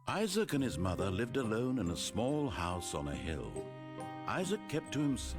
Isaac and his mother lived alone in a small house on a hill. Isaac kept to himself.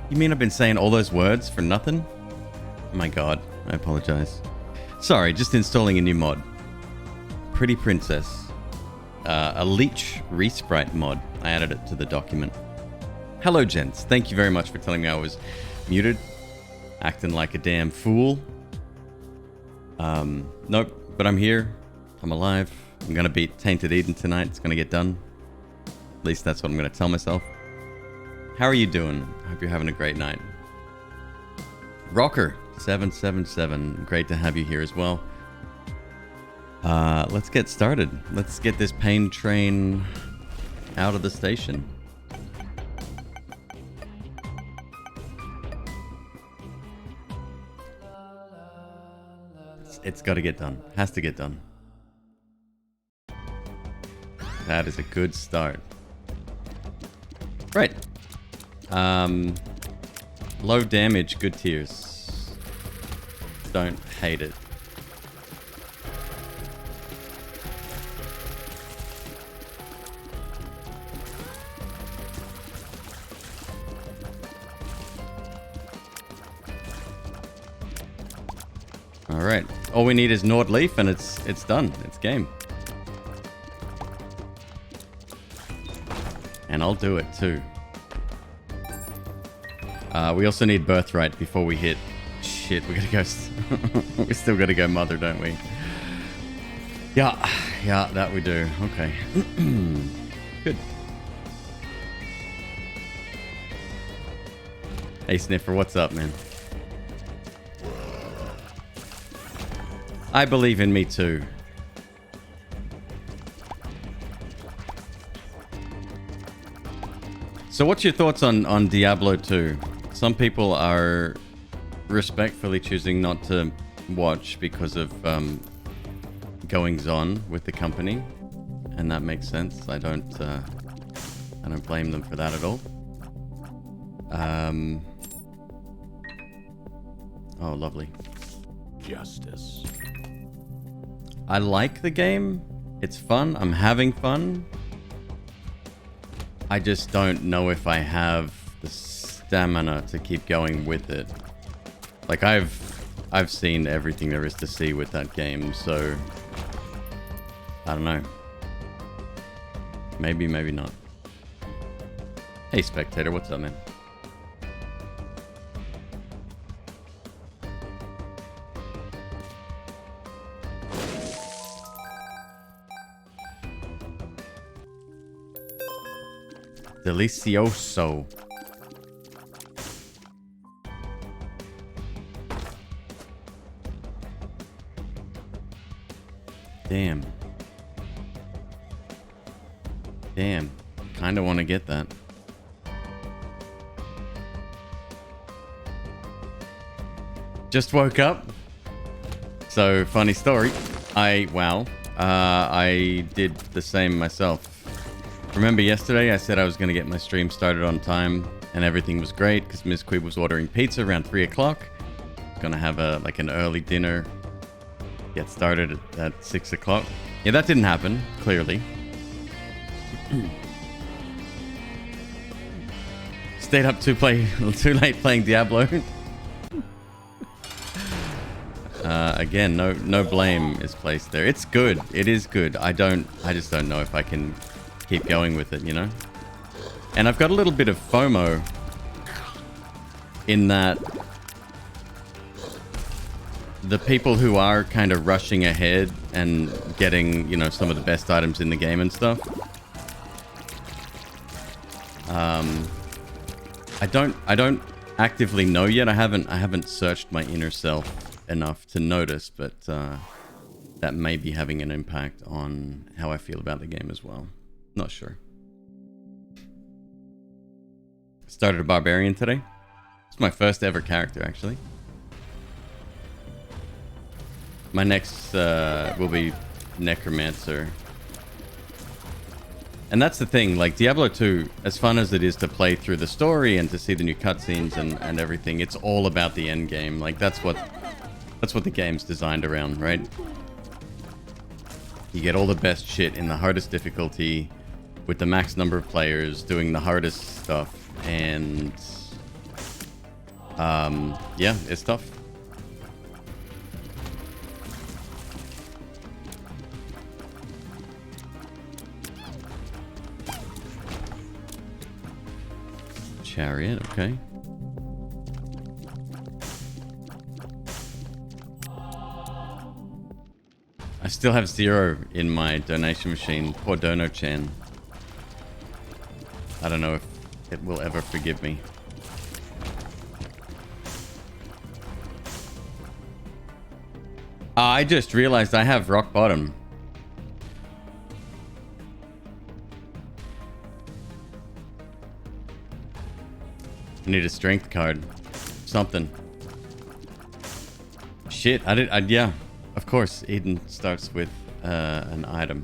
You mean I've been saying all those words for nothing? Oh my god, I apologize. Sorry, just installing a new mod. Pretty Princess. A Leech Resprite mod. I added it to the document. Hello, gents. Thank you very much for telling me I was muted. Acting like a damn fool. Nope, but I'm here. I'm alive. I'm gonna beat Tainted Eden tonight. It's gonna get done. At least that's what I'm gonna tell myself. How are you doing? I hope you're having a great night. Rocker777. Great to have you here as well. Let's get started. Let's get this pain train out of the station. It's got to get done. Has to get done. That is a good start. Right. Low damage, good tears. Don't hate it. All right. All we need is Nord Leaf, and it's done. It's game. And I'll do it too. We also need Birthright before we hit. Shit, we gotta go. We still gotta go Mother, don't we? Yeah, that we do. Okay. Good. Hey Sniffer, what's up, man? I believe in me too. So what's your thoughts on Diablo 2? Some people are respectfully choosing not to watch because of goings on with the company, and that makes sense. I don't blame them for that at all. Oh, lovely. Justice. I like the game. It's fun. I'm having fun. I just don't know if I have the stamina to keep going with it. Like I've seen everything there is to see with that game, so I don't know. Maybe, maybe not. Hey Spectator, what's up, man? Delicioso. Damn. Damn. Kinda want to get that. Just woke up. So, funny story. I did the same myself. Remember yesterday I said I was going to get my stream started on time and everything was great because McQueeb was ordering pizza around 3 o'clock. Gonna have an early dinner, get started at 6 o'clock. Yeah, that didn't happen, clearly. Stayed up too late playing Diablo. Again, no blame is placed there. It's good. It is good. I just don't know if I can keep going with it, you know? And I've got a little bit of FOMO in that the people who are kind of rushing ahead and getting, you know, some of the best items in the game and stuff, I don't actively know yet. I haven't searched my inner self enough to notice, but that may be having an impact on how I feel about the game as well. Not sure. Started a barbarian today. It's my first ever character, actually. My next will be Necromancer. And that's the thing, like Diablo 2, as fun as it is to play through the story and to see the new cutscenes and everything, it's all about the end game. Like that's what the game's designed around, right? You get all the best shit in the hardest difficulty with the max number of players doing the hardest stuff, and Yeah, it's tough. Chariot, okay. I still have 0 in my donation machine. Poor Dono-chan. I don't know if it will ever forgive me. I just realized I have rock bottom. I need a strength card. Something. Shit, yeah. Of course, Eden starts with an item.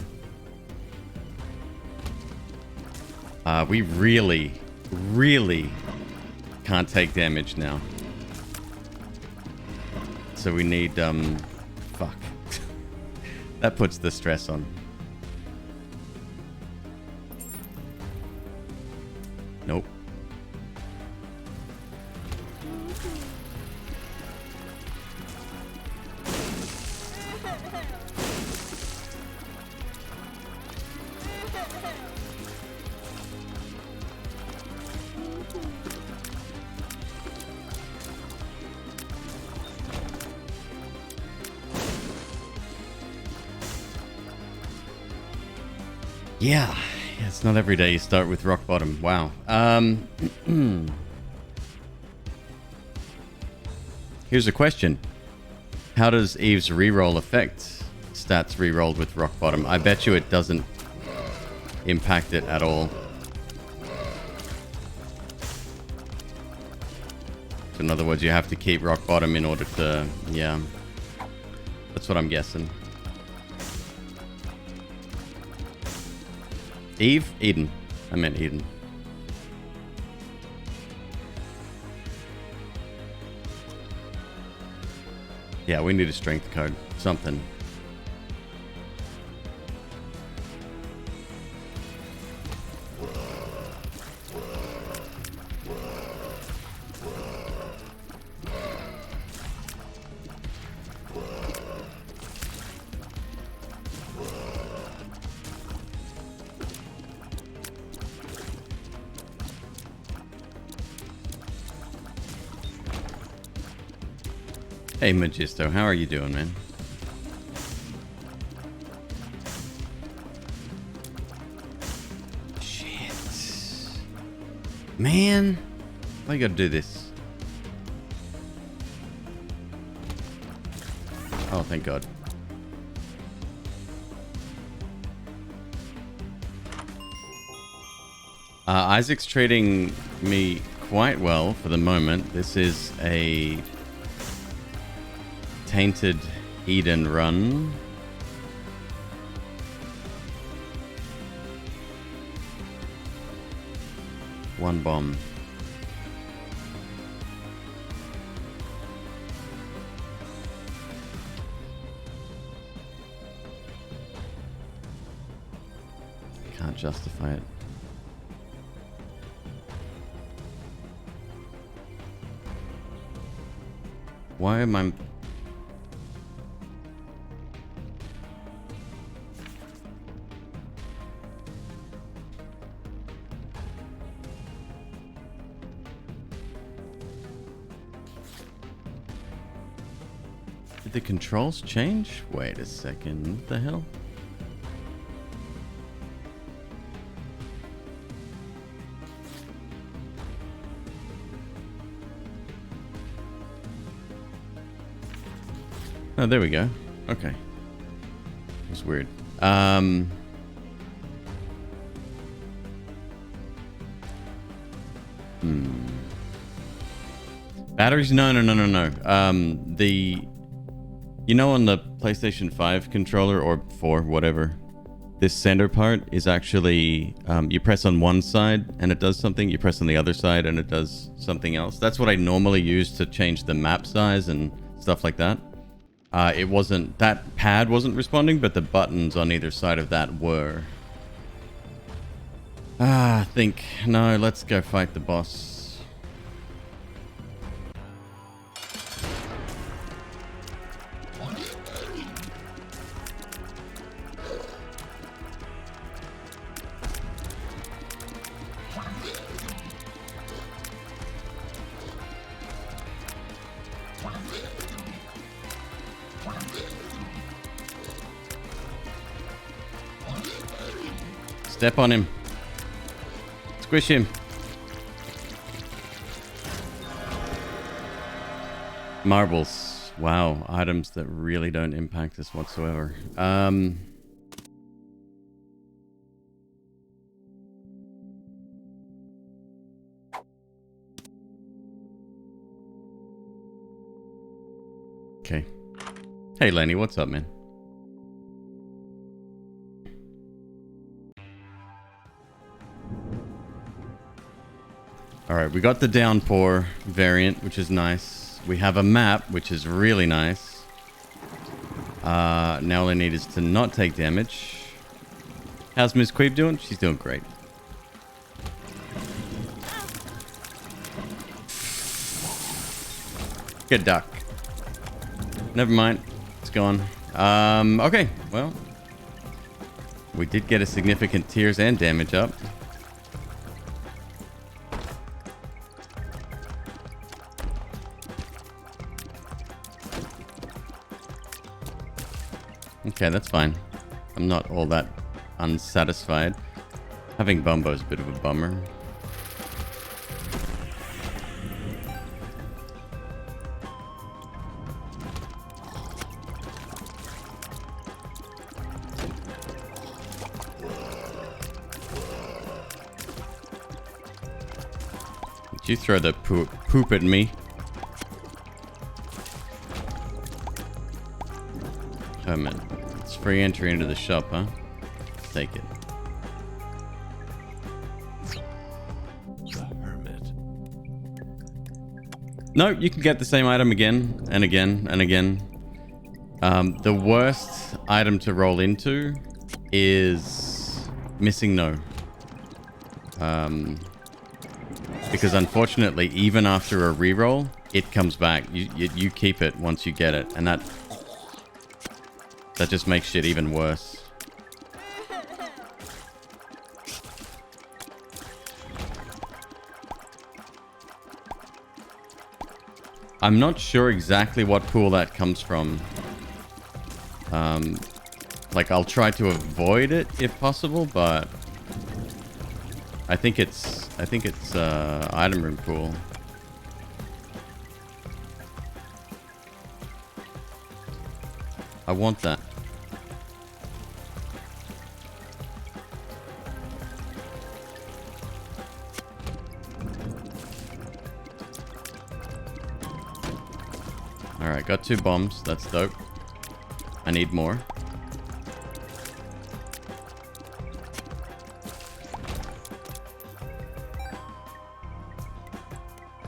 We really, really can't take damage now. So we need, fuck. That puts the stress on. Nope. Yeah, it's not every day you start with rock bottom. Wow. Here's a question. How does Eve's reroll affect stats rerolled with rock bottom? I bet you it doesn't impact it at all. So in other words, you have to keep rock bottom in order to... Yeah. That's what I'm guessing. Eve? Eden. I meant Eden. Yeah, we need a strength card. Something. Hey Magisto, how are you doing, man? Shit. Man, why you gotta do this? Oh, thank God. Isaac's trading me quite well for the moment. This is a Tainted Eden run. One bomb. Can't justify it. Why am I... Did the controls change? Wait a second. What the hell? Oh, there we go. Okay. It was weird. Batteries? No. You know, on the PlayStation 5 controller, or 4, whatever, this center part is actually, you press on one side and it does something, you press on the other side and it does something else. That's what I normally use to change the map size and stuff like that. It wasn't, that pad wasn't responding, but the buttons on either side of that were. No, let's go fight the boss. Step on him. Squish him. Marbles. Wow. Items that really don't impact us whatsoever. Okay. Hey, Lenny. What's up, man? Alright, we got the downpour variant, which is nice. We have a map, which is really nice. Now all I need is to not take damage. How's McQueeb doing? She's doing great. Good duck. Never mind. It's gone. Okay. Well, we did get a significant tears and damage up. Okay, that's fine. I'm not all that unsatisfied. Having Bumbo is a bit of a bummer. Did you throw the poop at me? Hermit. It's free entry into the shop, huh? Take it. The hermit. No, you can get the same item again and again and again. The worst item to roll into is missing no. Because unfortunately, even after a reroll, it comes back. You keep it once you get it, and that just makes shit even worse. I'm not sure exactly what pool that comes from. Like, I'll try to avoid it if possible, but I think it's item room pool. I want that. Alright, got 2 bombs. That's dope. I need more.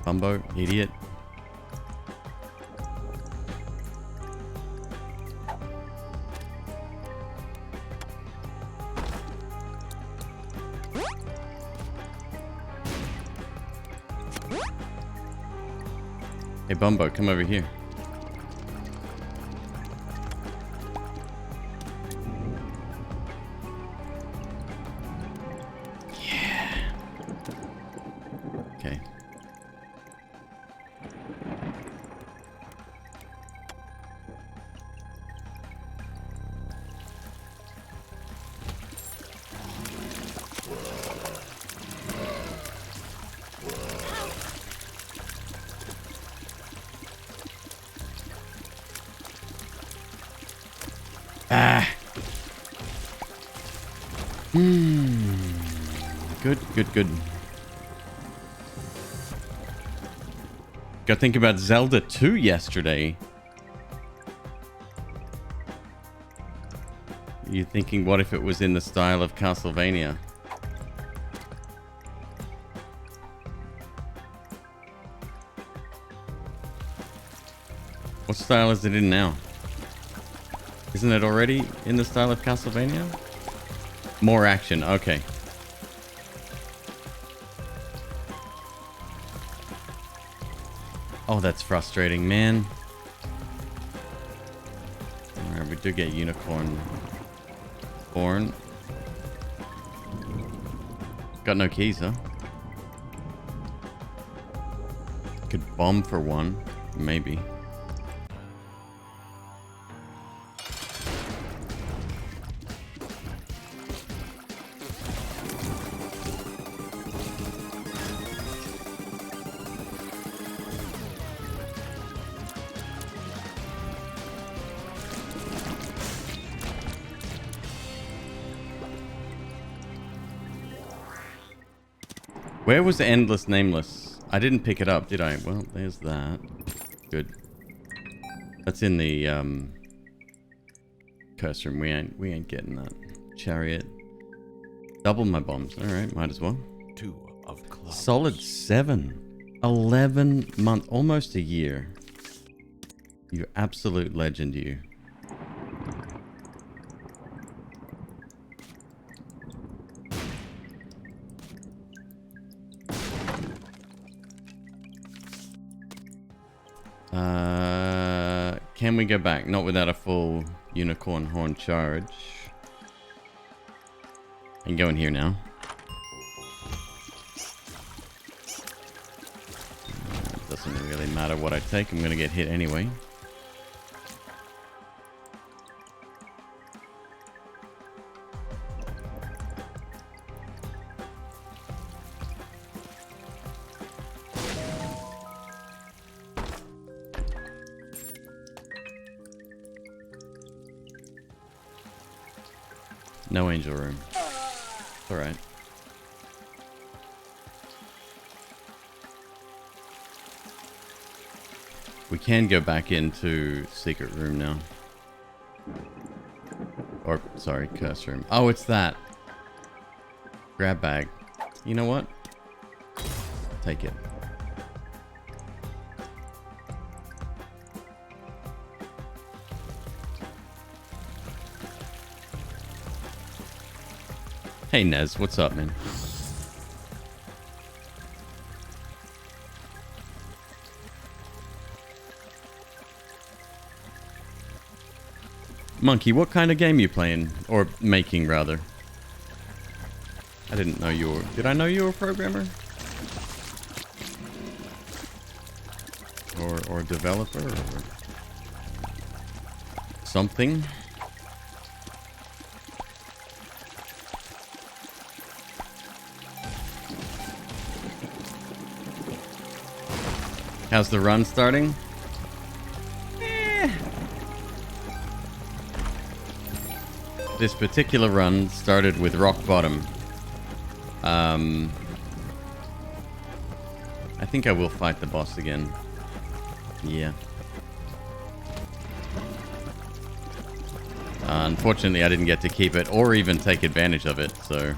Bumbo, idiot. Hey Bumbo, come over here. Okay. Ah. Good. Got to think about Zelda 2 yesterday. You thinking, what if it was in the style of Castlevania? What style is it in now? Isn't it already in the style of Castlevania? More action, okay. Oh, that's frustrating, man. Alright, we do get unicorn born. Got no keys, huh? Could bomb for one, maybe. Where was the Endless Nameless? I didn't pick it up, did I? Well, there's that. Good. That's in the curse room. We ain't getting that. Chariot. Double my bombs. Alright, might as well. 2 of clubs. Solid 7. 11 months. Almost a year. You absolute legend, you. Can we go back? Not without a full unicorn horn charge. I can go in here now. Doesn't really matter what I take. I'm going to get hit anyway. No angel room. Alright. We can go back into secret room now. Or, sorry, curse room. Oh, it's that. Grab bag. You know what? Take it. Hey Nez, what's up, man? Monkey, what kind of game you playing? Or making, rather? I didn't know you were... Did I know you were a programmer? Or developer? Or something? How's the run starting? This particular run started with rock bottom. I think I will fight the boss again. Yeah. Unfortunately, I didn't get to keep it or even take advantage of it, so...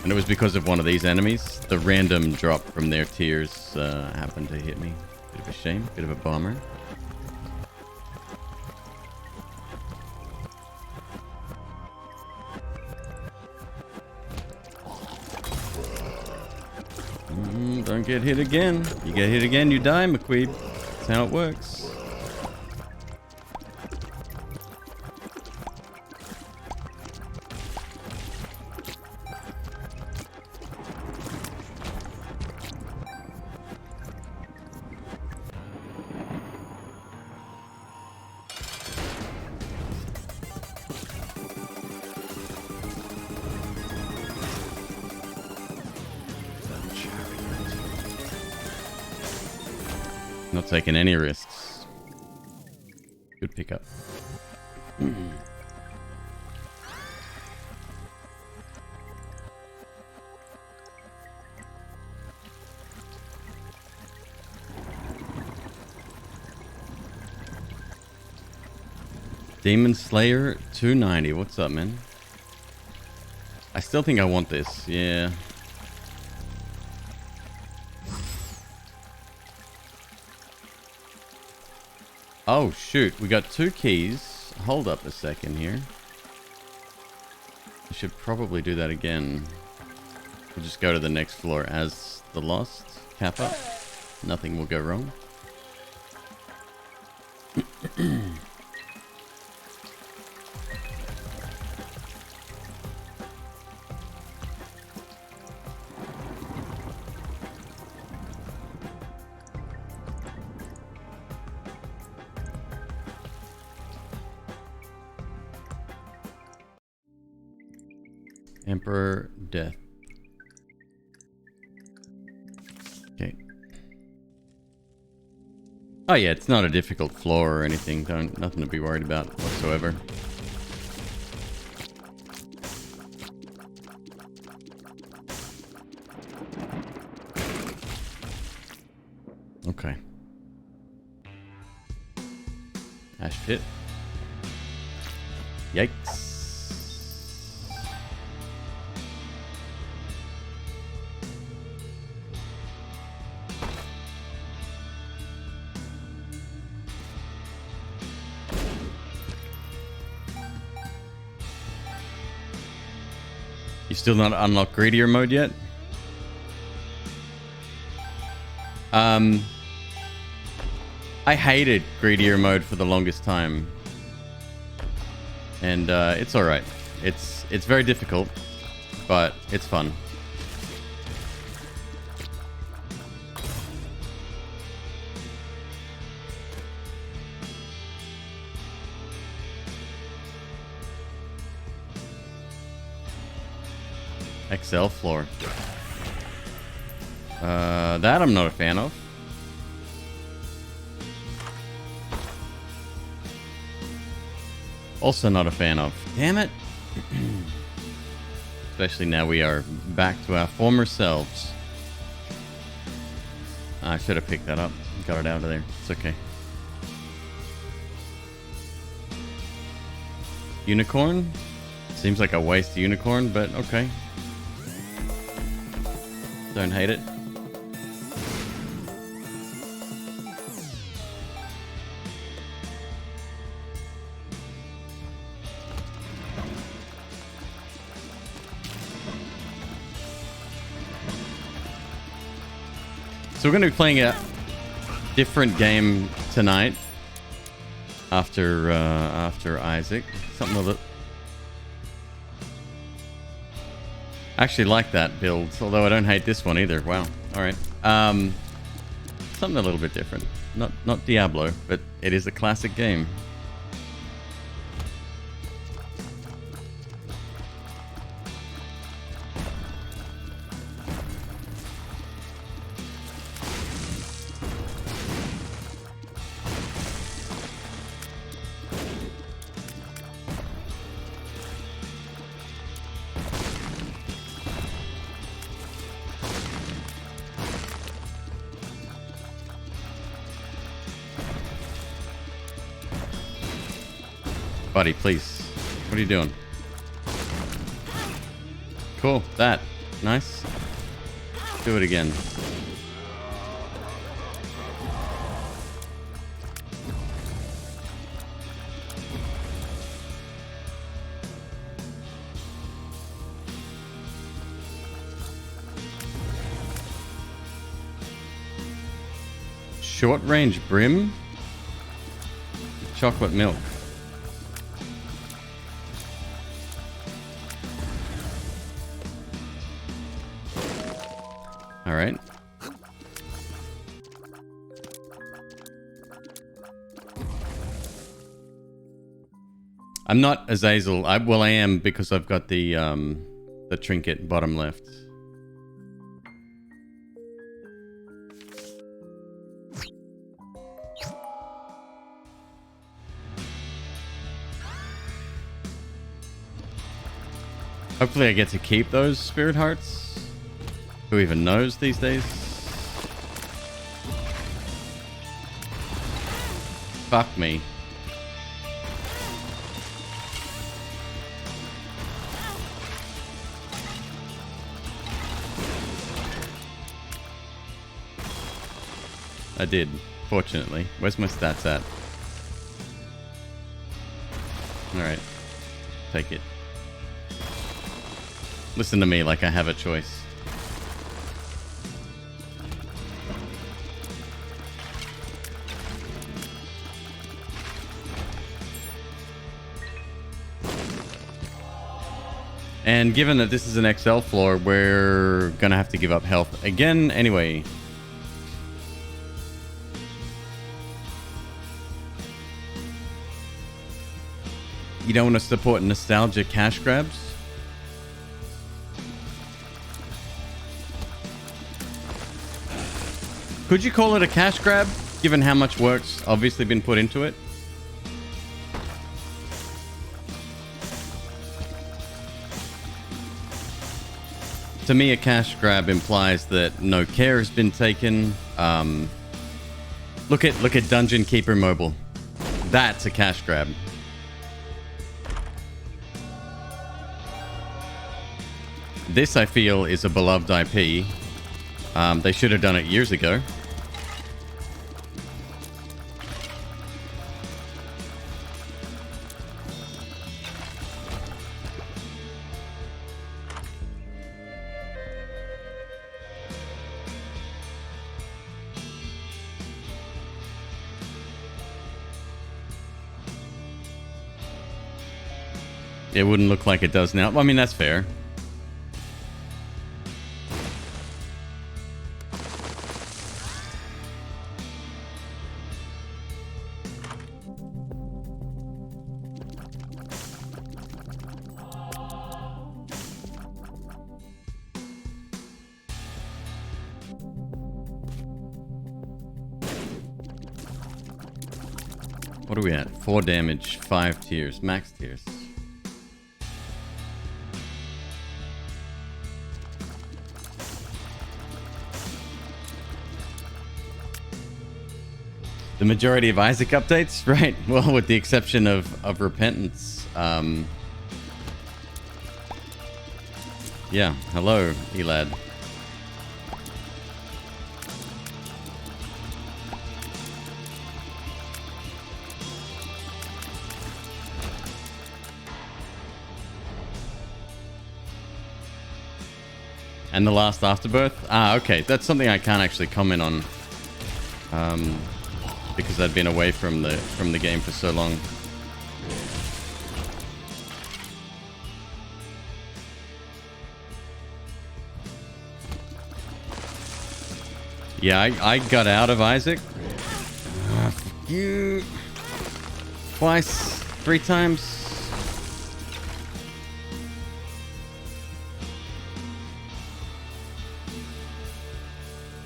And it was because of one of these enemies. The random drop from their tiers happened to hit me. Bit of a shame, bit of a bummer. Don't get hit again. You get hit again, you die, McQueeb. That's how it works. Not taking any risks. Good pickup. Demon Slayer 290. What's up, man? I still think I want this. Yeah. Oh, shoot. We got 2 keys. Hold up a second here. I should probably do that again. We'll just go to the next floor as the Lost. Kappa. Nothing will go wrong. Emperor Death. Okay. Oh yeah, it's not a difficult floor or anything. Nothing to be worried about whatsoever. Okay. Ash pit. Yikes. You still not unlocked greedier mode yet? I hated greedier mode for the longest time, and it's all right. It's very difficult, but it's fun. XL floor. That I'm not a fan of. Also not a fan of. Damn it. Especially now we are back to our former selves. I should have picked that up. Got it out of there. It's okay. Unicorn? Seems like a waste of unicorn, but okay. Don't hate it. So we're going to be playing a different game tonight after Isaac. Something a little... I actually like that build, although I don't hate this one either. Wow. All right. Something a little bit different. Not Diablo, but it is a classic game. Buddy, please. What are you doing? Cool. That. Nice. Do it again. Short range brim? Chocolate milk. All right. I'm not Azazel. Well, I am because I've got the trinket bottom left. Hopefully I get to keep those spirit hearts. Who even knows these days? Fuck me. I did, fortunately. Where's my stats at? Alright. Take it. Listen to me like I have a choice. And given that this is an XL floor, we're gonna have to give up health again anyway. You don't want to support nostalgia cash grabs? Could you call it a cash grab, given how much work's obviously been put into it? To me, a cash grab implies that no care has been taken. Look at Dungeon Keeper Mobile. That's a cash grab. This, I feel, is a beloved IP. They should have done it years ago. It wouldn't look like it does now. I mean, that's fair. What are we at? 4 damage, 5 tiers, max tiers. The majority of Isaac updates, right? Well, with the exception of Repentance. Yeah, hello, Elad. And the last Afterbirth? Ah, okay. That's something I can't actually comment on. Because I'd been away from the game for so long. Yeah, I got out of Isaac. Fuck you. Twice, 3 times.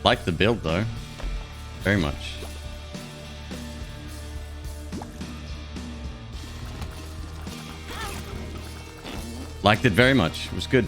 Like the build though, very much. Liked it very much. It was good.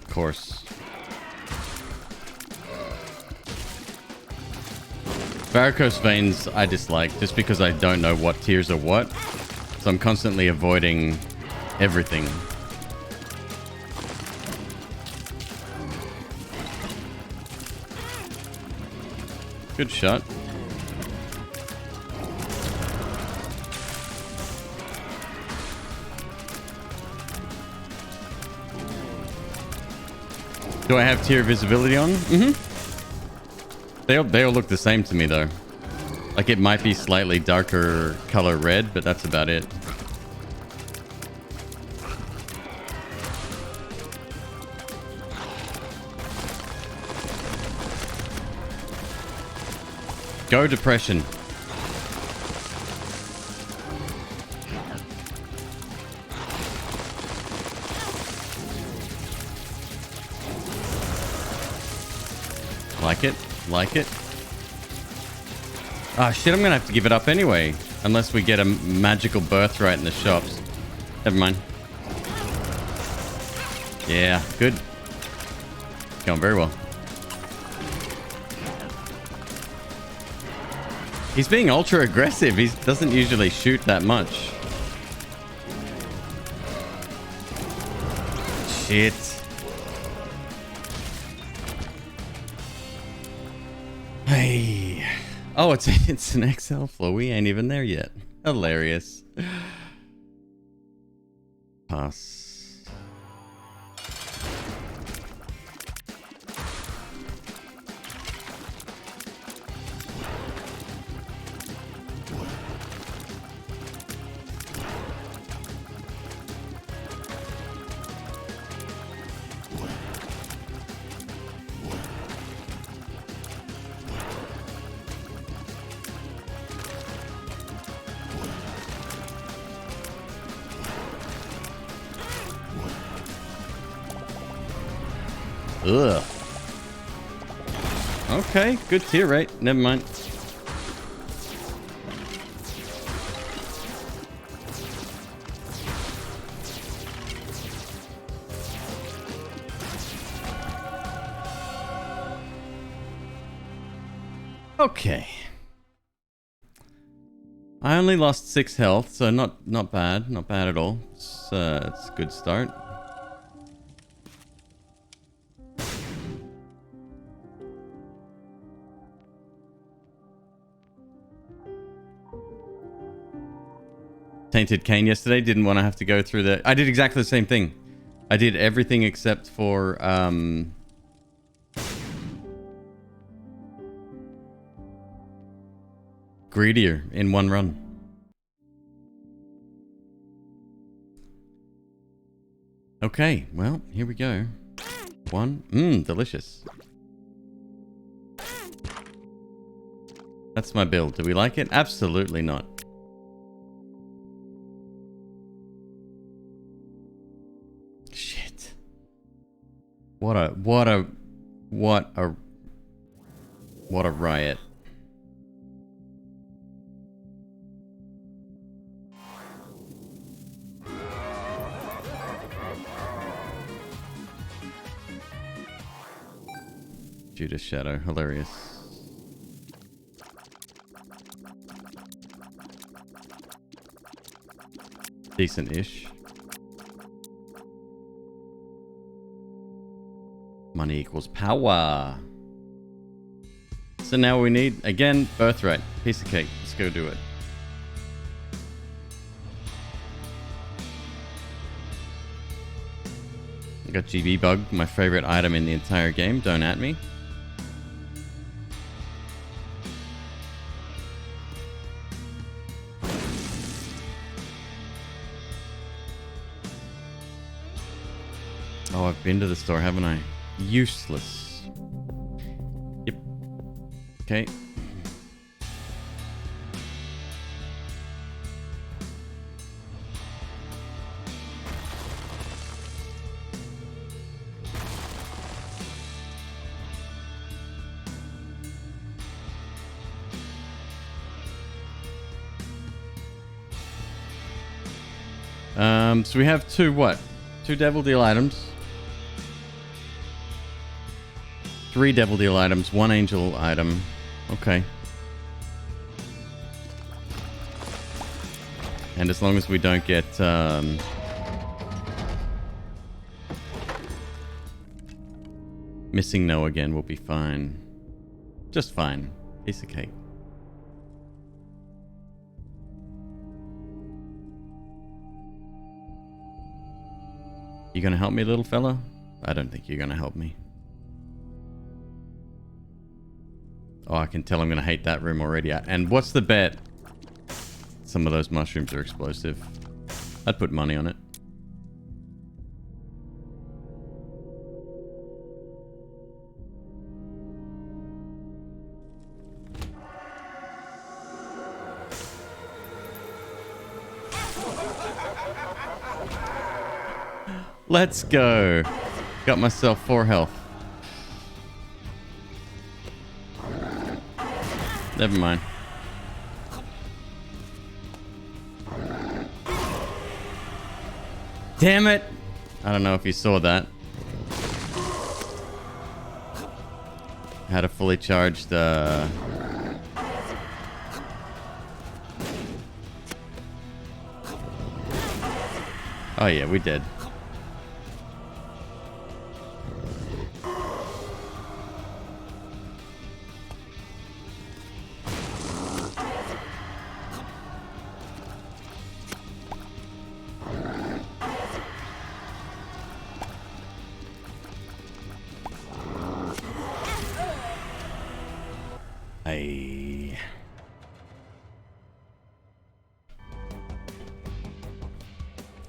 Course. Varicose veins I dislike just because I don't know what tiers are what, so I'm constantly avoiding everything. Good shot. Do I have tier visibility on? Mm-hmm. They all look the same to me though. Like it might be slightly darker color red, but that's about it. Go depression. Like it, like it. Ah, shit, I'm gonna have to give it up anyway. Unless we get a magical birthright in the shops. Never mind. Yeah, good. Going very well. He's being ultra aggressive. He doesn't usually shoot that much. Shit. Hey. Oh, it's an XL floor. We ain't even there yet. Hilarious. Pass. Ugh. Okay, good tear rate. Never mind. Okay. I only lost 6 health, so not bad. Not bad at all. It's a good start. Tainted Cane yesterday. Didn't want to have to go through the... I did exactly the same thing. I did everything except for... greedier in one run. Okay, well, here we go. Delicious. That's my build. Do we like it? Absolutely not. Shit. What a riot. Judas Shadow, hilarious. Decent-ish. Money equals power. So now we need, again, birthright. Piece of cake. Let's go do it. I got GB Bug, my favorite item in the entire game. Don't at me. Oh, I've been to the store, haven't I? Useless. Yep. Okay. So we have two what? 2 Devil Deal items. 3 Devil Deal items, 1 Angel item. Okay. And as long as we don't get... missing no again, we'll be fine. Just fine. Piece of cake. You gonna help me, little fella? I don't think you're gonna help me. Oh, I can tell I'm gonna hate that room already. And what's the bet? Some of those mushrooms are explosive. I'd put money on it. Let's go. Got myself 4 health. Never mind. Damn it! I don't know if you saw that. Had a fully charged, Oh yeah, we did.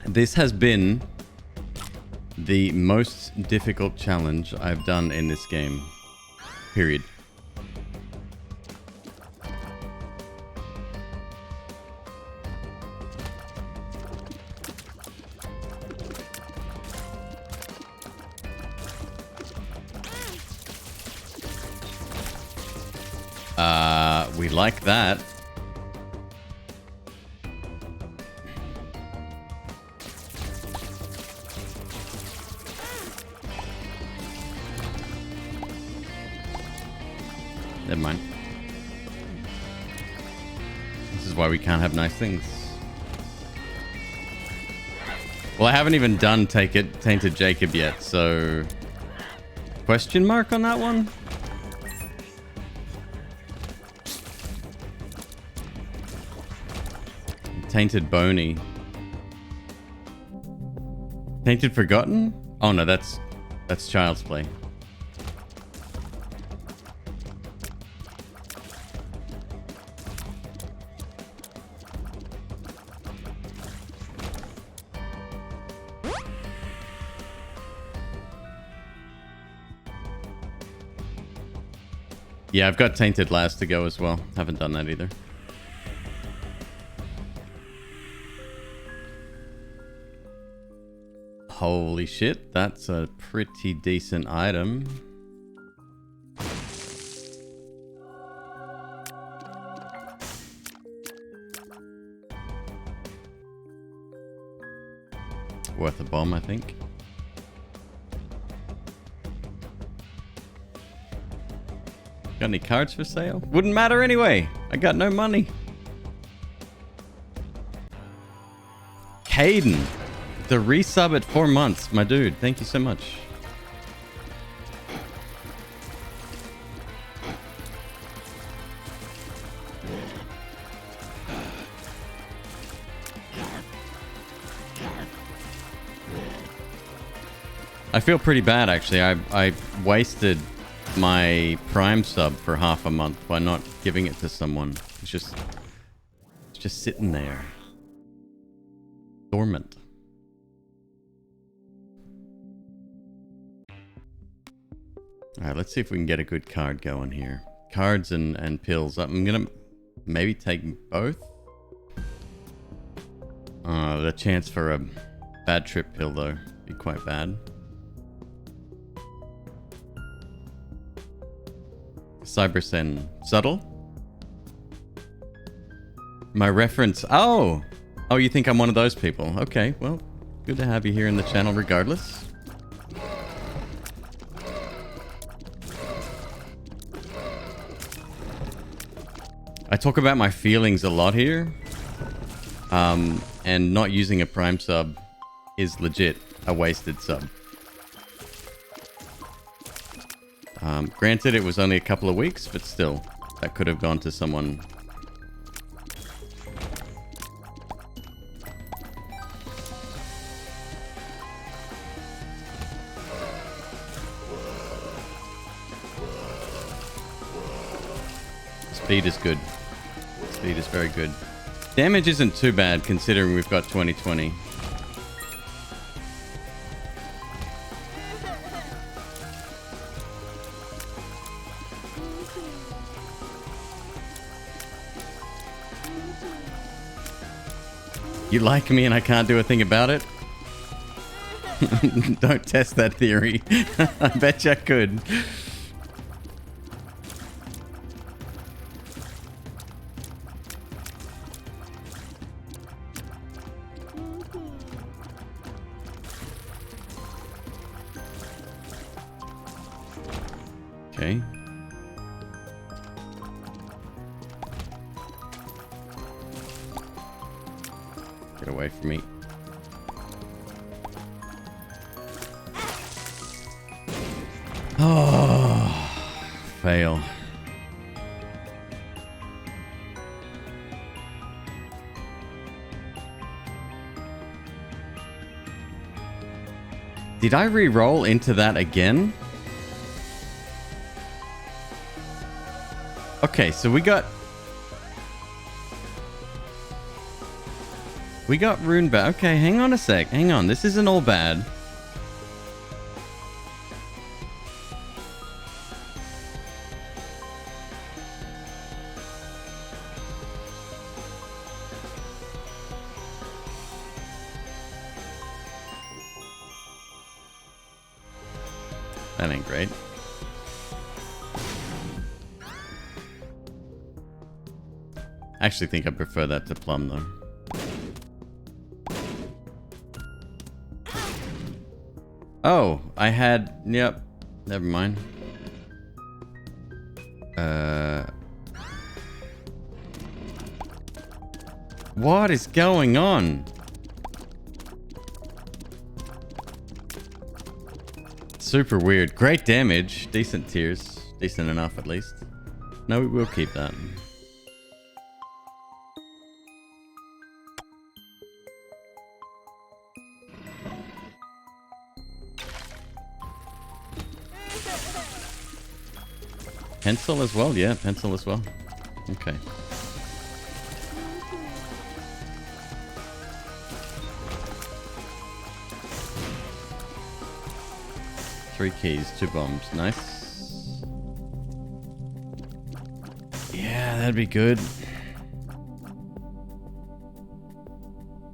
This has been the most difficult challenge I've done in this game. Period. We like that. Never mind. This is why we can't have nice things. Well, I haven't even done Tainted Jacob yet, so... Question mark on that one? Tainted Boney. Tainted Forgotten? Oh no, that's Child's Play. Yeah, I've got Tainted Last to go as well. Haven't done that either. Holy shit, that's a pretty decent item. Worth a bomb, I think. Got any cards for sale? Wouldn't matter anyway. I got no money. Caden, the resub at 4 months. My dude, thank you so much. I feel pretty bad actually. I wasted my Prime sub for half a month by not giving it to someone. It's just sitting there. Dormant. Alright, let's see if we can get a good card going here. Cards and pills. I'm gonna maybe take both. The chance for a bad trip pill though be quite bad. Cybersen. Subtle? My reference... Oh! Oh, you think I'm one of those people? Okay, well, good to have you here in the channel regardless. I talk about my feelings a lot here. And not using a Prime sub is legit a wasted sub. Granted, it was only a couple of weeks, but still, that could have gone to someone. Speed is good. Speed is very good. Damage isn't too bad considering we've got 2020. You like me and I can't do a thing about it? Don't test that theory. I bet you I could. Okay. Get away from me. Oh, fail. Did I re-roll into that again? Okay, so we got rune bad. Okay, hang on a sec. Hang on. This isn't all bad. That ain't great. actually think I prefer that to plum, though. Oh, I had... Yep. Never mind. What is going on? Super weird. Great damage. Decent tiers. Decent enough, at least. No, we will keep that. Pencil as well? Yeah, pencil as well. Okay. Three keys, 2 bombs. Nice. Yeah, that'd be good.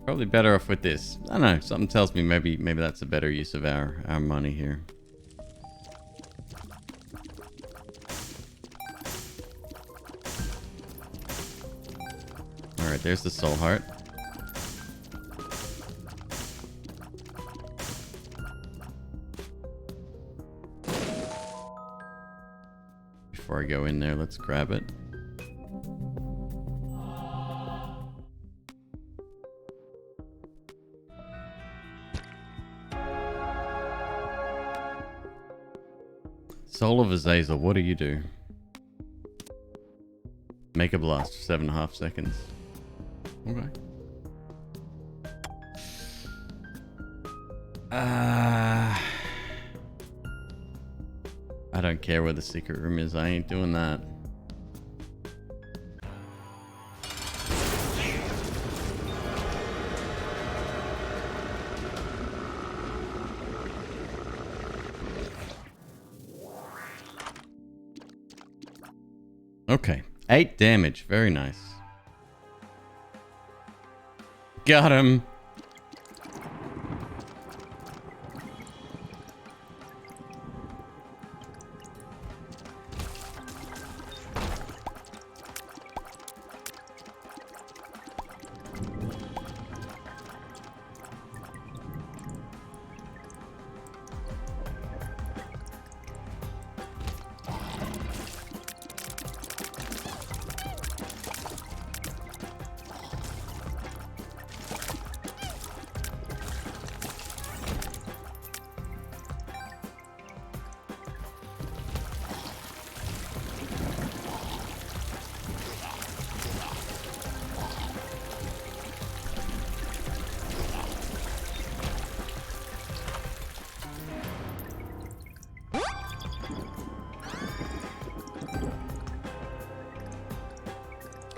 Probably better off with this. I don't know. Something tells me maybe that's a better use of our money here. Alright, there's the soul heart. Before I go in there, let's grab it. Soul of Azazel, what do you do? Make a blast for 7.5 seconds. Okay. I don't care where the secret room is. I ain't doing that. Okay. 8 damage. Very nice. Got him.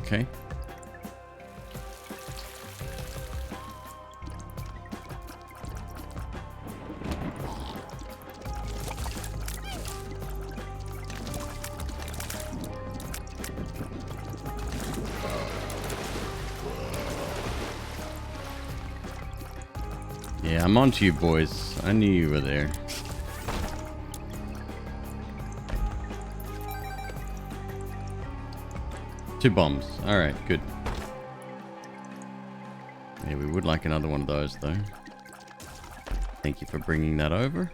Okay. Yeah, I'm on to you, boys. I knew you were there. Two bombs. Alright, good. Yeah, we would like another one of those, though. Thank you for bringing that over.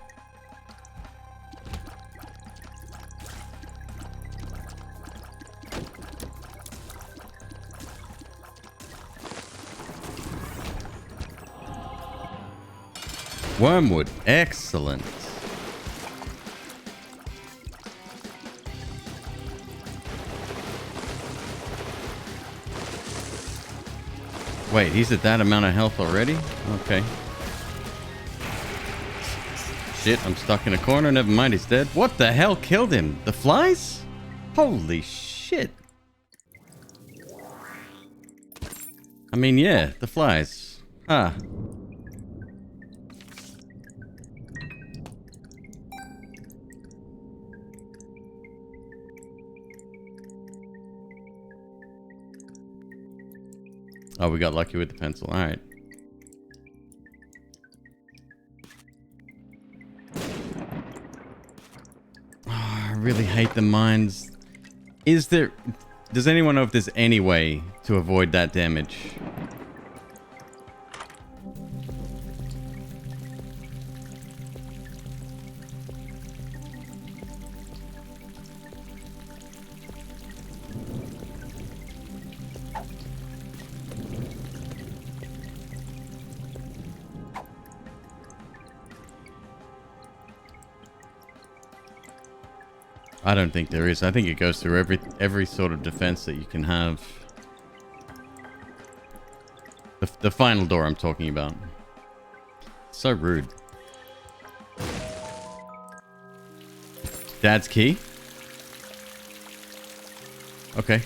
Wormwood. Excellent. Wait, he's at that amount of health already? Okay. Shit, I'm stuck in a corner. Never mind, he's dead. What the hell killed him? The flies? Holy shit. I mean, yeah, the flies. Ah. Oh, we got lucky with the pencil. All right. Oh, I really hate the mines. Is there... Does anyone know if there's any way to avoid that damage? I don't think there is. I think it goes through every sort of defense that you can have. The final door I'm talking about. So rude. Dad's key? Okay.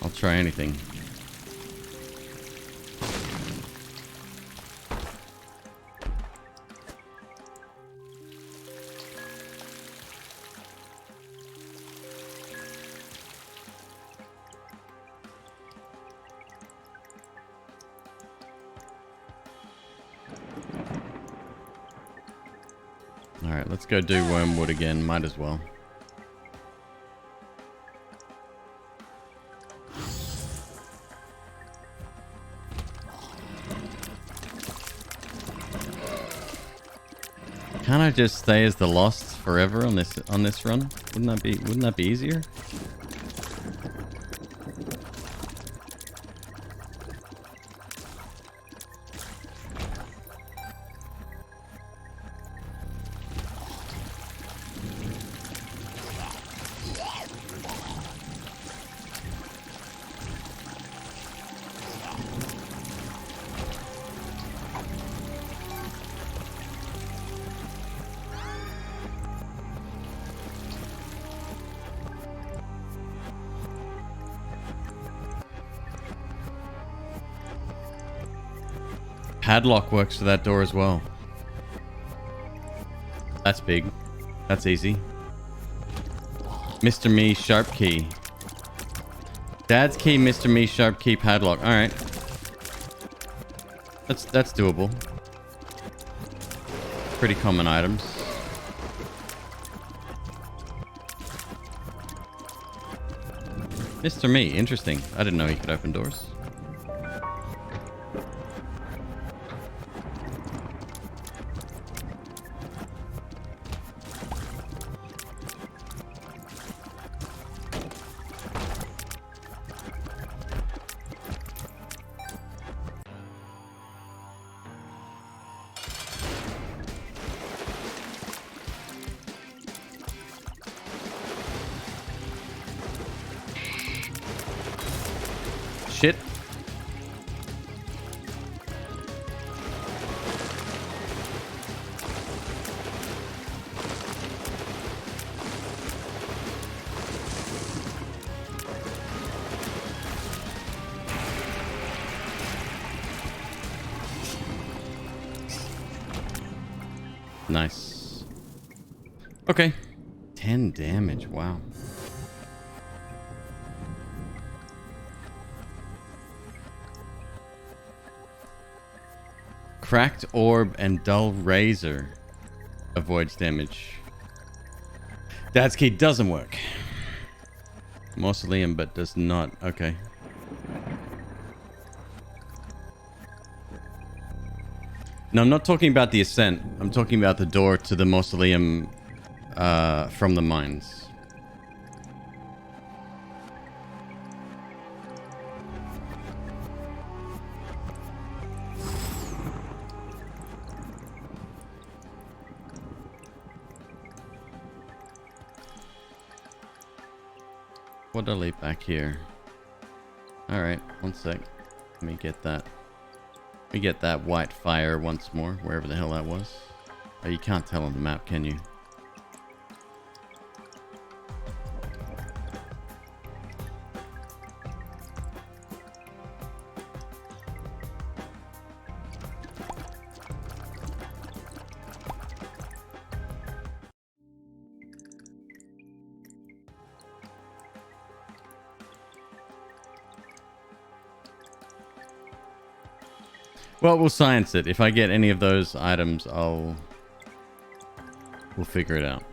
I'll try anything. Alright, let's go do Wormwood again. Might as well. Can't I just stay as the Lost forever on this run? Wouldn't that be easier? Padlock works for that door as well. That's big. That's easy. Mr. Me sharp key. Dad's key, Mr. Me sharp key, padlock. All right. That's doable. Pretty common items. Mr. Me, interesting. I didn't know he could open doors. Shit. Nice. Okay. 10 damage. Wow. Cracked orb and dull razor avoids damage. Dad's key doesn't work. Mausoleum, but does not. Okay. No, I'm not talking about the ascent. I'm talking about the door to the mausoleum from the mines. What did I leave back here? Alright, one sec. Let me get that. Let me get that white fire once more, wherever the hell that was. Oh, you can't tell on the map, can you? Well, we'll science it. If I get any of those items, we'll figure it out.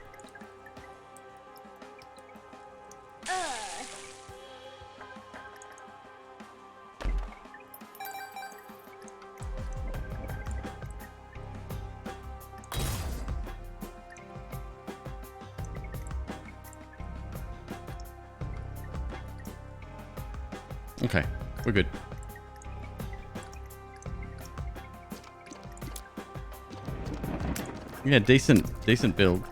Okay, we're good. Yeah, decent build.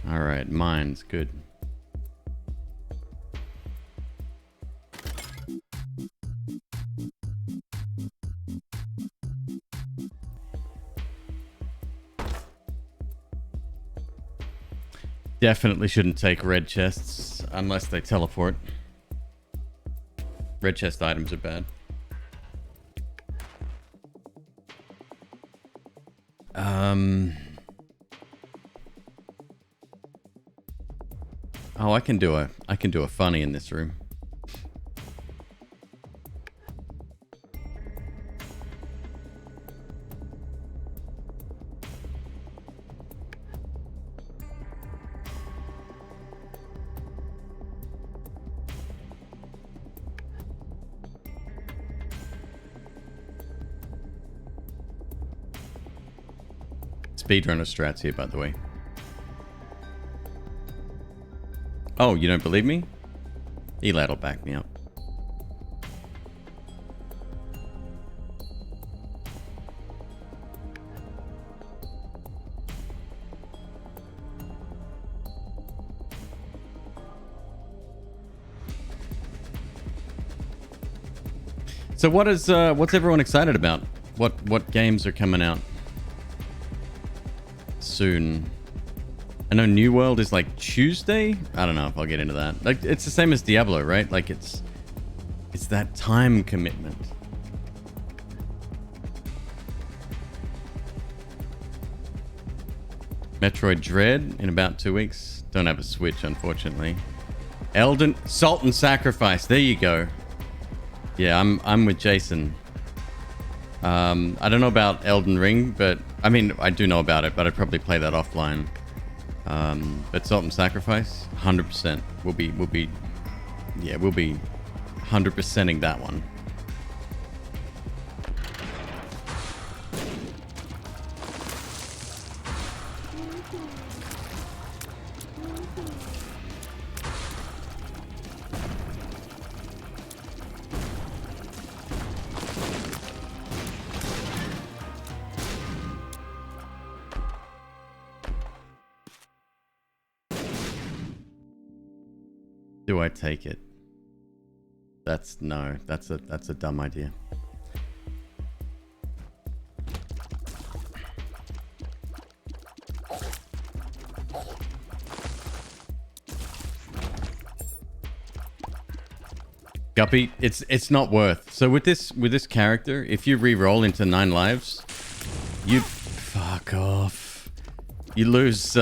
All right, mine's good. Definitely shouldn't take red chests unless they teleport. Red chest items are bad. Oh, I can do a funny in this room. Speedrunner strats here, by the way. Oh, you don't believe me? Elad'll back me up. So what's everyone excited about? What games are coming out soon? I know New World is like Tuesday. I don't know if I'll get into that. Like, it's the same as Diablo, right? Like, it's that time commitment. Metroid Dread in about 2 weeks. Don't have a Switch, unfortunately. Salt and Sacrifice. There you go. Yeah, I'm with Jason. I don't know about Elden Ring, but I mean, I do know about it, but I'd probably play that offline. But Salt and Sacrifice, 100%. We'll be 100%ing that one. Do I take it? That's a dumb idea. Guppy, it's not worth. So with this character, if you re-roll into 9 lives, you fuck off. You lose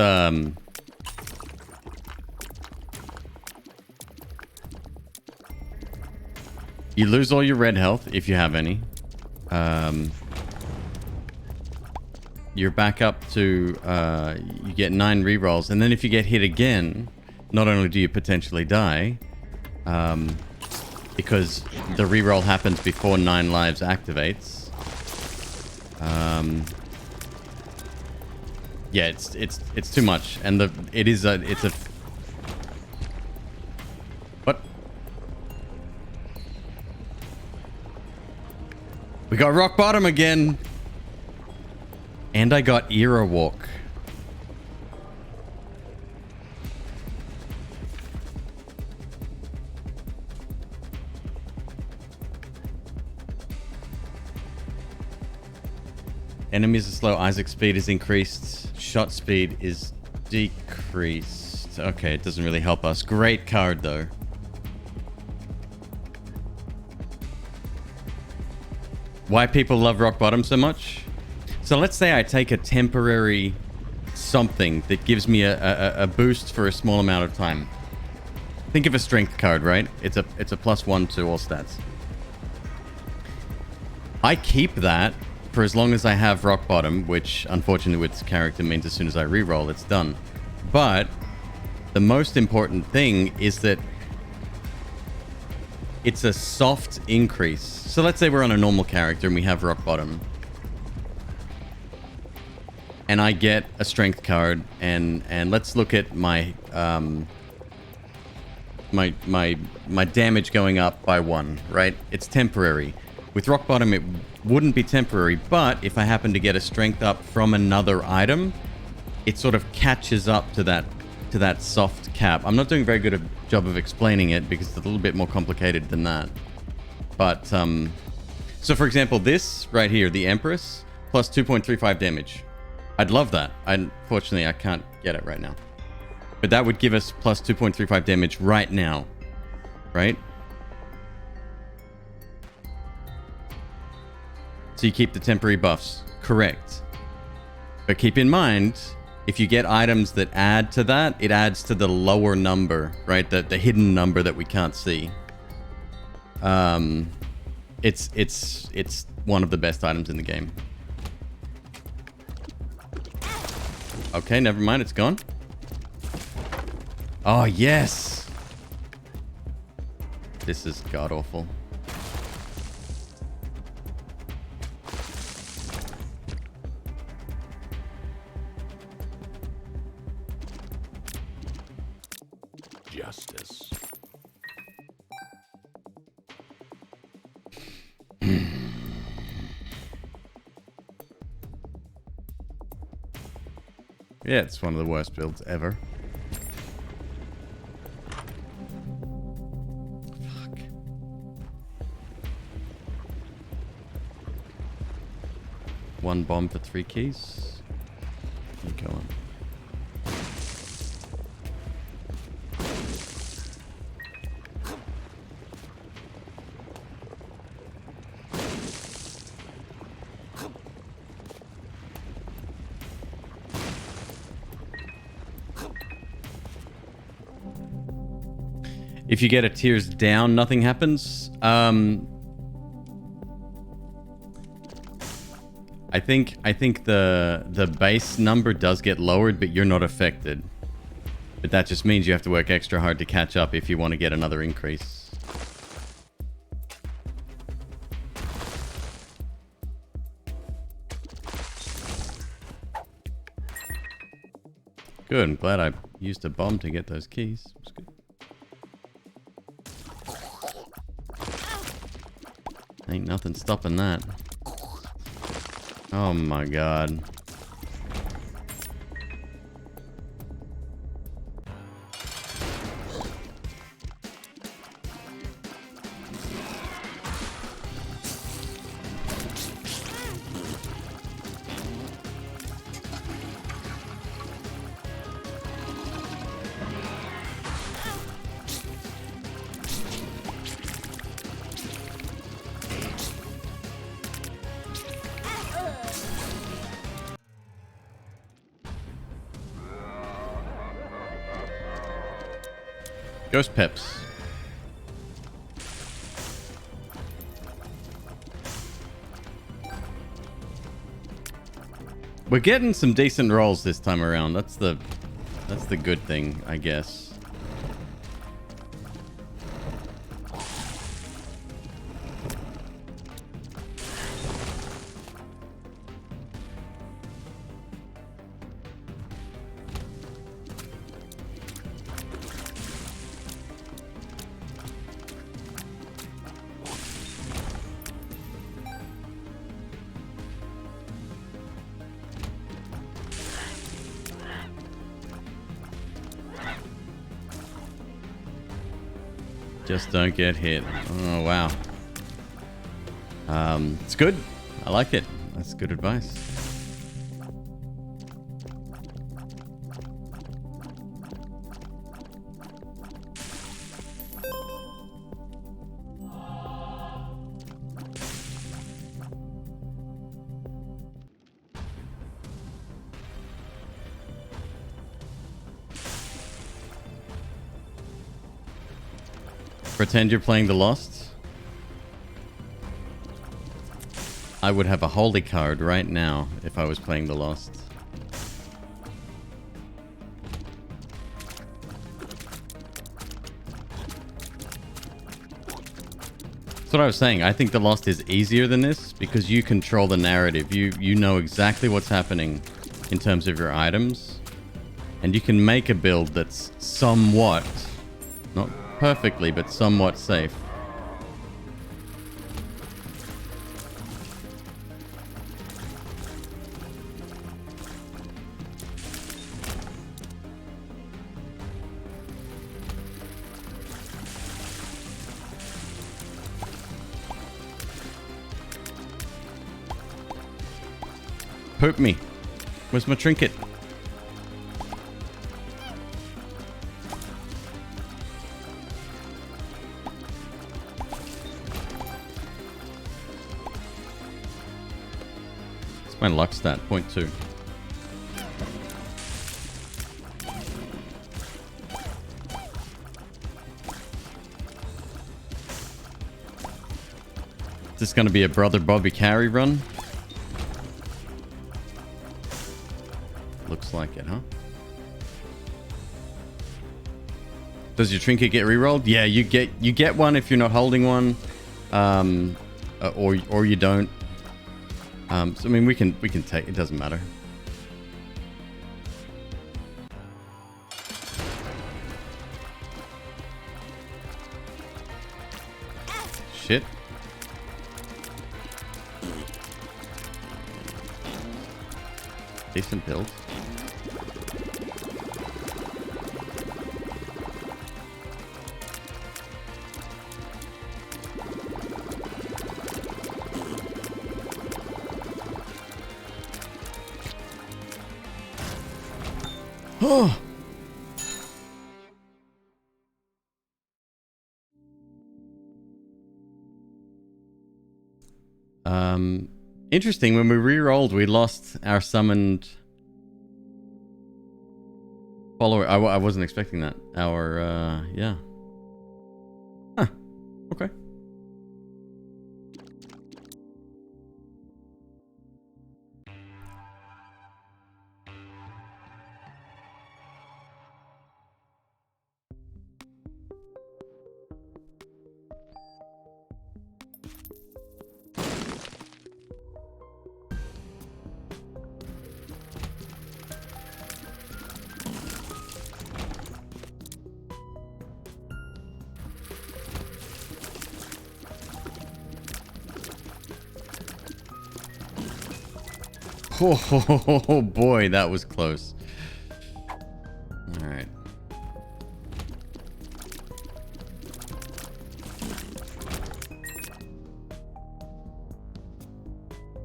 you lose all your red health, if you have any. You're back up to... you get 9 rerolls. And then if you get hit again, not only do you potentially die, because the reroll happens before 9 lives activates. Yeah, it's too much. And it's a... What? We got rock bottom again. And I got Era Walk. Enemies are slow. Isaac's speed is increased. Shot speed is decreased. Okay, it doesn't really help us. Great card, though. Why people love rock bottom so much? So let's say I take a temporary something that gives me a boost for a small amount of time. Think of a strength card, right? It's a +1 to all stats. I keep that for as long as I have rock bottom, which unfortunately with this character means as soon as I reroll, it's done. But The most important thing is that it's a soft increase. So let's say we're on a normal character and we have rock bottom. And I get a strength card, and let's look at my my damage going up by 1, right? It's temporary. With rock bottom, it wouldn't be temporary, but if I happen to get a strength up from another item, it sort of catches up to that soft cap. I'm not doing a very good a job of explaining it because it's a little bit more complicated than that. But so for example, this right here, the Empress, plus 2.35 damage. I'd love that. Unfortunately, I can't get it right now. But that would give us plus 2.35 damage right now. Right? So you keep the temporary buffs. Correct. But keep in mind, if you get items that add to that, it adds to the lower number, right? The hidden number that we can't see. It's one of the best items in the game. Okay, never mind, it's gone. Oh, yes! This is god-awful. Justice. Yeah, it's one of the worst builds ever. Fuck. One bomb for 3 keys. Keep going. If you get a tiers down, nothing happens. I think the base number does get lowered, but you're not affected. But that just means you have to work extra hard to catch up if you want to get another increase. Good, I'm glad I used a bomb to get those keys. It was good. Ain't nothing stopping that. Oh my god. Ghost Peps. We're getting some decent rolls this time around. That's the good thing, I guess. Just don't get hit. Oh, wow. It's good. I like it. That's good advice. Pretend you're playing the Lost. I would have a holy card right now if I was playing the Lost. That's what I was saying. I think The Lost is easier than this because you control the narrative. You know exactly what's happening in terms of your items. And you can make a build that's somewhat, not perfectly, but somewhat safe. Poop me. Where's my trinket? It's my luck stat, 0.2. Is this going to be a Brother Bobby carry run? Looks like it, huh? Does your trinket get rerolled? Yeah, you get one if you're not holding one, or you don't. So I mean, we can take. It doesn't matter. Shit. Decent build. Oh. Interesting. When we re-rolled, we lost our summoned follower. I wasn't expecting that. Our, yeah. Huh. Okay. Oh boy, that was close. All right.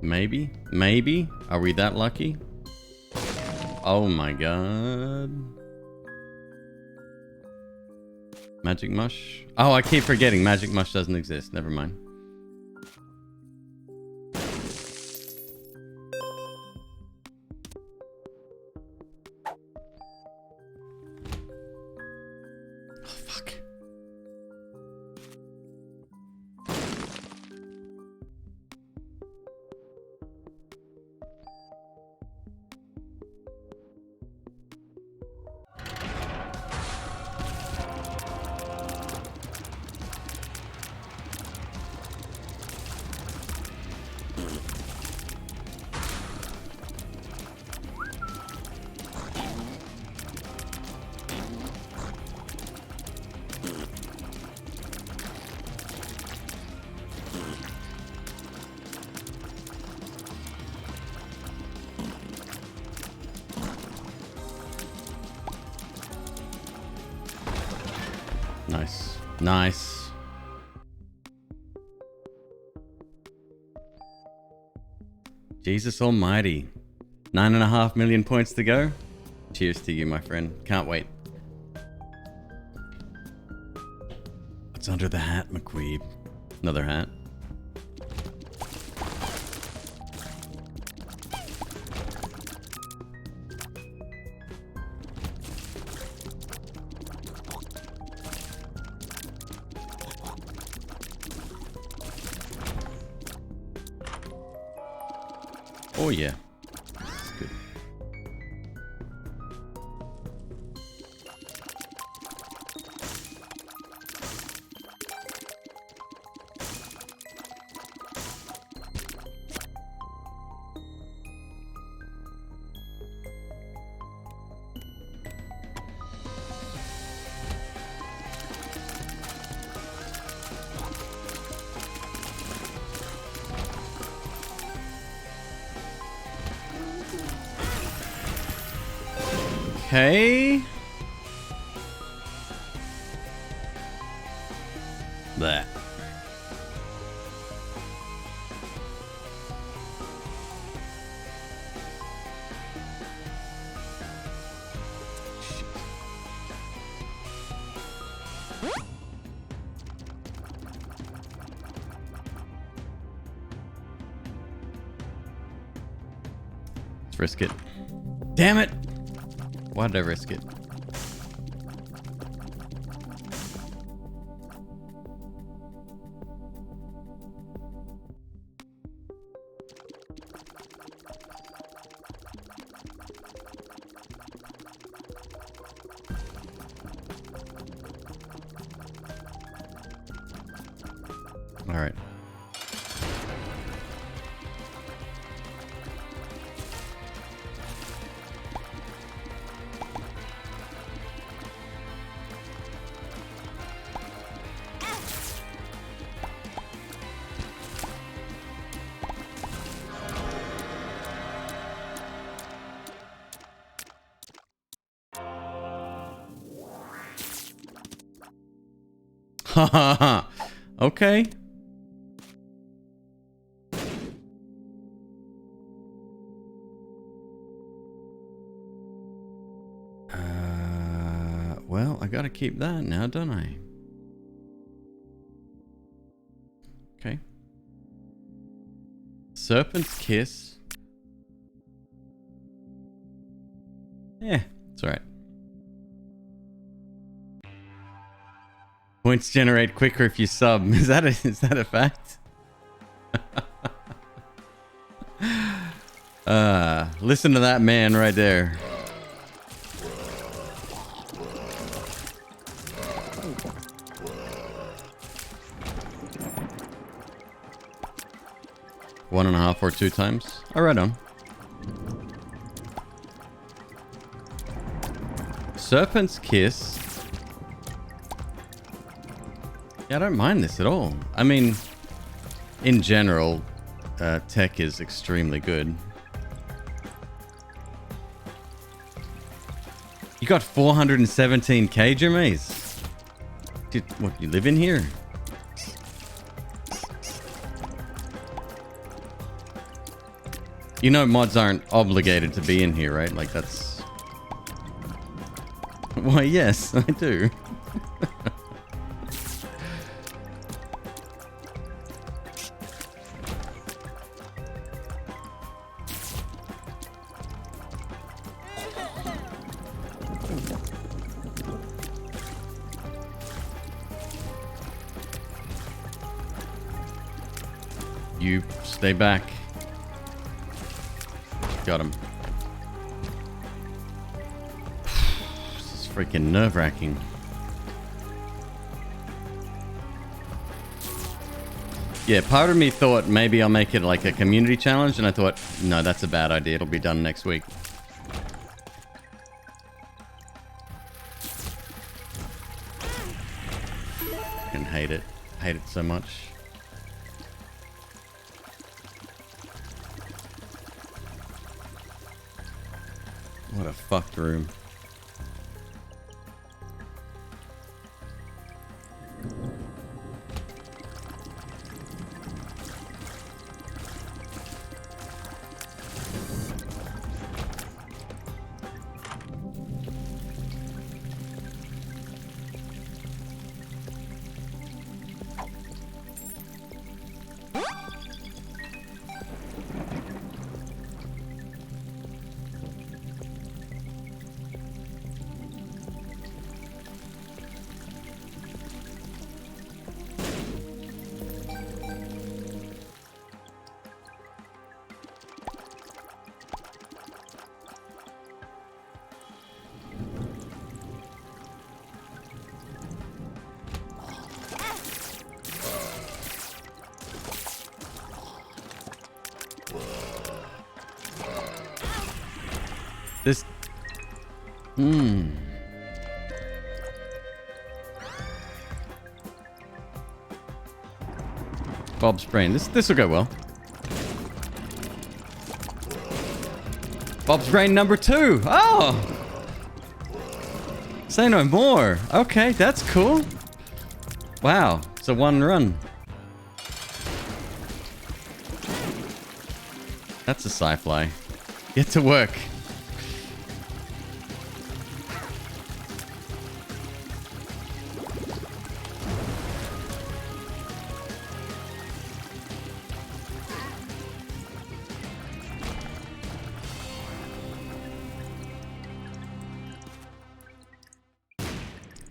Maybe. Are we that lucky? Oh my god. Magic mush? Oh, I keep forgetting magic mush doesn't exist. Never mind. Nice. Jesus almighty. 9.5 million points to go. Cheers to you, my friend. Can't wait. What's under the hat, McQueeb? Another hat. Oh yeah, this is good. Okay. There. Let's risk it. Damn it! Why did I risk it? All right. Ha ha ha. Okay. Well, I gotta keep that now, don't I? Okay. Serpent's Kiss. Yeah, it's alright. Points generate quicker if you sub. Is that a fact? Listen to that man right there. One and a half or 2 times. All right on. Serpent's Kiss. Yeah, I don't mind this at all. I mean, in general, tech is extremely good. You got 417k, Jermaze? What, you live in here? You know mods aren't obligated to be in here, right? Like, that's... Why, yes, I do. You stay back. Got him. This is freaking nerve-wracking. Yeah, part of me thought maybe I'll make it like a community challenge, and I thought, no, that's a bad idea. It'll be done next week. I can hate it. Hate it so much. What a fucked room. This... Bob's brain. This will go well. Bob's brain number 2. Oh! Say no more. Okay, that's cool. Wow, it's a one run. That's a sci-fly. Get to work.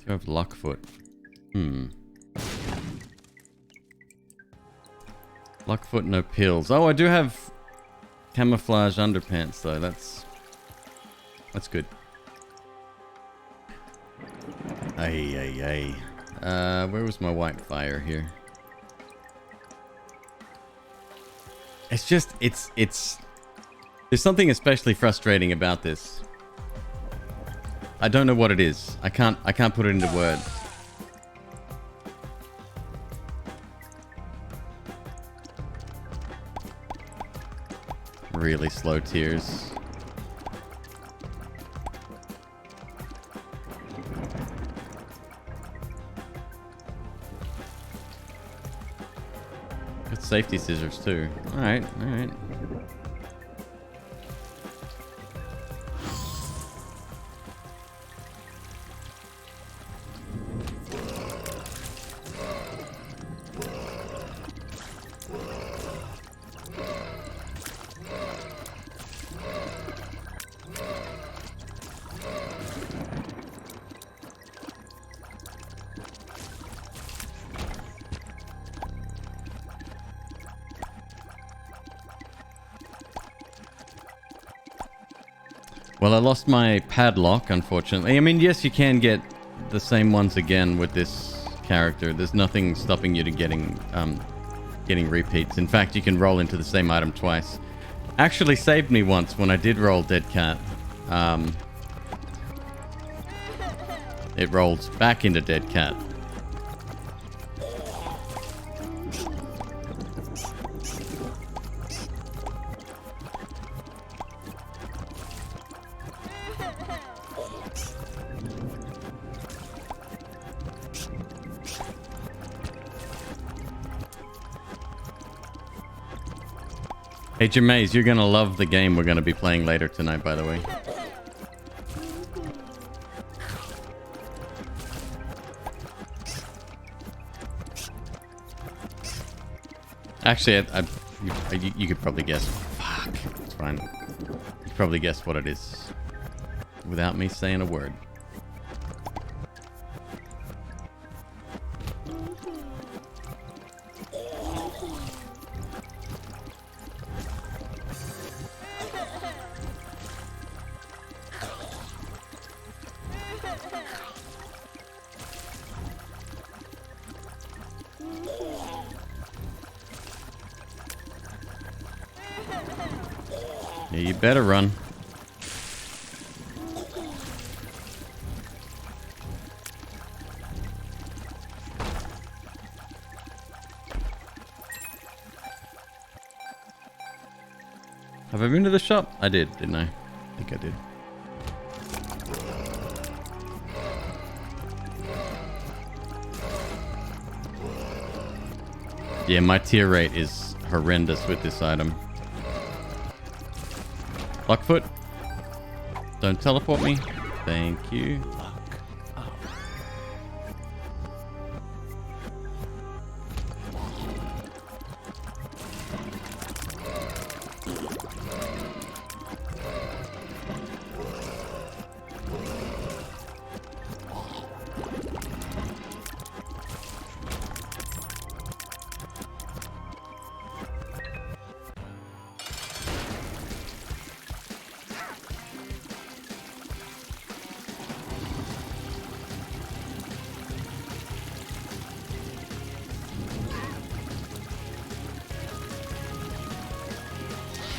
You have Lockfoot. Lockfoot, no pills. Oh, I do have camouflage underpants though. That's good. Ay. Where was my white fire here? It's just it's there's something especially frustrating about this. I don't know what it is. I can't put it into words. Really slow tears. Good safety scissors too. Alright. Well, I lost my padlock, unfortunately. I mean, yes, you can get the same ones again with this character. There's nothing stopping you to getting repeats. In fact, you can roll into the same item twice. Actually saved me once when I did roll Dead Cat. It rolls back into Dead Cat. Hey Jermaze, you're gonna love the game we're gonna be playing later tonight, by the way. Actually, you could probably guess. Fuck, it's fine. You could probably guess what it is without me saying a word. Yeah, you better run. Have I been to the shop? I did, didn't I? I think I did. Yeah, my tier rate is horrendous with this item. Lockfoot, don't teleport me. Thank you.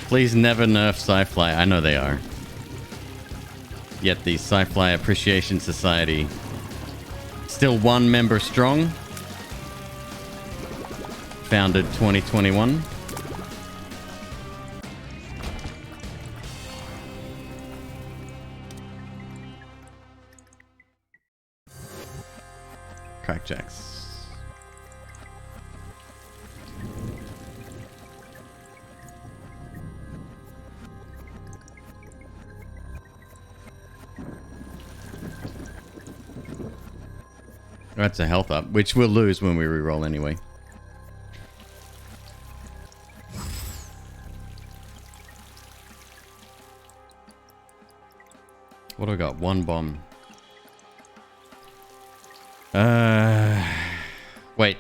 Please never nerf Sci-Fly. I know they are. Yet the Sci-Fly Appreciation Society still one member strong. Founded 2021. crackjacks. That's a health up, which we'll lose when we reroll anyway. What do I got? One bomb. Wait.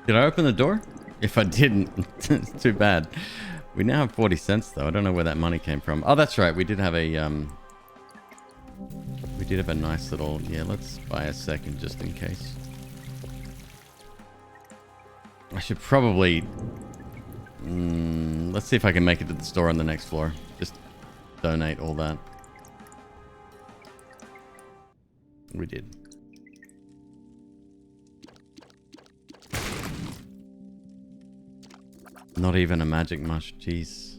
Did I open the door? If I didn't, it's too bad. We now have 40 cents though. I don't know where that money came from. Oh, that's right. We did have a nice little... Yeah, let's buy a second just in case. I should probably... let's see if I can make it to the store on the next floor. Just donate all that. We did. Not even a magic mush. Jeez.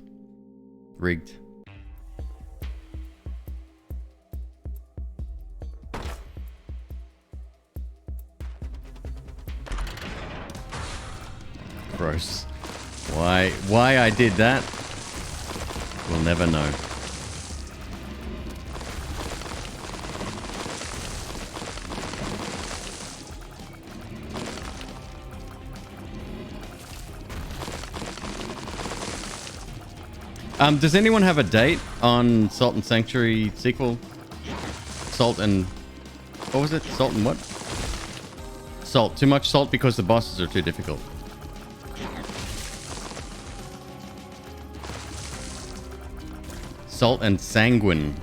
Rigged. Gross. Why I did that? We'll never know. Does anyone have a date on Salt and Sanctuary sequel? Salt and... What was it? Salt and what? Salt. Too much salt because the bosses are too difficult. Salt and Sanguine.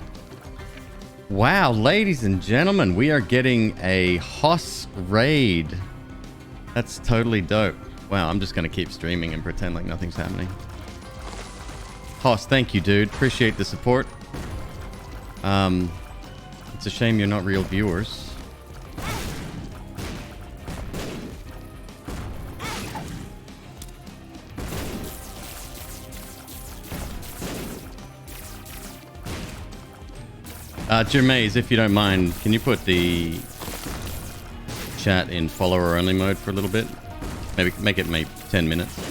Wow, ladies and gentlemen, we are getting a Hoss raid. That's totally dope. Wow, I'm just going to keep streaming and pretend like nothing's happening. Hoss, thank you, dude. Appreciate the support. It's a shame you're not real viewers. Jermaze, if you don't mind, can you put the chat in follower only mode for a little bit? Maybe make it 10 minutes.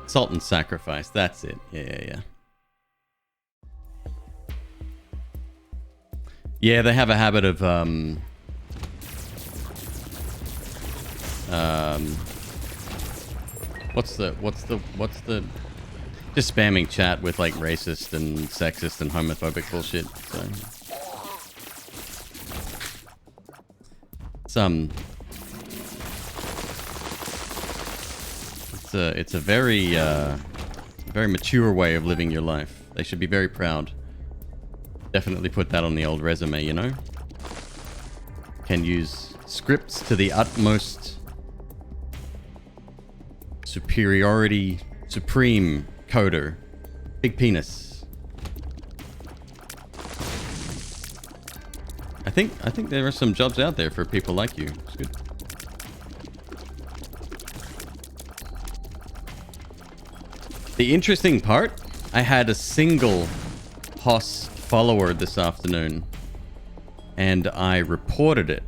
Salt and Sacrifice, that's it. Yeah. Yeah, they have a habit of what's the just spamming chat with like racist and sexist and homophobic bullshit. So it's a very mature way of living your life. They should be very proud. Definitely put that on the old resume, you know? Can use scripts to the utmost superiority, supreme coder. Big penis. I think there are some jobs out there for people like you. It's good. The interesting part, I had a single Hoss follower this afternoon, and I reported it.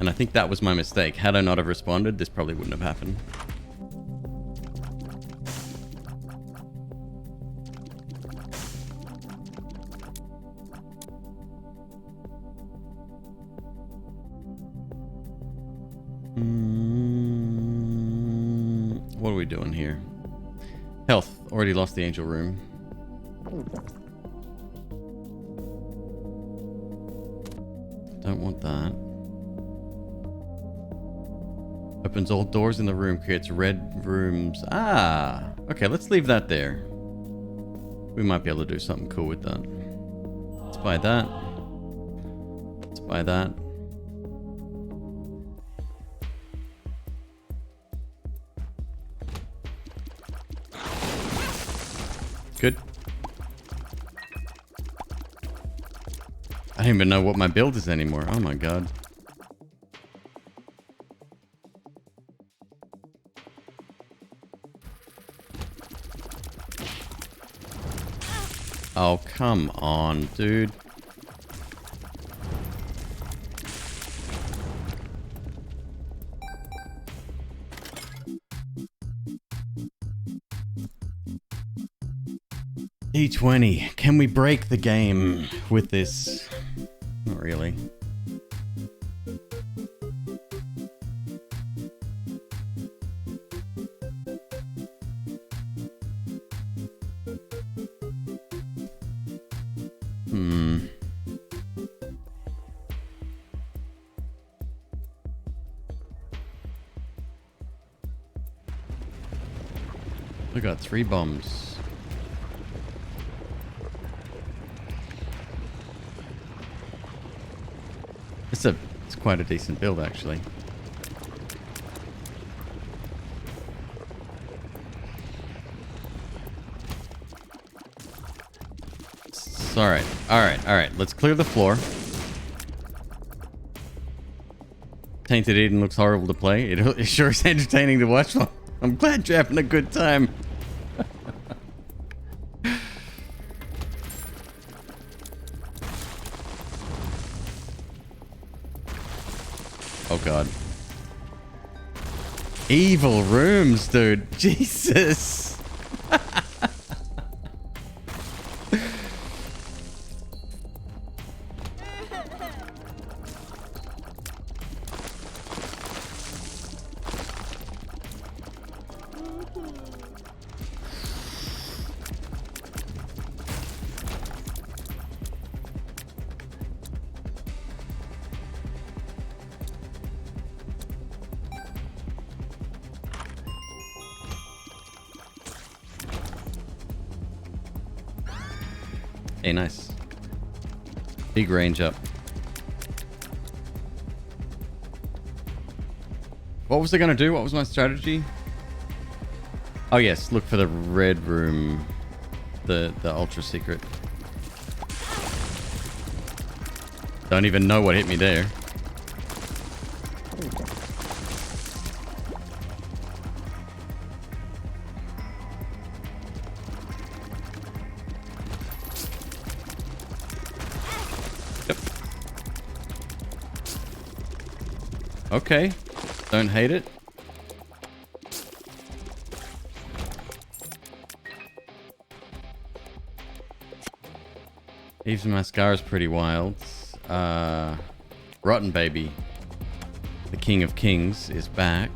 And I think that was my mistake. Had I not have responded, this probably wouldn't have happened. What are we doing here? Health. Already lost the angel room. Don't want that. Opens all doors in the room, creates red rooms. Ah! Okay, let's leave that there. We might be able to do something cool with that. Let's buy that. Let's buy that. Good. I don't even know what my build is anymore. Oh my god. Oh, come on, dude. D20. Can we break the game with this? Not really. We got 3 bombs. It's quite a decent build, actually. Alright, alright, alright. Let's clear the floor. Tainted Eden looks horrible to play. It sure is entertaining to watch. I'm glad you're having a good time. Oh god. Evil rooms, dude. Jesus. Hey, nice. Big range up. What was I gonna do? What was my strategy? Oh yes, look for the red room. The ultra secret. Don't even know what hit me there. Okay, don't hate it. Eve's Mascara is pretty wild. Rotten Baby, the King of Kings, is back.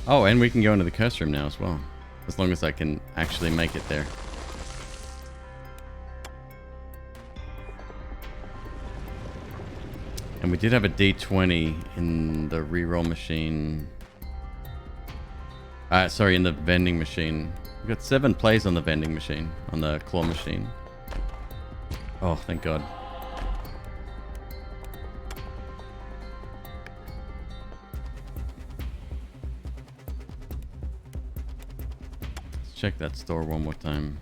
Oh, and we can go into the curse room now as well. As long as I can actually make it there. And we did have a D20 in the reroll machine. Sorry, in the vending machine. We got 7 plays on the vending machine, on the claw machine. Oh, thank God. Check that store one more time.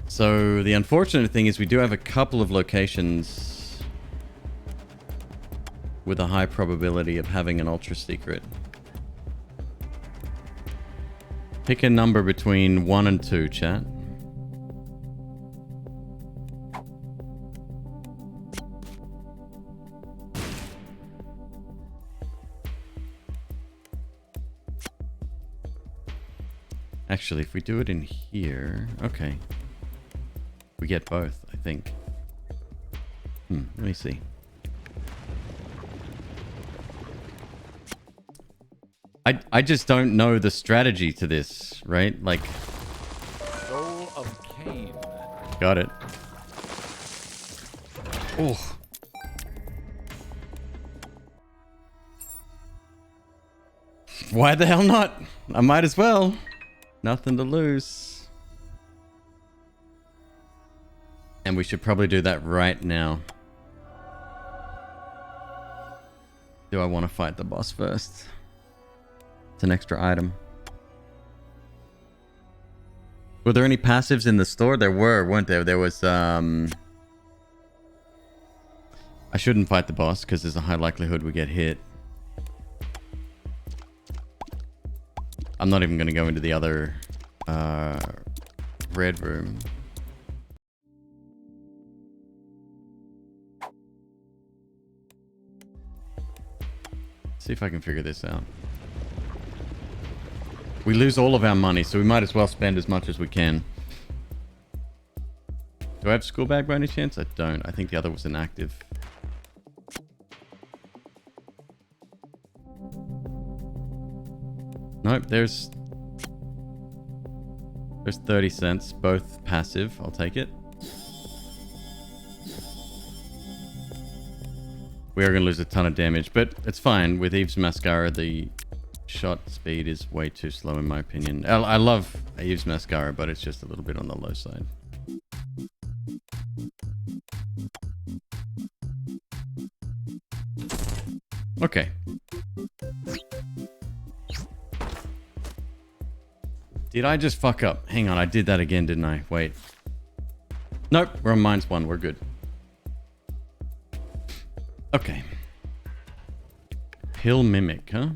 So the unfortunate thing is we do have a couple of locations with a high probability of having an ultra secret. Pick a number between 1 and 2, chat. Actually, if we do it in here... Okay. We get both, I think. Let me see. I just don't know the strategy to this, right? Like... Soul of Cain. Got it. Oh. Why the hell not? I might as well. Nothing to lose. And we should probably do that right now. Do I want to fight the boss first? It's an extra item. Were there any passives in the store? There were, weren't there? There was I shouldn't fight the boss because there's a high likelihood we get hit. I'm not even going to go into the other red room. See if I can figure this out. We lose all of our money, so we might as well spend as much as we can. Do I have school bag by any chance? I don't. I think the other was inactive. Nope, there's 30 cents, both passive. I'll take it. We are going to lose a ton of damage, but it's fine. With Eve's Mascara, the shot speed is way too slow in my opinion. I love Eve's Mascara, but it's just a little bit on the low side. Okay. Did I just fuck up? Hang on, I did that again, didn't I? Wait. Nope, we're on -1. We're good. Okay. Pill Mimic, huh?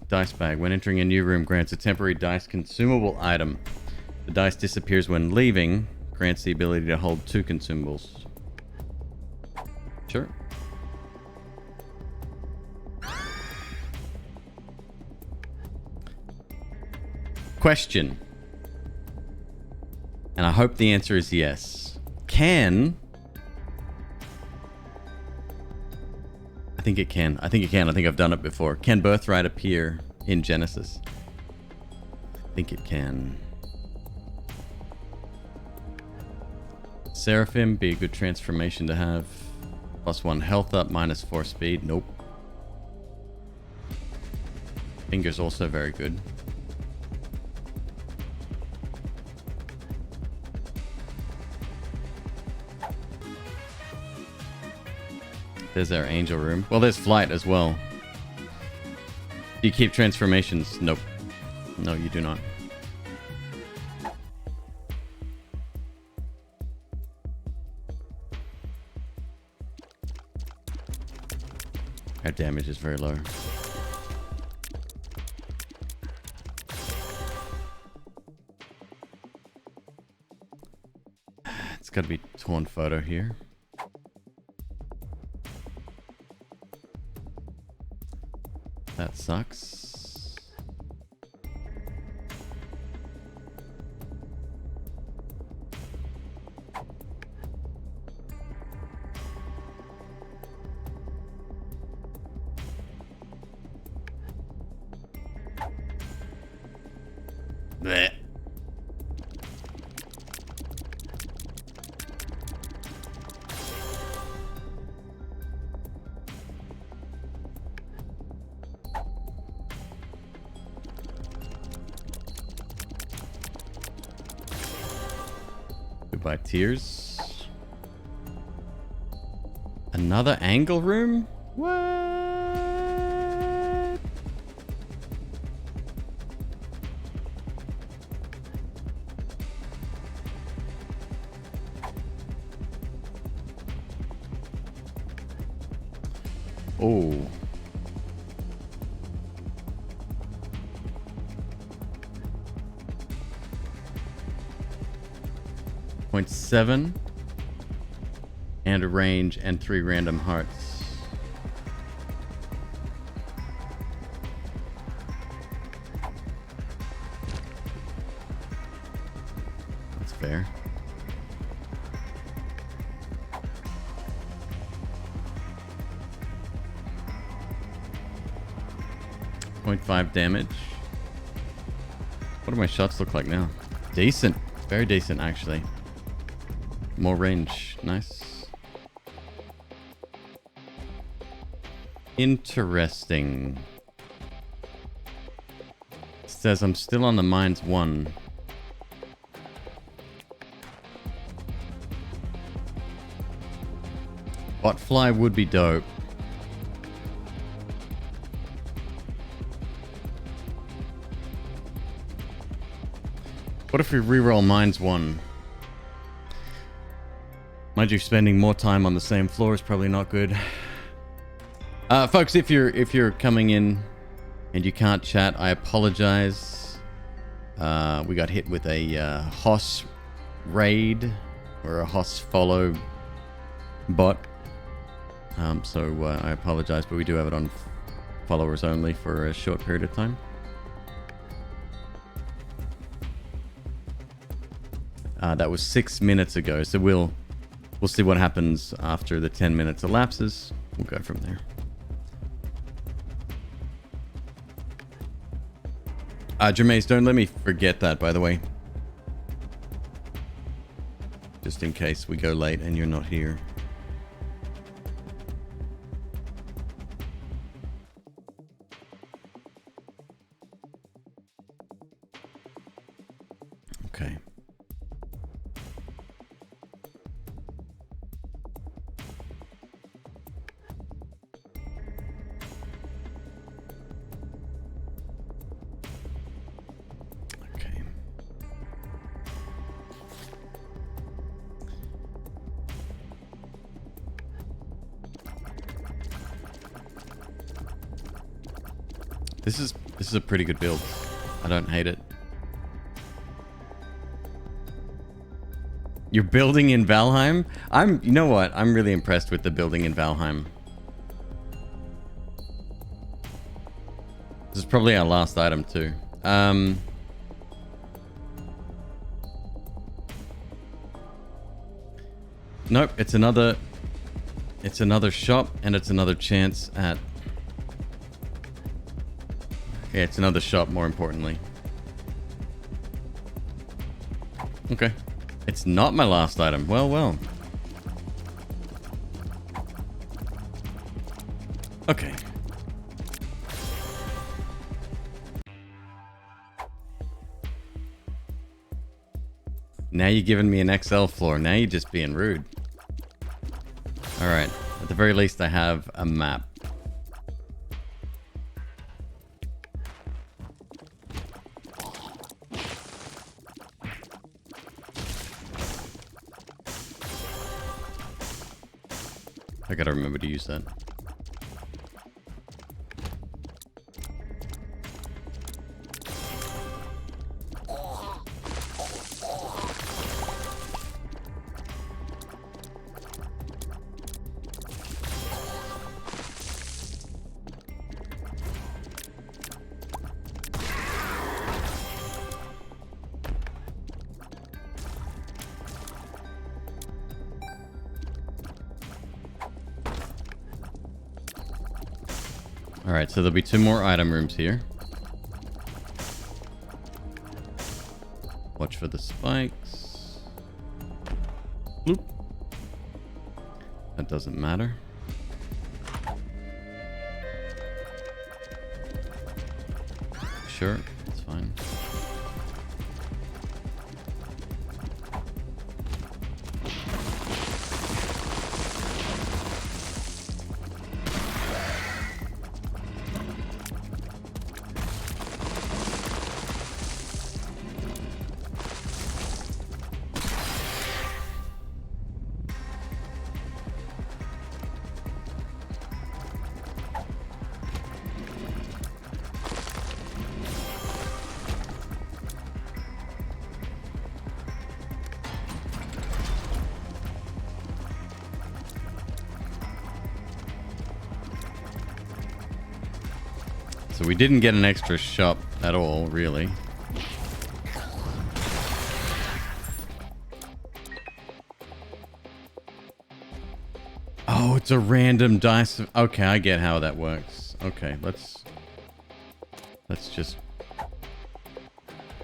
Dice bag. When entering a new room, grants a temporary dice consumable item. The dice disappears when leaving. Grants the ability to hold 2 consumables. Sure. Question. And I hope the answer is yes. Can... I think it can. I think it can. I think I've done it before. Can Birthright appear in Genesis? I think it can. Seraphim, be a good transformation to have. +1 health up, -4 speed. Nope. Finger's also very good. There's our angel room. Well, there's flight as well. Do you keep transformations? Nope. No, you do not. Our damage is very low. It's got to be torn photo here. That sucks. Blech. Goodbye, tears. Another angle room? What? Oh. .7 and a range and 3 random hearts. That's fair. .5 damage. What do my shots look like now? Decent. Very decent, actually. More range. Nice. Interesting. It says I'm still on the -1. Botfly would be dope. What if we reroll Mines 1? Mind you, spending more time on the same floor is probably not good. Folks, if you're coming in and you can't chat, I apologize. We got hit with a Hoss raid or a Hoss follow bot. So I apologize, but we do have it on followers only for a short period of time. That was 6 minutes ago, so we'll see what happens after the 10 minutes elapses. We'll go from there. Jermaine, don't let me forget that, by the way. Just in case we go late and you're not here. Okay. Okay. This is a pretty good build. I don't hate it. You're building in Valheim? You know what? I'm really impressed with the building in Valheim. This is probably our last item too. Nope, it's another shop and it's another chance at... Yeah, it's another shop, more importantly. Okay. It's not my last item. Well, well. Okay. Now you're giving me an XL floor. Now you're just being rude. Alright. At the very least, I have a map. I gotta remember to use that. Alright, so there'll be 2 more item rooms here. Watch for the spikes. Bloop. That doesn't matter. Sure, that's fine. So we didn't get an extra shop at all, really. Oh, it's a random dice. Okay, I get how that works. Okay, let's just...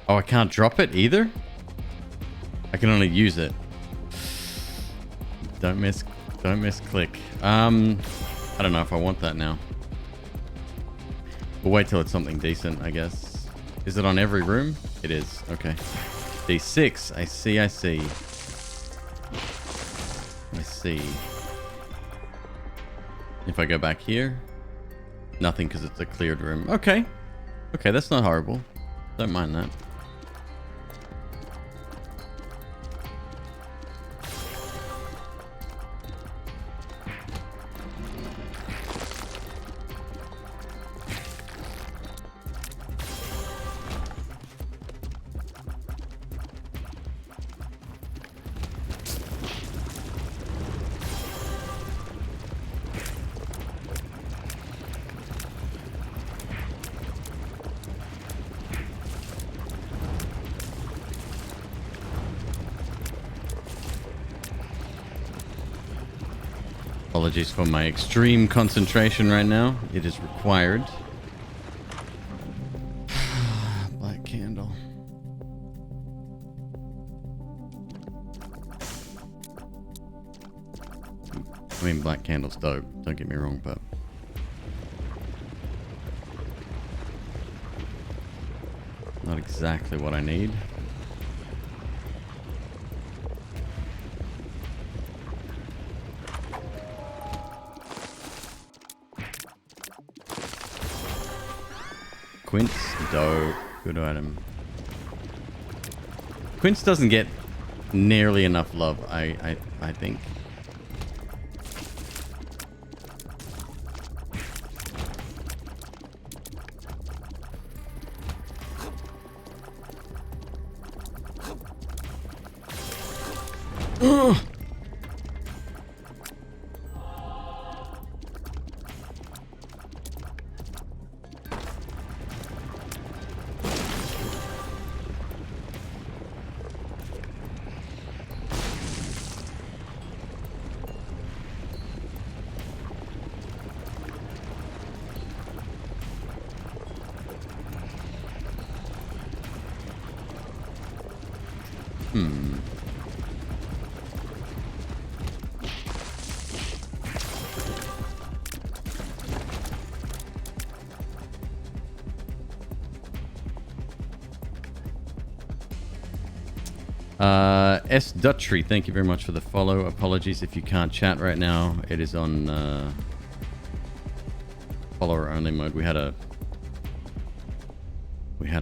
Oh, I can't drop it either? I can only use it. Don't miss click. I don't know if I want that now. We'll wait till it's something decent, I guess. Is it on every room? It is. Okay. D6. I see. I see. If I go back here, nothing because it's a cleared room. Okay. Okay, that's not horrible. Don't mind that. Apologies for my extreme concentration right now. It is required. Black candle. I mean, black candle's dope. Don't get me wrong, but... not exactly what I need. Quince, dope. Good item. Quince doesn't get nearly enough love, I think. Ugh. S. Dutry, thank you very much for the follow. Apologies if you can't chat right now. It is on follower only mode. We had a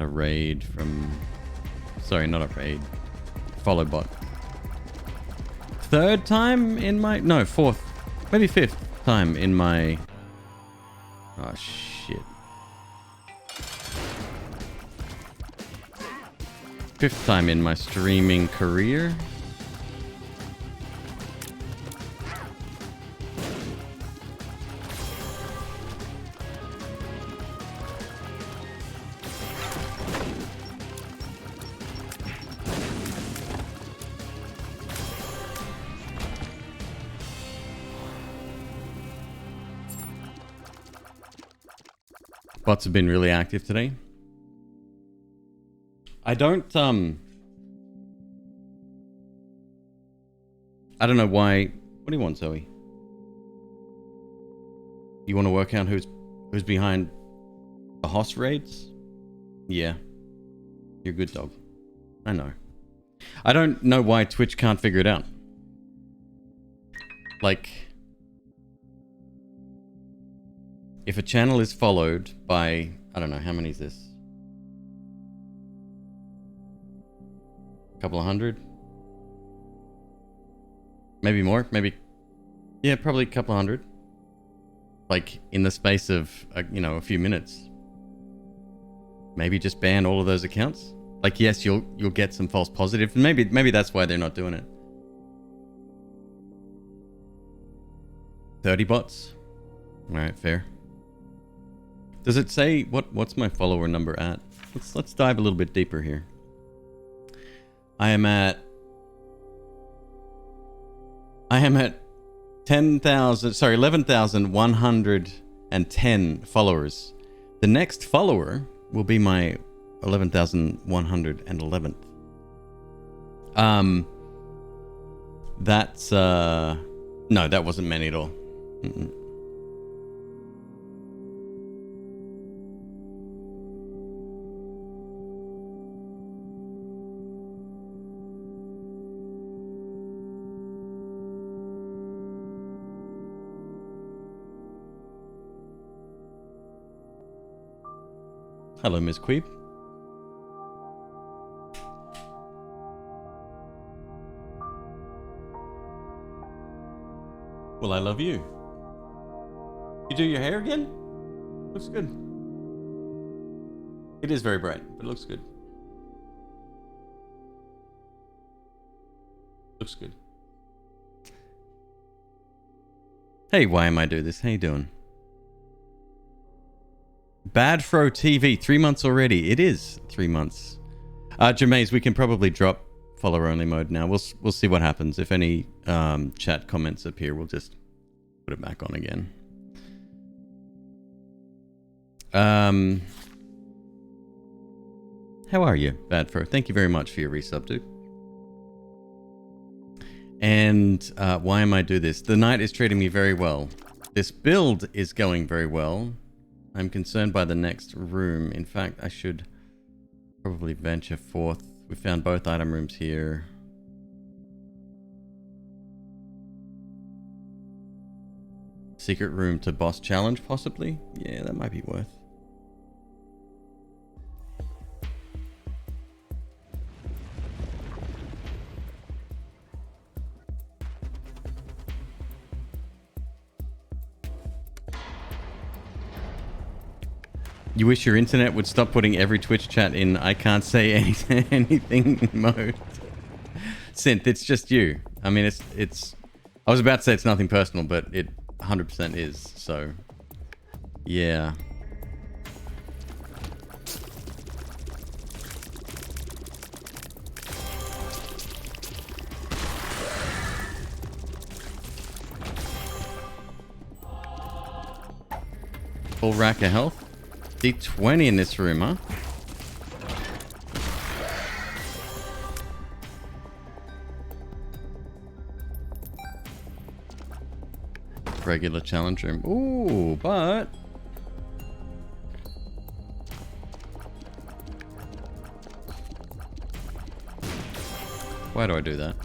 raid from... sorry, not a raid. Follow bot. Third time in my... no, fourth. Maybe fifth time in my... oh, shit. Fifth time in my streaming career. Bots have been really active today. I don't know why. What do you want, Zoe? You want to work out who's behind the host raids? Yeah. You're a good dog. I know. I don't know why Twitch can't figure it out. Like, if a channel is followed by, I don't know, how many is this? Couple of hundred, maybe more, maybe, yeah, probably a couple of hundred, like in the space of a few minutes. Maybe just ban all of those accounts. Like, yes, you'll get some false positives, and maybe that's why they're not doing it. 30 bots. All right, fair. Does it say what's my follower number at? Let's dive a little bit deeper here. I am at 11,110 followers. The next follower will be my 11,111th. That's no, that wasn't many at all. Hello, McQueeb. Well, I love you. You do your hair again? Looks good. It is very bright, but it looks good. Looks good. Hey, why am I doing this? How you doing? Bad Fro TV, 3 months already. It is 3 months. Jameis, we can probably drop follower only mode now. We'll see what happens. If any chat comments appear, we'll just Put it back on again. How are you, Badfro? Thank you very much for your resub, dude. And why am I do this? The knight is treating me very well. This build is going very well. I'm concerned by the next room. In fact, I should probably venture forth. We found both item rooms here. Secret room to boss challenge, possibly? Yeah, that might be worth. You wish your internet would stop putting every Twitch chat in I can't say anything mode. Synth, it's just you. I mean, it's. I was about to say it's nothing personal, but it 100% is. So, yeah. Full rack of health. D20 in this room, huh? Regular challenge room. Ooh, but... why do I do that?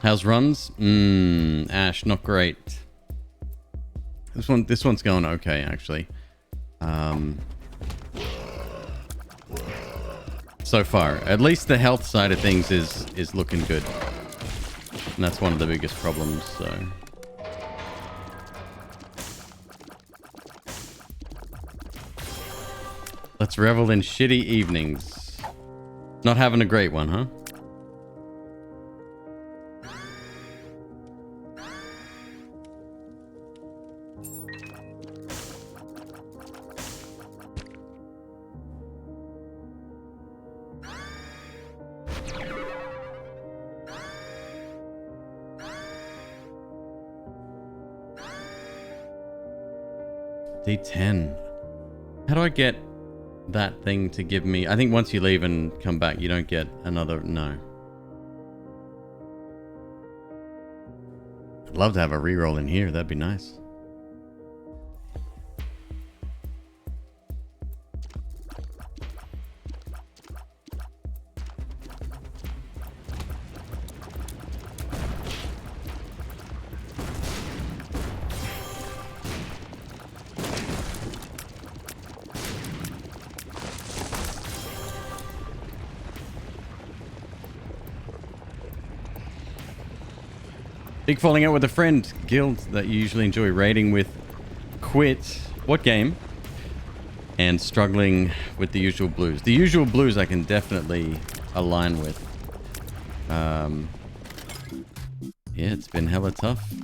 How's runs? Ash, not great. This one's going okay, actually. So far, at least the health side of things is looking good, and that's one of the biggest problems. So, let's revel in shitty evenings. Not having a great one, huh? D10. How do I get that thing to give me... I think once you leave and come back, you don't get another... no. I'd love to have a reroll in here. That'd be nice. Big falling out with a friend. Guild that you usually enjoy raiding with. Quit. What game? And struggling with the usual blues. The usual blues I can definitely align with. Yeah, it's been hella tough.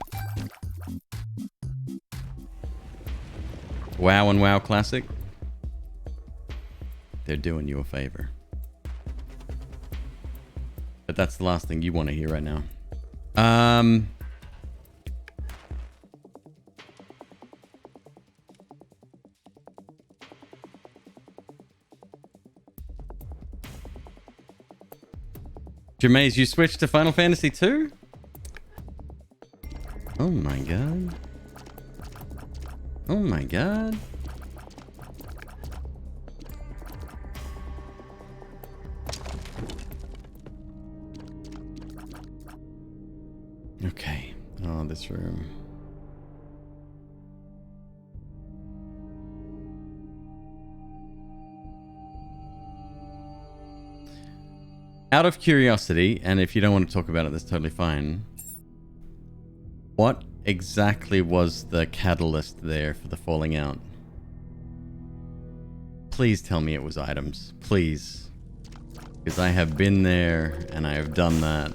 WoW and WoW Classic. They're doing you a favor. But that's the last thing you want to hear right now. Jermaze, you switched to Final Fantasy 2? Oh my god. Oh my god. Okay. Oh, this room. Out of curiosity, and if you don't want to talk about it, that's totally fine. What exactly was the catalyst there for the falling out? Please tell me it was items. Please. Because I have been there and I have done that.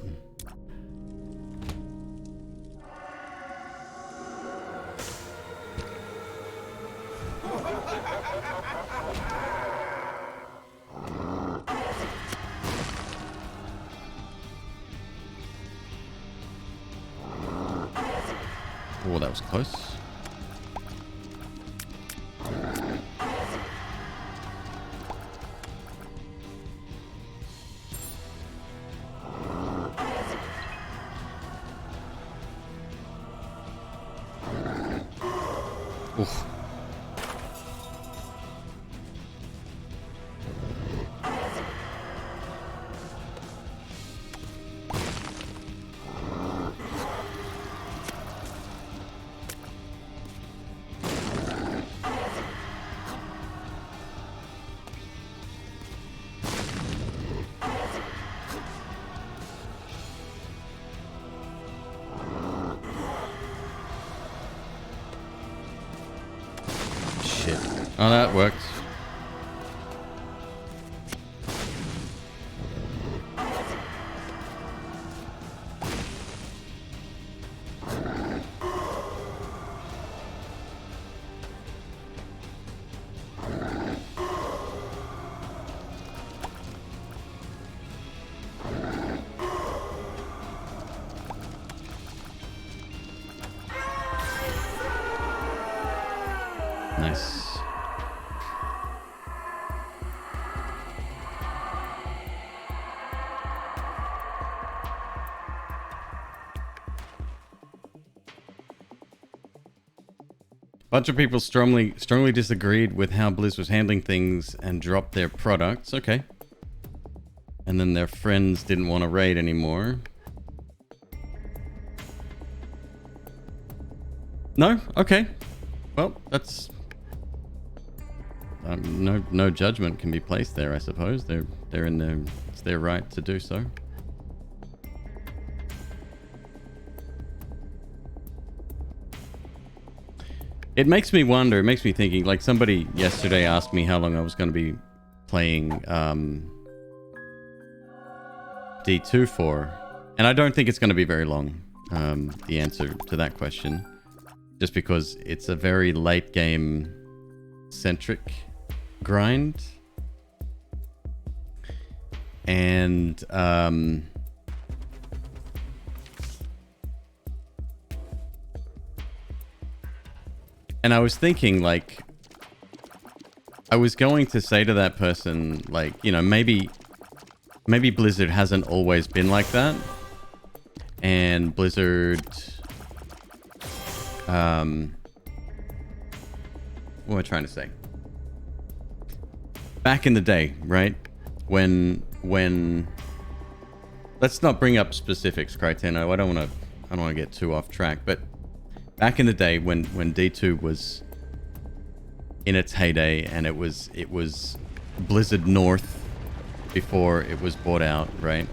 Oh, that was close. Oof. Oh, that worked. Nice. Bunch of people strongly disagreed with how Blizz was handling things and dropped their products. Okay. And then their friends didn't want to raid anymore. No? Okay. Well, that's no judgment can be placed there, I suppose. They're in their, it's their right to do so. It makes me wonder, it makes me thinking, like somebody yesterday asked me how long I was going to be playing D2 for, and I don't think it's going to be very long, the answer to that question, just because it's a very late game centric grind, and and I was thinking, like, I was going to say to that person, like, you know, maybe Blizzard hasn't always been like that. And Blizzard... what am I trying to say? Back in the day, right? When... Let's not bring up specifics, Cryteno. I don't want to get too off track, but... Back in the day when D2 was in its heyday and it was Blizzard North before it was bought out, right?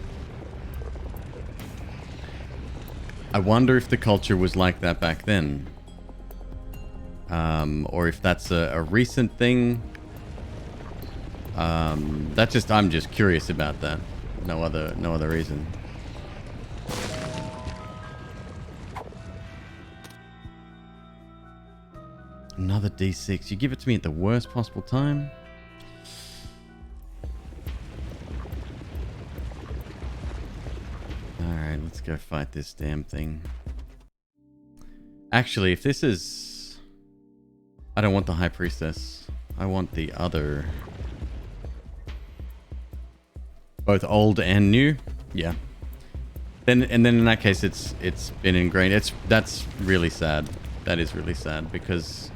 I wonder if the culture was like that back then. Or if that's a recent thing. I'm just curious about that. No other reason. Another D6. You give it to me at the worst possible time? Alright, let's go fight this damn thing. Actually, if this is... I don't want the High Priestess. I want the other... Both old and new? Yeah. Then in that case, it's been ingrained. That's really sad. That is really sad, because...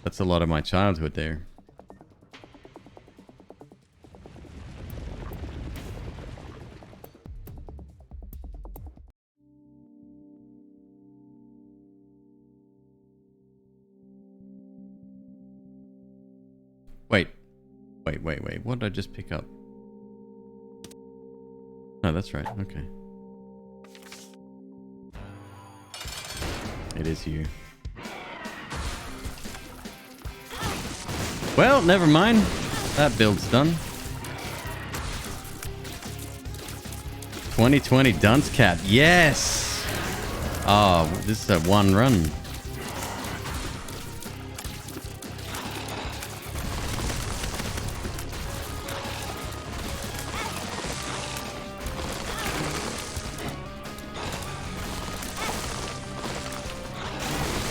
That's a lot of my childhood there. Wait. What did I just pick up? No, that's right. Okay. It is you. Well, never mind. That build's done. 2020 Dunce Cat. Yes! Oh, this is a one run.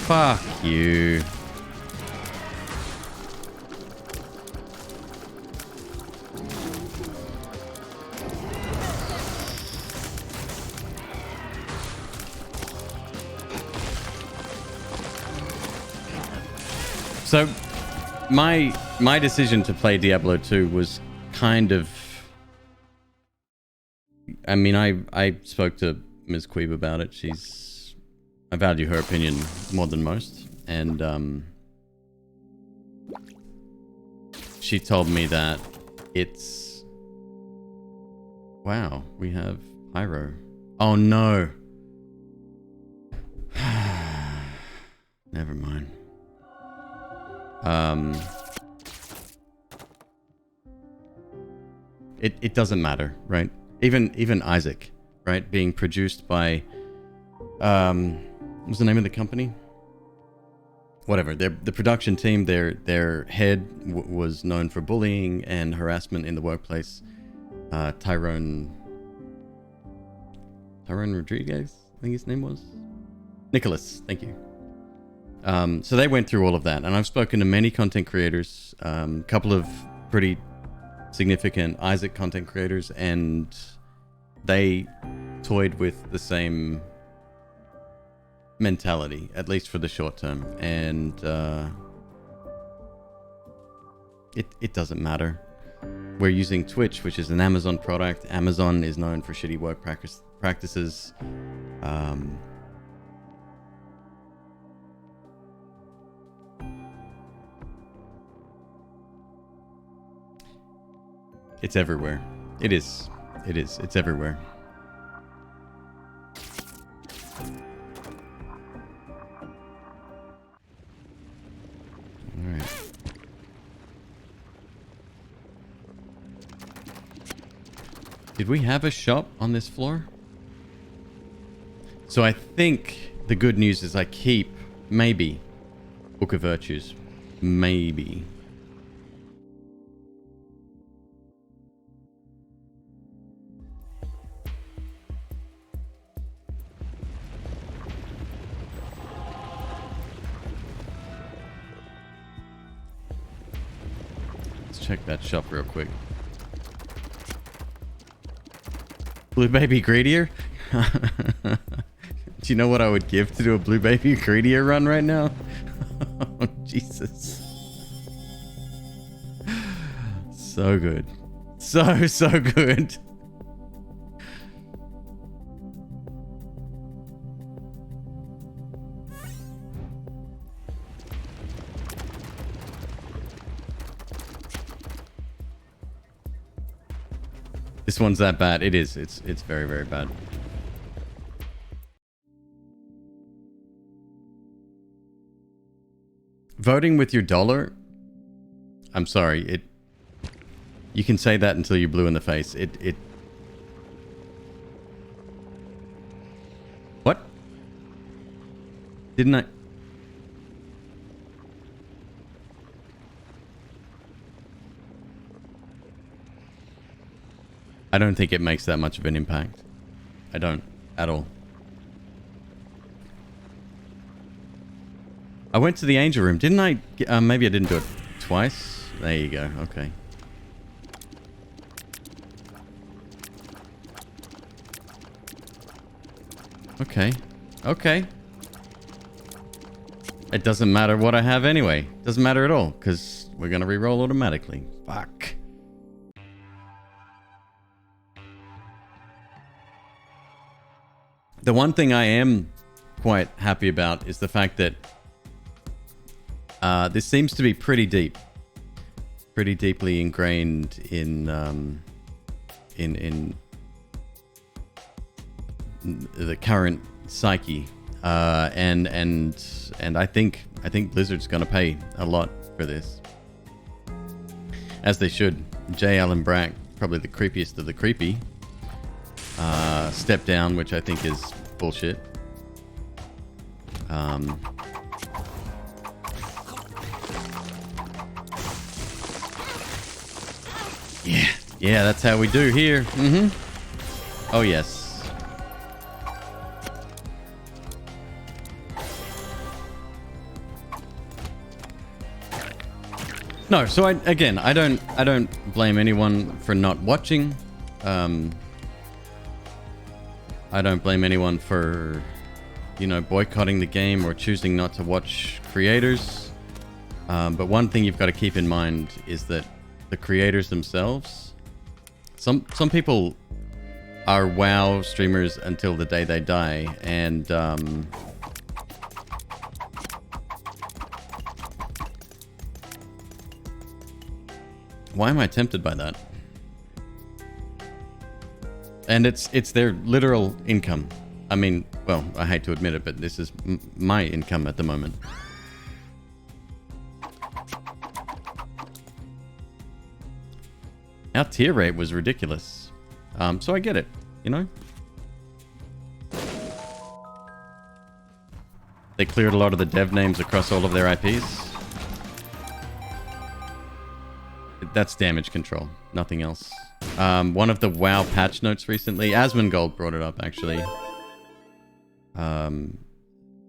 Fuck you. So, my decision to play Diablo 2 was kind of... I mean, I spoke to Ms. McQueeb about it. I value her opinion more than most. And she told me that it's... Wow, we have Pyro. Oh no. Never mind. It doesn't matter, right? Even Isaac, right? Being produced by what's the name of the company? Whatever. The production team, their head was known for bullying and harassment in the workplace. Tyrone Rodriguez, I think his name was. Nicholas, thank you. So they went through all of that, and I've spoken to many content creators, a couple of pretty significant Isaac content creators, and they toyed with the same mentality, at least for the short term, and it doesn't matter. We're using Twitch, which is an Amazon product. Amazon is known for shitty work practices. It's everywhere. It is. It's everywhere. All right. Did we have a shop on this floor? So I think the good news is I keep, maybe, Book of Virtues. Maybe. Check that shop real quick. Blue Baby Greedier? Do you know what I would give to do a Blue Baby Greedier run right now? Oh, Jesus. So good. So good. This one's that bad. It is. It's very, very bad. Voting with your dollar? I'm sorry. You can say that until you're blue in the face. What? Didn't I? I don't think it makes that much of an impact. I don't at all. I went to the angel room. Didn't I? Maybe I didn't do it twice. There you go. Okay. Okay. Okay. It doesn't matter what I have anyway. Doesn't matter at all, because we're going to re-roll automatically. Fuck. The one thing I am quite happy about is the fact that this seems to be pretty deeply ingrained in the current psyche And I think Blizzard's gonna pay a lot for this, as they should. J. Allen Brack, probably the creepiest of the creepy, stepped down, which I think is bullshit. Yeah, that's how we do here. Oh yes. No, so I don't blame anyone for not watching. I don't blame anyone for, you know, boycotting the game or choosing not to watch creators. But one thing you've got to keep in mind is that the creators themselves, some people are WoW streamers until the day they die, and why am I tempted by that? And it's their literal income. I mean, well, I hate to admit it, but this is my income at the moment. Our tier rate was ridiculous. So I get it, you know? They cleared a lot of the dev names across all of their IPs. That's damage control, nothing else. One of the WoW patch notes recently, Asmongold brought it up actually.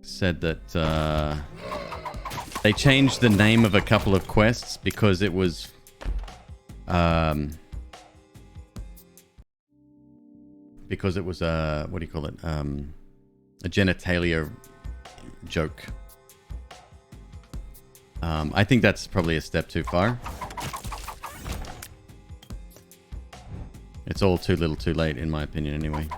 Said that they changed the name of a couple of quests because it was a, what do you call it? A genitalia joke. I think that's probably a step too far. It's all too little too late, in my opinion, anyway.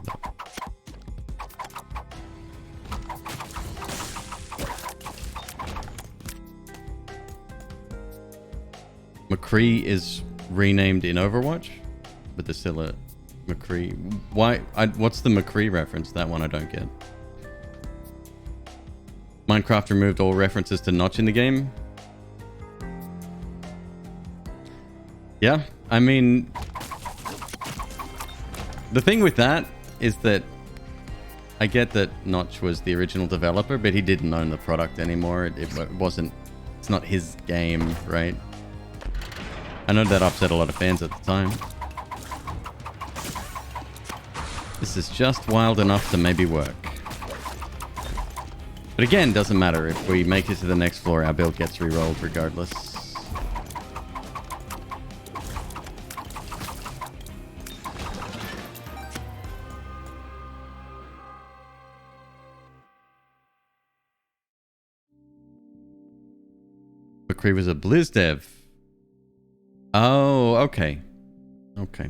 McQueeb is renamed in Overwatch, but there's still a McQueeb. Why? What's the McQueeb reference? That one I don't get. Minecraft removed all references to Notch in the game. Yeah, I mean, the thing with that is that I get that Notch was the original developer, but he didn't own the product anymore. It wasn't, it's not his game, right? I know that upset a lot of fans at the time. This is just wild enough to maybe work. But again, doesn't matter. If we make it to the next floor, our build gets re-rolled regardless. McQueeb was a Blizz dev. Oh, okay. Okay.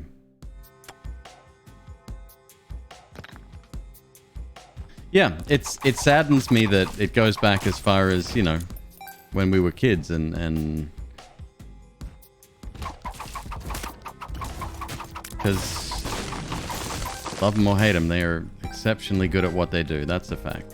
Yeah, it saddens me that it goes back as far as, you know, when we were kids and because love them or hate them, they are exceptionally good at what they do. That's a fact.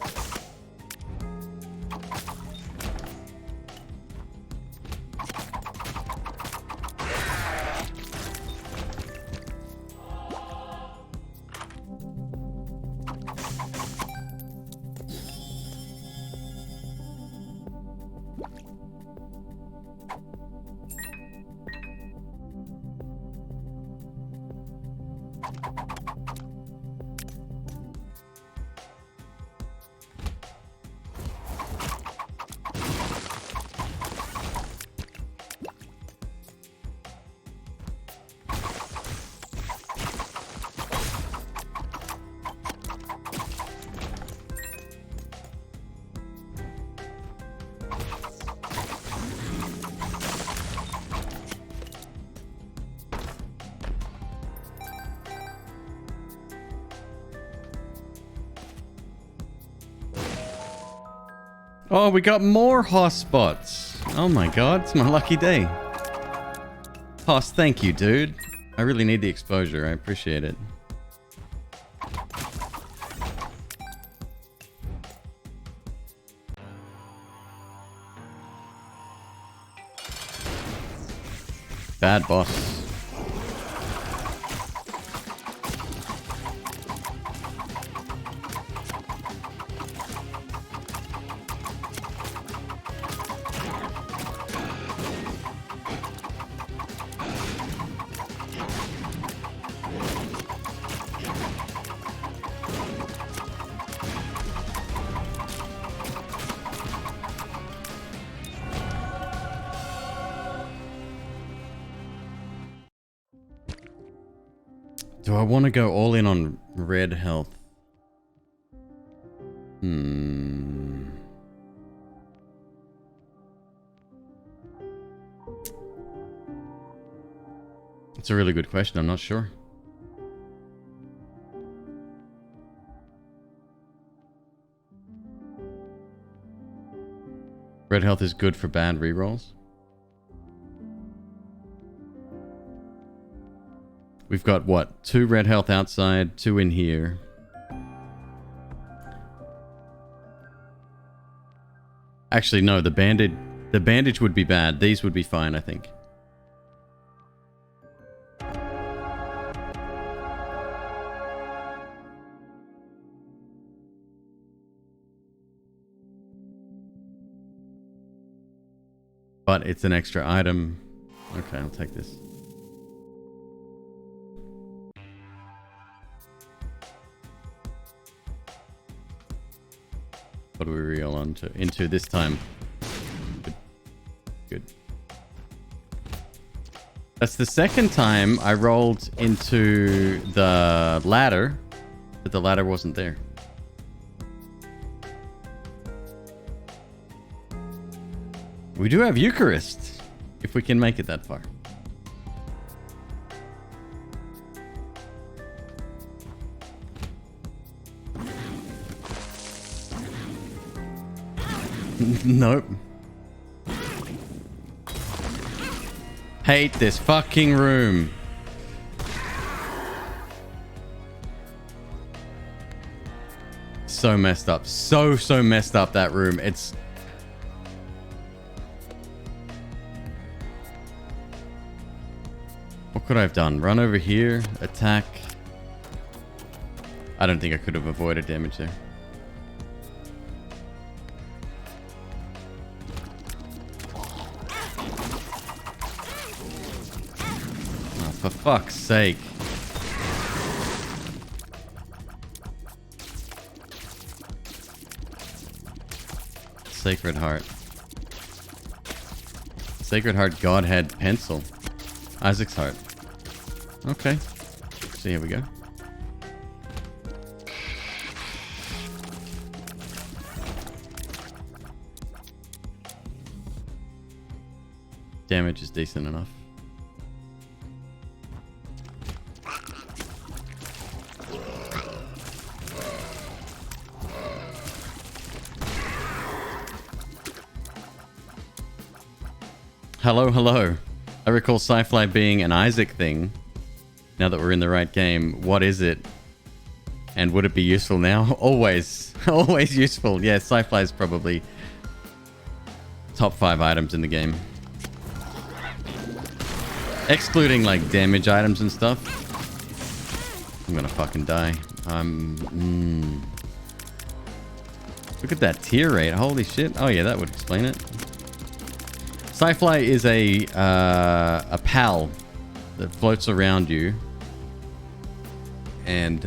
Oh, we got more Hoss spots. Oh my god, it's my lucky day. Hoss, thank you, dude. I really need the exposure. I appreciate it. Bad boss. Do I want to go all in on red health? It's a really good question. I'm not sure. Red health is good for bad rerolls. We've got, what, 2 red health outside, 2 in here. Actually, no, the bandage would be bad. These would be fine, I think. But it's an extra item. Okay, I'll take this. What do we reel into this time? Good. Good. That's the second time I rolled into the ladder, but the ladder wasn't there. We do have Eucharist, if we can make it that far. Nope. Hate this fucking room. So messed up. So messed up, that room. It's... What could I have done? Run over here, attack. I don't think I could have avoided damage there. For fuck's sake. Sacred Heart. Sacred Heart Godhead Pencil. Isaac's Heart. Okay. So here we go. Damage is decent enough. Hello, hello. I recall Sci-Fly being an Isaac thing. Now that we're in the right game, what is it? And would it be useful now? Always. Always useful. Yeah, Sci-Fly is probably top 5 items in the game. Excluding, like, damage items and stuff. I'm gonna fucking die. Look at that tier rate. Holy shit. Oh, yeah, that would explain it. Sci-Fly is a pal that floats around you and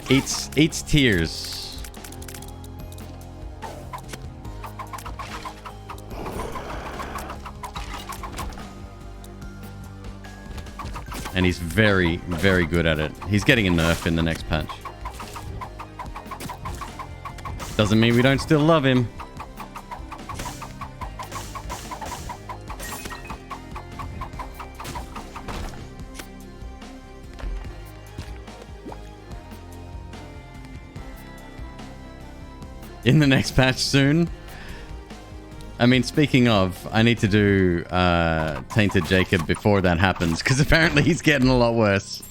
eats tears. And he's very, very good at it. He's getting a nerf in the next patch. Doesn't mean we don't still love him. In the next patch soon. I mean, speaking of, I need to do Tainted Jacob before that happens, because apparently he's getting a lot worse.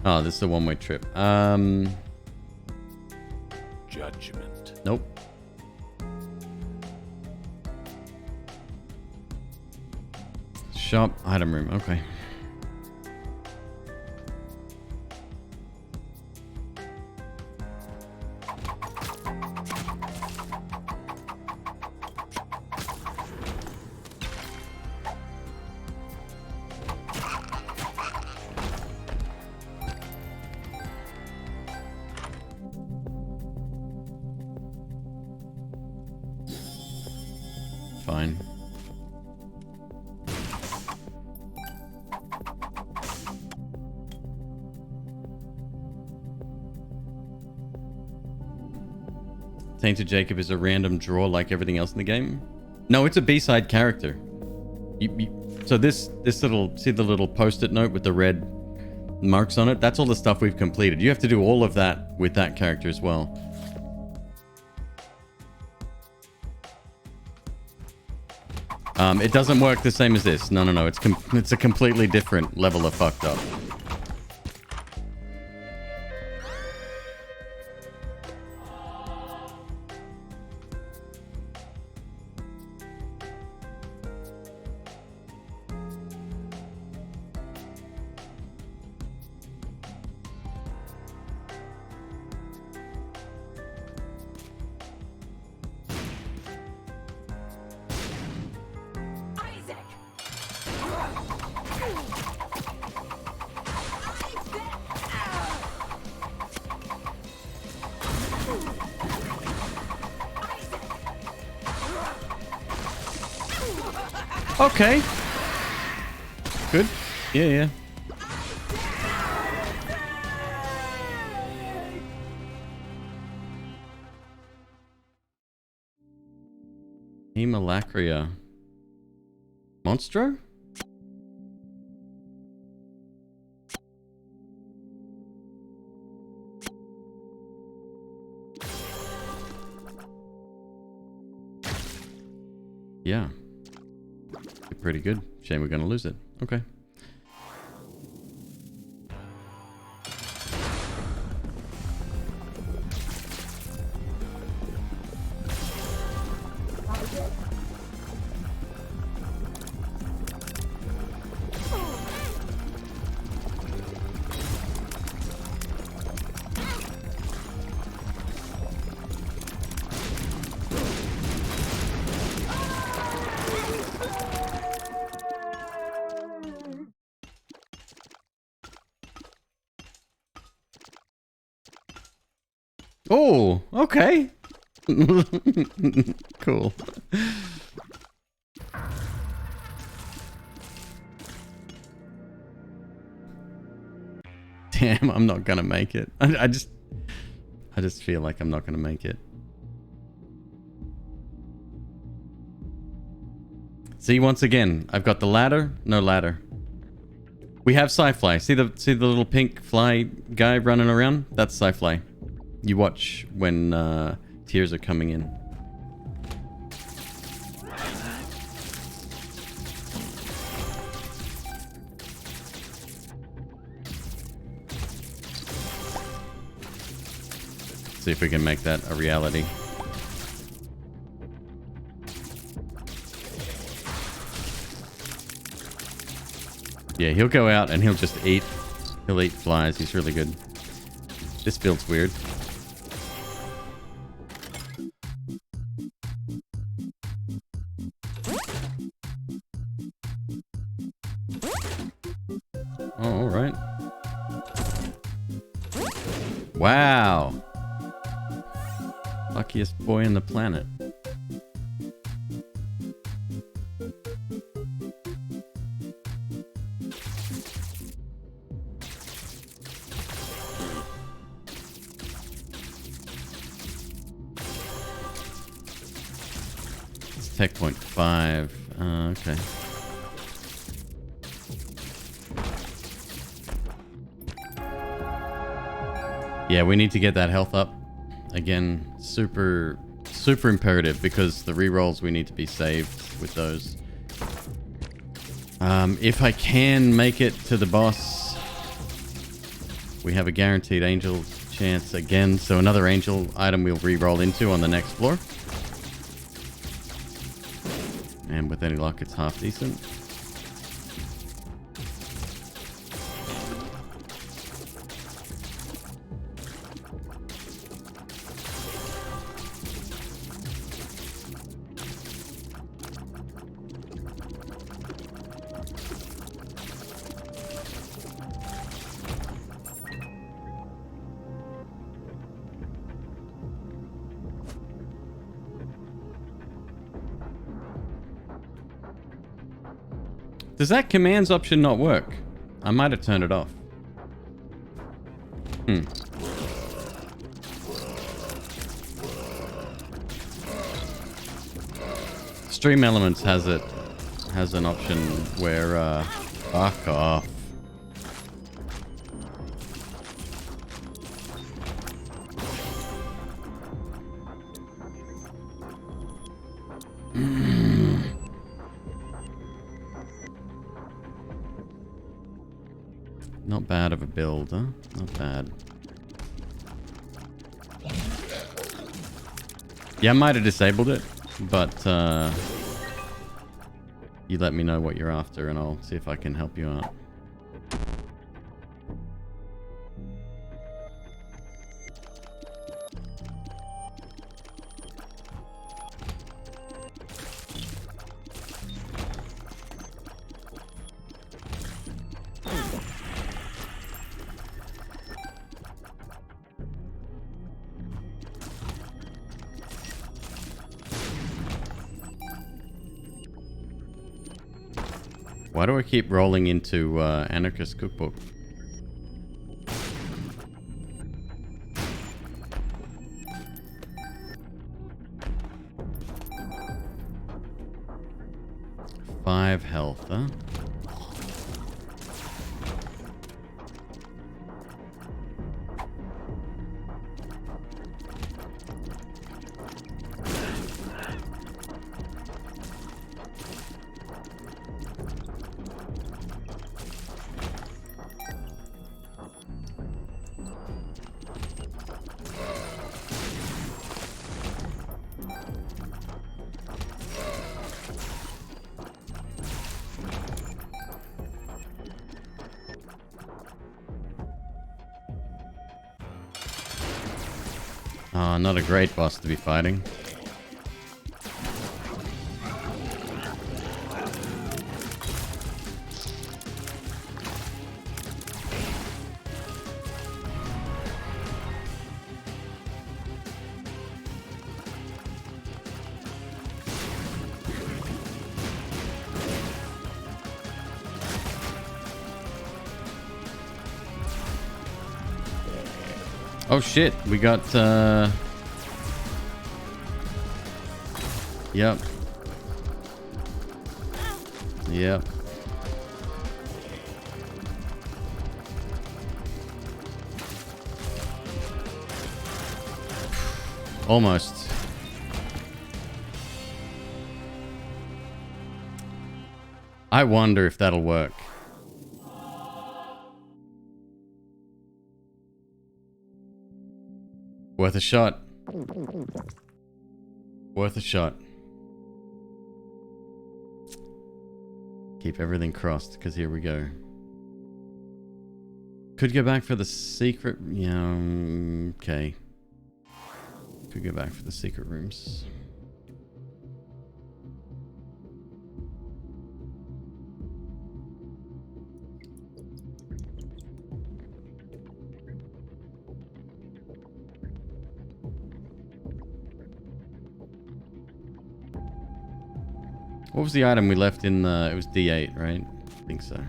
Oh, this is a one-way trip. Judgment. Nope. Shop, item room. Okay. Fine. Tainted Jacob is a random draw like everything else in the game? No, it's a B-side character. So this little, see the little post-it note with the red marks on it? That's all the stuff we've completed. You have to do all of that with that character as well. It doesn't work the same as this. No. It's a completely different level of fucked up. Okay. Good. Yeah. Hemalacria. Monstro? Yeah. Pretty good. Shame we're gonna lose it. Okay. Oh, okay. Cool. Damn, I'm not gonna make it. I just feel like I'm not gonna make it. See, once again, I've got the ladder, no ladder. We have Sci-Fly. See the little pink fly guy running around? That's Sci-Fly. You watch when tears are coming in. See if we can make that a reality. Yeah, he'll go out and he'll just eat. He'll eat flies. He's really good. This feels weird. Oh, all right. Wow. Luckiest boy in the planet. It's tech point 5. Okay. Yeah, we need to get that health up. Again, super imperative because the rerolls we need to be saved with those. If I can make it to the boss, We have a guaranteed angel chance again, so another angel item we'll re-roll into on the next floor. And with any luck, it's half decent. Does that commands option not work? I might have turned it off. Stream Elements has an option where fuck off. Not bad of a build, huh? Not bad. Yeah, I might have disabled it, but you let me know what you're after and I'll see if I can help you out. Why do I keep rolling into Anarchist Cookbook? Five health, huh? Not a great boss to be fighting. Oh shit, we got Yep. Yep. Almost. I wonder if that'll work. Worth a shot. Worth a shot. Keep everything crossed, because here we go. Could go back for the secret... Yeah, okay. Could go back for the secret rooms. What was the item we left in the... It was D8, right? I think so.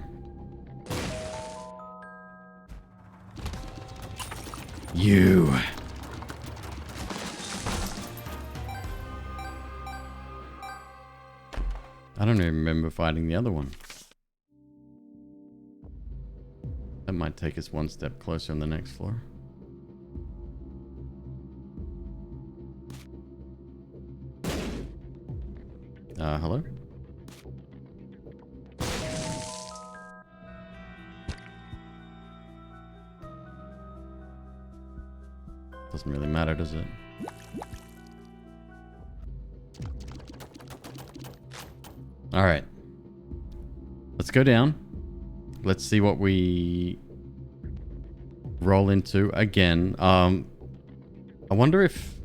You. I don't even remember fighting the other one. That might take us one step closer on the next floor. Hello? Doesn't really matter, does it? Alright. Let's go down. Let's see what we roll into again. I wonder if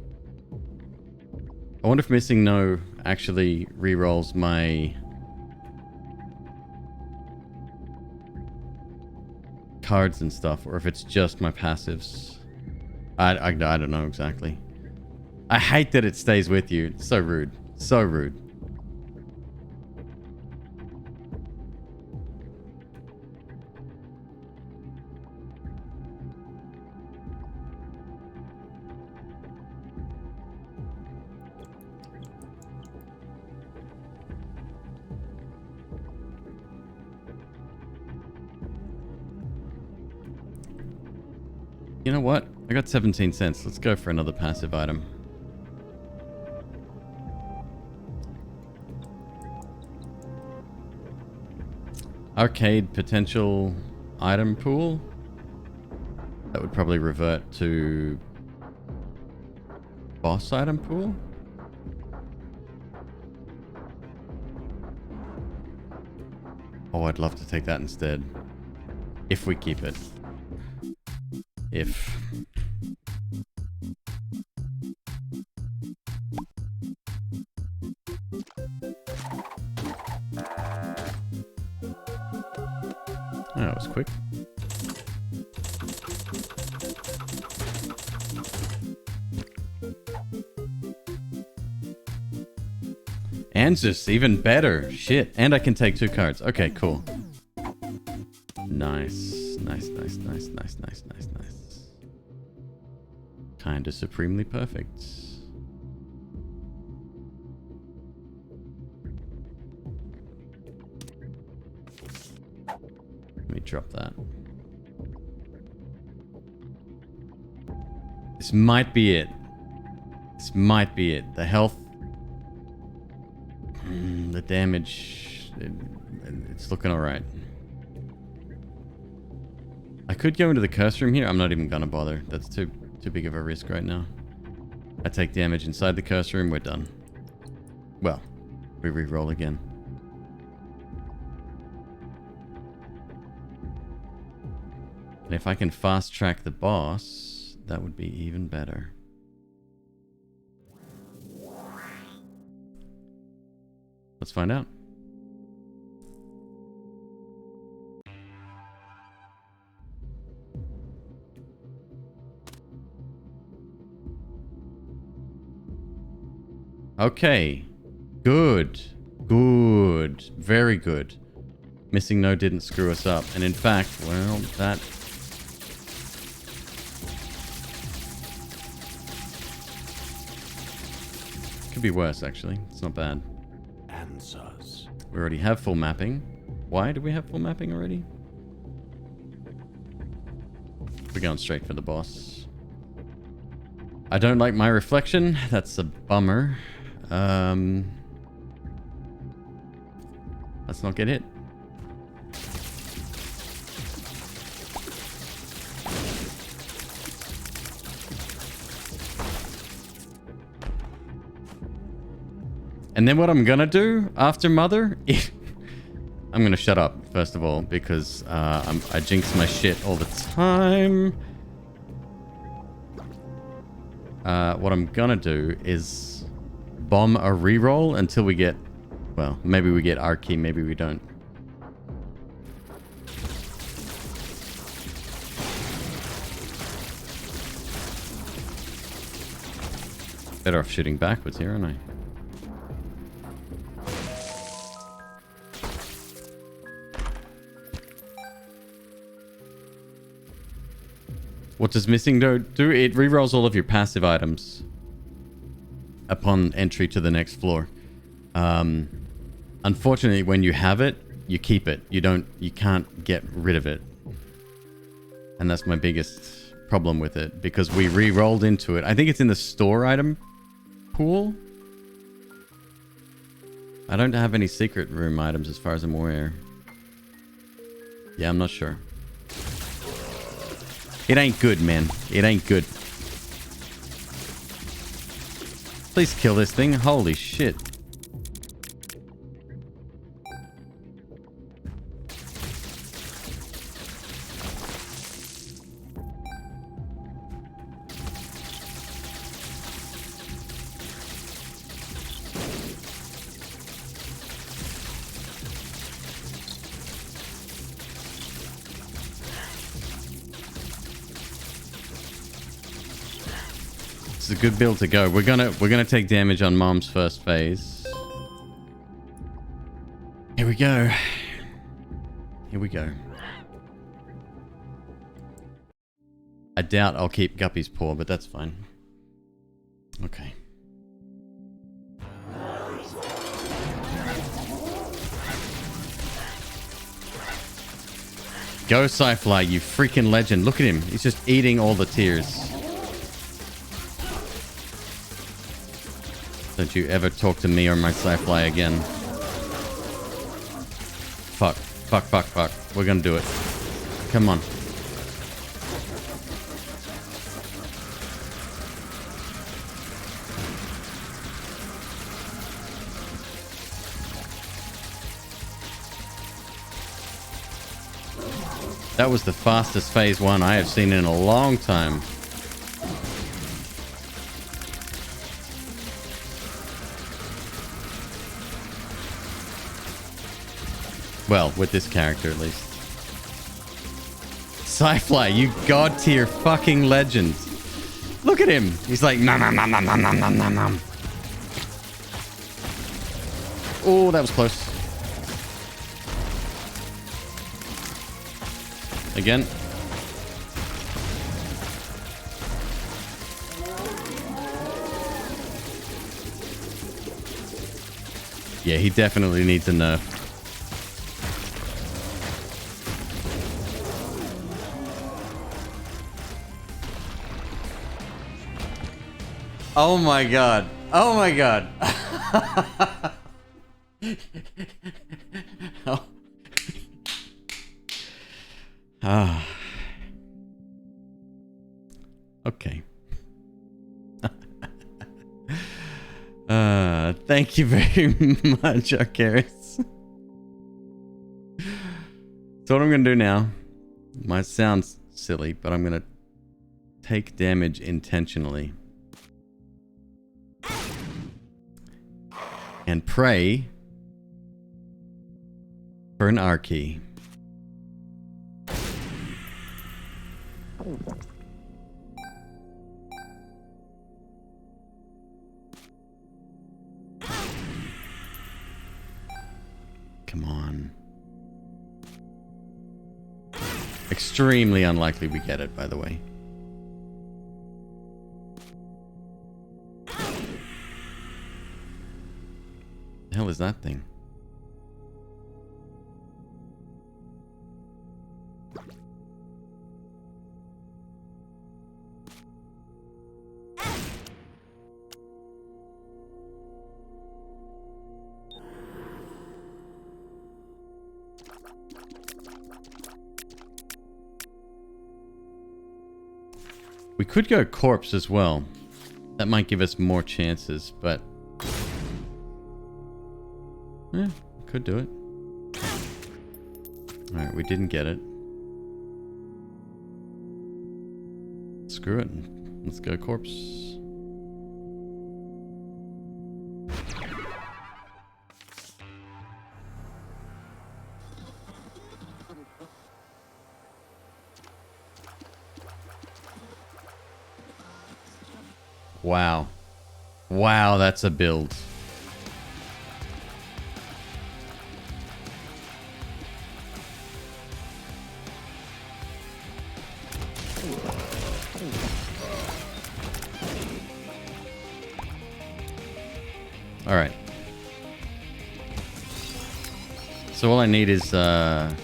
missing no actually re-rolls my cards and stuff, or if it's just my passives. I don't know exactly. I hate that it stays with you. It's so rude. So rude. You know what? I got 17 cents. Let's go for another passive item. Arcade potential item pool. That would probably revert to boss item pool. Oh, I'd love to take that instead. If we keep it. If. Oh, that was quick. And just even better. Shit. And I can take 2 cards. Okay, cool. Nice. Nice, nice, nice, nice, nice, nice, nice. Kinda supremely perfect. Let me drop that. This might be it. This might be it. The health... the damage... it's looking alright. I could go into the curse room here. I'm not even gonna bother. That's too big of a risk right now. I take damage inside the curse room. We're done. Well, we re-roll again. And if I can fast track the boss, that would be even better. Let's find out. Okay. Good. Good. Very good. Missing no didn't screw us up. And in fact, well, that... could be worse, actually. It's not bad. Answers. We already have full mapping. Why do we have full mapping already? We're going straight for the boss. I don't like my reflection. That's a bummer. Let's not get hit. And then what I'm gonna do after Mother, I'm gonna shut up first of all because I jinx my shit all the time. What I'm gonna do is bomb a reroll until we get, well, maybe we get our key, maybe we don't. Better off shooting backwards here, aren't I? What does missing do? It rerolls all of your passive items upon entry to the next floor. Unfortunately, when you have it, you keep it. You can't get rid of it. And that's my biggest problem with it because we re-rolled into it. I think it's in the store item pool. I don't have any secret room items as far as I'm aware. Yeah, I'm not sure. It ain't good, man. It ain't good. Please kill this thing. Holy shit. It's a good build to go. We're gonna take damage on Mom's first phase. Here we go. Here we go. I doubt I'll keep Guppy's paw, but that's fine. Okay. Go Sci-Fly, you freaking legend. Look at him. He's just eating all the tears. Don't you ever talk to me or my Sci-Fly again. Fuck. Fuck, fuck, fuck. We're gonna do it. Come on. That was the fastest phase 1 I have seen in a long time. Well, with this character at least. Sci-Fly, you god tier fucking legend. Look at him. He's like nom nom nom nom nom nom nom nom nom. Oh, that was close. Again. Yeah, he definitely needs a nerf. Oh my god. Oh my god. Oh. Ah. Okay. Thank you very much, Arcaris. So what I'm gonna do now, might sound silly, but I'm gonna take damage intentionally. And pray for an R key. Come on. Extremely unlikely we get it, by the way. The hell is that thing? We could go corpse as well. That might give us more chances, but yeah, could do it. Alright, we didn't get it. Screw it. Let's go corpse. Wow. Wow, that's a build. All right. So all I need is I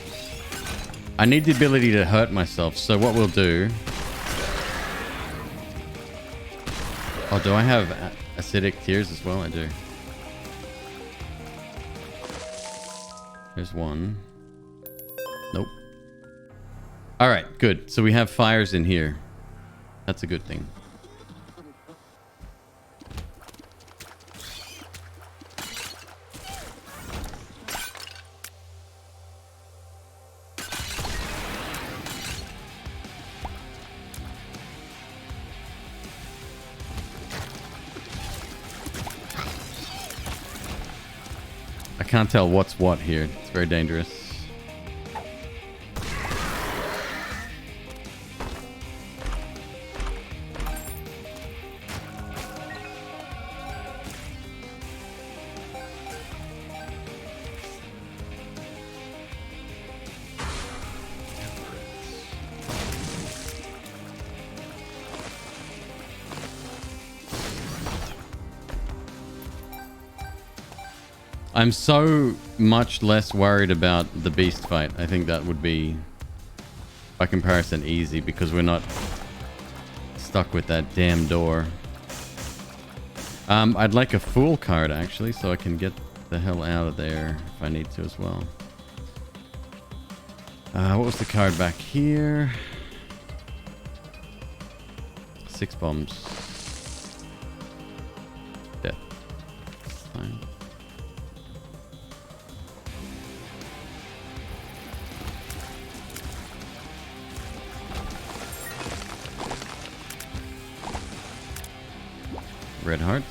need the ability to hurt myself. So what we'll do. Oh, do I have acidic tears as well? I do. There's one. Nope. All right, good. So we have fires in here. That's a good thing. I can't tell what's what here. It's very dangerous. I'm so much less worried about the beast fight. I think that would be, by comparison, easy because we're not stuck with that damn door. I'd like a fool card actually, so I can get the hell out of there if I need to as well. What was the card back here? 6 bombs. Death. Fine. Red hearts.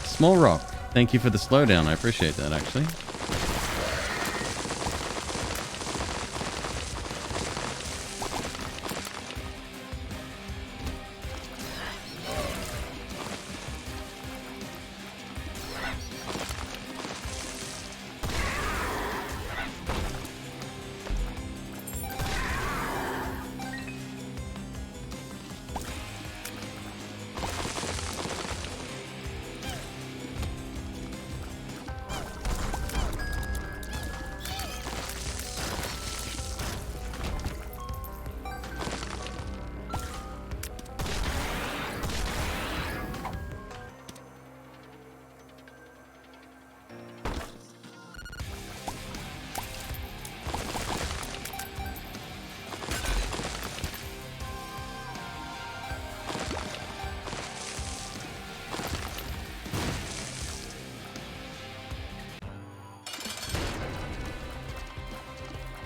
Small rock. Thank you for the slowdown. I appreciate that actually.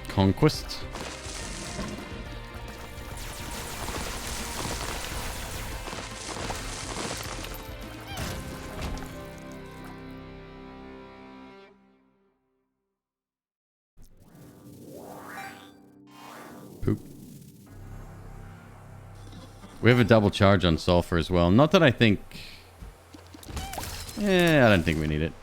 Conquest. Poop. We have a double charge on sulfur as well. Not that I think... I don't think we need it.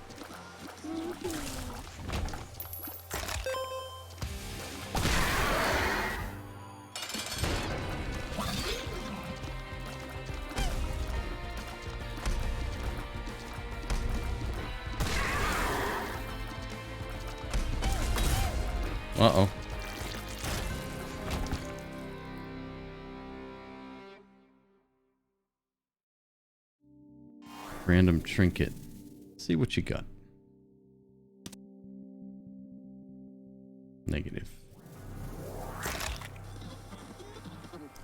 Uh-oh. Random trinket. See what you got. Negative.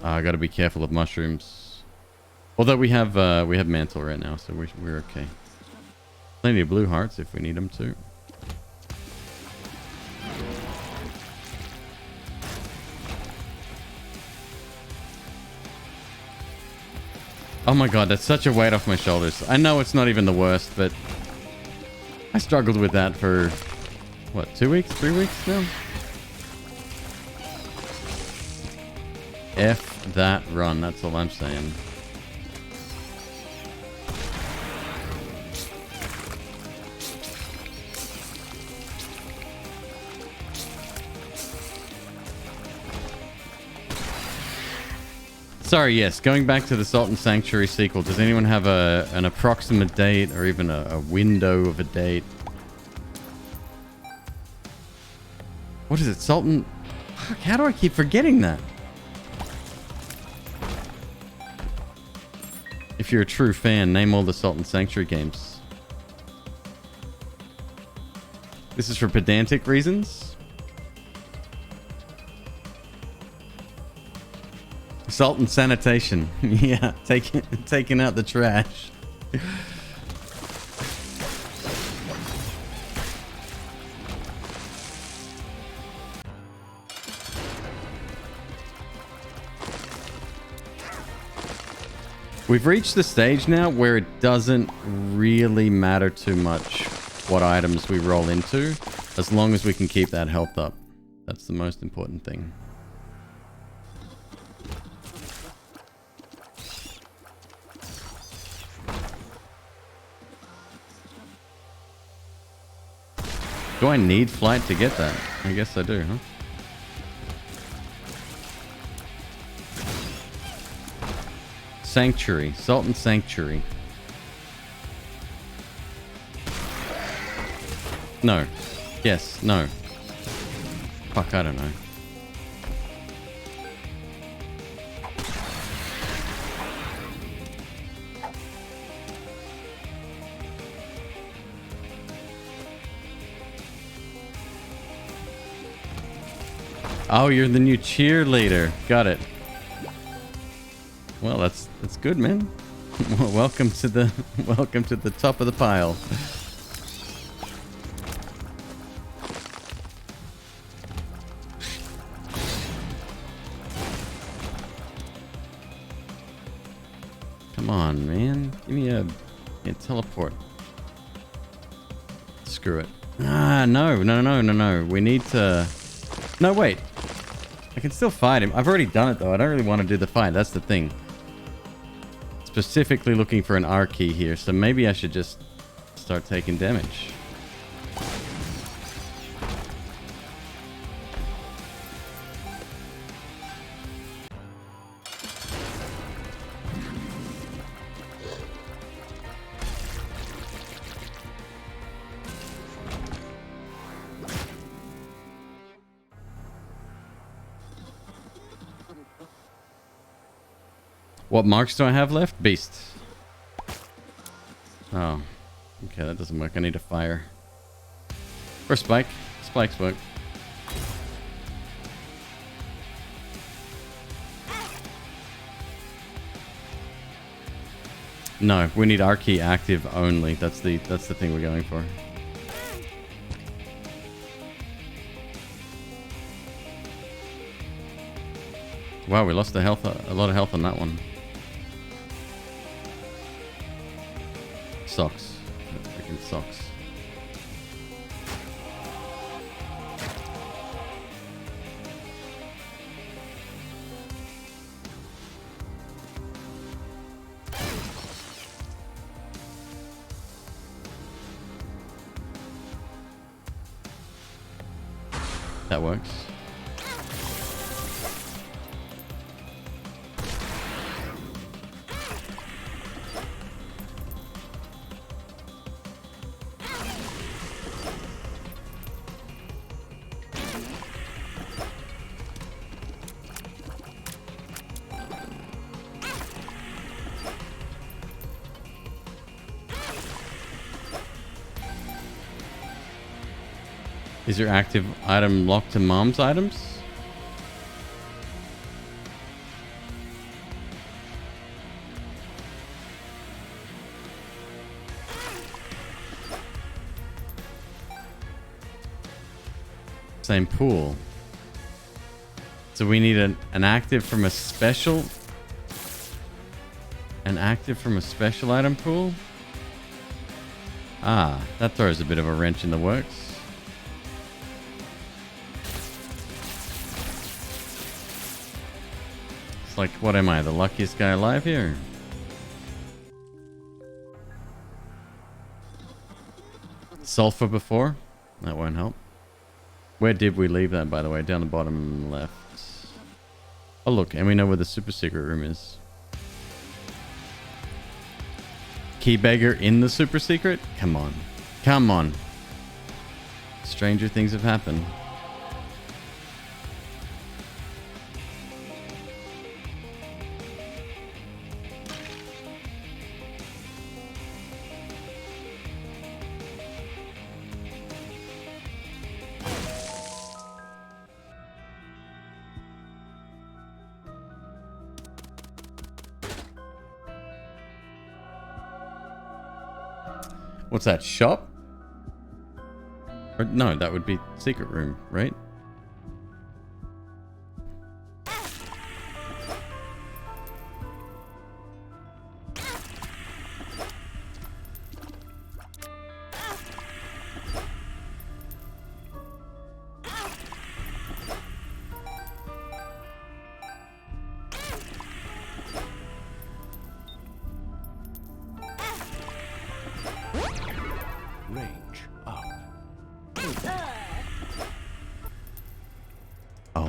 I gotta be careful of mushrooms. Although we have mantle right now, so we're okay. Plenty of blue hearts if we need them too. Oh my god, that's such a weight off my shoulders. I know it's not even the worst, but I struggled with that for, what, 2 weeks? 3 weeks now? F that run, that's all I'm saying. Sorry, yes, going back to the Sultan Sanctuary sequel, does anyone have an approximate date or even a window of a date? What is it, Sultan? Fuck, how do I keep forgetting that? If you're a true fan, name all the Sultan Sanctuary games. This is for pedantic reasons? Sultan Sanitation. Yeah, taking out the trash. We've reached the stage now where it doesn't really matter too much what items we roll into, as long as we can keep that health up. That's the most important thing. Do I need flight to get that? I guess I do, huh? Sanctuary. Sultan Sanctuary. No. Yes. No. Fuck, I don't know. Oh, you're the new cheerleader. Got it. Well, that's good, man. welcome to the top of the pile. Come on, man. Give me a teleport. Screw it. Ah, no. We need to... No, wait. I can still fight him. I've already done it, though. I don't really want to do the fight. That's the thing. Specifically looking for an R key here, so maybe I should just start taking damage. What marks do I have left? Beast. Oh. Okay, that doesn't work. I need a fire. Or spike. Spikes work. No, we need R key active only. That's the thing we're going for. Wow, we lost a lot of health on that one. Socks. Freaking socks. That works. Is your active item locked to mom's items? Same pool. So we need an active from a special... An active from a special item pool? Ah, that throws a bit of a wrench in the works. It's like, what am I, the luckiest guy alive here? Sulfur before? That won't help. Where did we leave that, by the way? Down the bottom left. Oh, look, and we know where the super secret room is. Key beggar in the super secret? Come on. Come on. Stranger things have happened. What's that? Shop? Or, no, that would be secret room, right?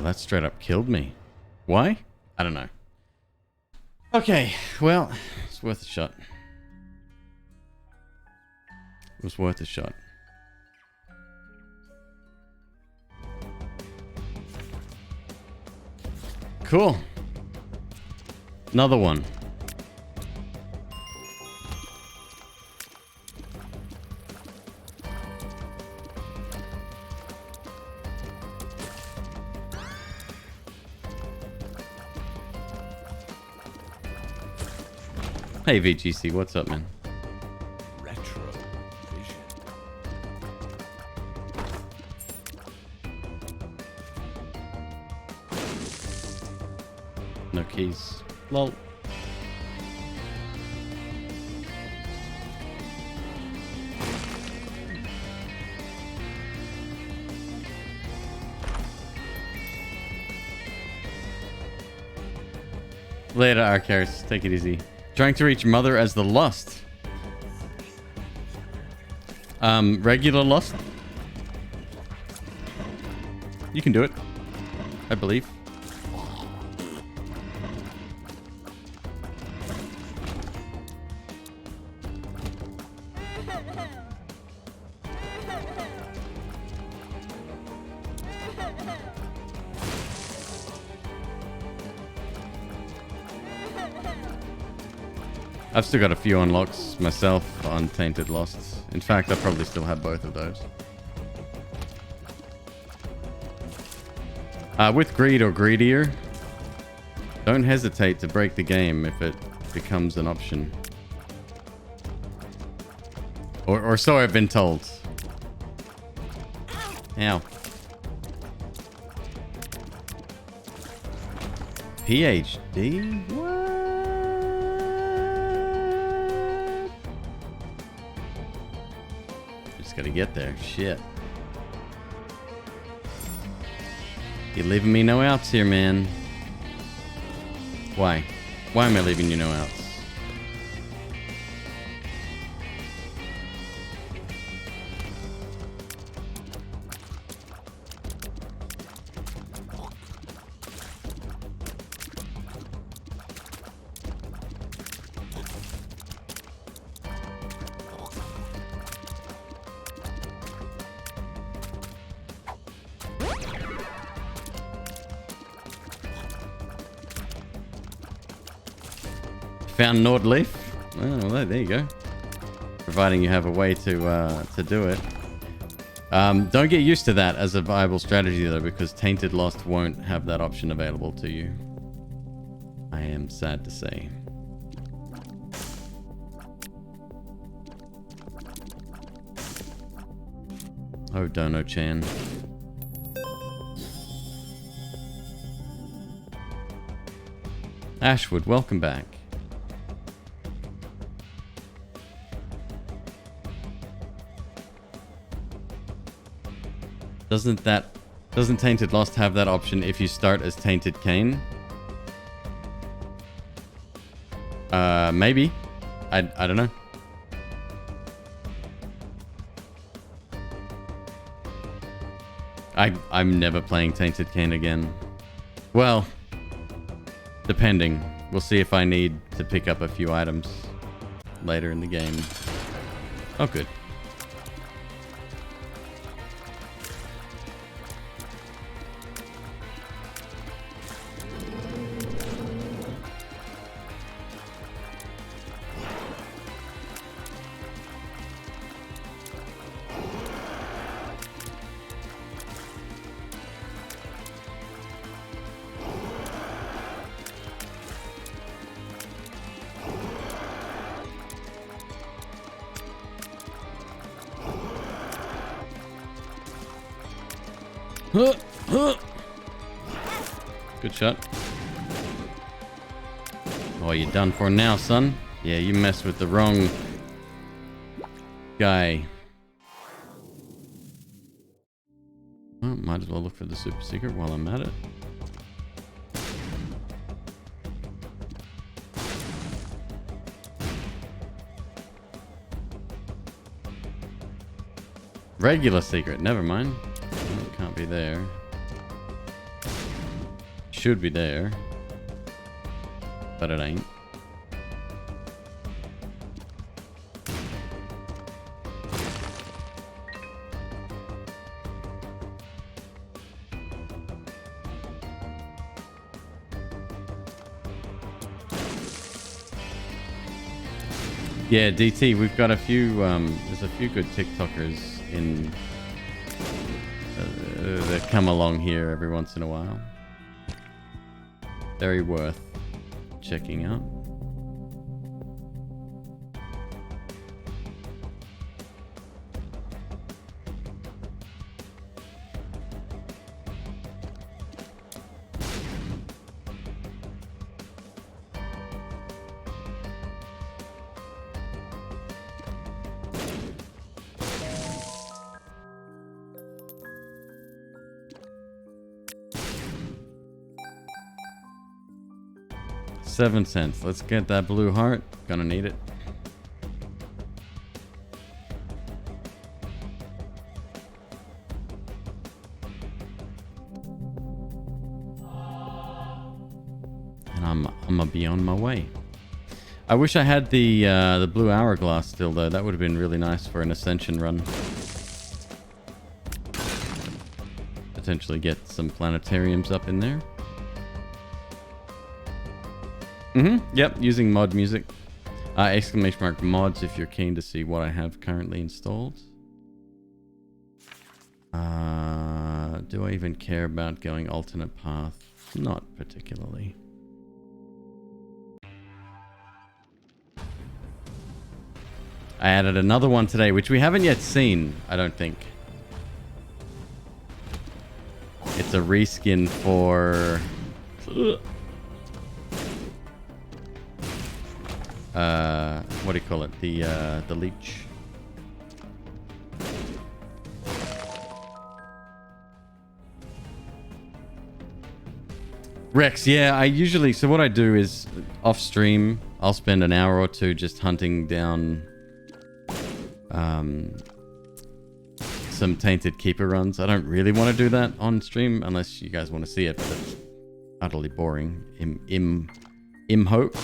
that straight up killed me. Why? I don't know. Okay, well, it's worth a shot. It was worth a shot. Cool. Another one. Hey VGC, what's up, man? Retro vision. No keys. Lol. Later, Arcaris. Take it easy. Trying to reach Mother as the Lost. Regular Lost. You can do it. I believe. I've still got a few unlocks myself on Tainted Lost. In fact, I probably still have both of those. With Greed or Greedier, don't hesitate to break the game if it becomes an option. Or so I've been told. Ow. PhD? What? Gotta get there. Shit. You're leaving me no outs here, man. Why? Why am I leaving you no outs? Found Nord Leaf. Oh, well, there you go. Providing you have a way to do it. Don't get used to that as a viable strategy though, because Tainted Lost won't have that option available to you. I am sad to say. Oh, Dono-chan. Ashwood, welcome back. Doesn't Tainted Lost have that option if you start as Tainted Cain? Maybe. I don't know. I'm never playing Tainted Cain again. Well, depending. We'll see if I need to pick up a few items later in the game. Oh, good. Good shot. Oh, you're done for now, son. Yeah, you messed with the wrong guy. Well, might as well look for the super secret while I'm at it. Regular secret, never mind. It can't be there. should be there. But it ain't. Yeah, DT, we've got a few, there's a few good TikTokers in, that come along here every once in a while. Very worth checking out. $0.07. Let's get that blue heart. Gonna need it. And I'm gonna be on my way. I wish I had the blue hourglass still though. That would have been really nice for an ascension run. Potentially get some planetariums up in there. Yep, using mod music. Exclamation mark mods if you're keen to see what I have currently installed. Do I even care about going alternate path? Not particularly. I added another one today, which we haven't yet seen, I don't think. It's a reskin for... what do you call it? The leech. Rex, yeah, I usually... So what I do is, off stream, I'll spend an hour or two just hunting down some Tainted Keeper runs. I don't really want to do that on stream unless you guys want to see it, but it's utterly boring. Im hope.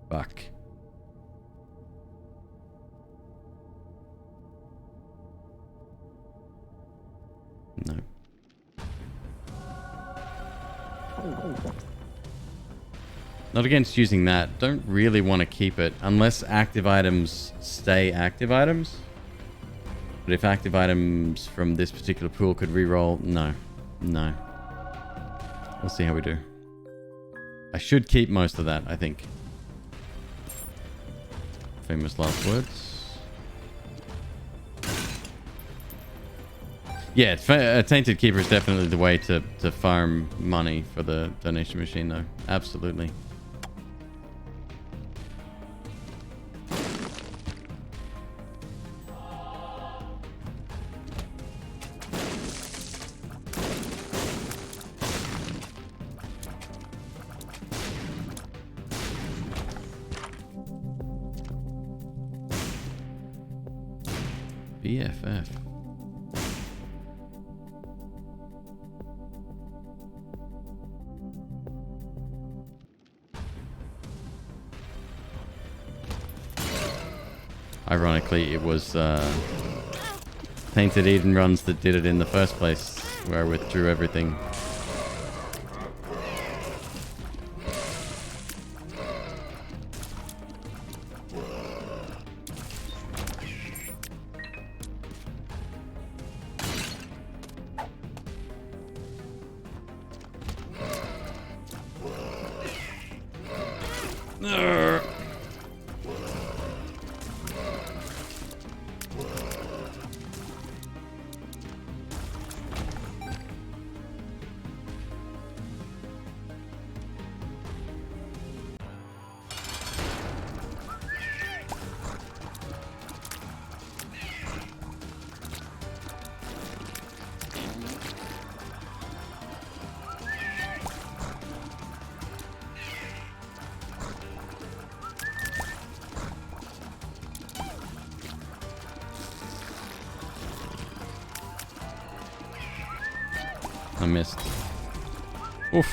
Fuck. No. Not against using that. Don't really want to keep it unless active items stay active items. But if active items from this particular pool could reroll, no. No. We'll see how we do. I should keep most of that, I think. Famous last words. Yeah, Tainted Keeper is definitely the way to farm money for the donation machine, though. Absolutely. BFF. Ironically, it was Tainted Eden runs that did it in the first place, where I withdrew everything. I missed. Oof.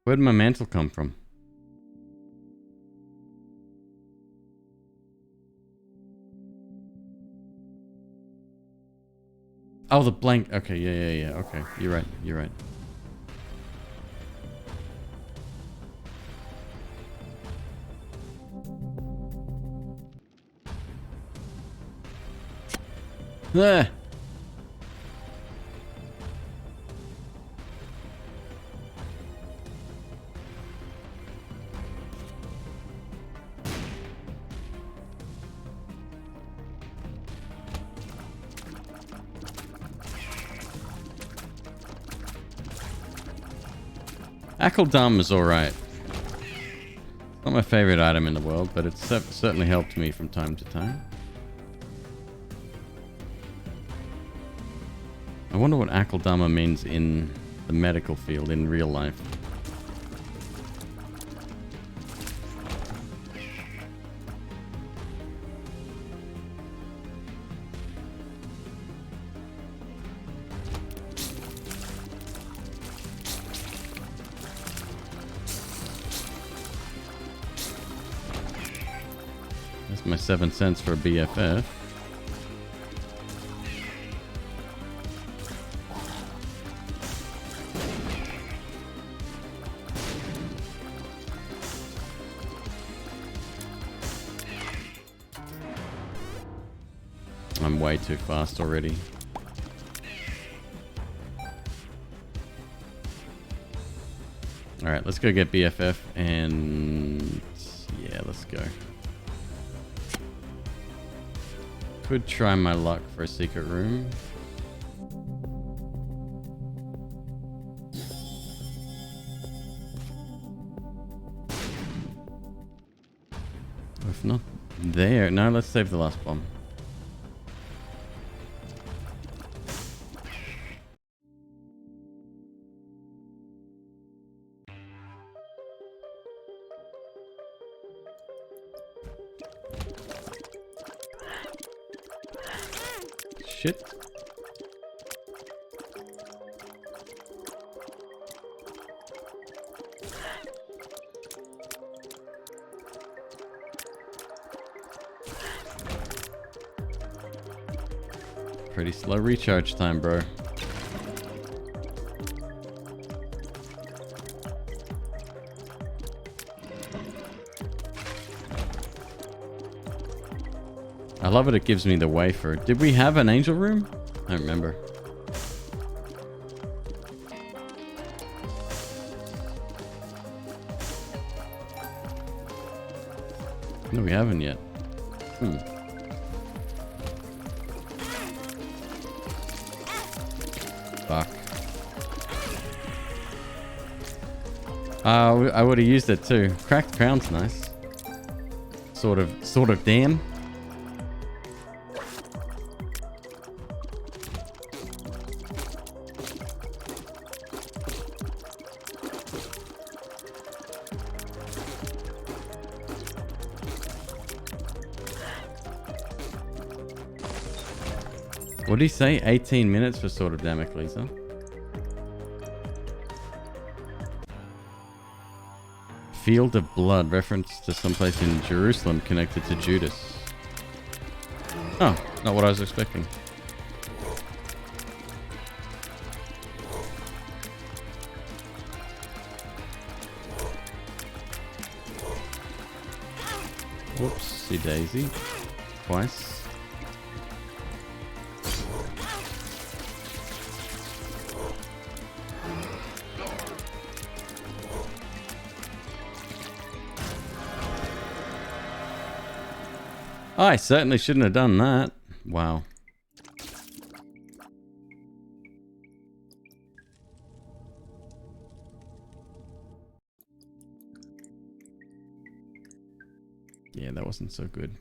Where'd my mantle come from? Oh, the blank. Okay, yeah. Okay, you're right. Ah. Akaldam is alright. Not my favorite item in the world, but it's certainly helped me from time to time. I wonder what Akaldama means in the medical field in real life. That's my 7 cents for a BFF. I'm way too fast already. Alright, let's go get BFF and... yeah, let's go. Could try my luck for a secret room. If not there... no, let's save the last bomb. Shit. Pretty slow recharge time, bro. I love it, it gives me the wafer. Did we have an angel room? I don't remember. No, we haven't yet. Fuck. I would have used it too. Cracked crown's nice. Sort of damn. What did he say? 18 minutes for Sword of Damocles, huh? Field of Blood, reference to someplace in Jerusalem connected to Judas. Oh, not what I was expecting. Whoopsie daisy. Twice. I certainly shouldn't have done that. Wow. Yeah, that wasn't so good.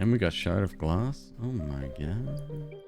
And we got Shard of Glass. Oh my god.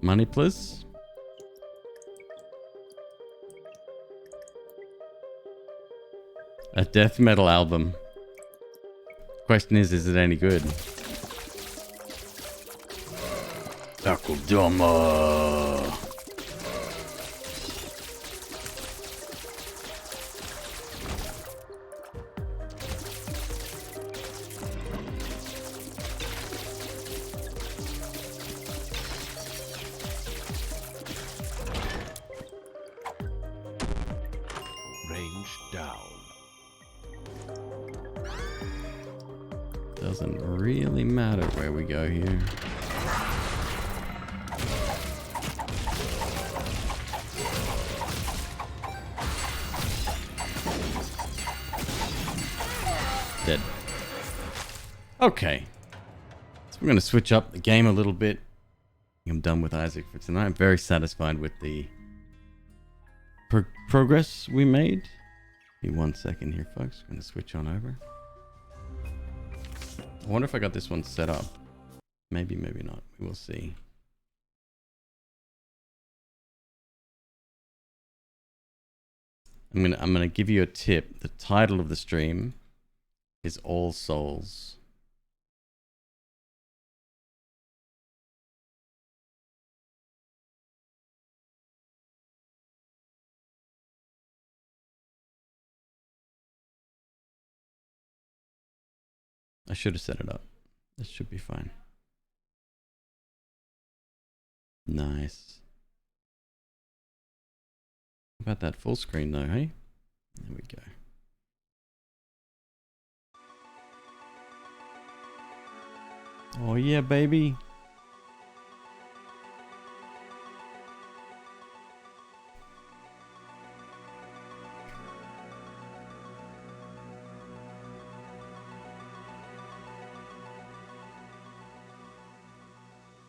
Money, please. A death metal album. Question is it any good? Akudama. Range down. Doesn't really matter where we go here. Dead. Okay. So we're going to switch up the game a little bit. I'm done with Isaac for tonight. I'm very satisfied with the progress we made. Give me 1 second here, folks. I'm going to switch on over. I wonder if I got this one set up. Maybe, maybe not. We will see. I'm gonna give you a tip. The title of the stream is All Souls. I should have set it up. This should be fine. Nice. How about that full screen though, hey? There we go. Oh yeah, baby.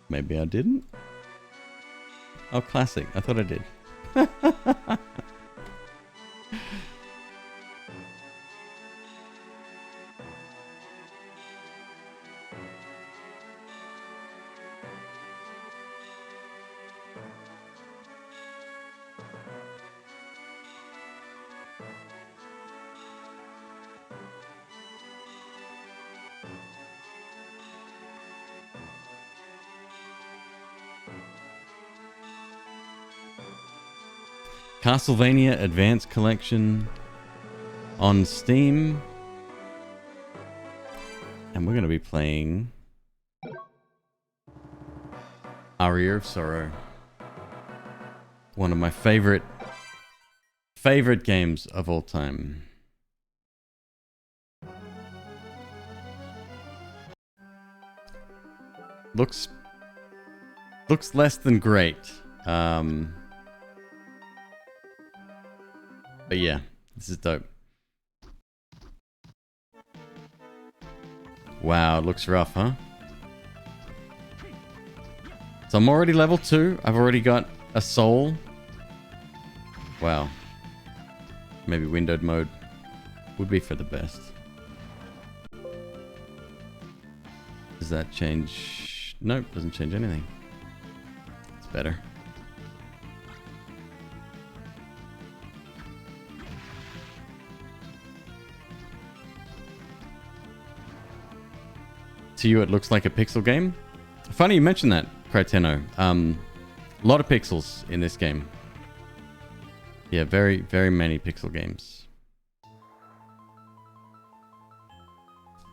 Maybe I didn't. Oh, classic. I thought I did. Castlevania Advanced Collection on Steam. And we're going to be playing Aria of Sorrow. One of my favorite games of all time. Looks less than great. But yeah, this is dope. Wow, it looks rough, huh? So I'm already level 2. I've already got a soul. Wow. Maybe windowed mode would be for the best. Does that change? Nope, doesn't change anything. It's better. To you, it looks like a pixel game. Funny you mentioned that, Cryteno. A lot of pixels in this game. Yeah, very, very many pixel games.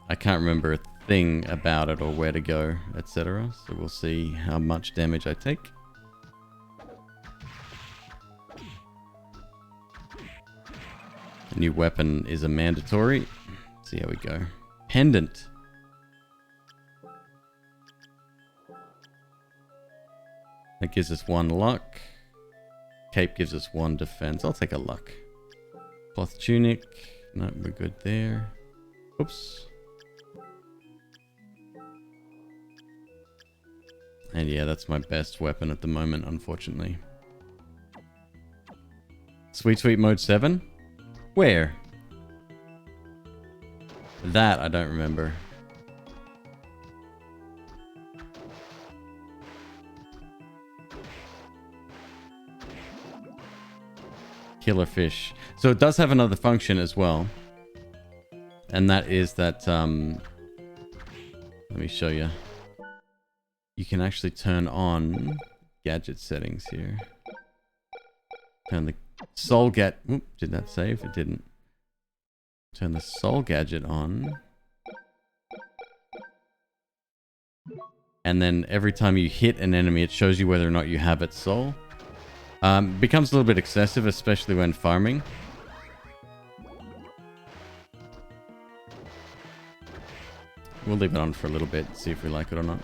I can't remember a thing about it or where to go, etc. So we'll see how much damage I take. A new weapon is a mandatory. Let's see how we go. Pendant. That gives us 1 luck. Cape gives us 1 defense. I'll take a luck. Cloth tunic. No, we're good there. Oops. And yeah, that's my best weapon at the moment, unfortunately. Sweet Sweet Mode 7? Where? That I don't remember. Killer fish. So it does have another function as well. And that is that, let me show you. You can actually turn on gadget settings here. Turn the soul gadget. Oop, did that save? It didn't. Turn the soul gadget on. And then every time you hit an enemy, it shows you whether or not you have its soul. Becomes a little bit excessive, especially when farming. We'll leave it on for a little bit, see if we like it or not.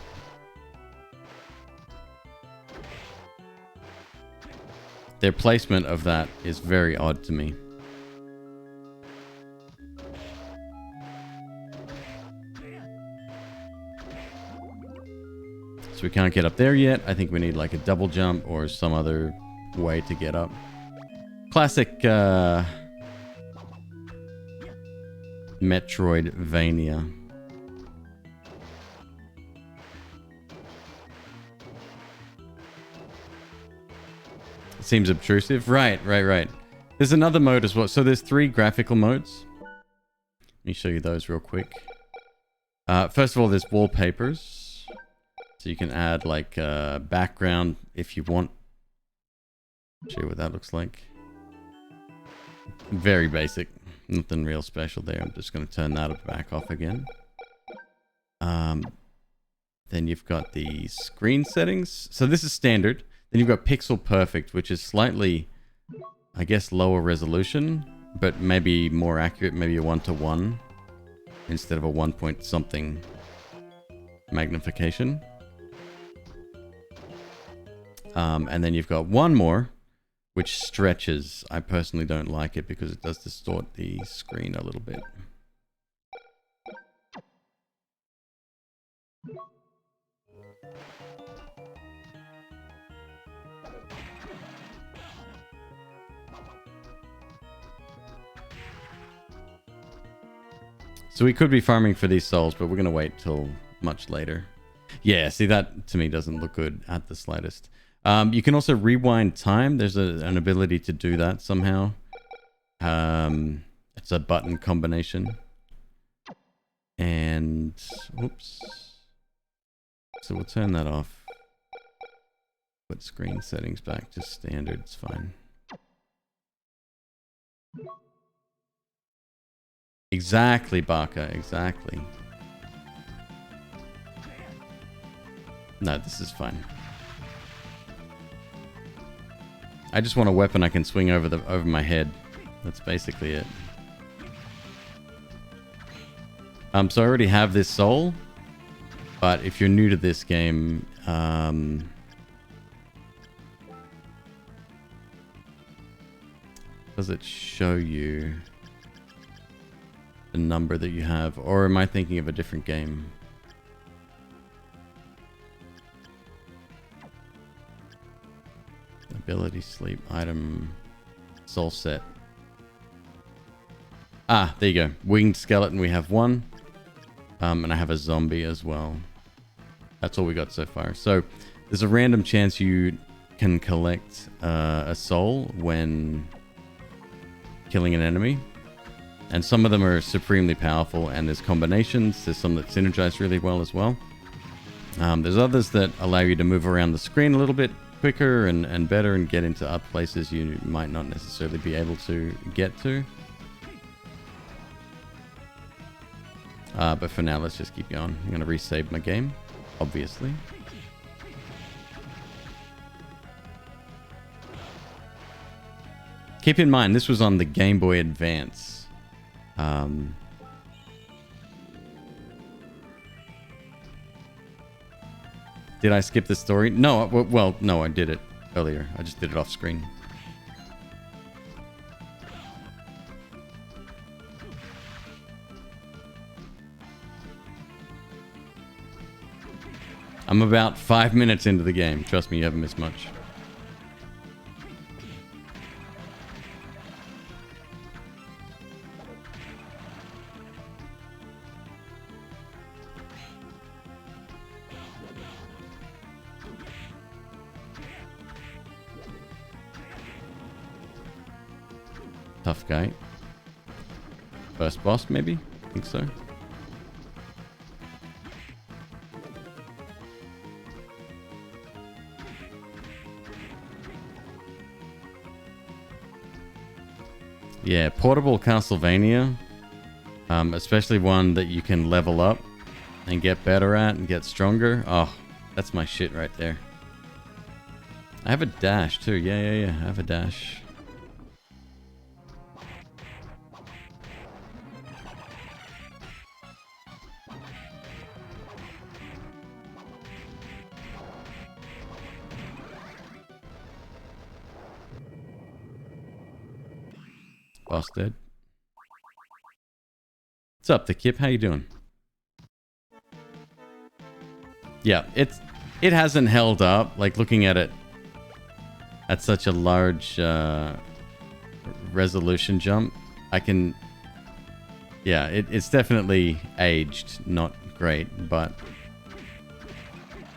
Their placement of that is very odd to me. So we can't get up there yet. I think we need like a double jump or some other way to get up. Classic Metroidvania. Seems obtrusive. Right. There's another mode as well. So there's 3 graphical modes. Let me show you those real quick. First of all, there's wallpapers. So you can add like background if you want. Show you what that looks like. Very basic. Nothing real special there. I'm just going to turn that back off again. Then you've got the screen settings. So this is standard. Then you've got Pixel Perfect, which is slightly, I guess, lower resolution, but maybe more accurate, maybe a 1:1 instead of a 1 point something magnification. And then you've got one more, which stretches. I personally don't like it because it does distort the screen a little bit. So we could be farming for these souls, but we're going to wait till much later. Yeah, see, that to me doesn't look good at the slightest. You can also rewind time. There's an ability to do that somehow. It's a button combination. And, whoops. So we'll turn that off. Put screen settings back to standard. It's fine. Exactly, Baka. Exactly. No, this is fine. I just want a weapon I can swing over my head. That's basically it. So I already have this soul, but if you're new to this game, does it show you the number that you have, or am I thinking of a different game? Ability, sleep, item, soul set. Ah, there you go. Winged skeleton, we have one. And I have a zombie as well. That's all we got so far. So there's a random chance you can collect a soul when killing an enemy. And some of them are supremely powerful, and there's combinations. There's some that synergize really well as well. There's others that allow you to move around the screen a little bit quicker and better and get into other places you might not necessarily be able to get to. But for now, let's just keep going. I'm going to resave my game, obviously. Keep in mind, this was on the Game Boy Advance. Did I skip the story? No, well, no, I did it earlier. I just did it off screen. I'm about 5 minutes into the game. Trust me, you haven't missed much. Tough guy. First boss, maybe? I think so. Yeah, portable Castlevania. Especially one that you can level up and get better at and get stronger. Oh, that's my shit right there. I have a dash too. Yeah. I have a dash. Boss dead. What's up, the Kip? How you doing? Yeah, it hasn't held up. Like looking at it at such a large resolution jump, I can. Yeah, it's definitely aged, not great, but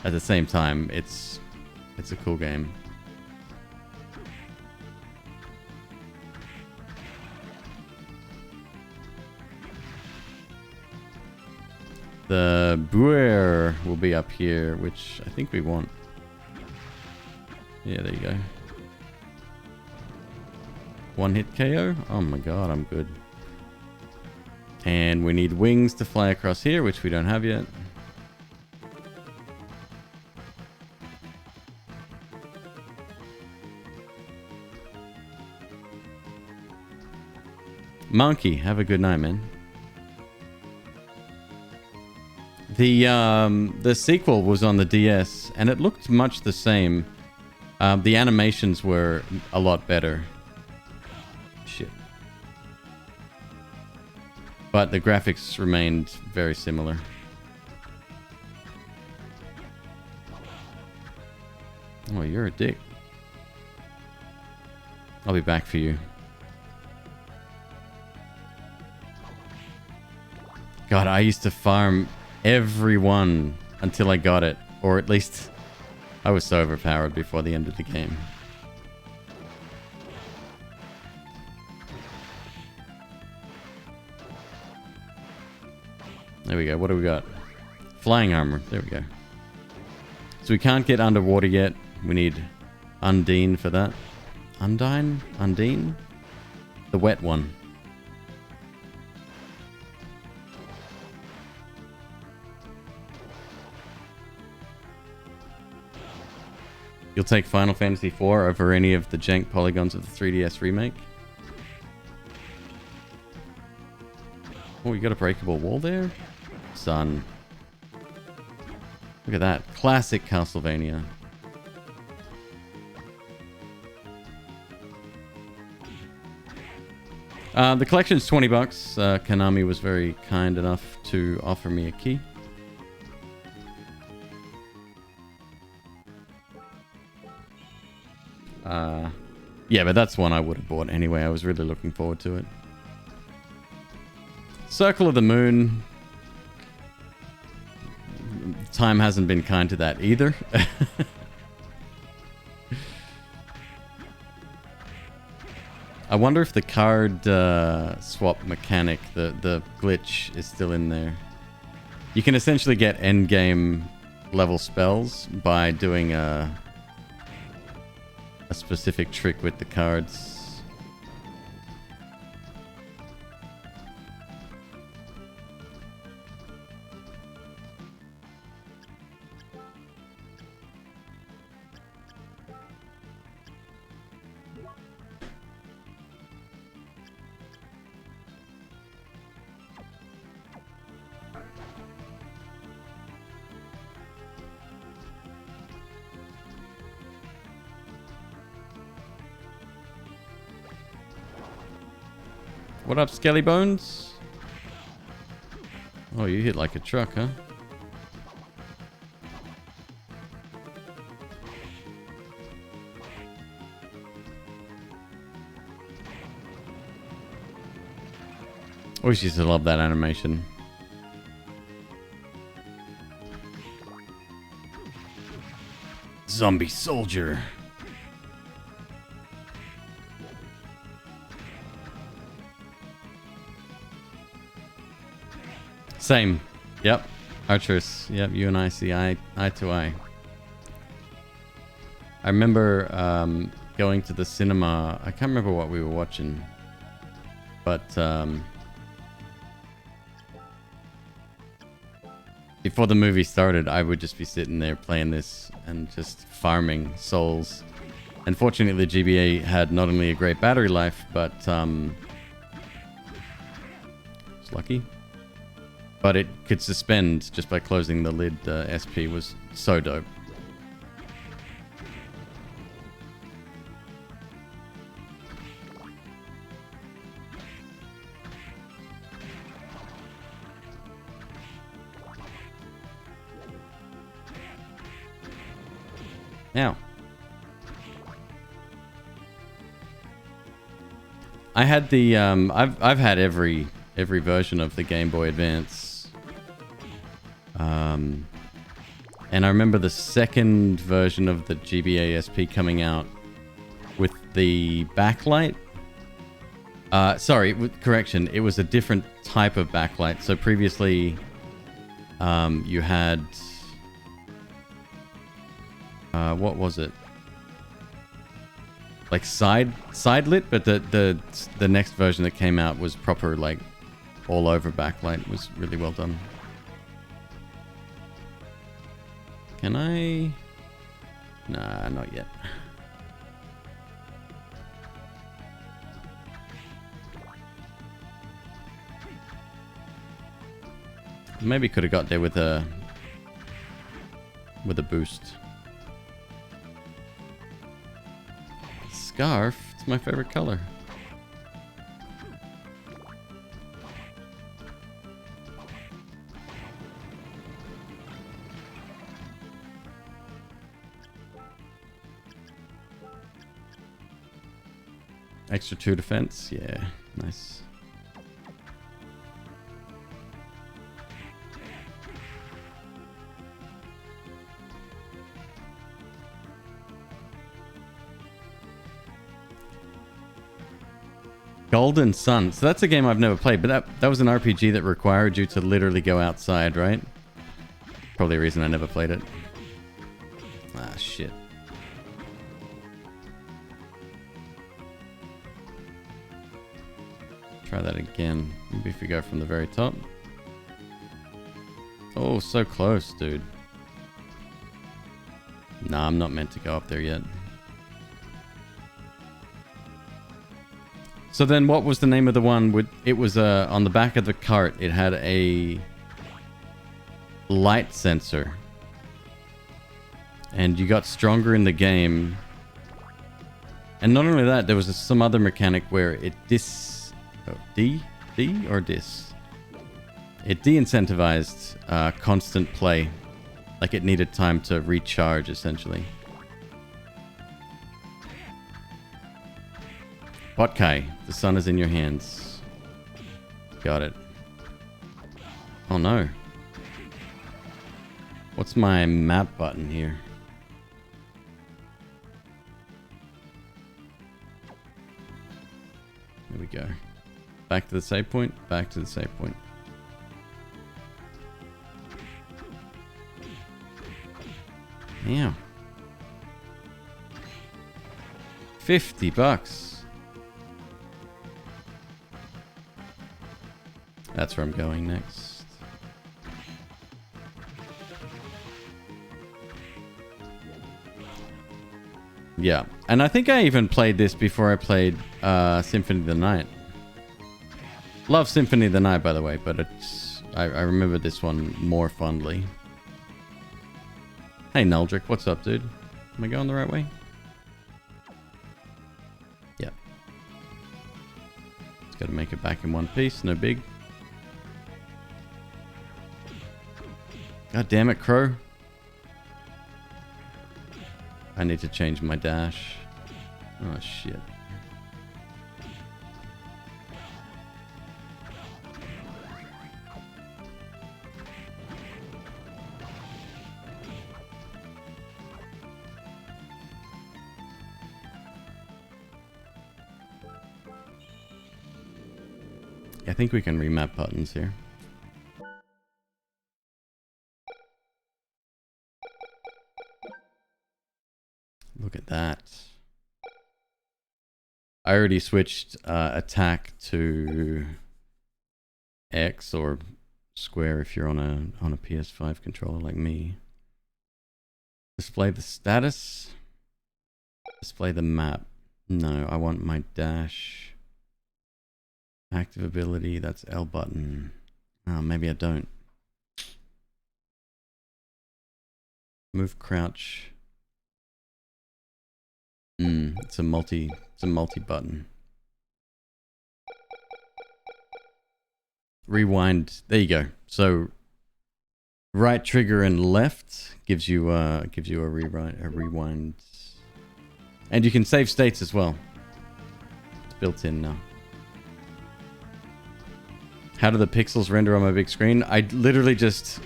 at the same time, it's a cool game. The Buer will be up here, which I think we want. Yeah, there you go. One hit KO? Oh my god, I'm good. And we need wings to fly across here, which we don't have yet. Monkey, have a good night, man. The sequel was on the DS, and it looked much the same. The animations were a lot better. Shit. But the graphics remained very similar. Oh, you're a dick. I'll be back for you. God, I used to farm everyone until I got it, or at least I was so overpowered before the end of the game. There we go. What do we got? Flying armor. There we go. So we can't get underwater yet. We need Undine for that. Undine? Undine? The wet one. You'll take Final Fantasy IV over any of the jank polygons of the 3DS remake? Oh, you got a breakable wall there? Son. Look at that. Classic Castlevania. The collection's $20. Konami was very kind enough to offer me a key. Yeah, but that's one I would have bought anyway. I was really looking forward to it. Circle of the Moon. Time hasn't been kind to that either. I wonder if the card swap mechanic, the glitch, is still in there. You can essentially get endgame level spells by doing a specific trick with the cards. What up, Skelly Bones? Oh, you hit like a truck, huh? Always used to love that animation. Zombie soldier. Same. Yep. Archers. Yep, you and I see eye to eye. I remember going to the cinema. I can't remember what we were watching. But before the movie started, I would just be sitting there playing this and just farming souls. Unfortunately, the GBA had not only a great battery life, but it's lucky. But it could suspend just by closing the lid. SP was so dope. Now, I had the I've had every version of the Game Boy Advance. And I remember the second version of the GBA SP coming out with the backlight. Sorry, correction. It was a different type of backlight. So previously, you had what was it? Like side lit, but the next version that came out was proper like all over backlight. It was really well done. Can I? Nah, not yet. Maybe could have got there with a boost. Scarf. It's my favorite color. Extra 2 defense. Yeah, nice. Golden Sun. So that's a game I've never played, but that was an RPG that required you to literally go outside, right? Probably a reason I never played it. Ah, shit. Try that again. Maybe if we go from the very top. Oh, so close, dude. Nah, I'm not meant to go up there yet. So then what was the name of the one with it was on the back of the cart, it had a light sensor. And you got stronger in the game. And not only that, there was some other mechanic where it it de-incentivized constant play. Like it needed time to recharge, essentially. Botkai, the sun is in your hands. Got it. Oh no. What's my map button here? There we go. Back to the save point. Back to the save point. Yeah. $50. That's where I'm going next. Yeah. And I think I even played this before I played Symphony of the Night. Love Symphony of the Night, by the way, but it's I remember this one more fondly. Hey, Nuldrick, what's up, dude? Am I going the right way? Yeah. Gotta make it back in one piece, no big. God damn it, Crow. I need to change my dash. Oh, shit. I think we can remap buttons here. Look at that. I already switched attack to X or square if you're on a PS5 controller like me. Display the status. Display the map. No, I want my dash. Active ability, that's L button. Oh, maybe I don't. Move crouch. It's a multi button. Rewind. There you go. So right trigger and left gives you a rewind. And you can save states as well. It's built in now. How do the pixels render on my big screen? I literally just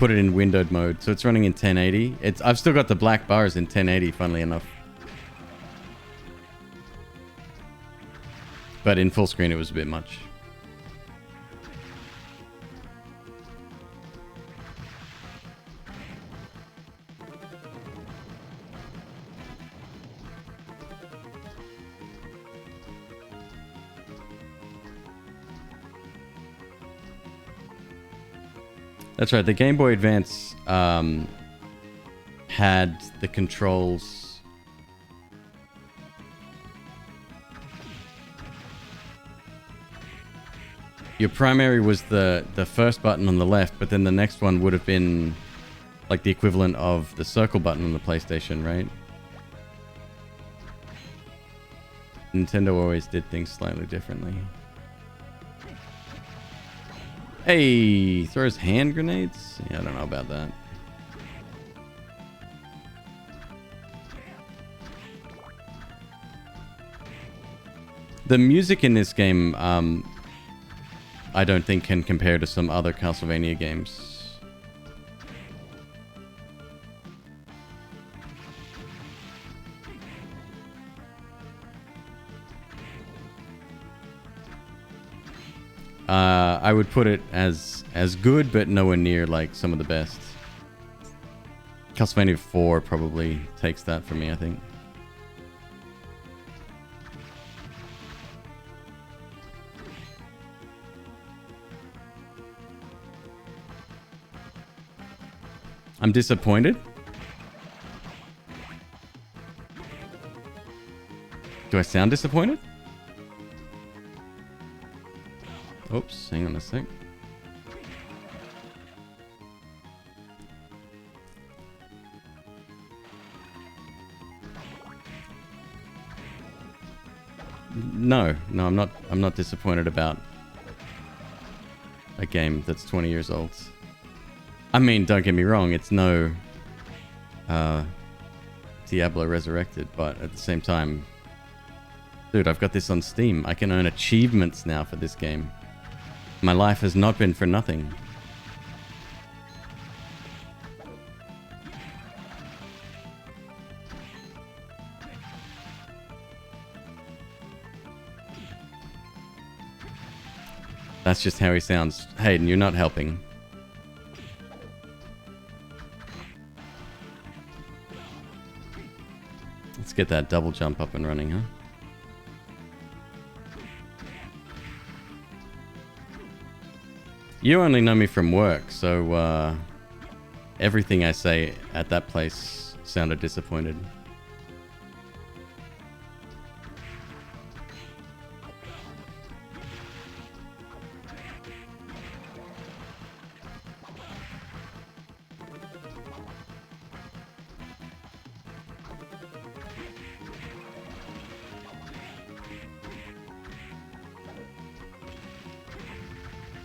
put it in windowed mode, so it's running in 1080. I've still got the black bars in 1080, funnily enough. But in full screen, it was a bit much. That's right. The Game Boy Advance had the controls. Your primary was the first button on the left, but then the next one would have been like the equivalent of the circle button on the PlayStation, right? Nintendo always did things slightly differently. Hey, throws hand grenades? Yeah, I don't know about that. The music in this game, I don't think can compare to some other Castlevania games. I would put it as good, but nowhere near like some of the best. Castlevania 4 probably takes that for me, I think. I'm disappointed. Do I sound disappointed? Oops, hang on a sec. No, I'm not disappointed about a game that's 20 years old. I mean, don't get me wrong, it's no Diablo Resurrected, but at the same time, dude, I've got this on Steam. I can earn achievements now for this game. My life has not been for nothing. That's just how he sounds. Hayden, you're not helping. Let's get that double jump up and running, huh? You only know me from work, so everything I say at that place sounded disappointed.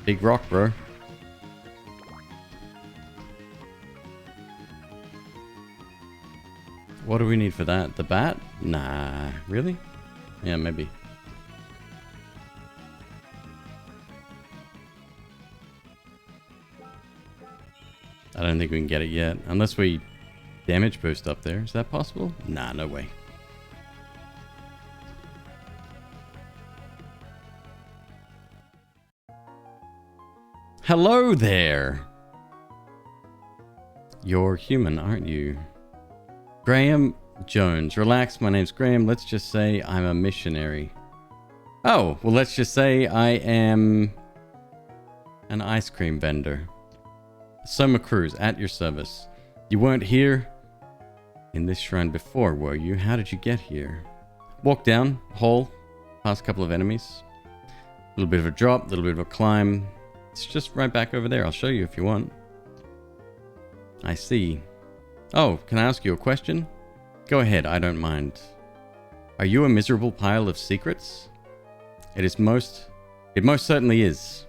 Big rock, bro. What do we need for that? The bat? Nah, really? Yeah, maybe. I don't think we can get it yet. Unless we damage boost up there. Is that possible? Nah, no way. Hello there! You're human, aren't you? Graham Jones. Relax, my name's Graham. Let's just say I'm a missionary. Oh, well, let's just say I am an ice cream vendor. Soma Cruz, at your service. You weren't here in this shrine before, were you? How did you get here? Walk down, hole, past a couple of enemies. A little bit of a drop, a little bit of a climb. It's just right back over there. I'll show you if you want. I see. Oh, can I ask you a question? Go ahead, I don't mind. Are you a miserable pile of secrets? It most certainly is.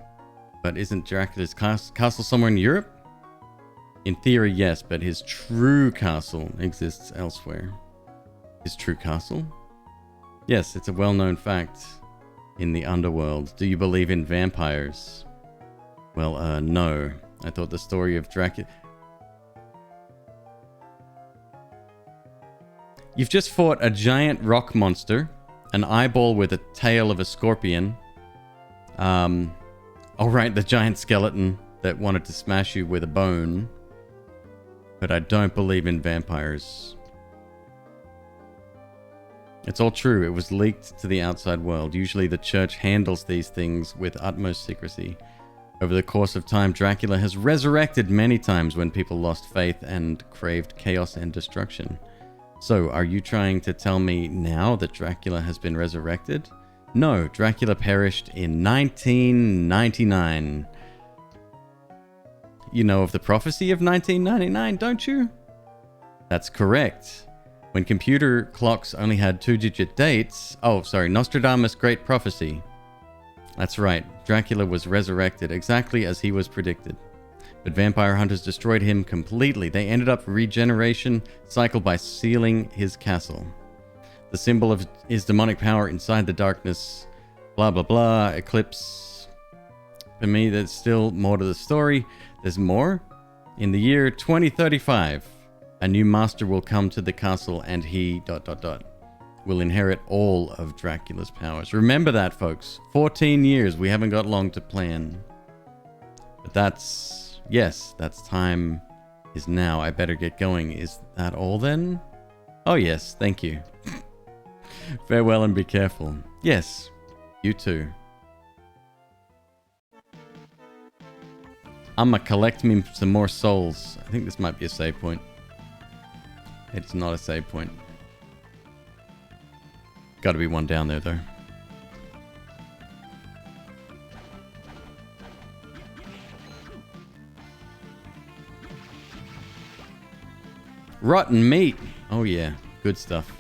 But isn't Dracula's castle somewhere in Europe? In theory, yes, but his true castle exists elsewhere. His true castle? Yes, it's a well-known fact in the underworld. Do you believe in vampires? Well, no. I thought the story of Dracula... You've just fought a giant rock monster, an eyeball with a tail of a scorpion. Oh right, the giant skeleton that wanted to smash you with a bone. But I don't believe in vampires. It's all true. It was leaked to the outside world. Usually the church handles these things with utmost secrecy. Over the course of time, Dracula has resurrected many times when people lost faith and craved chaos and destruction. So, are you trying to tell me now that Dracula has been resurrected? No, Dracula perished in 1999. You know of the prophecy of 1999, don't you? That's correct. When computer clocks only had 2-digit dates... Oh, sorry, Nostradamus' Great Prophecy. That's right, Dracula was resurrected exactly as he was predicted. But vampire hunters destroyed him completely. They ended up regeneration cycle by sealing his castle. The symbol of his demonic power inside the darkness. Blah, blah, blah. Eclipse. For me, there's still more to the story. There's more. In the year 2035, a new master will come to the castle and he... will inherit all of Dracula's powers. Remember that, folks. 14 years. We haven't got long to plan. But that's... Yes, that's time is now. I better get going. Is that all then? Oh yes, thank you. Farewell and be careful. Yes, you too. I'ma collect me some more souls. I think this might be a save point. It's not a save point. Gotta be one down there though. Rotten meat. Oh yeah, good stuff.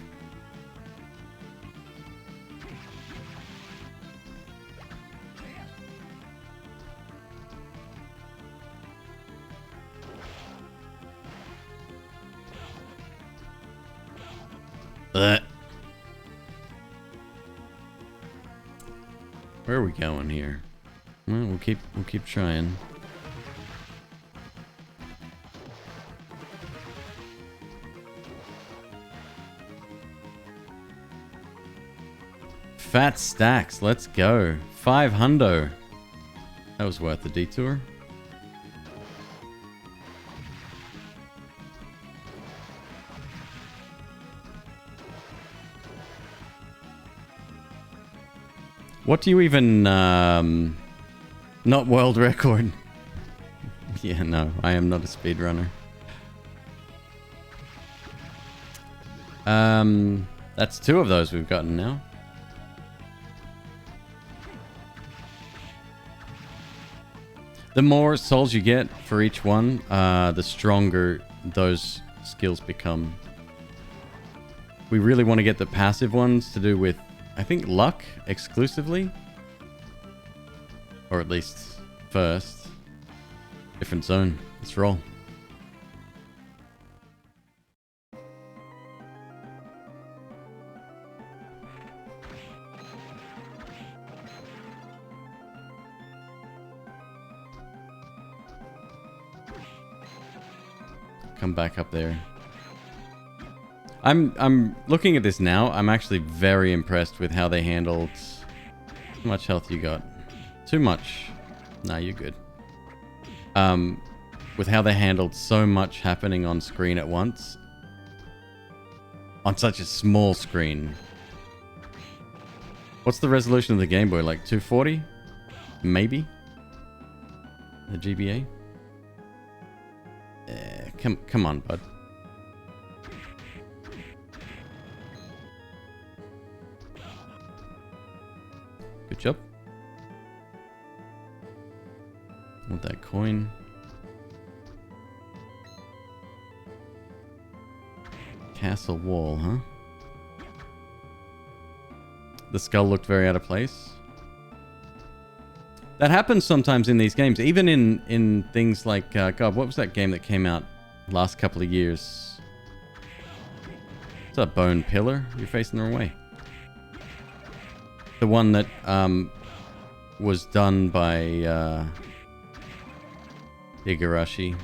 Where are we going here? Well, we'll keep trying. Fat stacks, let's go. 500. That was worth the detour. What do you even, not world record. Yeah, no, I am not a speedrunner. That's 2 of those we've gotten now. The more souls you get for each one, the stronger those skills become. We really want to get the passive ones to do with, I think, luck exclusively. Or at least first. Different zone. Let's roll. Come back up there. I'm looking at this now. I'm actually very impressed with how they handled... How much health you got? Too much. Nah, you're good. With how they handled so much happening on screen at once. On such a small screen. What's the resolution of the Game Boy? Like 240? Maybe? The GBA? Come on, bud. Good job. Want that coin. Castle wall, huh? The skull looked very out of place. That happens sometimes in these games. Even in things like... God, what was that game that came out last couple of years? It's a bone pillar. You're facing the wrong way. The one that was done by Igarashi.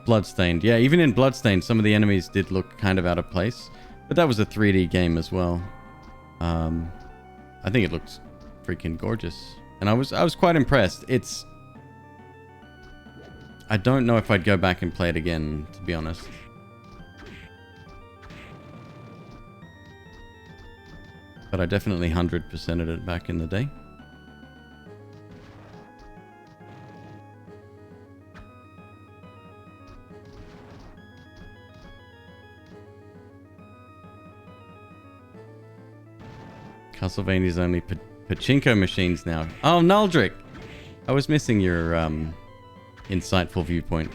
Bloodstained. Yeah, even in Bloodstained, some of the enemies did look kind of out of place. But that was a 3D game as well. I think it looks freaking gorgeous. And I was quite impressed. It's... I don't know if I'd go back and play it again, to be honest. But I definitely 100%ed it back in the day. Castlevania's only pachinko machines now. Oh, Nuldrick! I was missing your insightful viewpoint.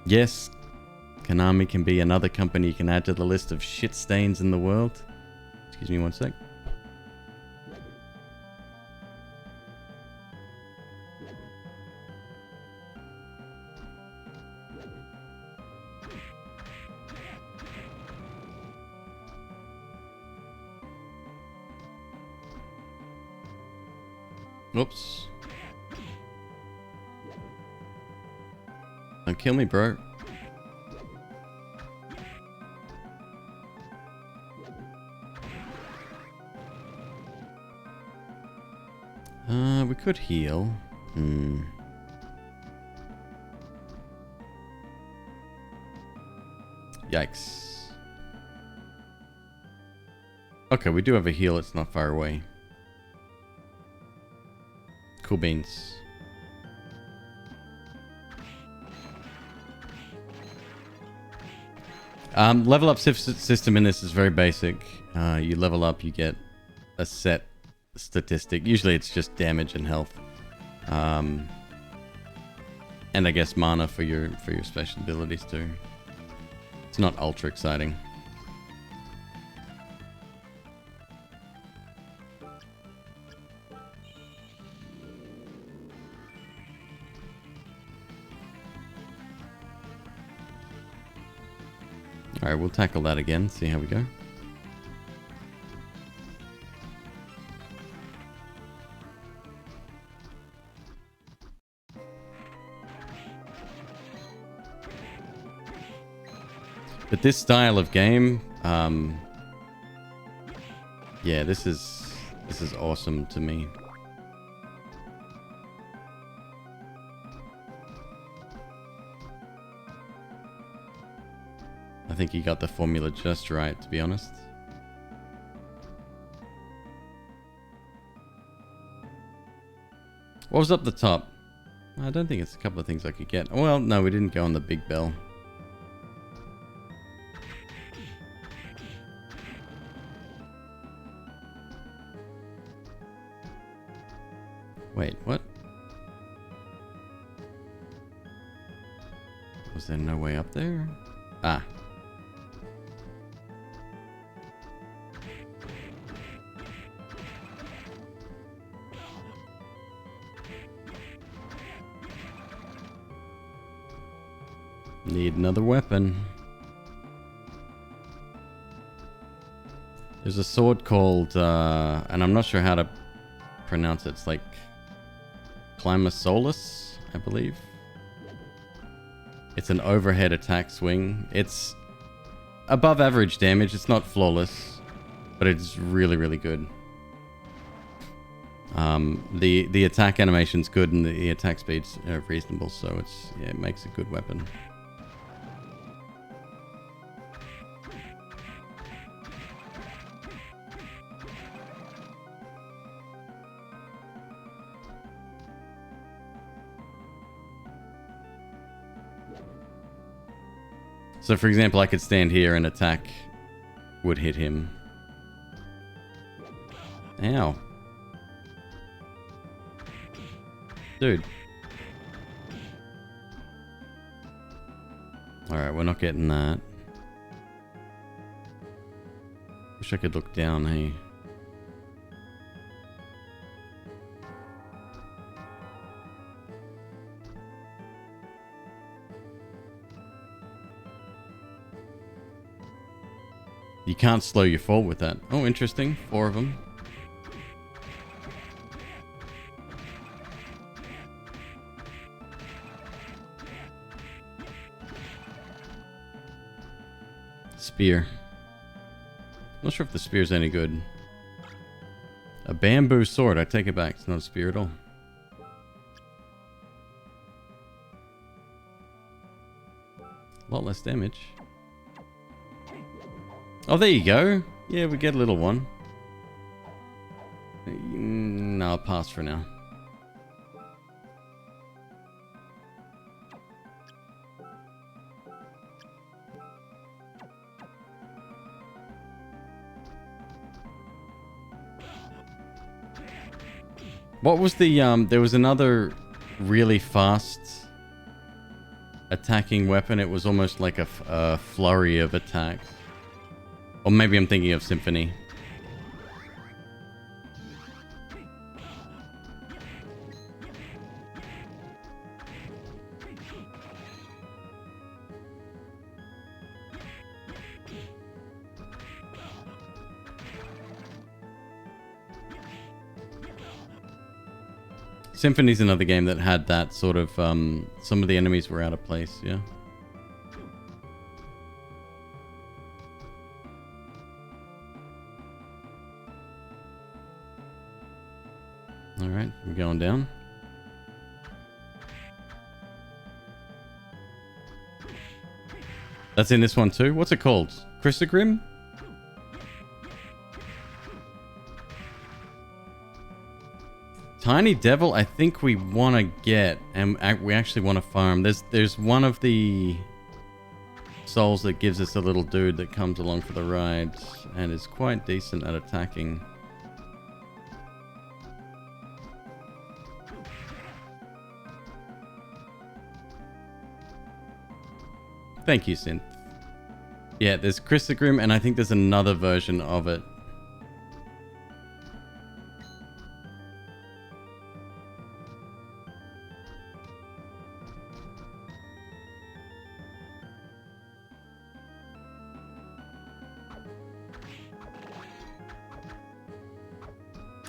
Yes, Konami can be another company you can add to the list of shit stains in the world. Excuse me one sec. Oops. Don't kill me, bro. We could heal. Yikes. Okay, we do have a heal. It's not far away. Cool beans. Level up system in this is very basic. You level up, you get a set statistic. Usually it's just damage and health. And I guess mana for your special abilities too. It's not ultra exciting. Alright, we'll tackle that again, see how we go. But this style of game, yeah, this is awesome to me. I think he got the formula just right, to be honest. What was up the top? I don't think it's a couple of things I could get. Well, no, we didn't go on the big bell. Wait, what? Is there no way up there? Ah. Need another weapon. There's a sword called, and I'm not sure how to pronounce it. It's like Climasolus, I believe. It's an overhead attack swing. It's above average damage. It's not flawless, but it's really, really good. The attack animation's good and the attack speed's reasonable, so it makes a good weapon. So, for example, I could stand here and attack would hit him. Ow. Dude. Alright, we're not getting that. Wish I could look down, hey. You can't slow your fall with that. Oh, interesting. 4 of them. Spear. Not sure if the spear's any good. A bamboo sword. I take it back. It's not a spear at all. A lot less damage. Oh, there you go. Yeah, we get a little one. No, I'll pass for now. What was the, there was another really fast attacking weapon. It was almost like a flurry of attacks. Or maybe I'm thinking of Symphony. Symphony's another game that had that sort of, some of the enemies were out of place, yeah. Alright, we're going down. That's in this one too? What's it called? Chrysogrim? Tiny Devil, I think we want to get, and we actually want to farm. There's one of the souls that gives us a little dude that comes along for the ride and is quite decent at attacking. Thank you, Synth. Yeah, there's Chrysogrim, and I think there's another version of it.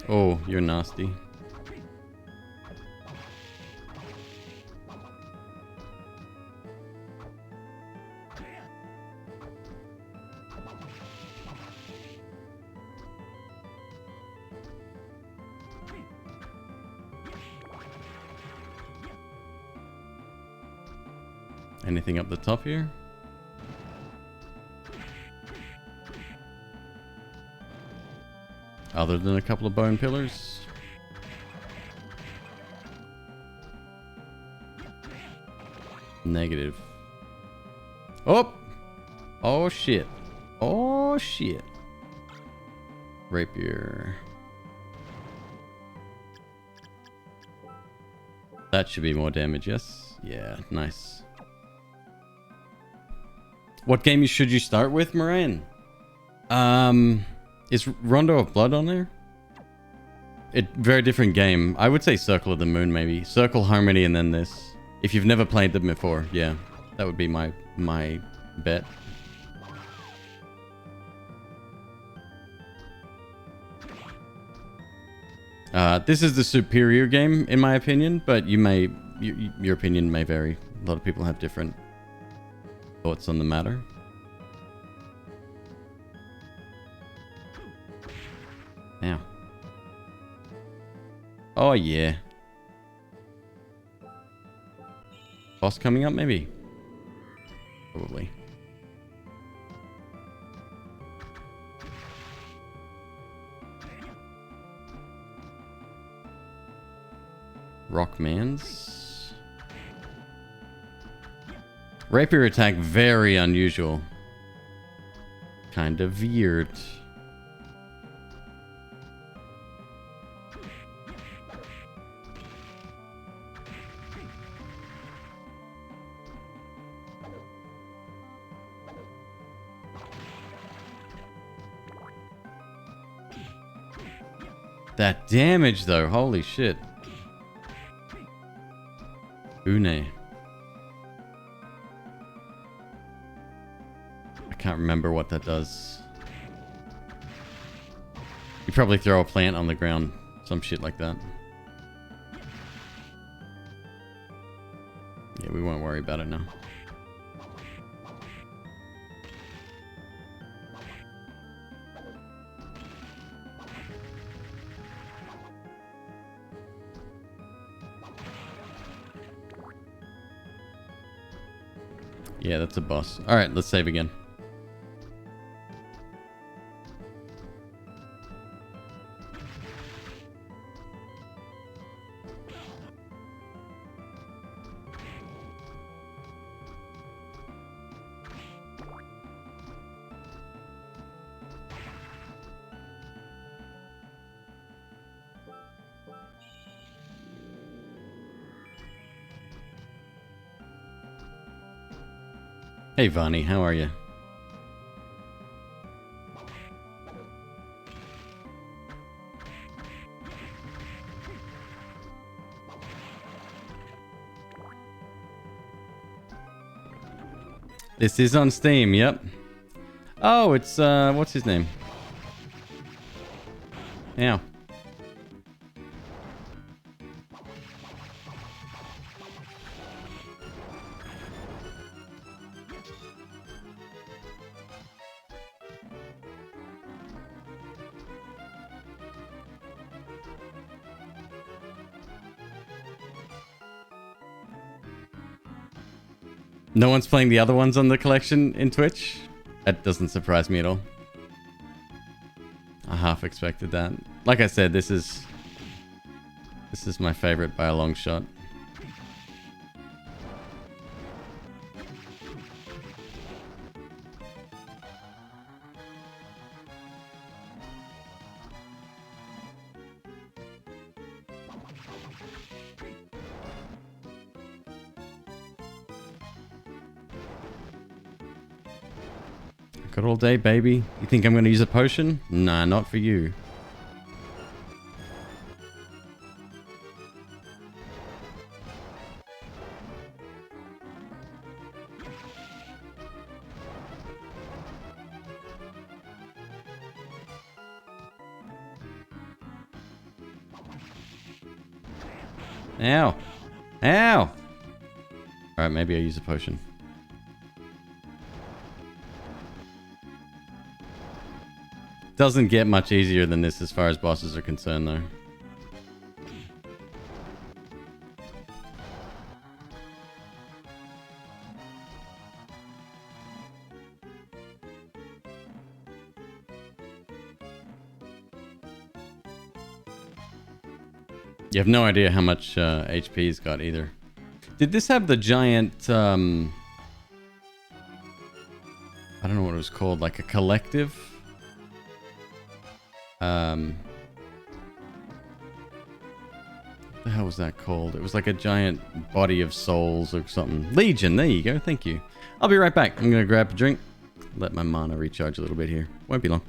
Oh, you're nasty. Anything up the top here? Other than a couple of bone pillars? Negative. Oh! Oh shit. Oh shit. Rapier. That should be more damage, yes? Yeah, nice. What game should you start with, Moran? Is Rondo of Blood on there? Very different game. I would say Circle of the Moon, maybe. Circle, Harmony, and then this. If you've never played them before, yeah. That would be my bet. This is the superior game, in my opinion, but your opinion may vary. A lot of people have different thoughts on the matter. Now. Oh, yeah. Boss coming up, maybe? Probably. Rockmans. Rapier attack, very unusual. Kind of weird. That damage, though. Holy shit. Une. I can't remember what that does. You probably throw a plant on the ground. Some shit like that. Yeah, we won't worry about it now. Yeah, that's a boss. Alright, let's save again. Hey Vani, how are you? This is on Steam, yep. Oh, it's what's his name? Yeah. No one's playing the other ones on the collection in Twitch? That doesn't surprise me at all. I half expected that. Like I said, this is my favorite by a long shot. Good all day, baby. You think I'm going to use a potion? Nah, not for you. Ow. Ow. Alright, maybe I'll use a potion. Doesn't get much easier than this as far as bosses are concerned, though. You have no idea how much HP he's got either. Did this have the giant... I don't know what it was called, like a collective? The hell was that called? It was like a giant body of souls or something. Legion, there you go. Thank you. I'll be right back. I'm going to grab a drink. Let my mana recharge a little bit here. Won't be long.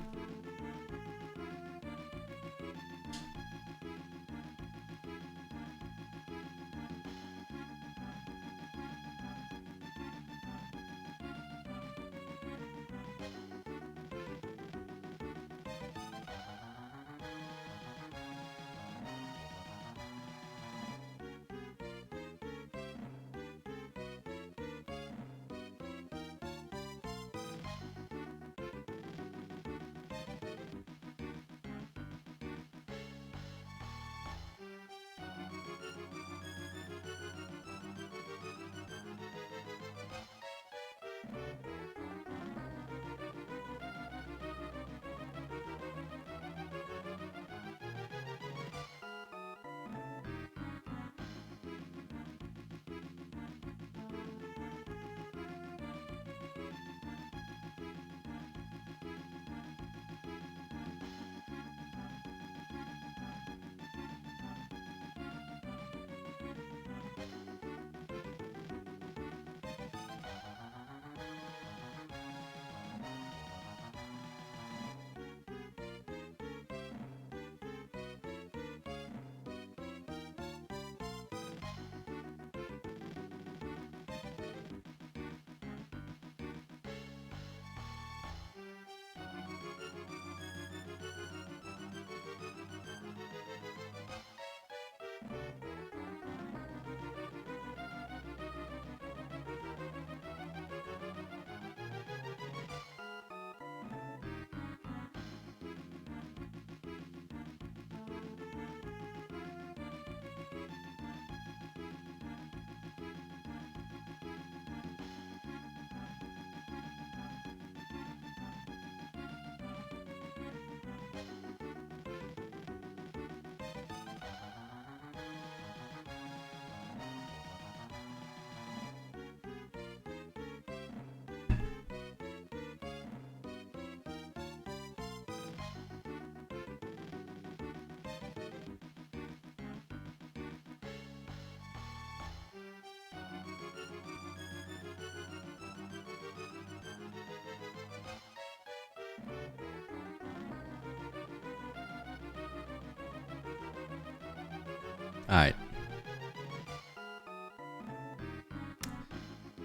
Alright.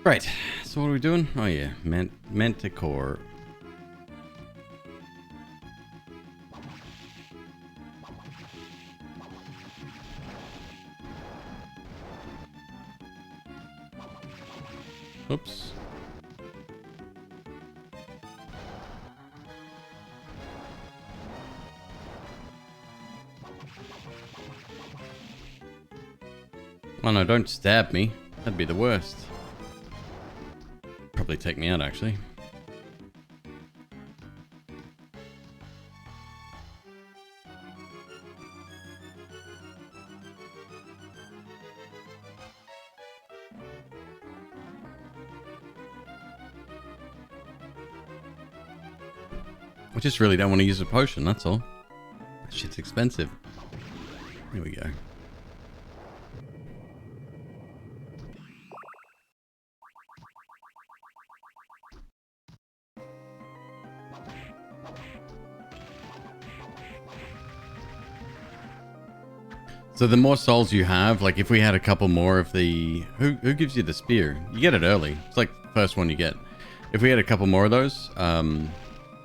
Right. So what are we doing? Oh yeah. Manticore. Oops. Oh no, don't stab me. That'd be the worst. Probably take me out, actually. I just really don't want to use a potion, that's all. That shit's expensive. Here we go. So the more souls you have, like if we had a couple more of the... Who gives you the spear? You get it early. It's like the first one you get. If we had a couple more of those,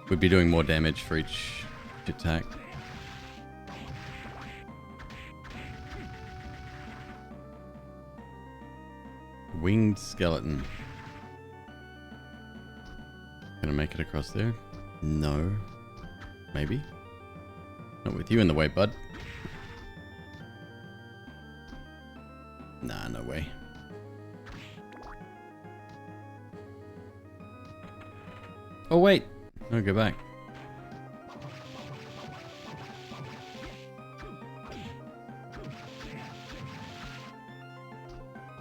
we'd be doing more damage for each attack. Winged skeleton. Gonna make it across there? No. Maybe? Not with you in the way, bud. Nah, no way. Oh, wait. No, go back.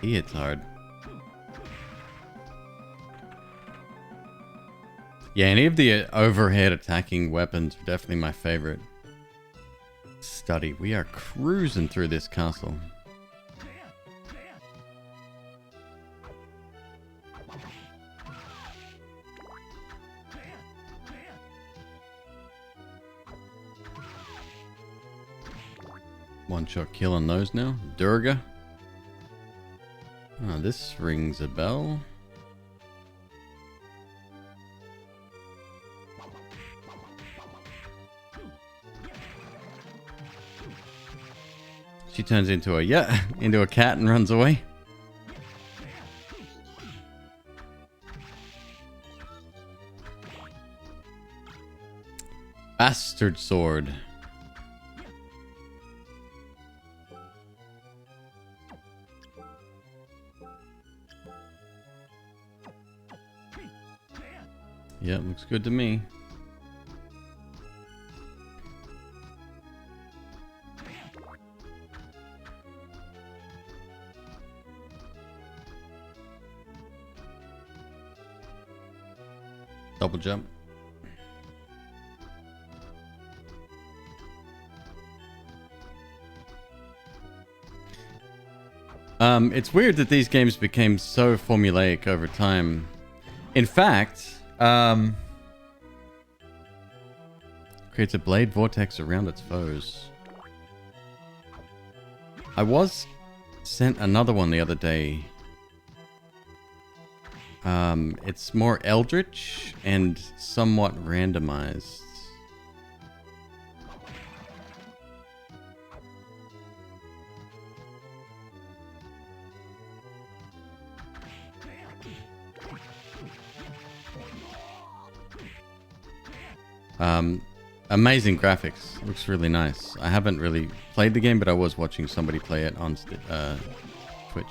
He hits hard. Yeah, any of the overhead attacking weapons are definitely my favorite. Study. We are cruising through this castle. One-shot kill on those now. Durga. Oh, this rings a bell. She turns into a cat and runs away. Bastard sword. Yeah, looks good to me. Double jump. It's weird that these games became so formulaic over time. In fact, creates a blade vortex around its foes. I was sent another one the other day. It's more eldritch and somewhat randomized. Amazing graphics. Looks really nice. I haven't really played the game, but I was watching somebody play it on Twitch.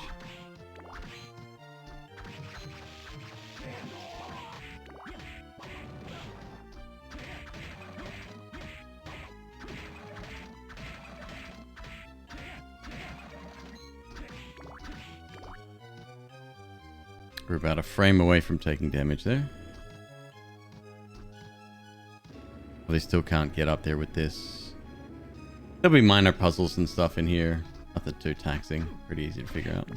We're about a frame away from taking damage there. They still can't get up there with this. There'll be minor puzzles and stuff in here. Nothing too taxing. Pretty easy to figure out.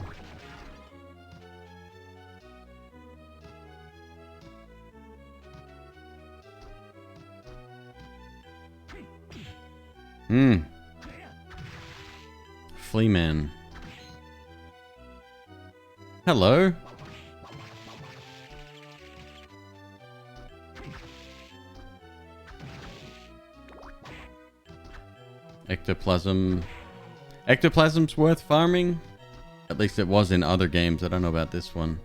Flea Man. Hello. Ectoplasm. Ectoplasm's worth farming? At least it was in other games. I don't know about this one.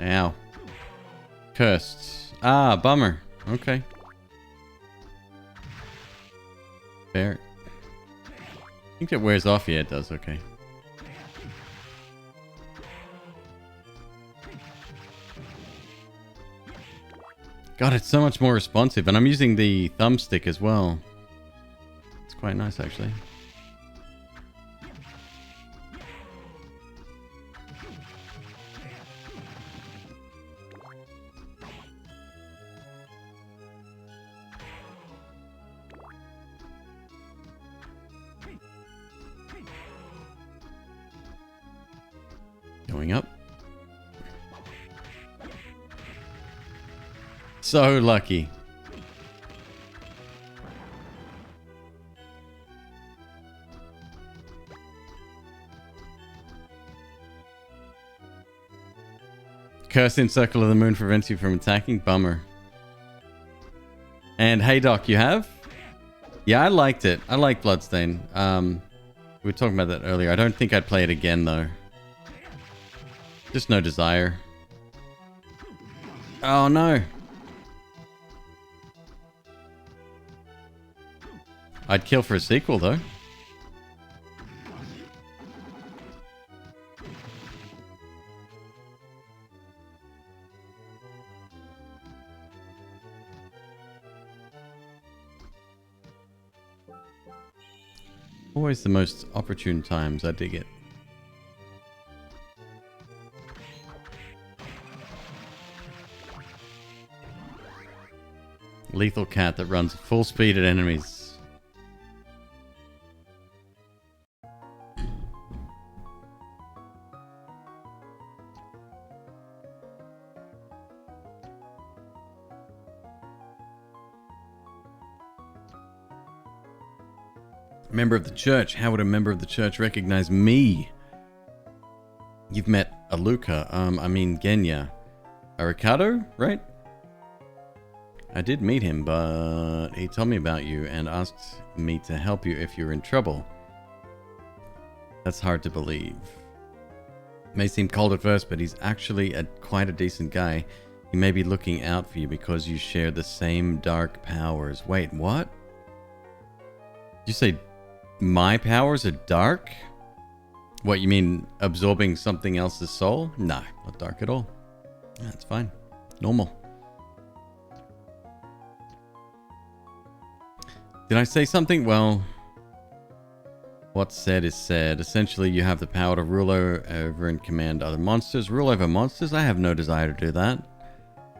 Ow. Cursed. Ah, bummer. Okay. Fair. I think it wears off. Yeah, it does. Okay. God, it's so much more responsive. And I'm using the thumbstick as well. It's quite nice, actually. Going up. So lucky. Curse in Circle of the Moon prevents you from attacking. Bummer. And hey Doc, you have? Yeah, I liked it. I like Bloodstain. We were talking about that earlier. I don't think I'd play it again though. Just no desire. Oh no. I'd kill for a sequel though. Always the most opportune times. I dig it. Lethal cat that runs full speed at enemies. Member of the church. How would a member of the church recognize me? You've met Aluka. Genya. Ricardo, right? I did meet him, but he told me about you and asked me to help you if you're in trouble. That's hard to believe. May seem cold at first, but he's actually quite a decent guy. He may be looking out for you because you share the same dark powers. Wait, what? Did you say my powers are dark? What, you mean absorbing something else's soul? No, not dark at all. That's fine. Normal. Did I say something? Well, what's said is said. Essentially, you have the power to rule over and command other monsters. Rule over monsters? I have no desire to do that.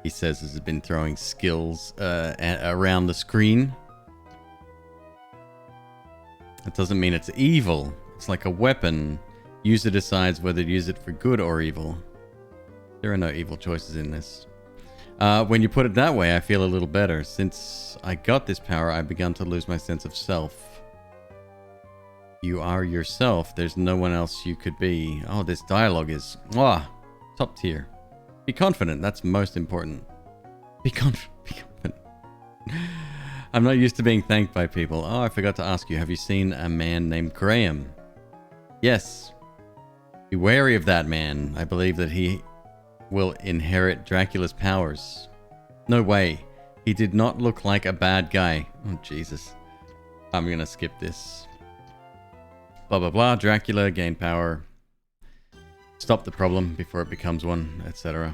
He says as he's been throwing skills around the screen. That doesn't mean it's evil. It's like a weapon. User decides whether to use it for good or evil. There are no evil choices in this. When you put it that way, I feel a little better. Since I got this power, I've begun to lose my sense of self. You are yourself. There's no one else you could be. Oh, this dialogue is top tier. Be confident. That's most important. Be confident. I'm not used to being thanked by people. Oh, I forgot to ask you. Have you seen a man named Graham? Yes. Be wary of that man. I believe that he will inherit Dracula's powers. No way. He did not look like a bad guy. Oh, Jesus. I'm gonna skip this. Blah, blah, blah. Dracula gained power. Stop the problem before it becomes one, etc.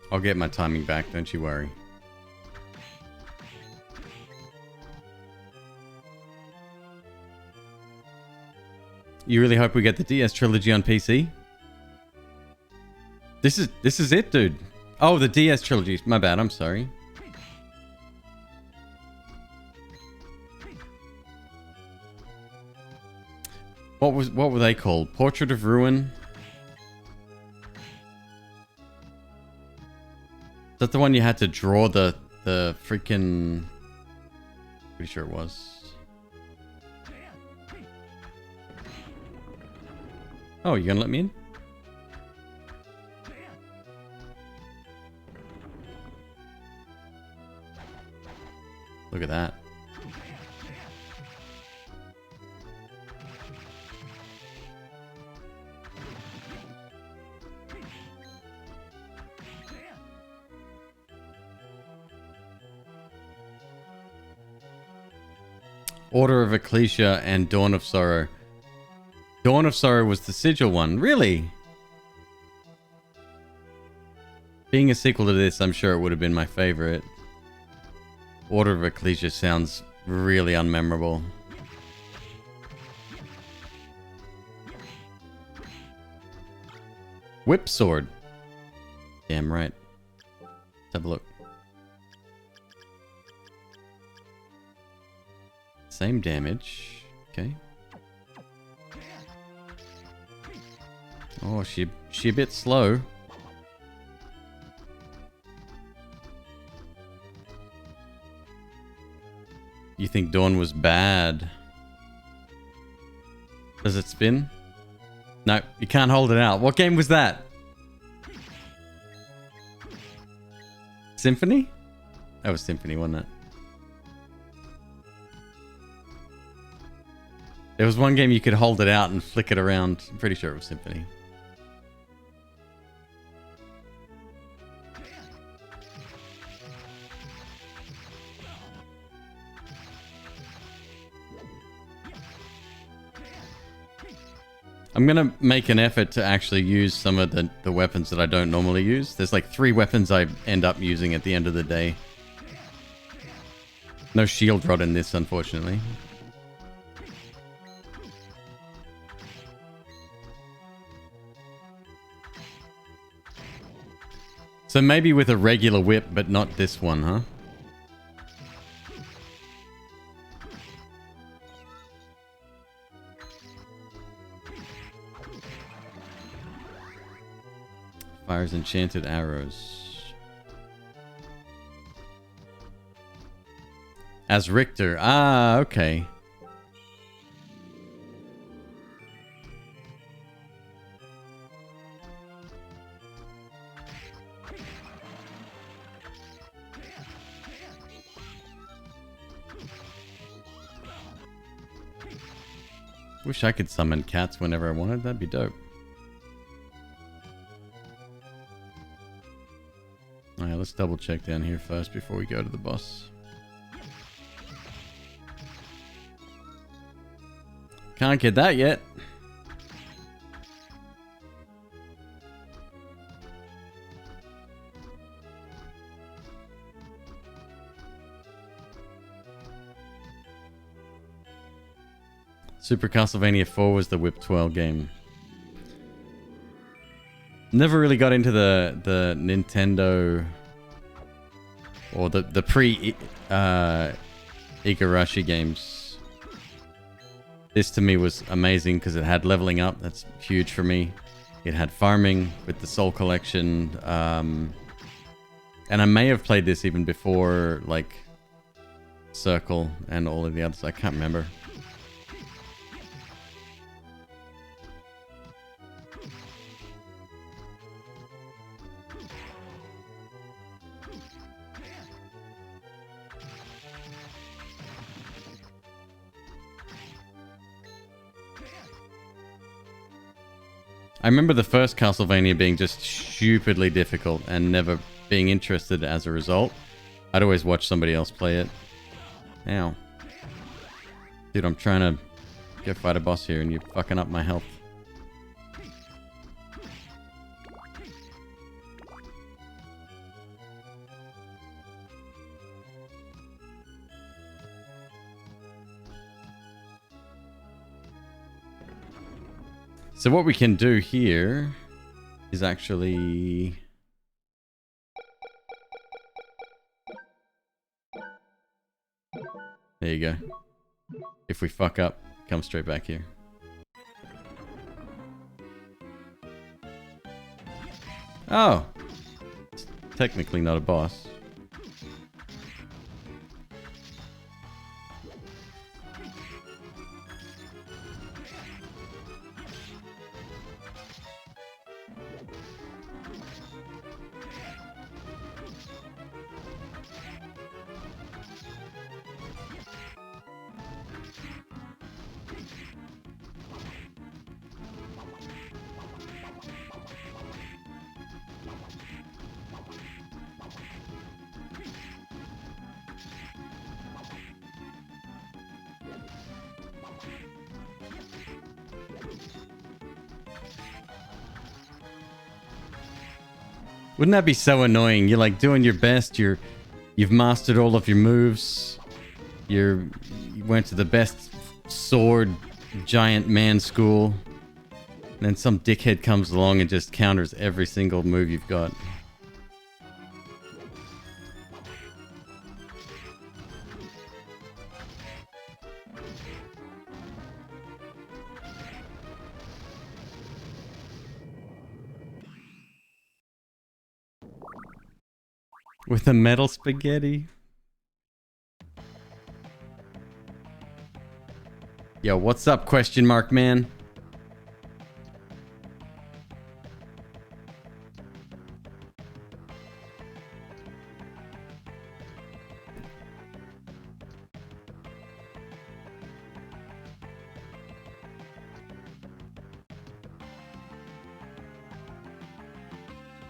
I'll get my timing back, don't you worry. You really hope we get the DS trilogy on PC? This is it, dude. Oh, the DS trilogy. My bad, I'm sorry. What were they called? Portrait of Ruin? Is that the one you had to draw the freaking... Pretty sure it was. Oh, you gonna let me in? Look at that. Order of Ecclesia and Dawn of Sorrow. Dawn of Sorrow was the sigil one. Really? Being a sequel to this, I'm sure it would have been my favorite. Order of Ecclesia sounds really unmemorable. Whip sword. Damn right. Let's have a look. Same damage. Okay. Oh, she a bit slow. You think Dawn was bad? Does it spin? No, you can't hold it out. What game was that? Symphony? That was Symphony, wasn't it? There was one game you could hold it out and flick it around. I'm pretty sure it was Symphony. I'm gonna make an effort to actually use some of the weapons that I don't normally use. There's like 3 weapons I end up using at the end of the day. No shield rod in this, unfortunately. So maybe with a regular whip, but not this one, huh? Fires enchanted arrows. As Richter. Ah, okay. Wish I could summon cats whenever I wanted. That'd be dope. Alright, let's double check down here first before we go to the boss. Can't get that yet. Super Castlevania 4 was the Whip 12 game. Never really got into the Nintendo or the pre Igarashi games. This to me was amazing because it had leveling up. That's huge for me. It had farming with the Soul Collection, and I may have played this even before like Circle and all of the others. I can't remember. I remember the first Castlevania being just stupidly difficult and never being interested as a result. I'd always watch somebody else play it. Ow. Dude, I'm trying to go fight a boss here and you're fucking up my health. So what we can do here is actually... There you go. If we fuck up, come straight back here. Oh! It's technically not a boss. Wouldn't that be so annoying? You're like doing your best. You've mastered all of your moves. You went to the best sword giant man school. And then some dickhead comes along and just counters every single move you've got. With a metal spaghetti. Yo, what's up, question mark man?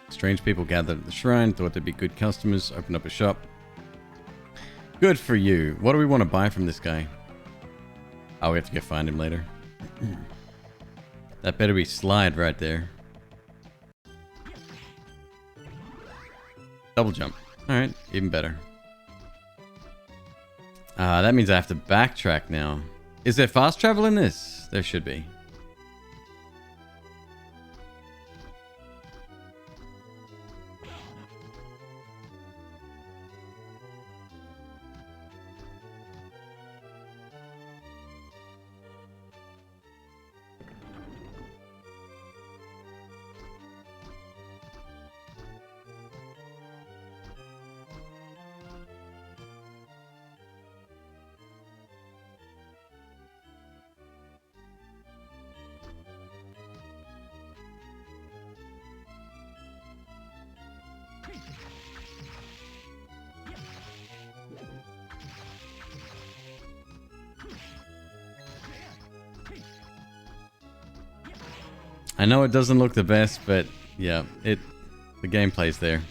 Strange people gathered at the shrine, thought they'd be good customers, opened up a shop. Good for you. What do we want to buy from this guy? Oh, we have to go find him later. That better be slide right there. Double jump. Alright, even better. That means I have to backtrack now. Is there fast travel in this? There should be. I know it doesn't look the best, but yeah, the gameplay's there.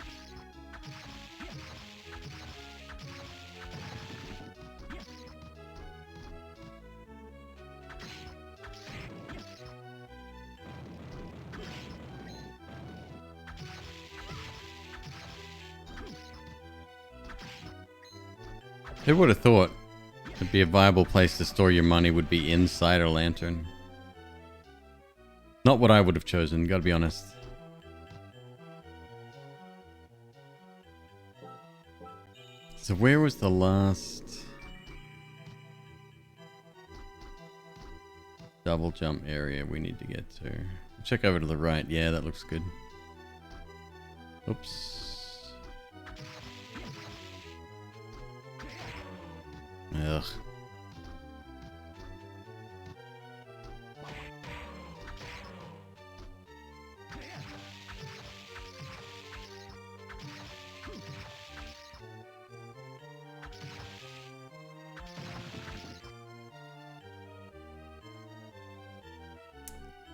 Who would have thought it'd be a viable place to store your money would be inside a lantern? Not what I would have chosen, gotta be honest. So where was the last double jump area we need to get to? Check over to the right. Yeah, that looks good. Oops. Ugh.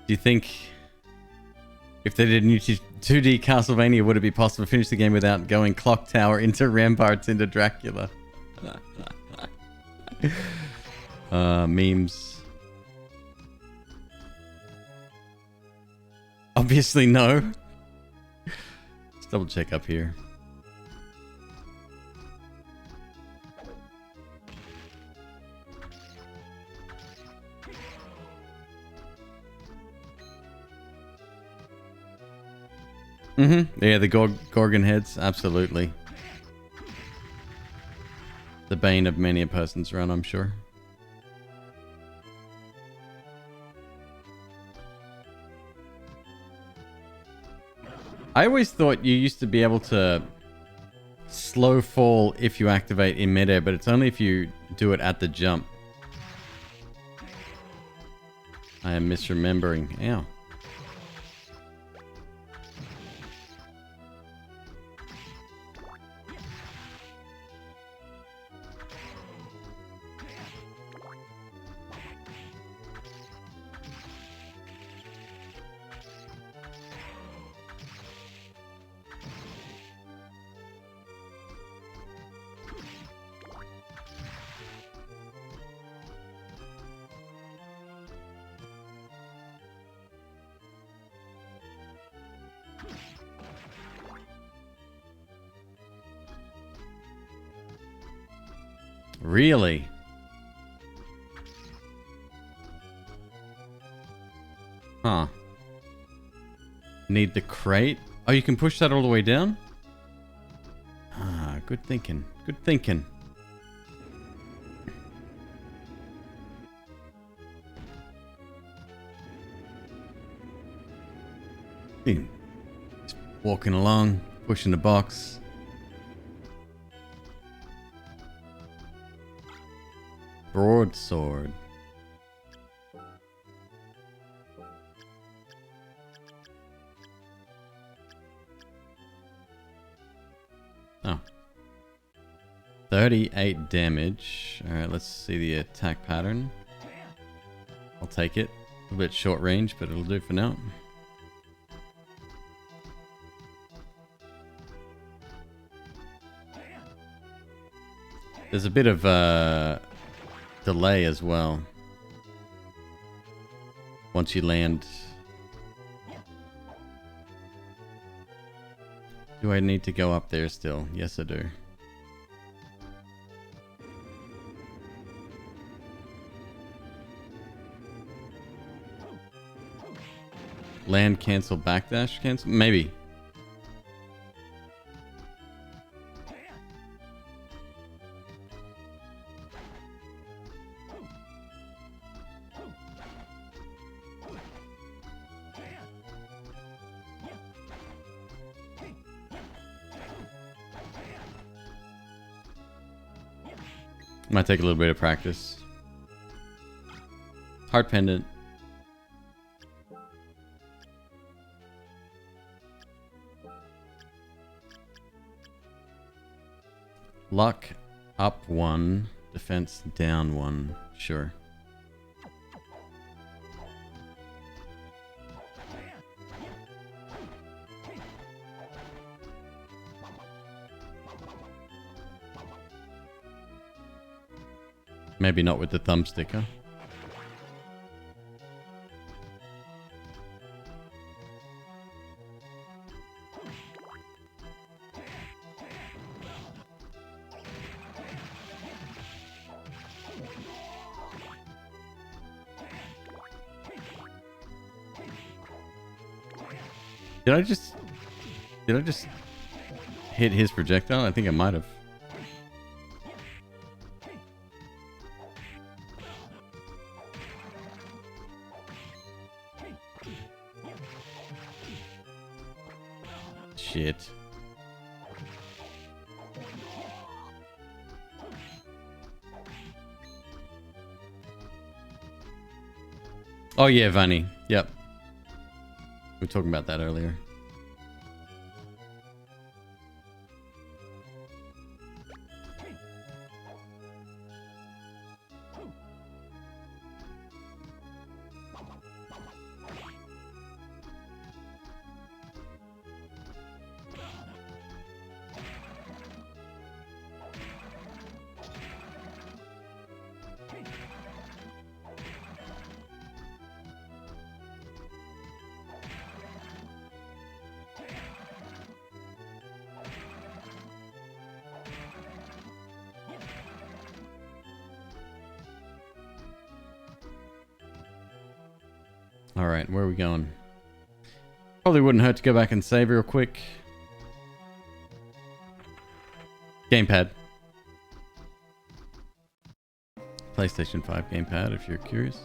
Do you think if they did 2D Castlevania, would it be possible to finish the game without going Clock Tower into Ramparts into Dracula? Memes. Obviously no. Let's double check up here. Yeah, the Gorgon heads, absolutely. The bane of many a person's run, I'm sure. I always thought you used to be able to slow fall if you activate in midair, but it's only if you do it at the jump. I am misremembering. Ow. Really? Huh. Need the crate? Oh, you can push that all the way down? Ah, good thinking. Good thinking. Just walking along, pushing the box. Broadsword. Oh. 38 damage. Alright, let's see the attack pattern. I'll take it. A bit short range, but it'll do for now. There's a bit of delay as well. Once you land. Do I need to go up there still? Yes, I do. Land cancel, backdash cancel? Maybe. Might take a little bit of practice. Heart pendant. Luck up 1, defense down 1. Sure. Maybe not with the thumbstick, huh? Did I just hit his projectile? I think I might have. Shit. Oh yeah, Vanny. Yep. We were talking about that earlier. Alright, where are we going? Probably wouldn't hurt to go back and save real quick. Gamepad. PlayStation 5 gamepad, if you're curious.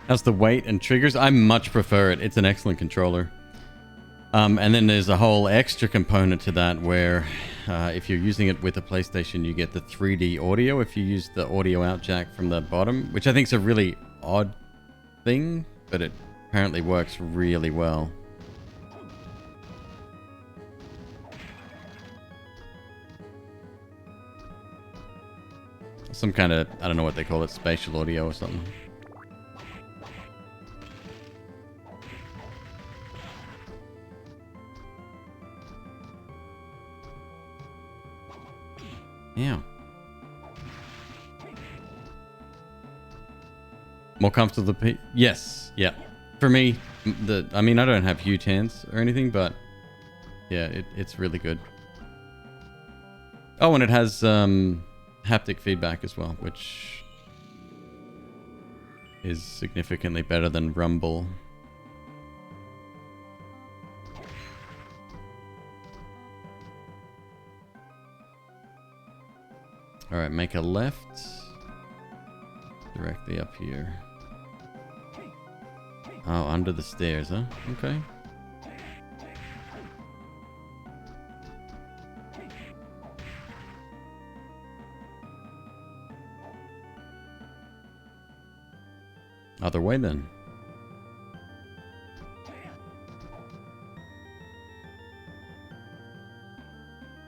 How's the weight and triggers? I much prefer it. It's an excellent controller. And then there's a whole extra component to that where if you're using it with a PlayStation, you get the 3D audio if you use the audio out jack from the bottom, which I think is a really odd thing, but it apparently works really well. Some kind of, I don't know what they call it, spatial audio or something. Yeah. More comfortable to yes, yeah. For me, I mean, I don't have huge hands or anything, but yeah, it's really good. Oh, and it has haptic feedback as well, which is significantly better than Rumble. All right, make a left directly up here. Oh, under the stairs, huh? Okay. Other way then.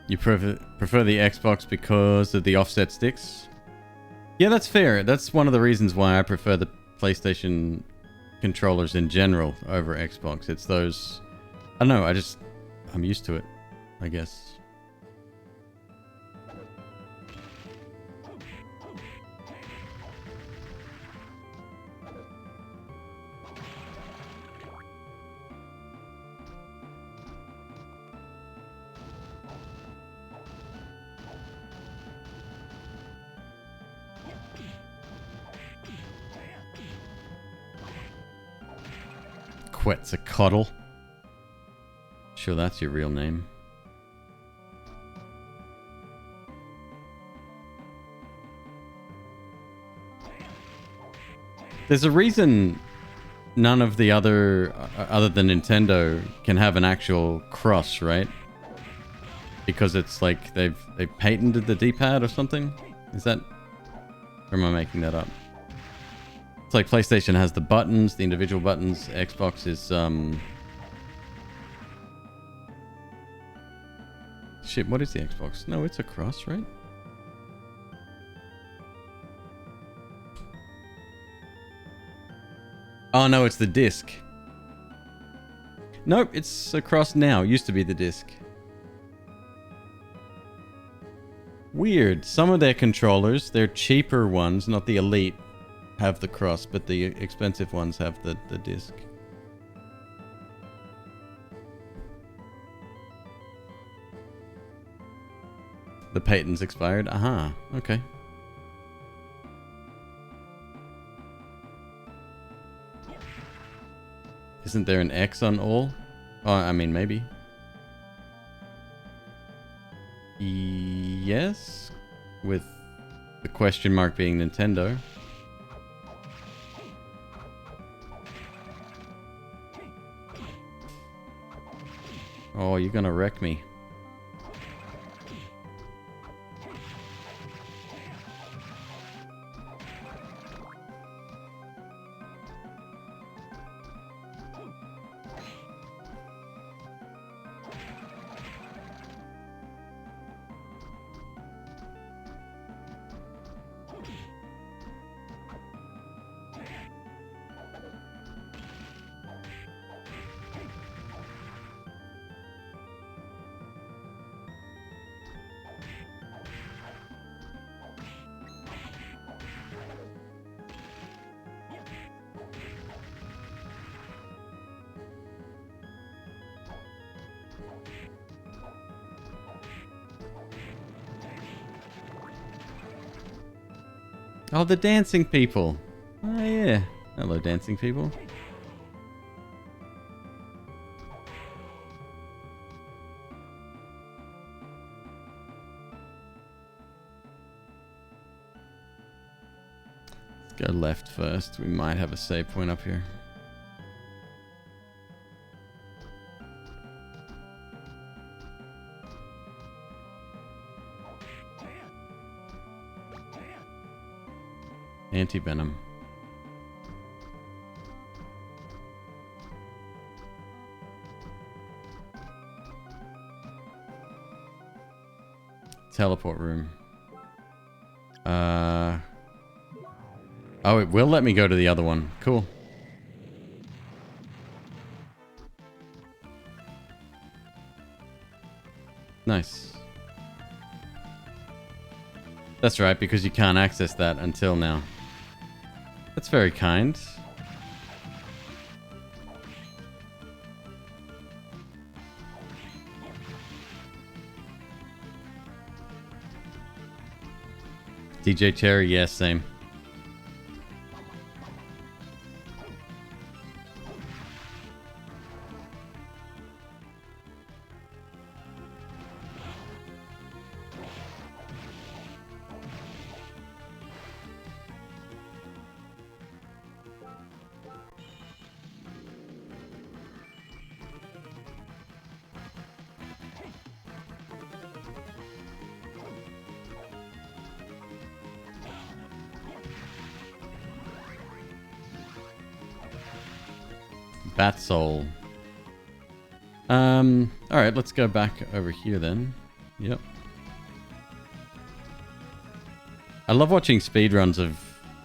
You prefer the Xbox because of the offset sticks? Yeah, that's fair. That's one of the reasons why I prefer the PlayStation controllers in general over Xbox. It's those... I don't know, I'm used to it, I guess. Quetzalcoatl. Sure, that's your real name. There's a reason none of the other than Nintendo can have an actual cross, right? Because it's like they've patented the D-pad or something. Is that? Or am I making that up? It's like PlayStation has the buttons, the individual buttons. Xbox is Shit, what is the Xbox? No, it's a cross, right? Oh no, it's the disc. Nope, it's a cross now. Used to be the disc. Weird. Some of their controllers, their cheaper ones, not the Elite, have the cross, but the expensive ones have the disc. The patent's expired? Aha, okay. Isn't there an X on all? Oh, I mean, maybe. Yes? With the question mark being Nintendo. Oh, you're gonna wreck me. Oh, the dancing people. Oh, yeah. Hello, dancing people. Let's go left first. We might have a save point up here. Anti-venom. Teleport room. Oh, it will let me go to the other one. Cool. Nice. That's right, because you can't access that until now. That's very kind. DJ Cherry, yes, same. Bat Soul. Alright, let's go back over here then. Yep. I love watching speedruns of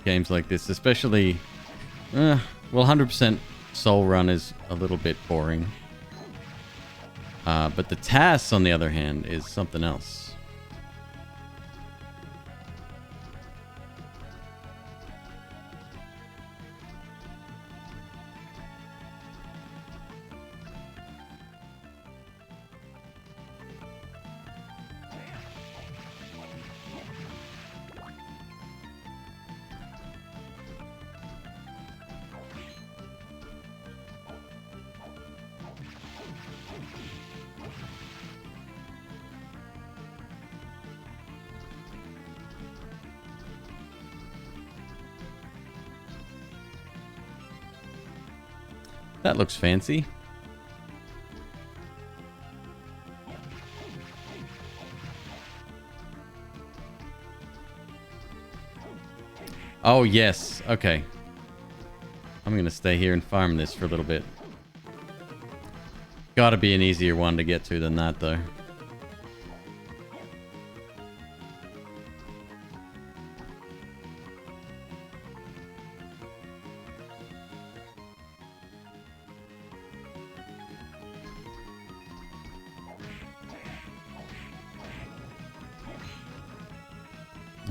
games like this, especially... well, 100% Soul Run is a little bit boring. But the tasks, on the other hand, is something else. That looks fancy. Oh, yes. Okay. I'm going to stay here and farm this for a little bit. Gotta be an easier one to get to than that, though.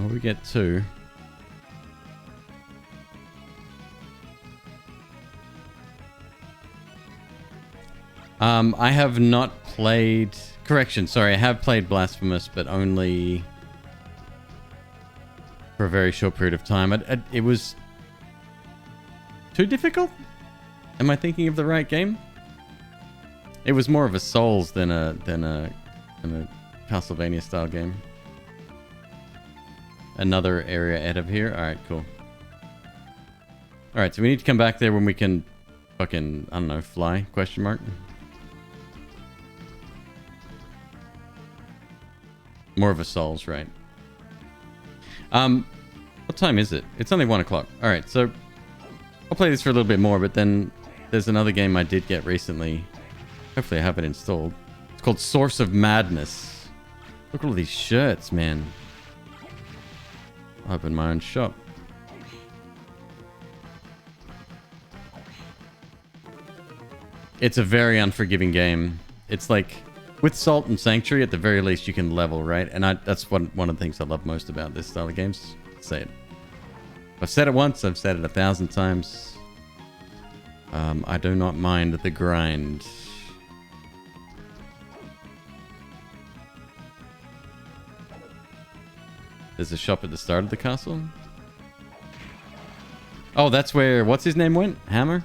Well, we get 2. I have not played... Correction, sorry. I have played Blasphemous, but only for a very short period of time. It was too difficult? Am I thinking of the right game? It was more of a Souls than a Castlevania style game. Another area out of here. Alright, cool. Alright, so we need to come back there when we can fucking, I don't know, fly? Question mark? More of a Souls, right? What time is it? It's only 1 o'clock. Alright, so I'll play this for a little bit more, but then there's another game I did get recently. Hopefully I have it installed. It's called Source of Madness. Look at all these shirts, man. I'll open my own shop. It's a very unforgiving game. It's like, with Salt and Sanctuary, at the very least, you can level, right? And that's one of the things I love most about this style of games. Say it. I've said it once, I've said it 1,000 times. I do not mind the grind. There's a shop at the start of the castle. Oh, that's where, what's his name went? Hammer?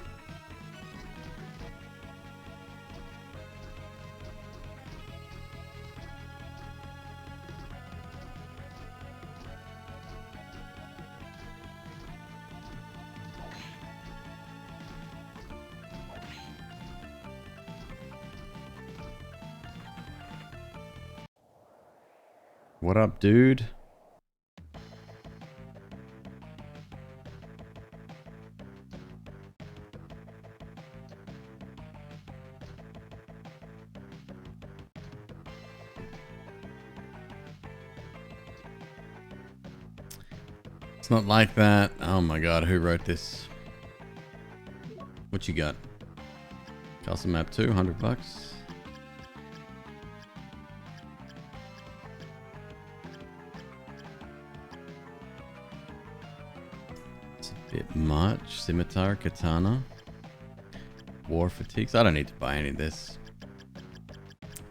What up, dude? It's not like that. Oh my god, who wrote this? What you got? Castle map 2, $100. Bit much. Scimitar, katana. War fatigues. I don't need to buy any of this.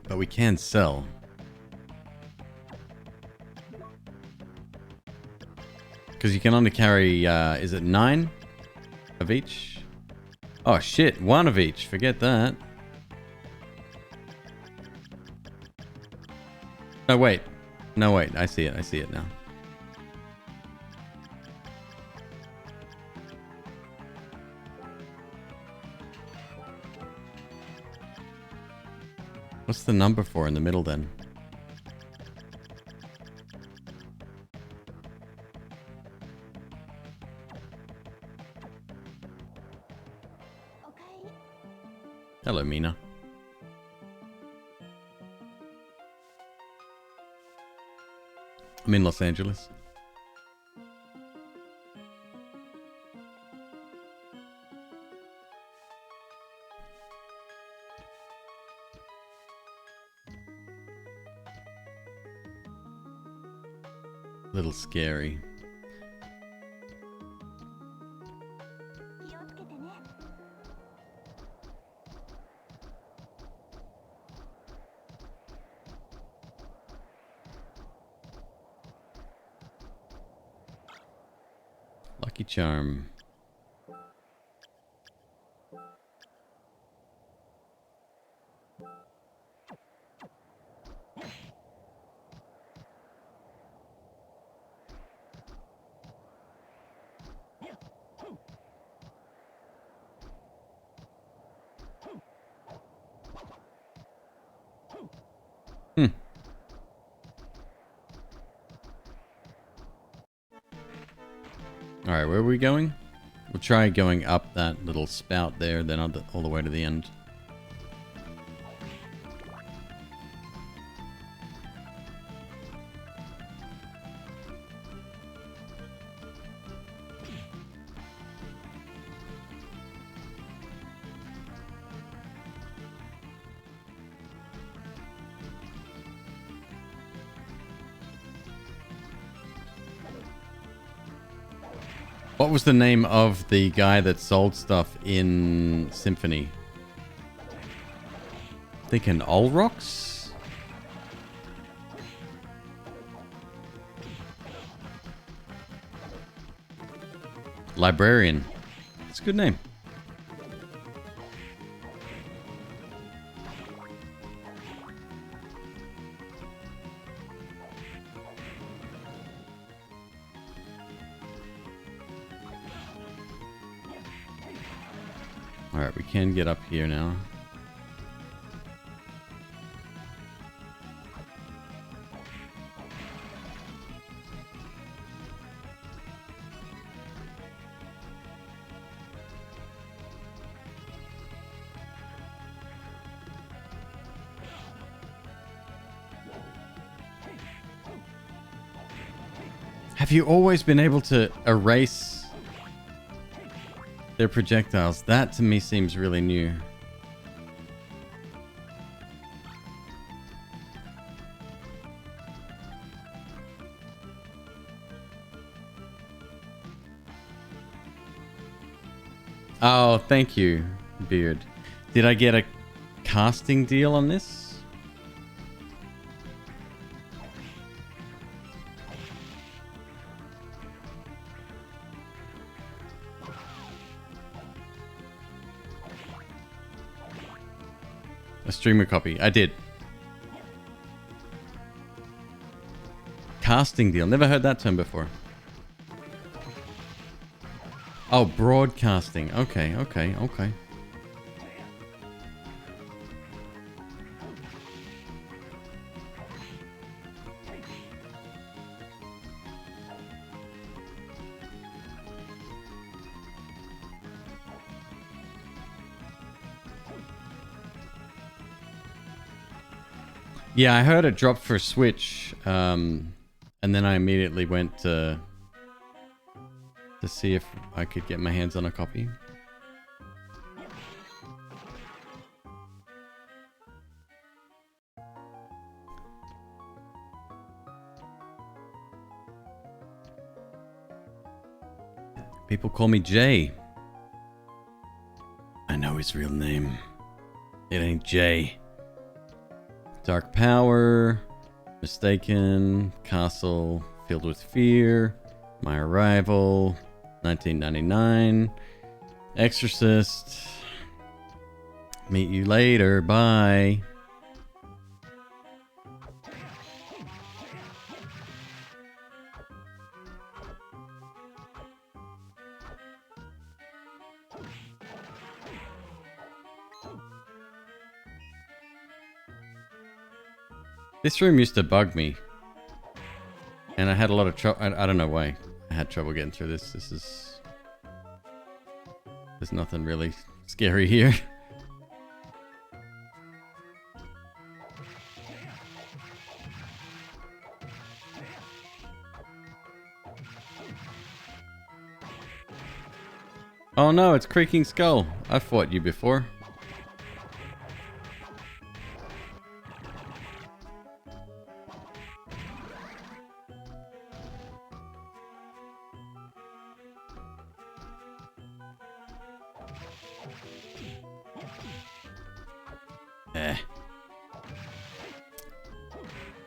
But we can sell. Because you can only carry, is it 9 of each? Oh shit, 1 of each. Forget that. No, wait. No, wait. I see it. I see it now. What's the number for in the middle then? Okay. Hello, Mina. I'm in Los Angeles. Little scary. 気をつけてね。Lucky charm. Alright, where are we going? We'll try going up that little spout there, then all the way to the end. What was the name of the guy that sold stuff in Symphony? Thinking Olrox? Librarian. It's a good name. Alright, we can get up here now. Have you always been able to erase their projectiles? That to me seems really new. Oh, thank you, Beard. Did I get a casting deal on this? A streamer copy. I did. Casting deal. Never heard that term before. Oh, broadcasting. Okay, okay, okay. Yeah, I heard it dropped for Switch, and then I immediately went to see if I could get my hands on a copy. People call me Jay. I know his real name. It ain't Jay. Dark Power, Mistaken, Castle, Filled with Fear, My Arrival, 1999, Exorcist, Meet You Later, bye. This room used to bug me, and I had a lot of trouble. I don't know why I had trouble getting through this. There's nothing really scary here. Oh no, it's Creaking Skull. I've fought you before.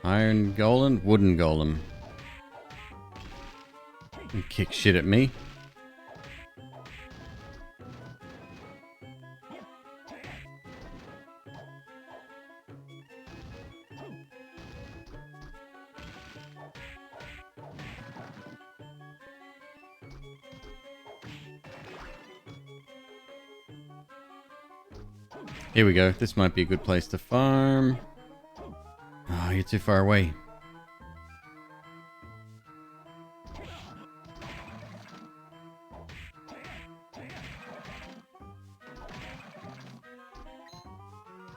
Iron Golem, Wooden Golem. You kick shit at me. Here we go. This might be a good place to farm. Oh, you're too far away.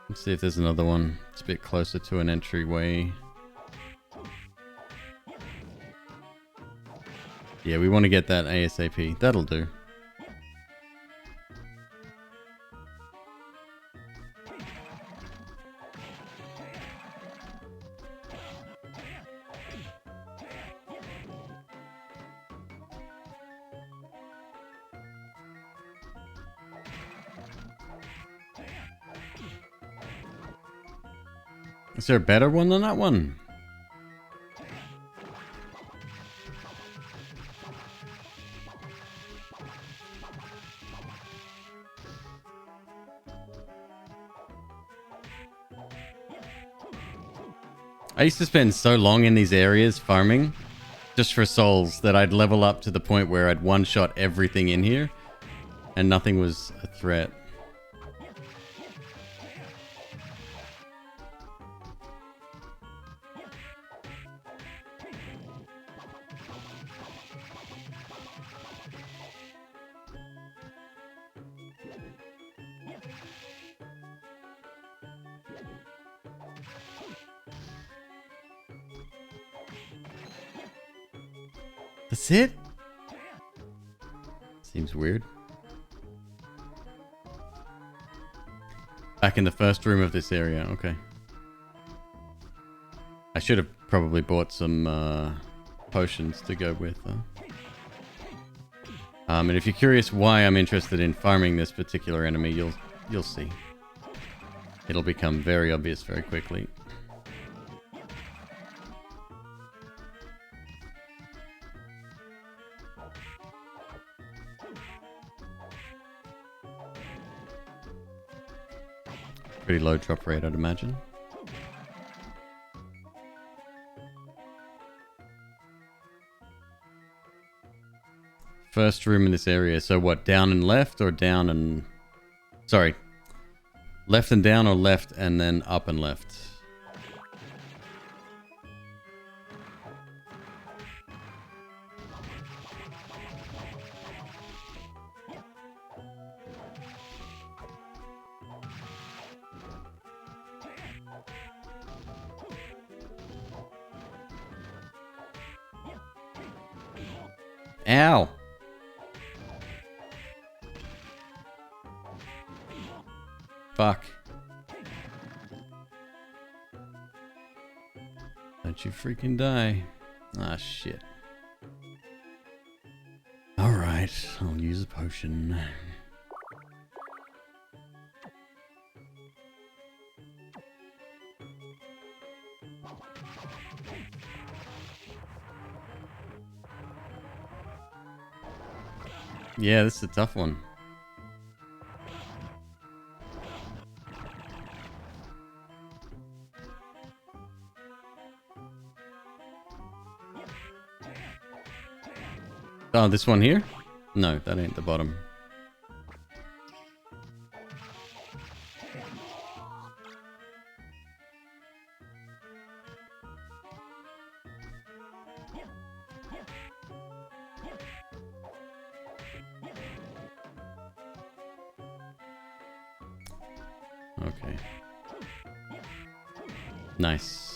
Let's see if there's another one. It's a bit closer to an entryway. Yeah, we want to get that ASAP. That'll do. Is there a better one than that one? I used to spend so long in these areas farming just for souls that I'd level up to the point where I'd one-shot everything in here and nothing was a threat. That's it? Seems weird. Back in the first room of this area, okay. I should have probably bought some potions to go with though. And if you're curious why I'm interested in farming this particular enemy, you'll see. It'll become very obvious very quickly. Pretty low drop rate, I'd imagine. First room in this area. So what, down and left or down and... Sorry. Left and down or left and then up and left? Ow! Fuck. Don't you freaking die. Ah, shit. Alright, I'll use a potion. Yeah, this is a tough one. Oh, this one here? No, that ain't the bottom. Okay. Nice.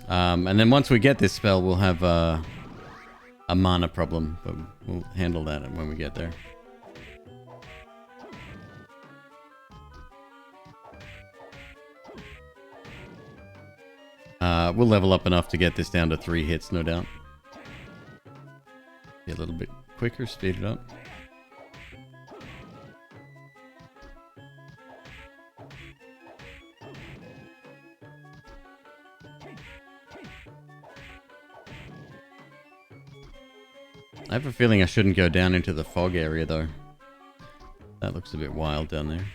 And then once we get this spell, we'll have a mana problem, but we'll handle that when we get there. We'll level up enough to get this down to 3 hits, no doubt. Be a little bit quicker, speed it up. I have a feeling I shouldn't go down into the fog area, though. That looks a bit wild down there.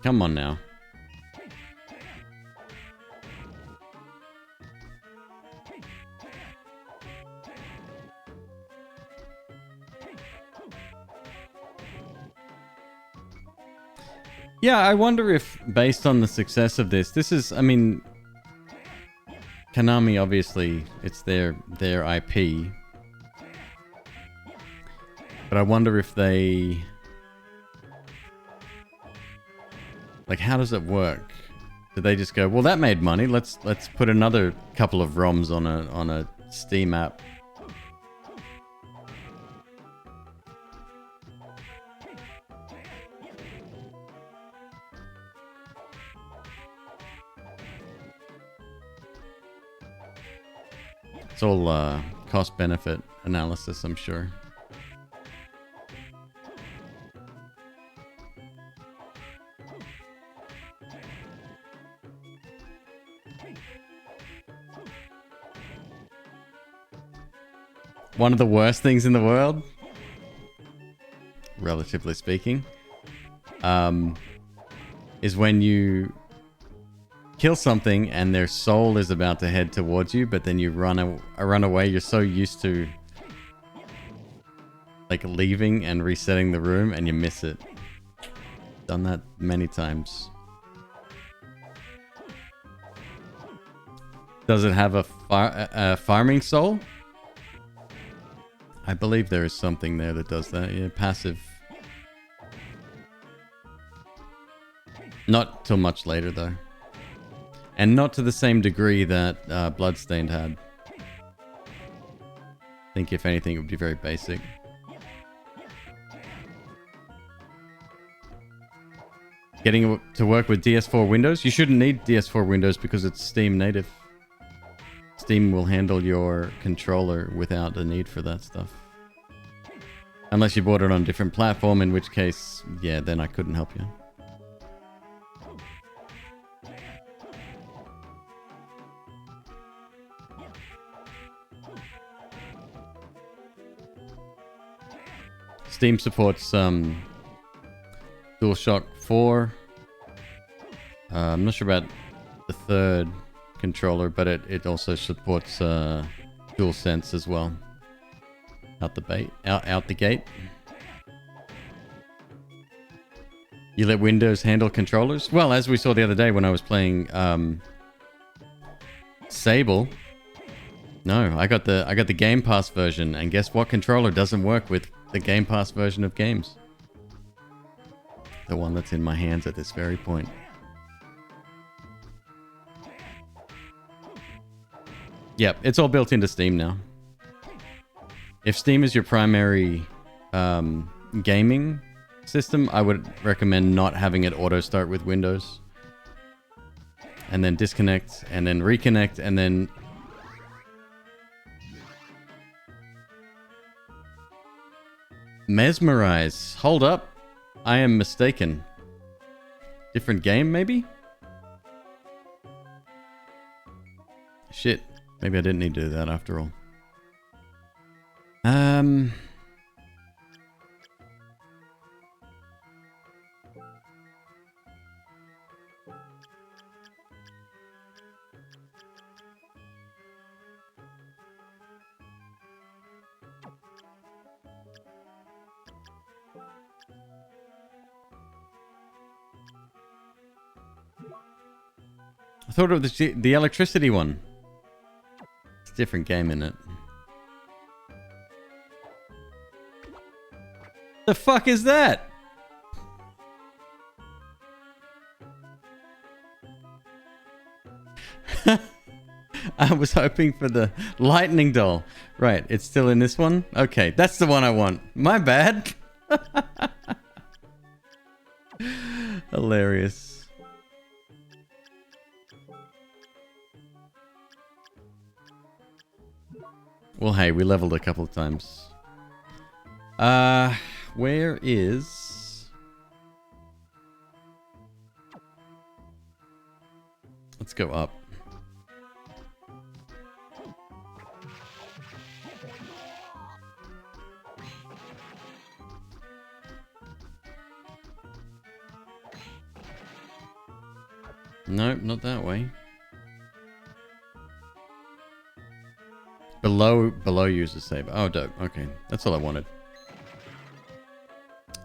Come on now. Yeah, I wonder if, based on the success of this is, I mean, Konami, obviously, it's their IP. But I wonder if they... Like, how does it work? Do they just go, well, that made money. Let's put another couple of ROMs on a Steam app. It's all cost-benefit analysis, I'm sure. One of the worst things in the world, relatively speaking, is when you kill something and their soul is about to head towards you, but then you run away. You're so used to like leaving and resetting the room and you miss it. Done that many times. Does it have a farming soul? I believe there is something there that does that. Yeah, passive. Not till much later though. And not to the same degree that Bloodstained had. I think if anything it would be very basic. Getting to work with DS4 Windows? You shouldn't need DS4 Windows because it's Steam native. Steam will handle your controller without the need for that stuff. Unless you bought it on a different platform, in which case, yeah, then I couldn't help you. Steam supports DualShock 4. I'm not sure about the third controller, but it also supports DualSense as well. Out the gate. You let Windows handle controllers? Well, as we saw the other day when I was playing Sable. No, I got the Game Pass version, and guess what controller doesn't work with the Game Pass version of games? The one that's in my hands at this very point. Yep, it's all built into Steam now. If Steam is your primary gaming system, I would recommend not having it auto start with Windows. And then disconnect, and then reconnect, and then... Mesmerize. Hold up. I am mistaken. Different game, maybe? Shit. Maybe I didn't need to do that after all. I thought it was the electricity one. It's a different game, isn't it? The fuck is that? I was hoping for the lightning doll. Right, it's still in this one? Okay, that's the one I want. My bad. Hilarious. Well, hey, we leveled a couple of times. Where is... Let's go up. Nope, not that way. Below user save. Oh, dope. Okay, that's all I wanted.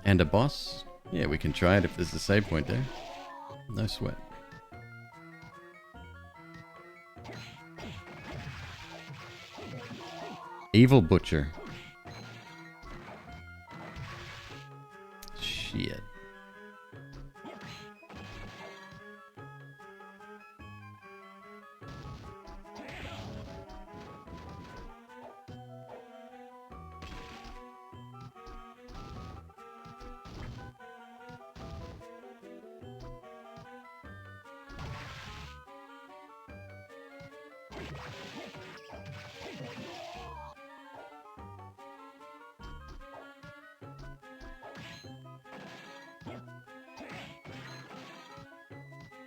And a boss? Yeah, we can try it if there's a save point there. No sweat. evil butcher. Shit.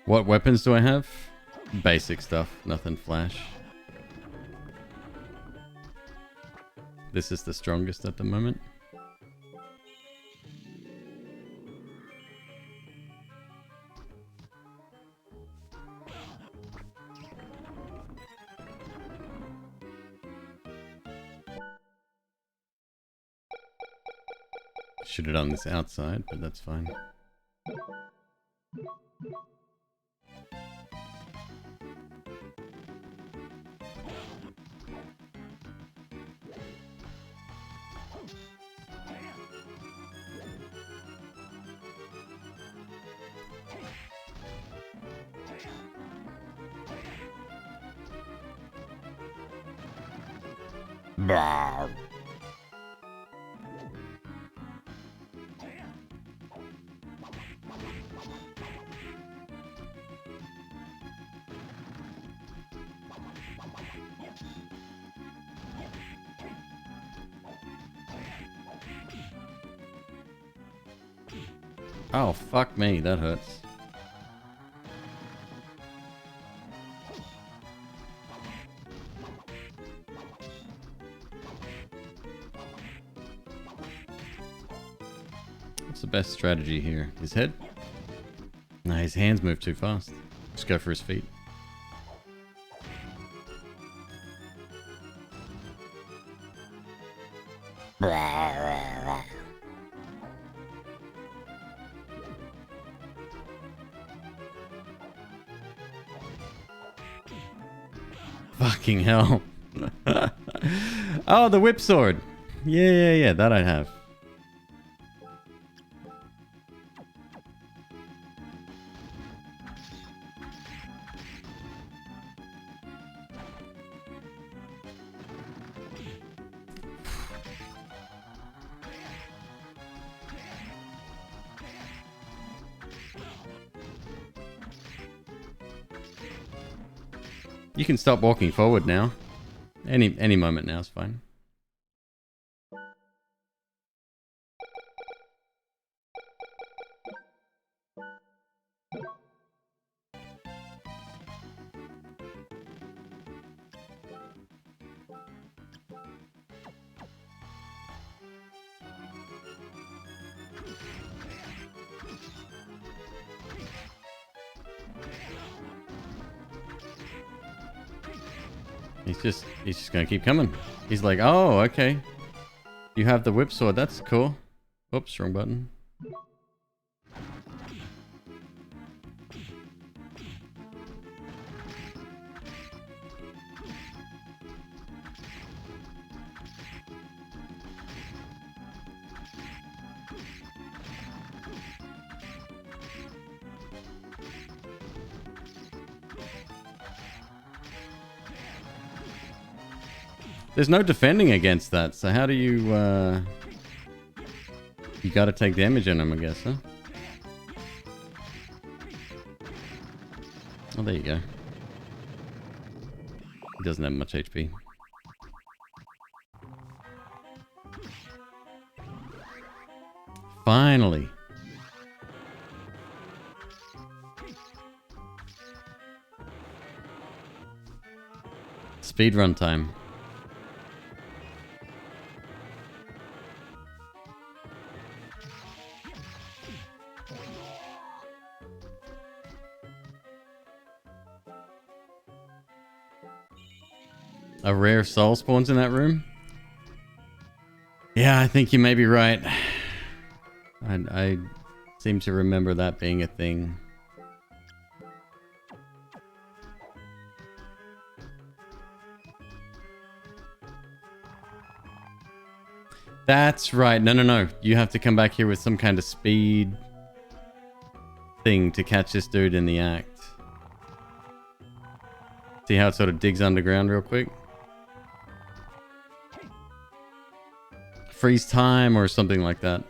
What weapons do I have? Basic stuff, nothing flash. This is the strongest at the moment. Should have done this outside, but that's fine. Bah. Oh, fuck me, that hurts. What's the best strategy here? His head? Nah, his hands move too fast. Just go for his feet. Fucking hell. Oh, the whip sword. Yeah, that I have. You can stop walking forward now. Any moment now is fine. He's just gonna keep coming. He's like, oh, okay. You have the whip sword, that's cool. Oops, wrong button. There's no defending against that, so how do you, you gotta take damage on him, I guess, huh? Oh, there you go. He doesn't have much HP. Finally! Speedrun time. A rare soul spawns in that room? Yeah, I think you may be right. I seem to remember that being a thing. That's right. No, no, no. You have to come back here with some kind of speed thing to catch this dude in the act. See how it sort of digs underground real quick? Freeze time or something like that.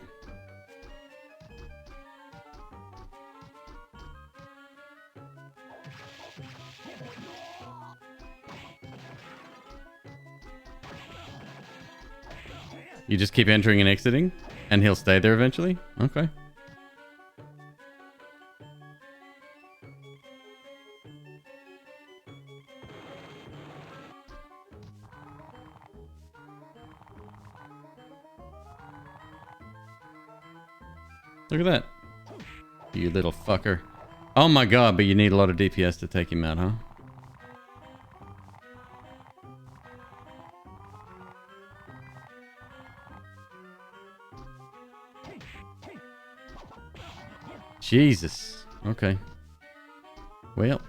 You just keep entering and exiting, and he'll stay there eventually? Okay. Look at that. You little fucker. Oh my god, but you need a lot of DPS to take him out, huh? Jesus. Okay. Well.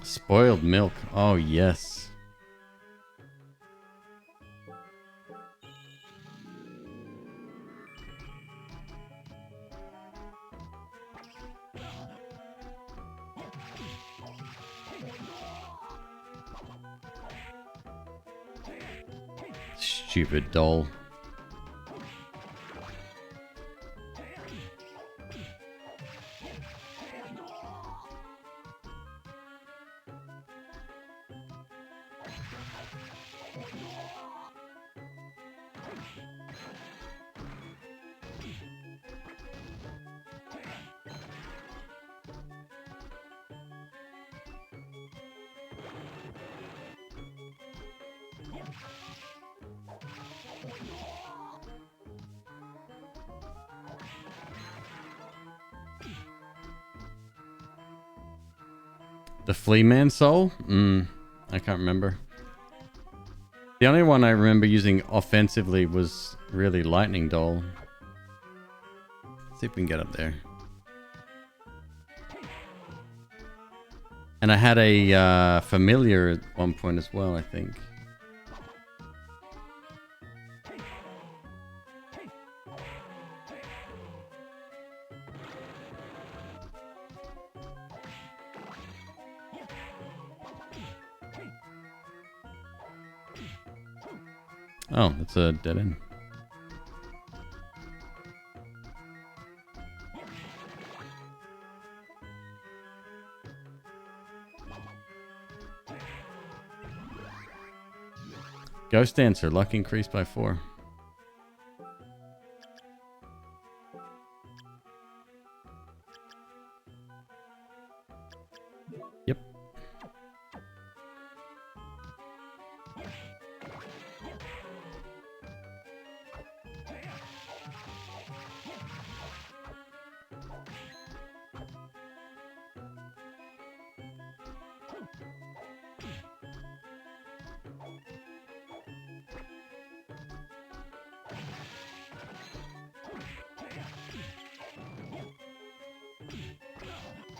Spoiled milk. Oh, yes. Stupid doll. The Flea Man soul? I can't remember. The only one I remember using offensively was really Lightning Doll. Let's see if we can get up there. And I had a familiar at one point as well, I think. Oh, that's a dead end. Ghost Dancer, luck increased by 4. Yep.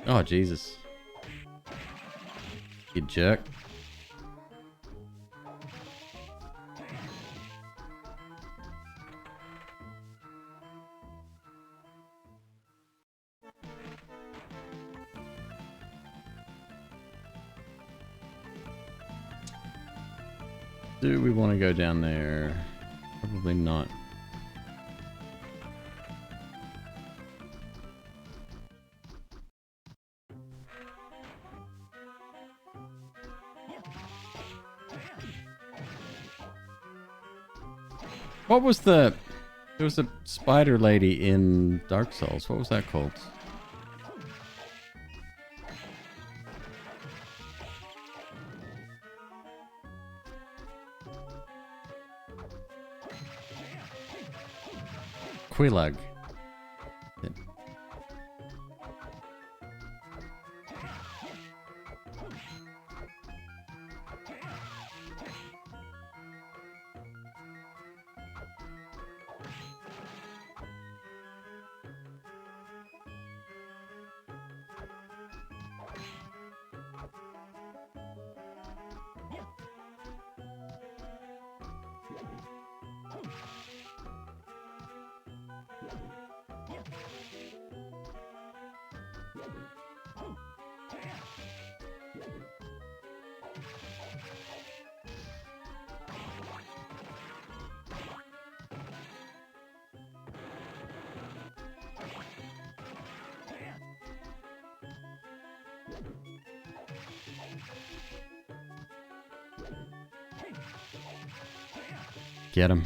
Oh, Jesus. You jerk. Do we want to go down there? Probably not. What was the... There was a spider lady in Dark Souls. What was that called? Quillag. Get him.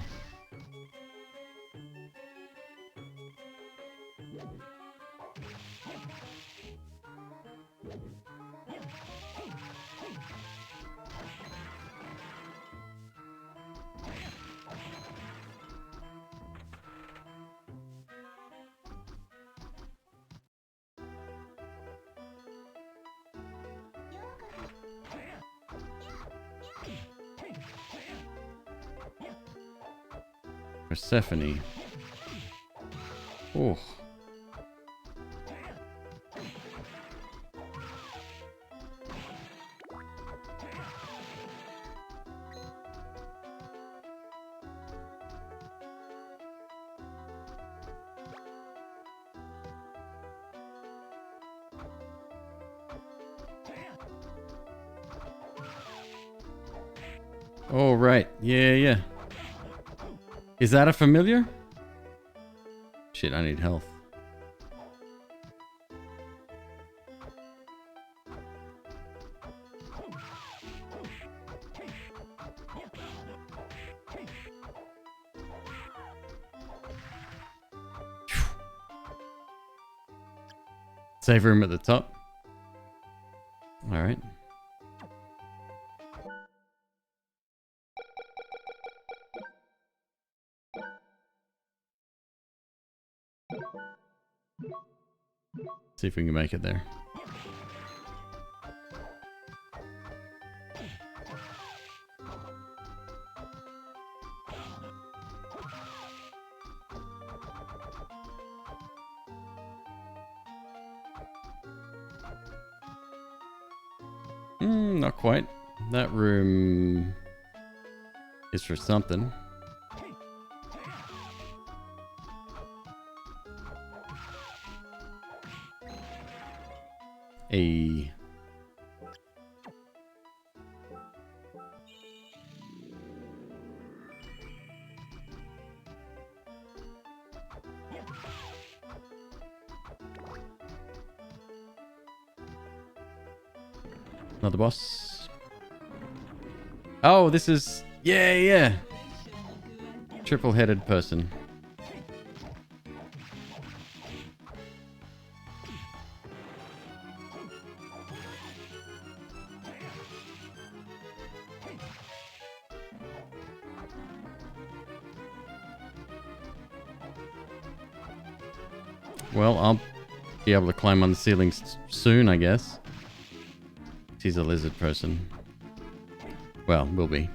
Persephone. Oh. Oh, right. Yeah. Is that a familiar? Shit, I need health. Save room at the top. All right. See if we can make it there. Not quite. That room is for something. A another boss. Oh, this is yeah. Triple-headed person. Well, I'll be able to climb on the ceilings soon, I guess. He's a lizard person. Well, will be.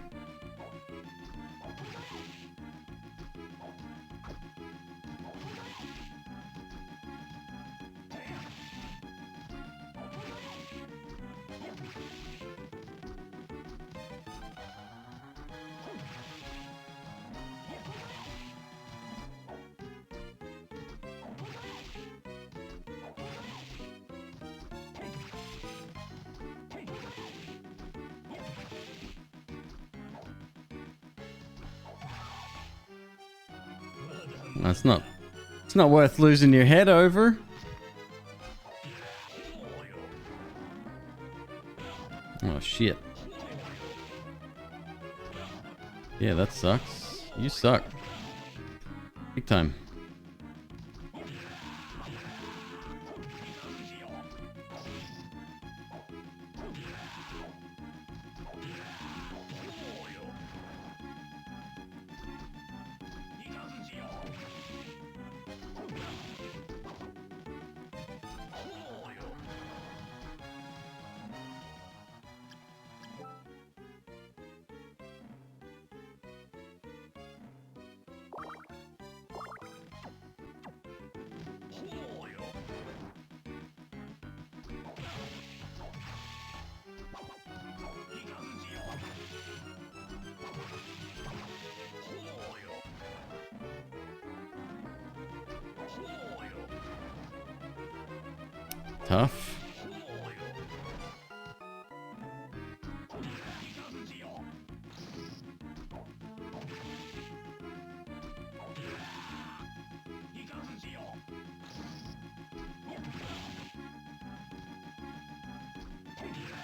It's not worth losing your head over. Oh shit. Yeah, that sucks. You suck. Big time. Tough.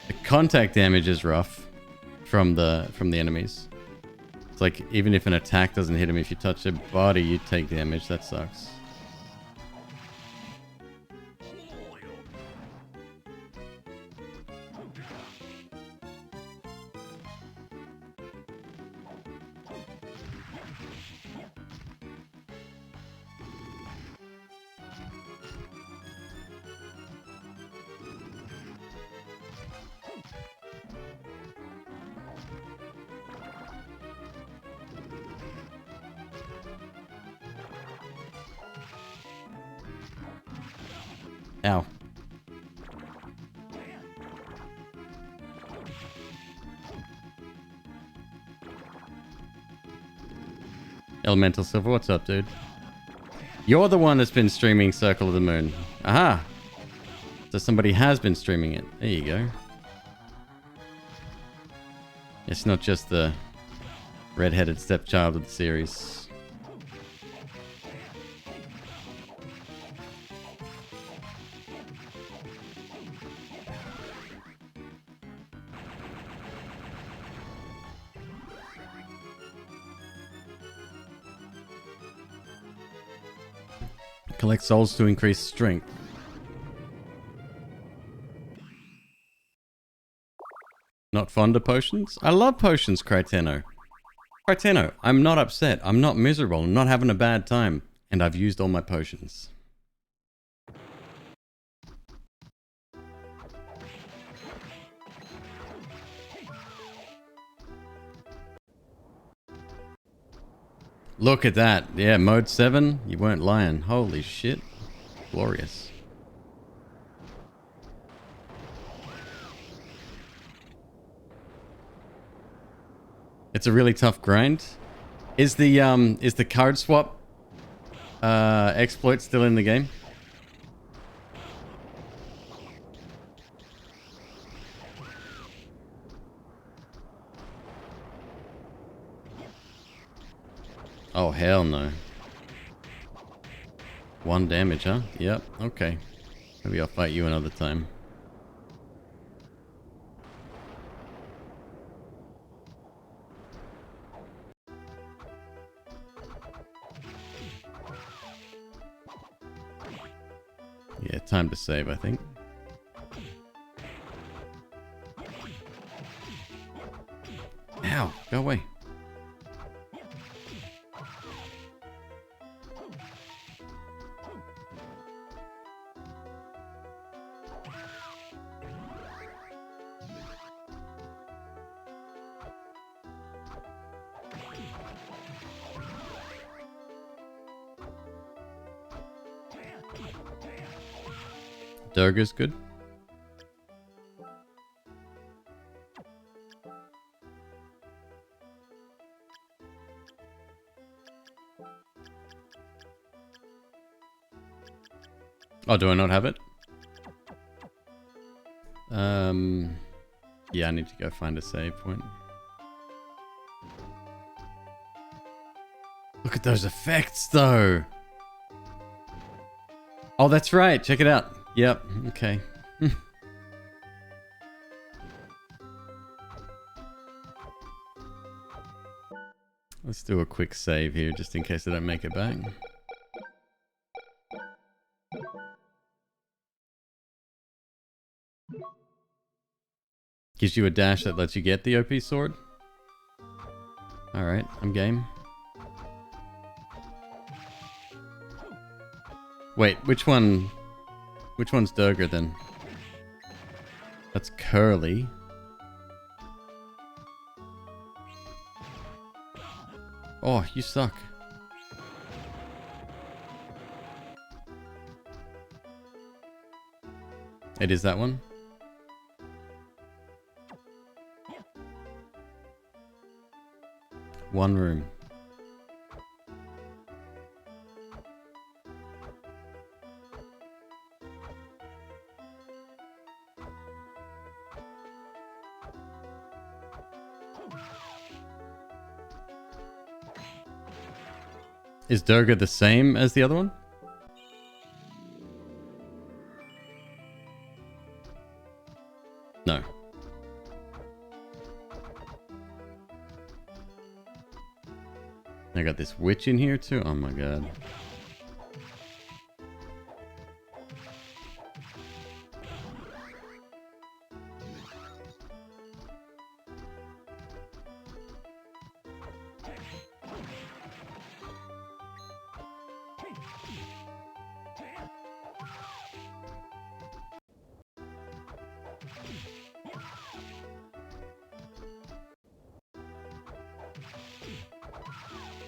The contact damage is rough from the enemies. It's like, even if an attack doesn't hit him, if you touch their body, you take damage. That sucks. Ow. Elemental Silver, what's up, dude? You're the one that's been streaming Circle of the Moon. Aha! So somebody has been streaming it. There you go. It's not just the red-headed stepchild of the series. Collect souls to increase strength. Not fond of potions? I love potions, Cryteno. Cryteno, I'm not upset. I'm not miserable. I'm not having a bad time. And I've used all my potions. Look at that. Yeah, mode 7. You weren't lying. Holy shit. Glorious. It's a really tough grind. Is the card swap exploit still in the game? Oh, hell no. 1 damage, huh? Yep, okay. Maybe I'll fight you another time. Yeah, time to save, I think. Ow, go away. Durga's good. Oh, do I not have it? Yeah, I need to go find a save point. Look at those effects, though. Oh, that's right. Check it out. Yep. Okay. Let's do a quick save here, just in case I don't make it back. Gives you a dash that lets you get the OP sword. Alright, I'm game. Wait, which one's Durga then? That's Curly. Oh, you suck. It is that one? One room. Is Durga the same as the other one? No. I got this witch in here too. Oh my god.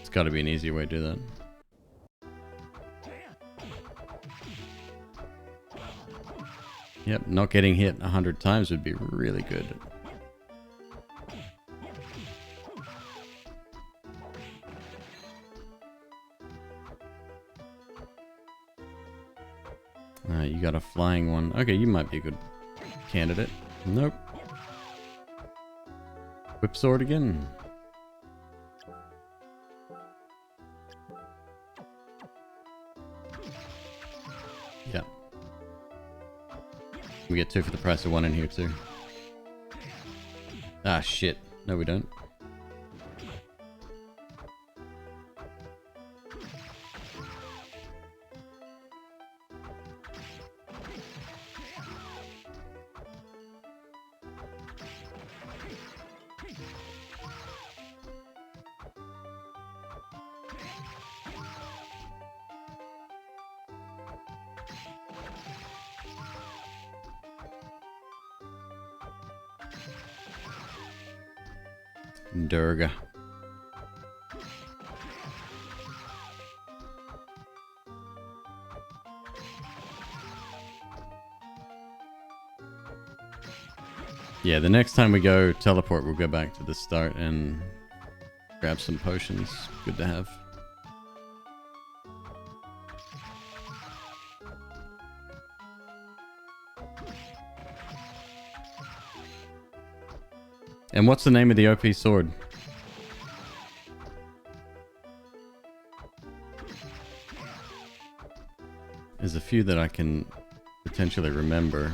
It's got to be an easier way to do that. Yep, not getting hit 100 times would be really good. You got a flying one. Okay, you might be a good candidate. Nope. Whip sword again. Yeah. We get 2 for the price of 1 in here too. Ah, shit. No, we don't. Durga. Yeah, the next time we go teleport, we'll go back to the start and grab some potions. Good to have. And what's the name of the OP sword? There's a few that I can potentially remember.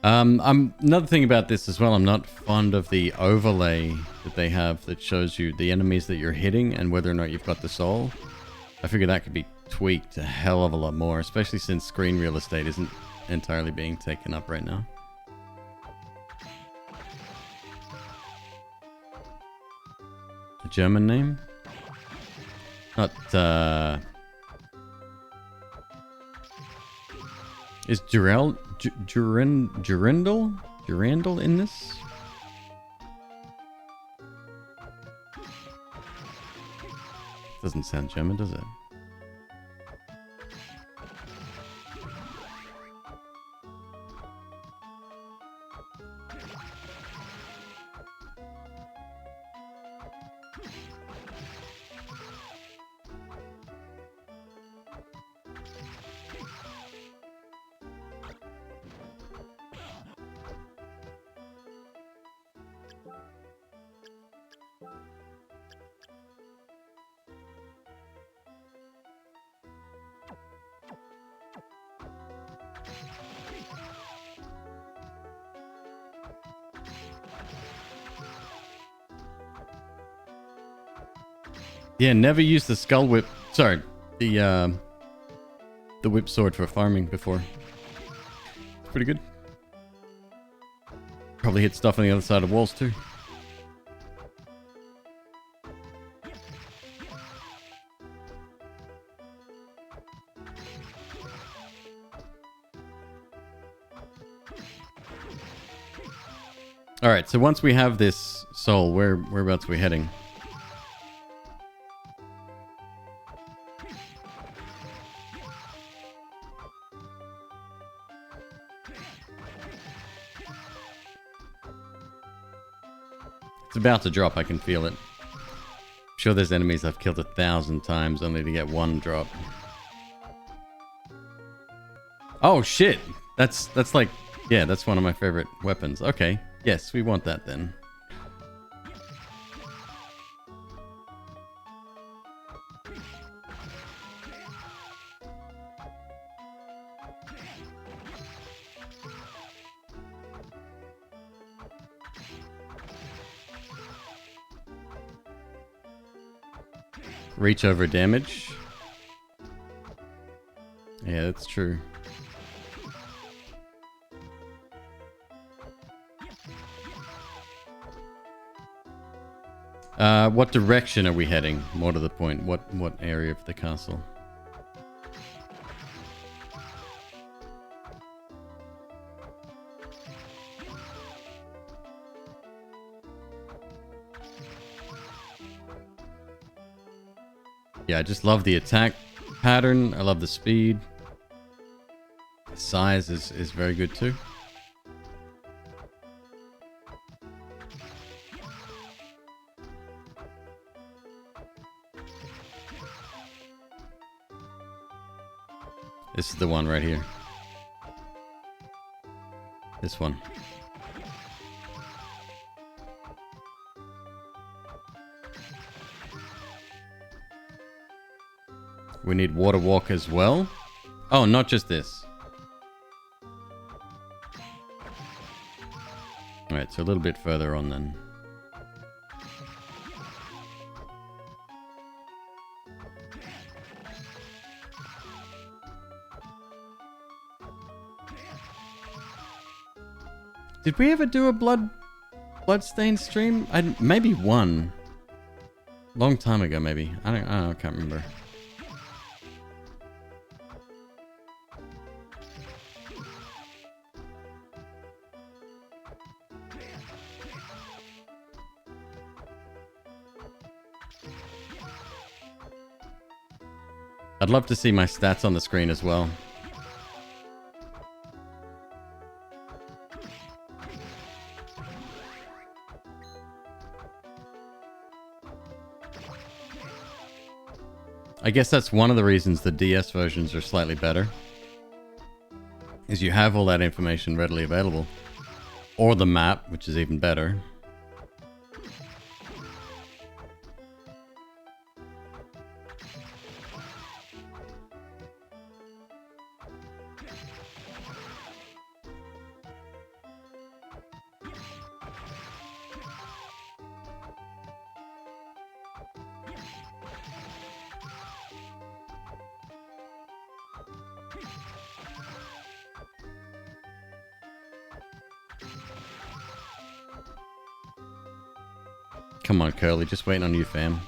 Another thing about this as well, I'm not fond of the overlay that they have that shows you the enemies that you're hitting and whether or not you've got the soul. I figure that could be tweaked a hell of a lot more, especially since screen real estate isn't entirely being taken up right now. A German name? Not, Is Durandal in this? Doesn't sound German, does it? Yeah, never used the skull whip. Sorry, the whip sword for farming before. It's pretty good. Probably hit stuff on the other side of walls too. All right, so once we have this soul, whereabouts are we heading? about to drop. I can feel it. I'm sure there's enemies I've killed 1,000 times only to get one drop. Oh shit! That's like, yeah, that's one of my favorite weapons. Okay, yes, we want that then. Reach over damage. Yeah, that's true. What direction are we heading? More to the point, what area of the castle? Yeah, I just love the attack pattern. I love the speed. The size is very good too. This is the one right here. This one. We need water walk as well. Oh, not just this. Alright, so a little bit further on then. Did we ever do a bloodstained stream? Maybe one. Long time ago, maybe. I don't know, I can't remember. I'd love to see my stats on the screen as well. I guess that's one of the reasons the DS versions are slightly better. Is you have all that information readily available. Or the map, which is even better. Come on, Curly, just waiting on you, fam.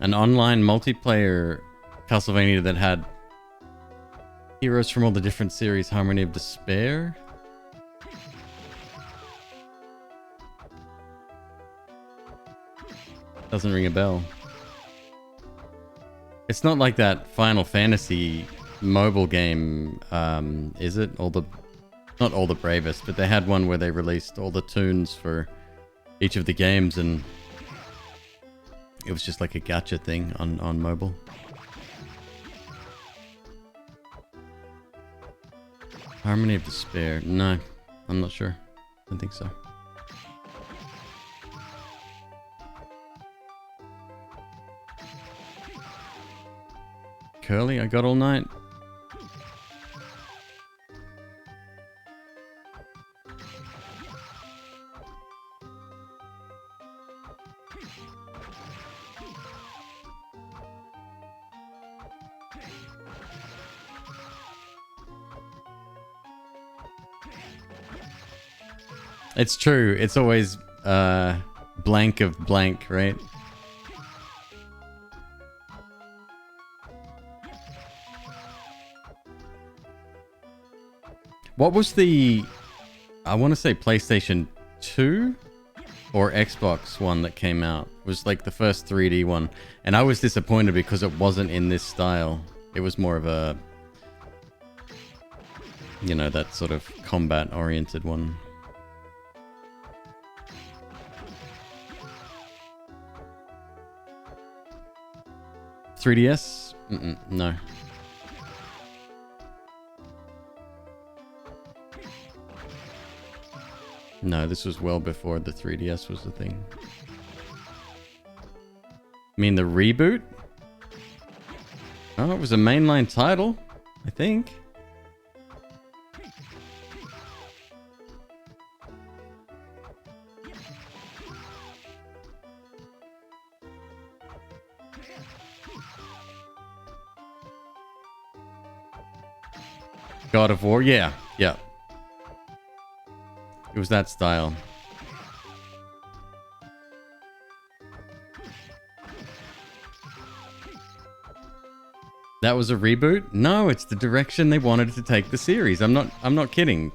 An online multiplayer Castlevania that had heroes from all the different series, Harmony of Despair? Doesn't ring a bell. It's not like that Final Fantasy mobile game, is it? Not All the Bravest, but they had one where they released all the tunes for each of the games, and it was just like a gacha thing on mobile. Harmony of Despair. No, I'm not sure. I don't think so. Curly, I got all night. It's true. It's always blank of blank, right? What was the... I want to say PlayStation 2 or Xbox one that came out? It was like the first 3D one. And I was disappointed because it wasn't in this style. It was more of a... You know, that sort of combat-oriented one. $3DS? No. No, this was well before the 3DS was the thing. I mean the reboot? Oh, it was a mainline title, I think. God of War? Yeah. Yeah. It was that style. That was a reboot? No, it's the direction they wanted to take the series. I'm not kidding.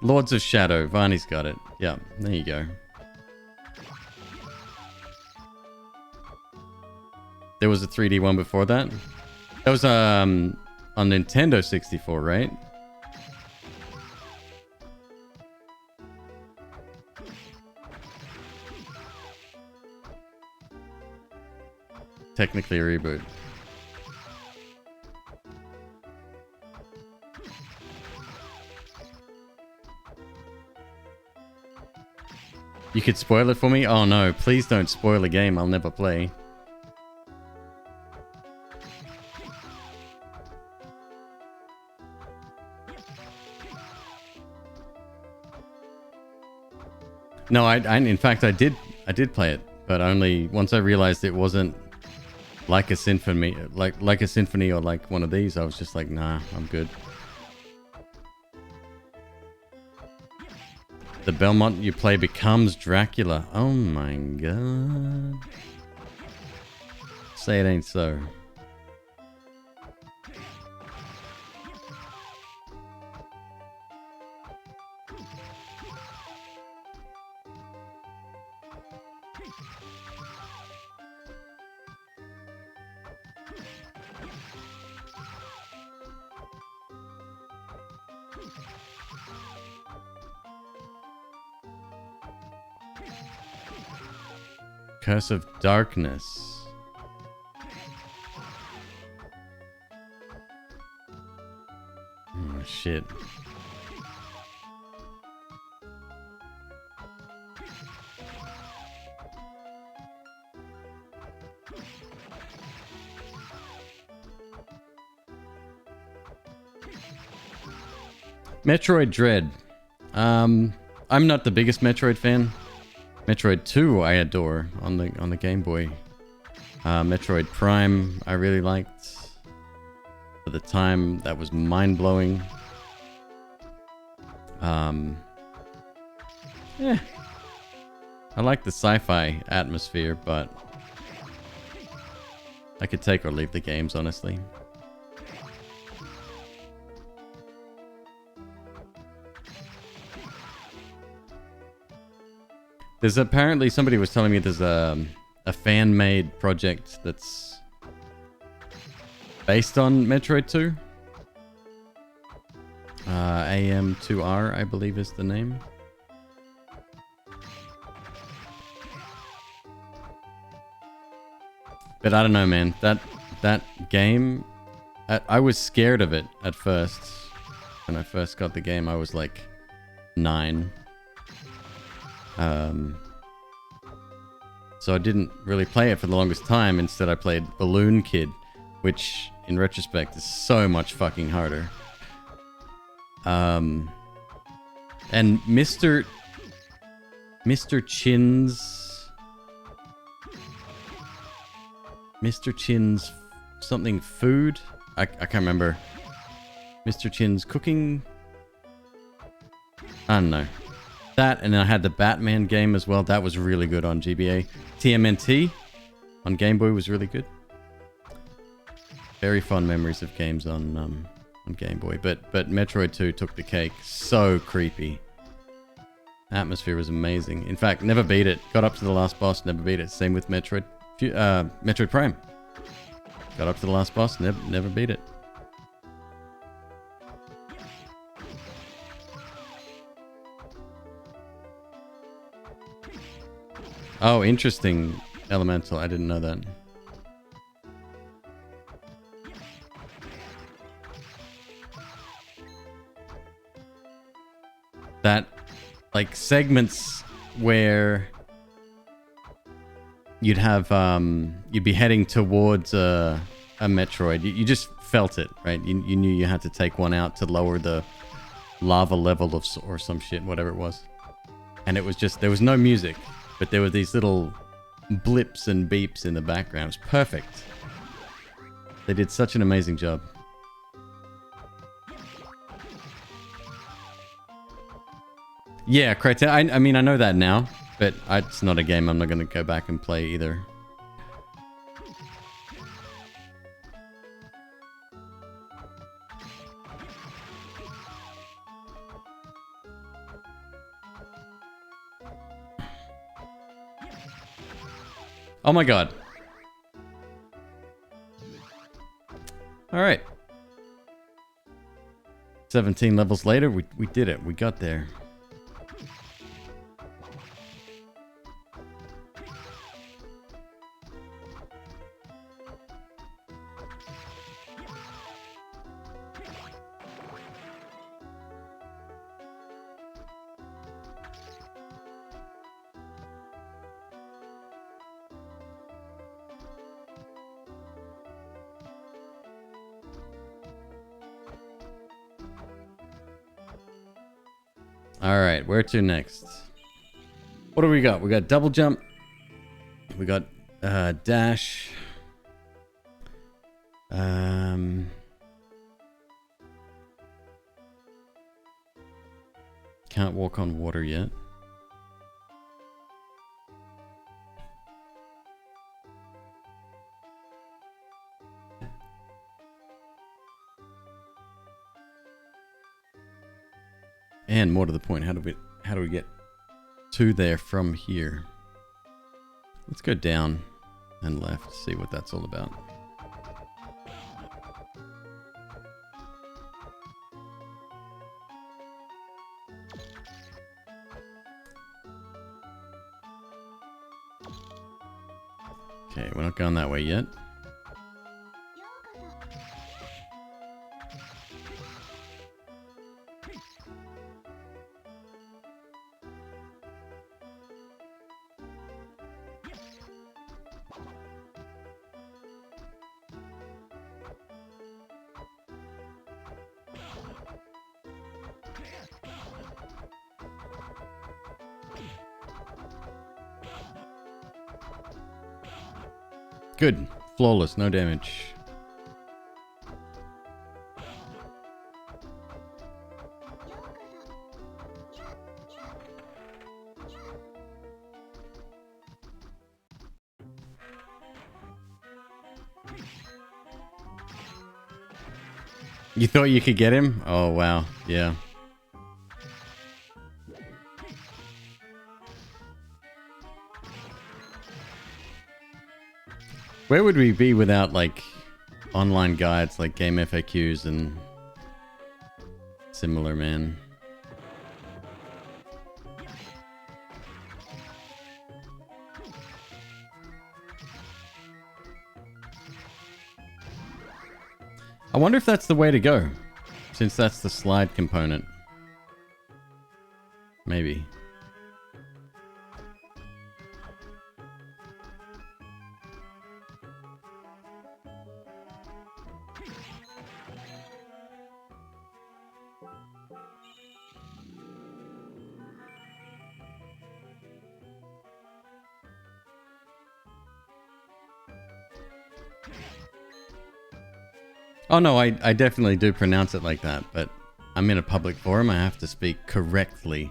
Lords of Shadow. Varney's got it. Yeah, there you go. There was a 3D one before that. That was on Nintendo 64, right? Technically a reboot. You could spoil it for me? Oh no, please don't spoil a game I'll never play. No, in fact, I did play it, but only once I realized it wasn't like a symphony, like a symphony or like one of these. I was just like, nah, I'm good. The Belmont you play becomes Dracula. Oh my god! Say it ain't so. Curse of Darkness. Oh, shit. Metroid Dread. I'm not the biggest Metroid fan. Metroid 2 I adore on the Game Boy. Metroid Prime I really liked. At the time, that was mind-blowing. Yeah. I like the sci-fi atmosphere, but I could take or leave the games, honestly. There's apparently, somebody was telling me there's a fan-made project that's based on Metroid 2. AM2R, I believe is the name. But I don't know, man. That game, I was scared of it at first. When I first got the game, I was like 9. So I didn't really play it for the longest time. Instead, I played Balloon Kid, which in retrospect is so much fucking harder. And Mr. Chin's something food. I can't remember. Mr. Chin's cooking. I don't know. That, and then I had the Batman game as well. That was really good on GBA. TMNT on Game Boy was really good. Very fond memories of games on Game Boy. But Metroid 2 took the cake. So creepy. Atmosphere was amazing. In fact, never beat it. Got up to the last boss, never beat it. Same with Metroid. Metroid Prime. Got up to the last boss, never beat it. Oh, interesting. Elemental. I didn't know that. That, like, segments where you'd have, you'd be heading towards a Metroid. You just felt it, right? You knew you had to take one out to lower the lava level of, or some shit, whatever it was. And it was just, there was no music. But there were these little blips and beeps in the background. It was perfect. They did such an amazing job. Yeah, Criterion. I mean, I know that now, but it's not a game I'm not going to go back and play either. Oh my god. Alright. 17 levels later, we did it. We got there. Alright, where to next? What do we got? We got double jump. We got dash. Can't walk on water yet. And more to the point, how do we get to there from here? Let's go down and left, see what that's all about. Okay, we're not going that way yet. Good. Flawless, no damage. You thought you could get him? Oh, wow. Yeah. Where would we be without, like, online guides like Game FAQs and similar, man? I wonder if that's the way to go, since that's the slide component. Maybe. Oh no, I definitely do pronounce it like that, but I'm in a public forum. I have to speak correctly.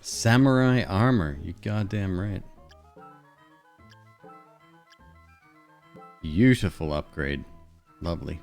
Samurai armor, you goddamn right. Beautiful upgrade. Lovely.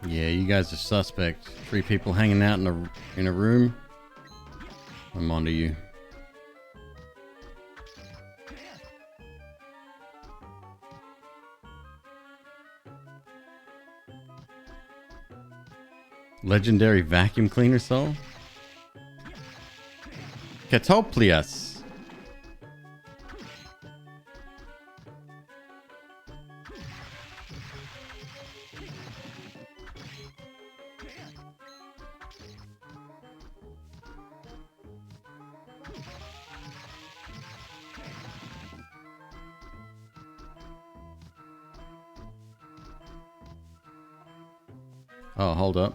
Yeah, you guys are suspect. 3 people hanging out in a room. I'm onto you. Legendary vacuum cleaner soul? Catoplius. Oh, hold up.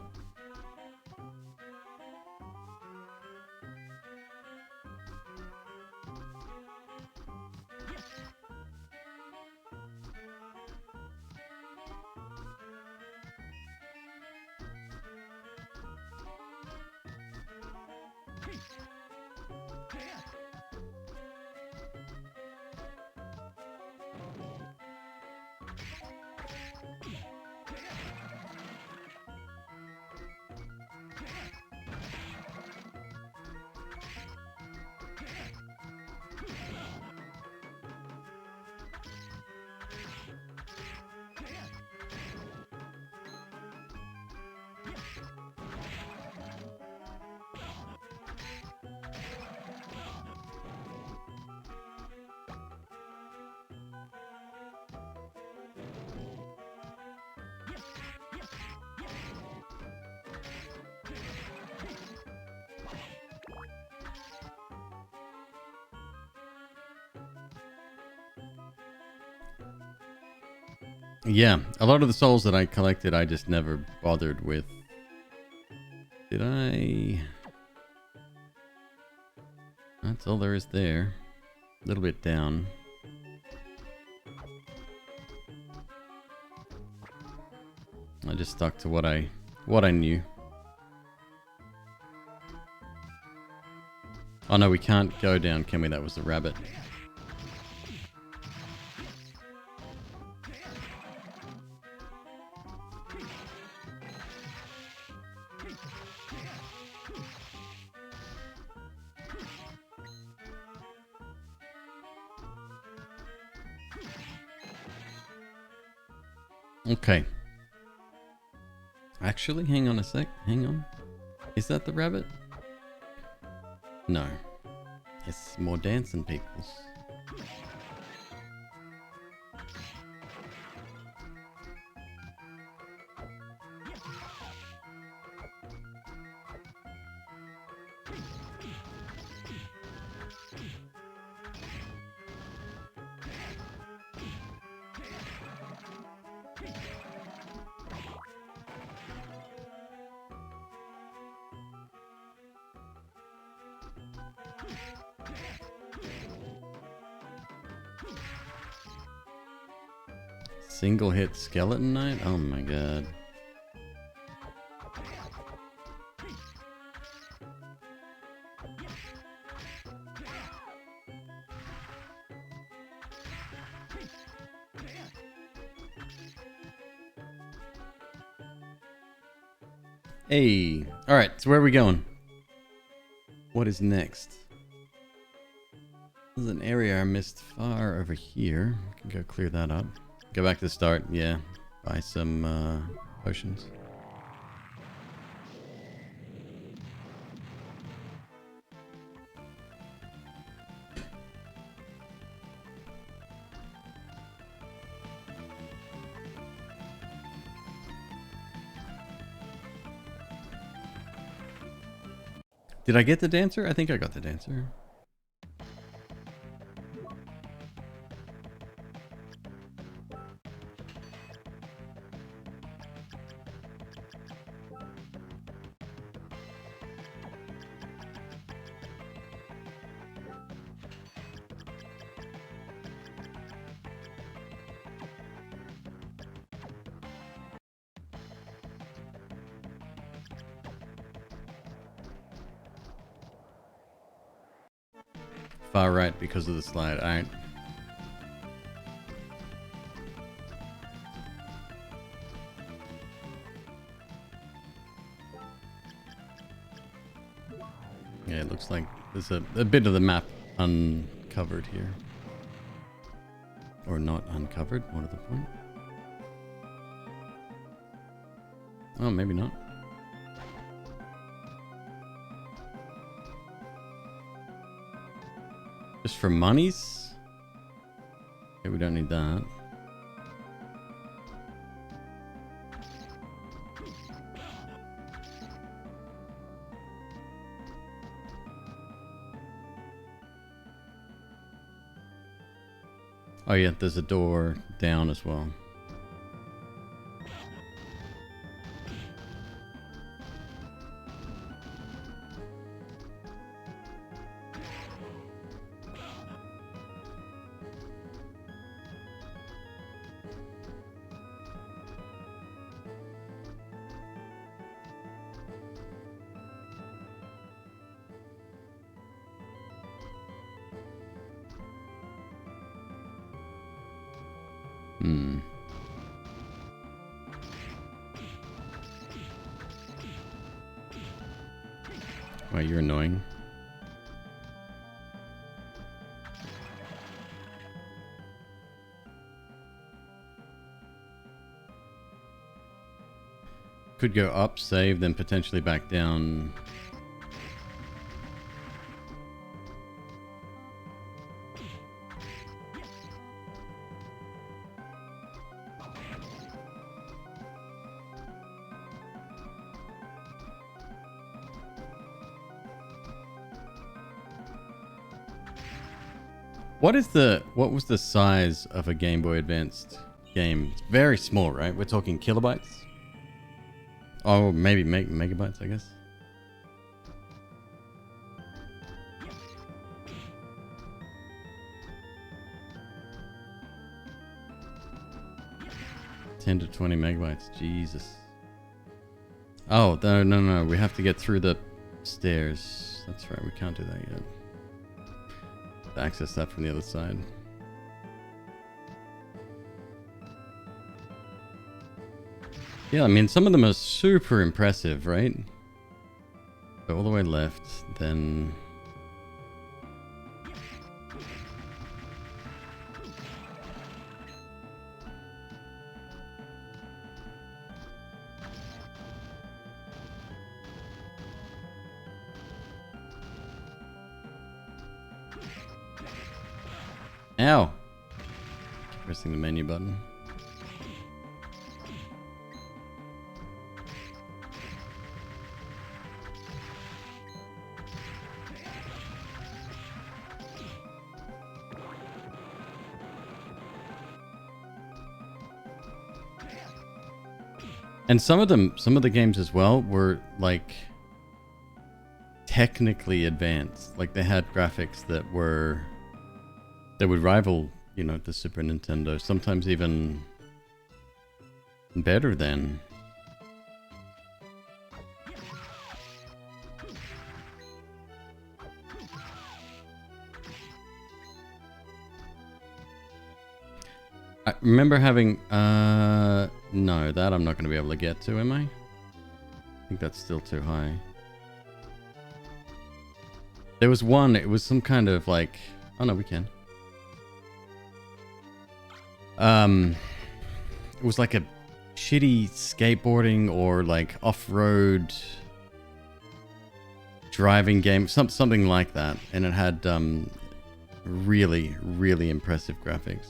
Yeah, a lot of the souls that I collected, I just never bothered with. Did I? That's all there is there. A little bit down. I just stuck to what I knew. Oh no, we can't go down, can we? That was the rabbit. Okay. Actually, hang on a sec. Hang on. Is that the rabbit? No. It's more dancing peoples. Single hit skeleton knight? Oh my god. Hey, all right, so where are we going? What is next? There's an area I missed far over here. I can go clear that up. Go back to the start, yeah. Buy some potions. Did I get the dancer? I think I got the dancer. Far right because of the slide. Alright. Yeah, it looks like there's a bit of the map uncovered here. Or not uncovered, what are the point? Oh, maybe not. Just for monies? Okay, we don't need that. Oh yeah, there's a door down as well. Wow, you're annoying. Could go up, save, then potentially back down. What was the size of a Game Boy Advanced game? It's very small, right? We're talking kilobytes? Oh, maybe megabytes, I guess. $10 to 20 megabytes. Jesus. Oh, no. We have to get through the stairs. That's right. We can't do that yet. Access that from the other side. Yeah, I mean, some of them are super impressive, right? Go all the way left, then... Ow! Keep pressing the menu button. And some of the games as well were like technically advanced. Like they had graphics that would rival, you know, the Super Nintendo. Sometimes even Better than. I remember having, no, that I'm not going to be able to get to, am I? I think that's still too high. There was one, it was some kind of like, oh no, we can. It was like a shitty skateboarding or like off-road driving game, something like that. And it had, really, really impressive graphics.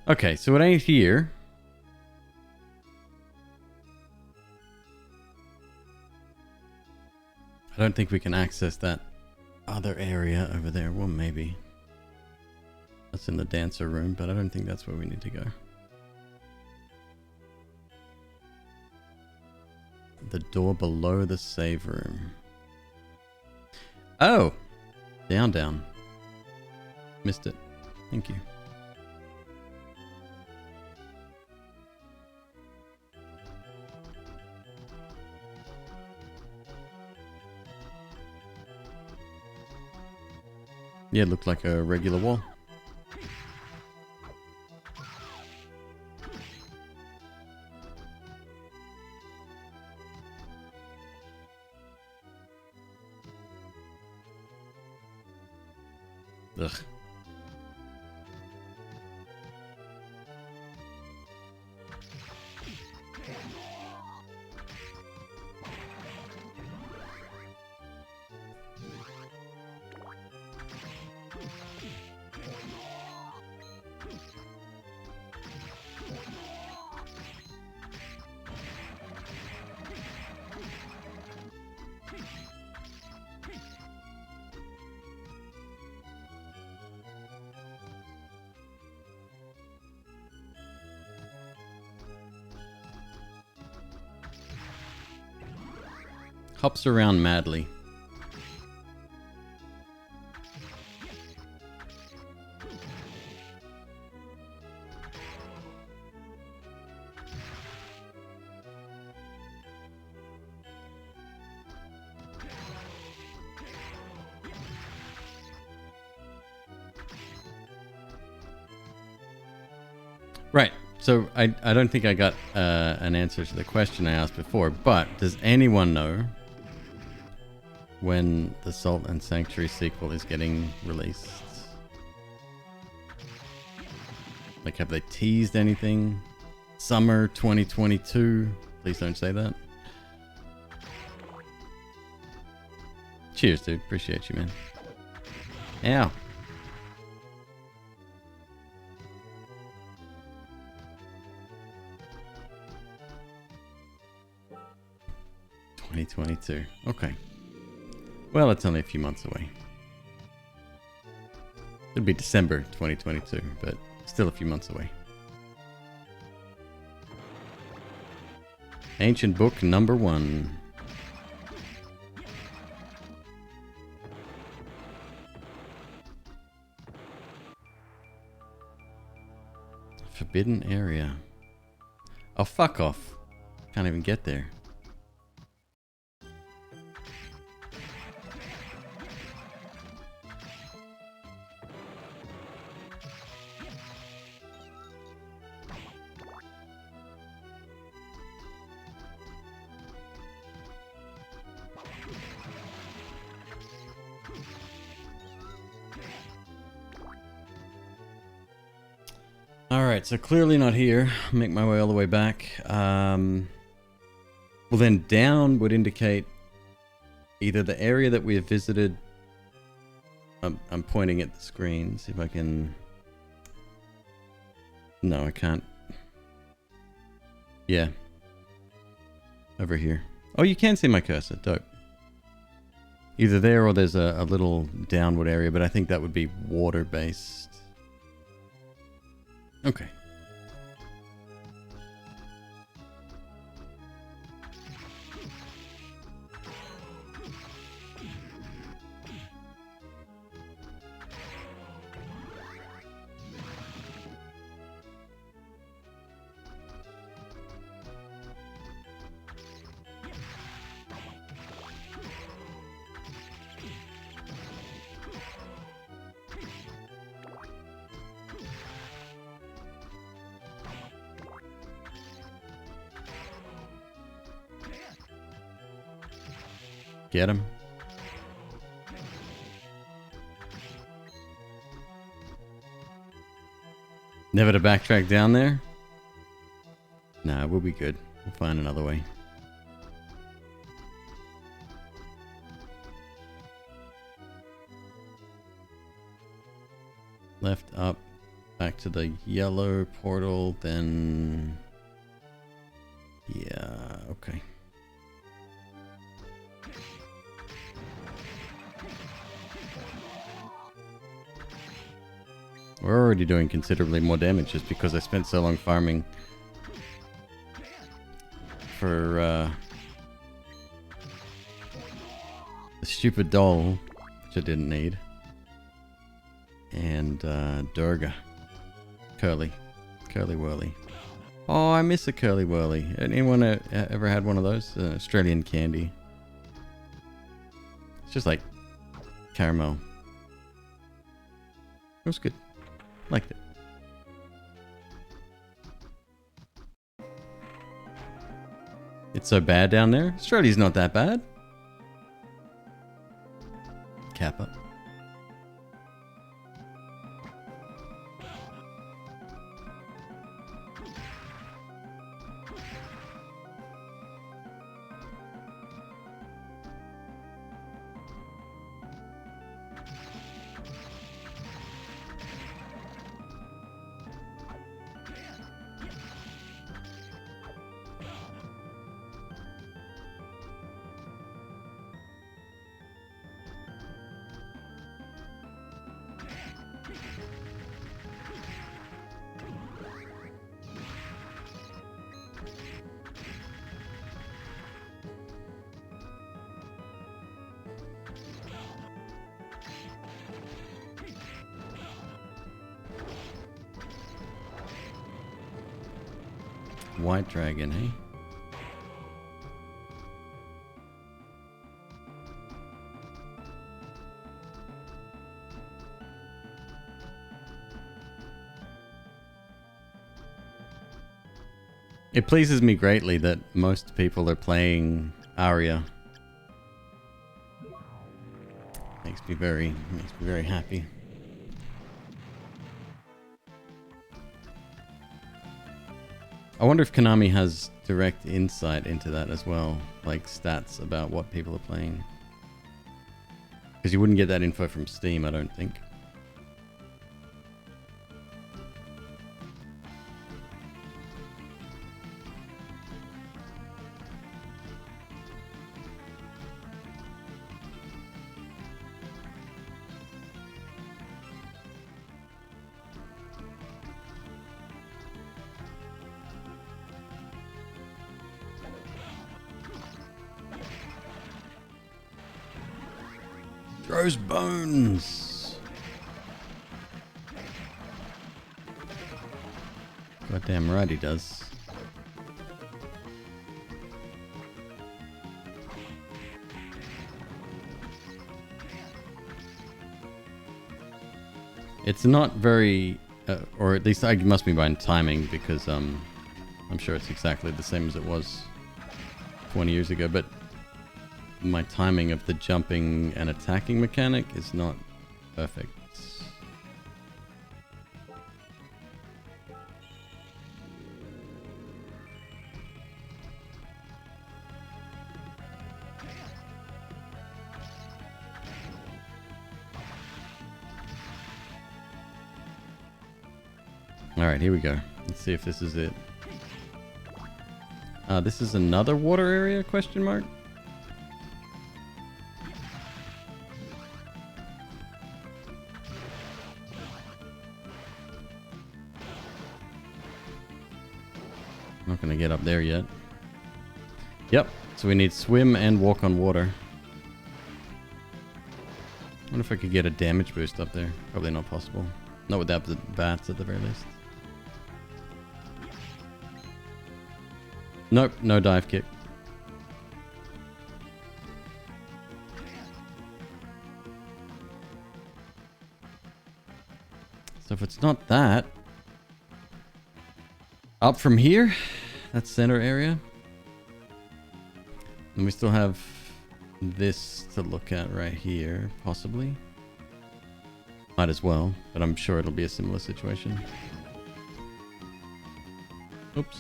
Okay, so it ain't here. I don't think we can access that other area over there. Well, maybe. That's in the dancer room, but I don't think that's where we need to go. The door below the save room. Oh! Down, down. Missed it. Thank you. Yeah, it looked like a regular wall. Ugh. Hops around madly. Right. So I don't think I got an answer to the question I asked before, but does anyone know when the Salt and Sanctuary sequel is getting released? Like, have they teased anything? Summer 2022? Please don't say that. Cheers, dude. Appreciate you, man. Ow. '22. Okay. Well, it's only a few months away. It'll be December 2022, but still a few months away. Ancient Book number 1. Forbidden area. Oh, fuck off. Can't even get there. Alright, so clearly not here. Make my way all the way back. Well, then down would indicate either the area that we have visited. I'm pointing at the screen. See if I can... No, I can't. Yeah. Over here. Oh, you can see my cursor. Dope. Either there or there's a little downward area, but I think that would be water-based. Okay. Get him. Never to backtrack down there? Nah, we'll be good. We'll find another way. Left, up, back to the yellow portal, then... Yeah, okay. We're already doing considerably more damage just because I spent so long farming for the stupid doll, which I didn't need, and Durga. Curly Whirly. Oh, I miss a Curly Whirly. Anyone ever had one of those? Australian candy. It's just like caramel. It was good. Liked it. It's so bad down there? Australia's not that bad. Kappa. White dragon, eh? It pleases me greatly that most people are playing Aria. Makes me very happy. I wonder if Konami has direct insight into that as well, like stats about what people are playing. Because you wouldn't get that info from Steam, I don't think. Throws bones. Goddamn right he does. It's not very, or at least I must be by timing because I'm sure it's exactly the same as it was 20 years ago, but my timing of the jumping and attacking mechanic is not perfect. Alright, here we go. Let's see if this is it. This is another water area, question mark? Not gonna get up there yet. Yep, so we need swim and walk on water. I wonder if I could get a damage boost up there. Probably not possible. Not without the bats at the very least. Nope, no dive kick. So if it's not that, up from here, that's center area. And we still have this to look at right here, possibly. Might as well, but I'm sure it'll be a similar situation. Oops.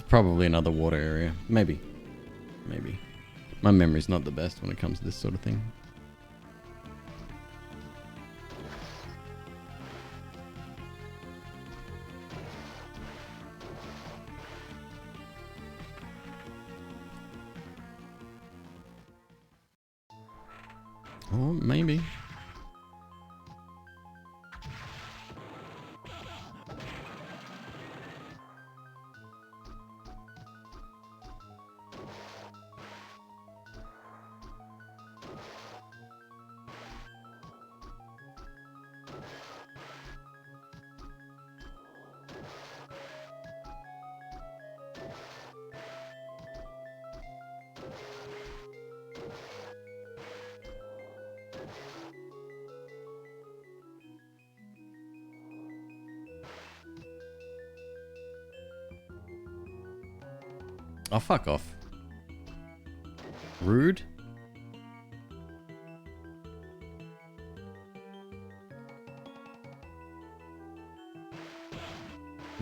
Probably another water area. Maybe. Maybe. My memory's not the best when it comes to this sort of thing. Or maybe. Oh, fuck off. Rude.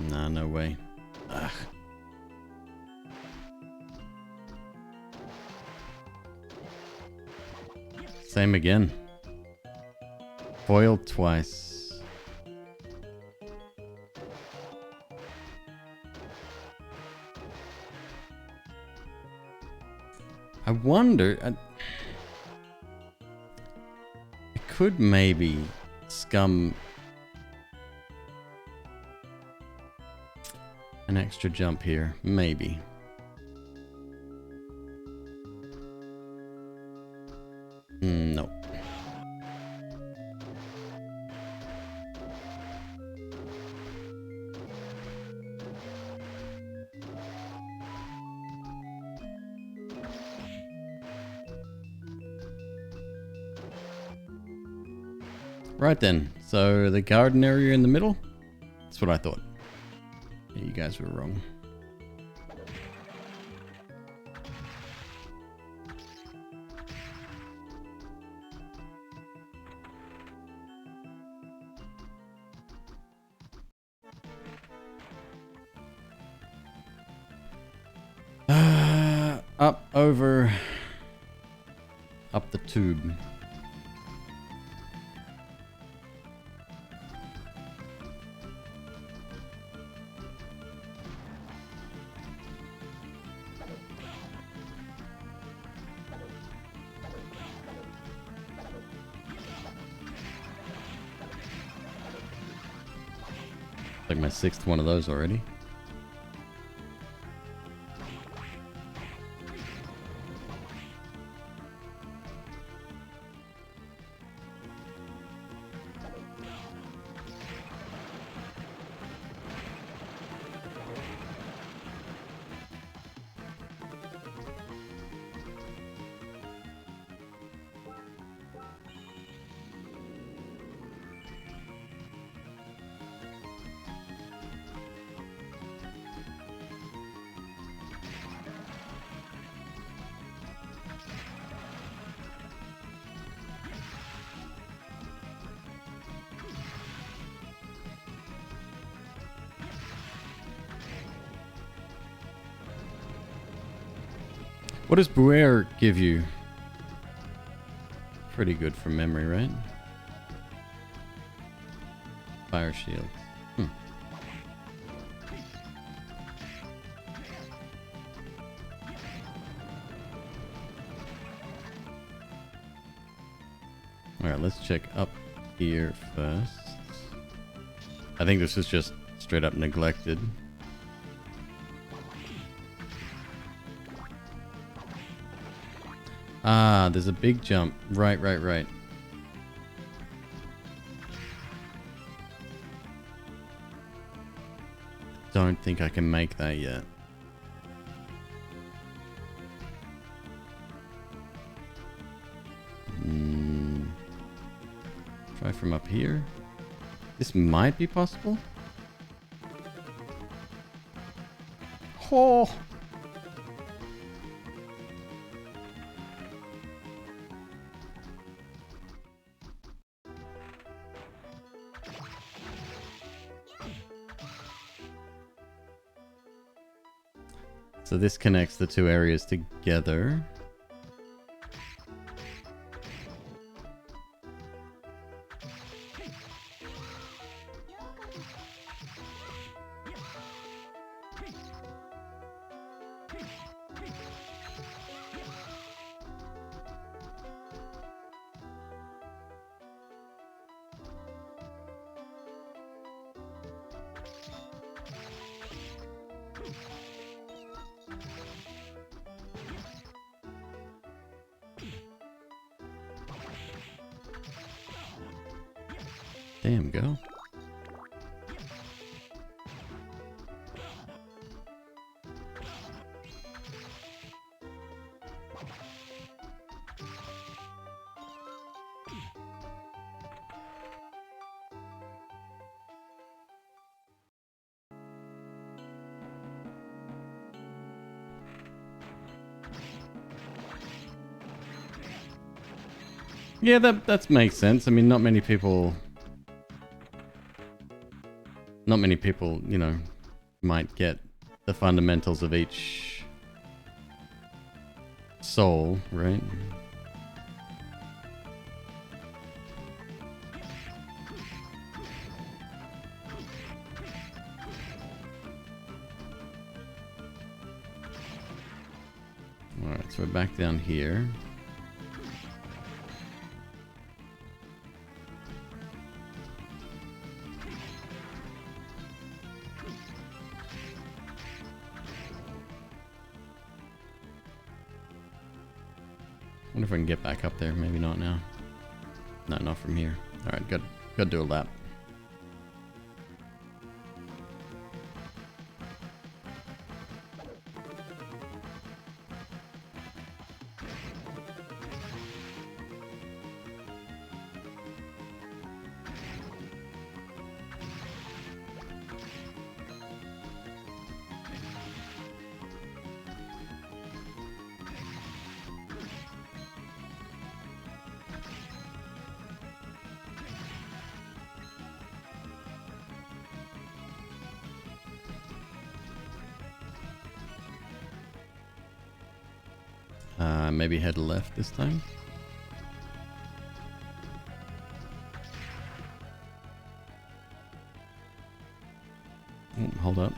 Nah, no way. Ugh. Same again. Foiled twice. I wonder... I could maybe scum an extra jump here. Maybe. No. Right then, so the garden area in the middle? That's what I thought. Yeah, you guys were wrong. Up, over, up the tube. Like my 6th one of those already. What does Buer give you? Pretty good from memory, right? Fire shield. Alright, let's check up here first. I think this is just straight up neglected. Ah, there's a big jump. Right. Don't think I can make that yet. Try from up here. This might be possible. Oh! So this connects the two areas together. Damn, go. Yeah, that makes sense. I mean, not many people, you know, might get the fundamentals of each soul, right? Alright, so we're back down here. Wonder if I can get back up there. Maybe not now. No, not from here. Alright, gotta do a lap. Maybe head left this time. Oh, hold up.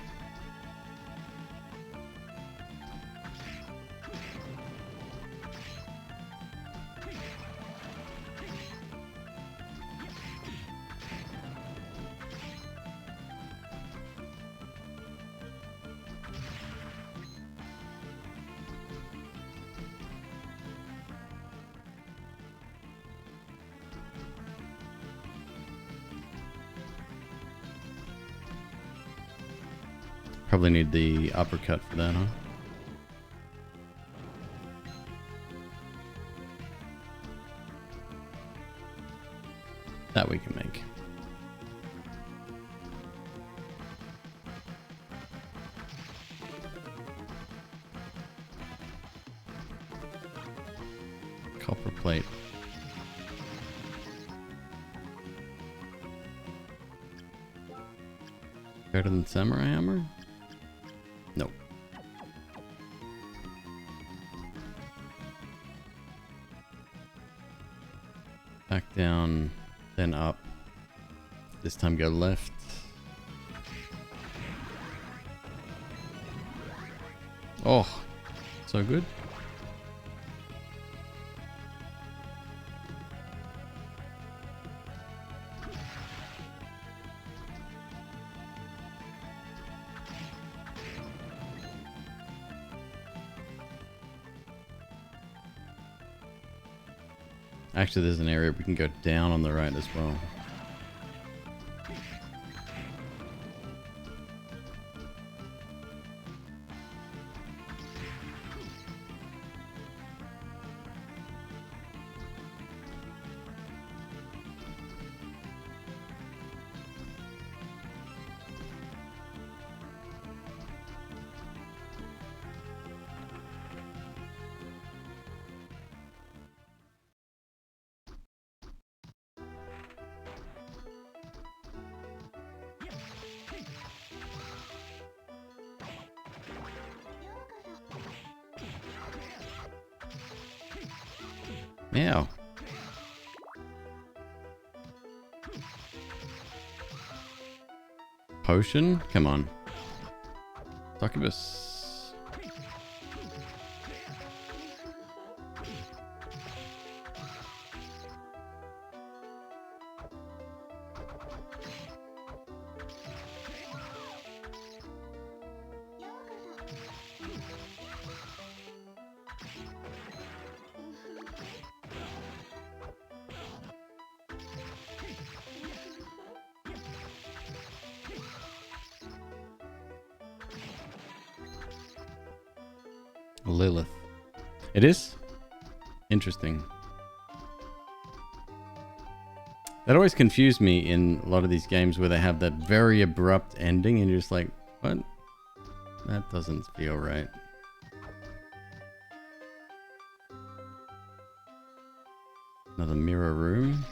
Probably need the uppercut for that, huh? That we can make. Copper plate. Better than samurai hammer? Nope. Back down, then up. This time go left. Oh, so good. Actually, there's an area we can go down on the right as well. Meow. Potion? Come on. Succubus. Lilith. It is? Interesting. That always confused me in a lot of these games where they have that very abrupt ending and you're just like, what? That doesn't feel right. Another mirror room.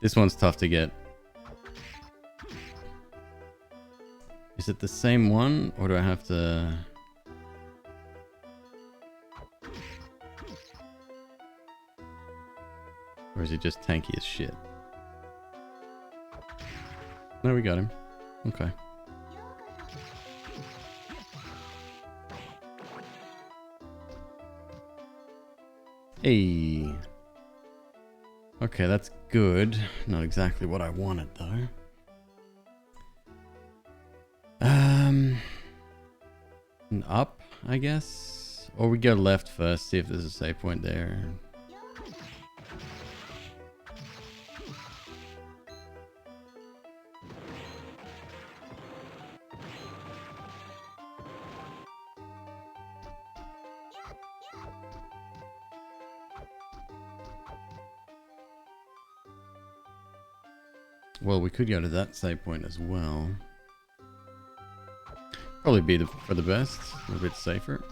This one's tough to get. Is it the same one, or do I have to... Or is he just tanky as shit? No, we got him. Okay. Hey. Okay, that's good. Not exactly what I wanted, though. And up, I guess? Or we go left first, see if there's a save point there. Well, we could go to that save point as well. Probably be for the best, a little bit safer.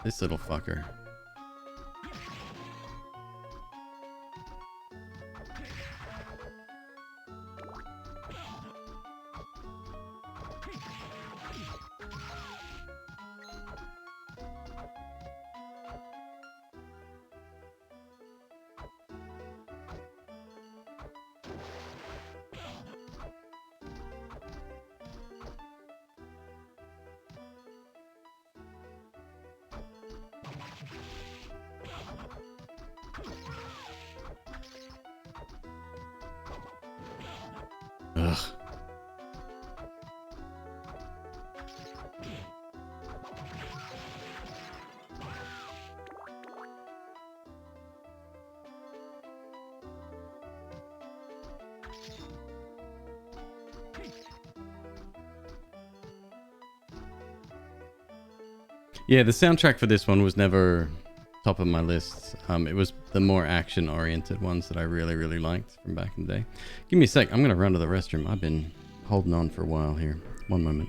This little fucker. Ugh. Yeah, the soundtrack for this one was never top of my list. It was the more action-oriented ones that I really, really liked from back in the day. Give me a sec. I'm going to run to the restroom. I've been holding on for a while here. One moment.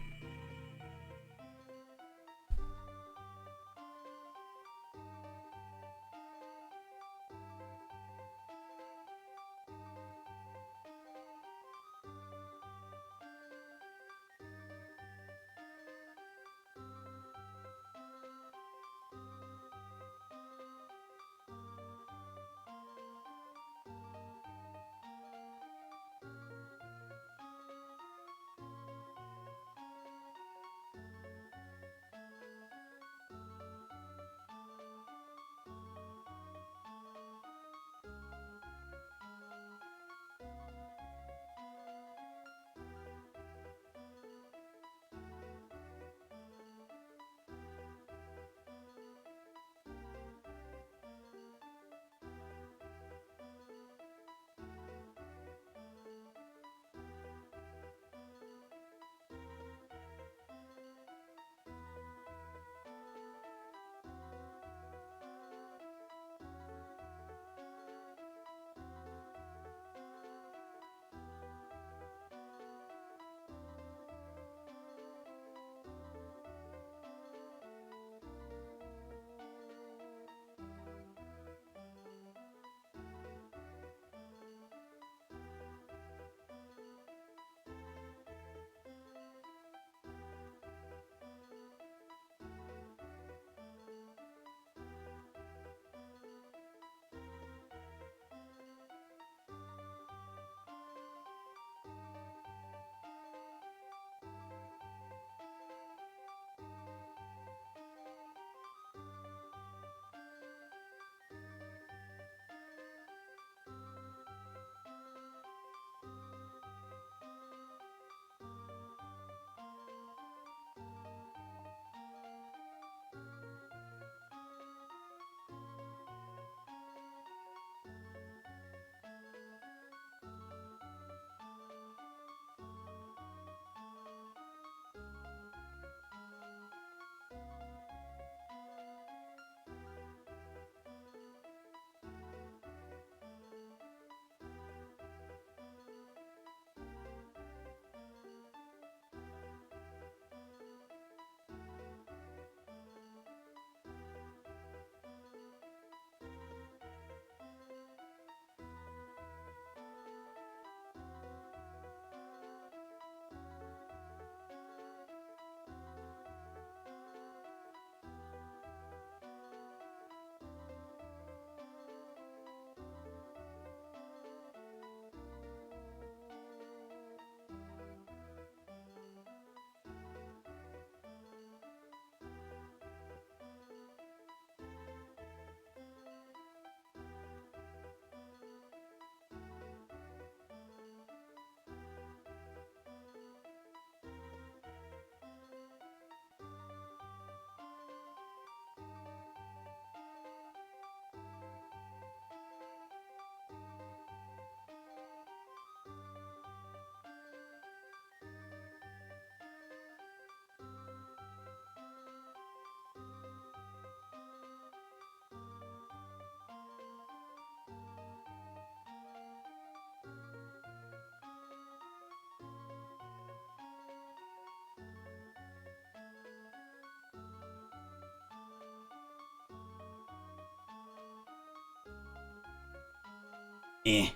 Eh.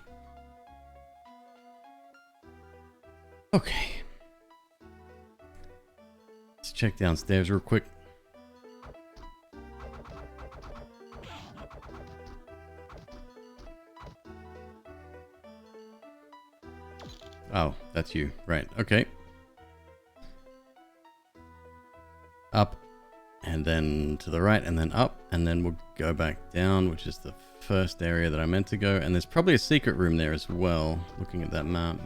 Okay. Let's check downstairs real quick. Oh, that's you. Right. Okay. Up. And then to the right. And then up. And then we'll go back down, which is the first area that I meant to go. And there's probably a secret room there as well, looking at that map.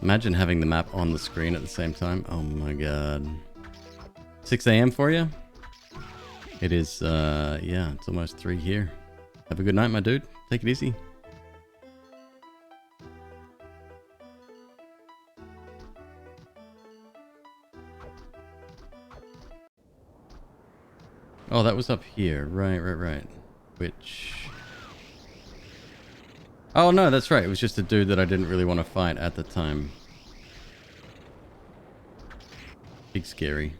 Imagine having the map on the screen at the same time. Oh my god. 6 a.m. for you? It is, yeah, it's almost 3 here. Have a good night, my dude. Take it easy. Oh, that was up here. Right. Which... Oh, no, that's right. It was just a dude that I didn't really want to fight at the time. Big scary.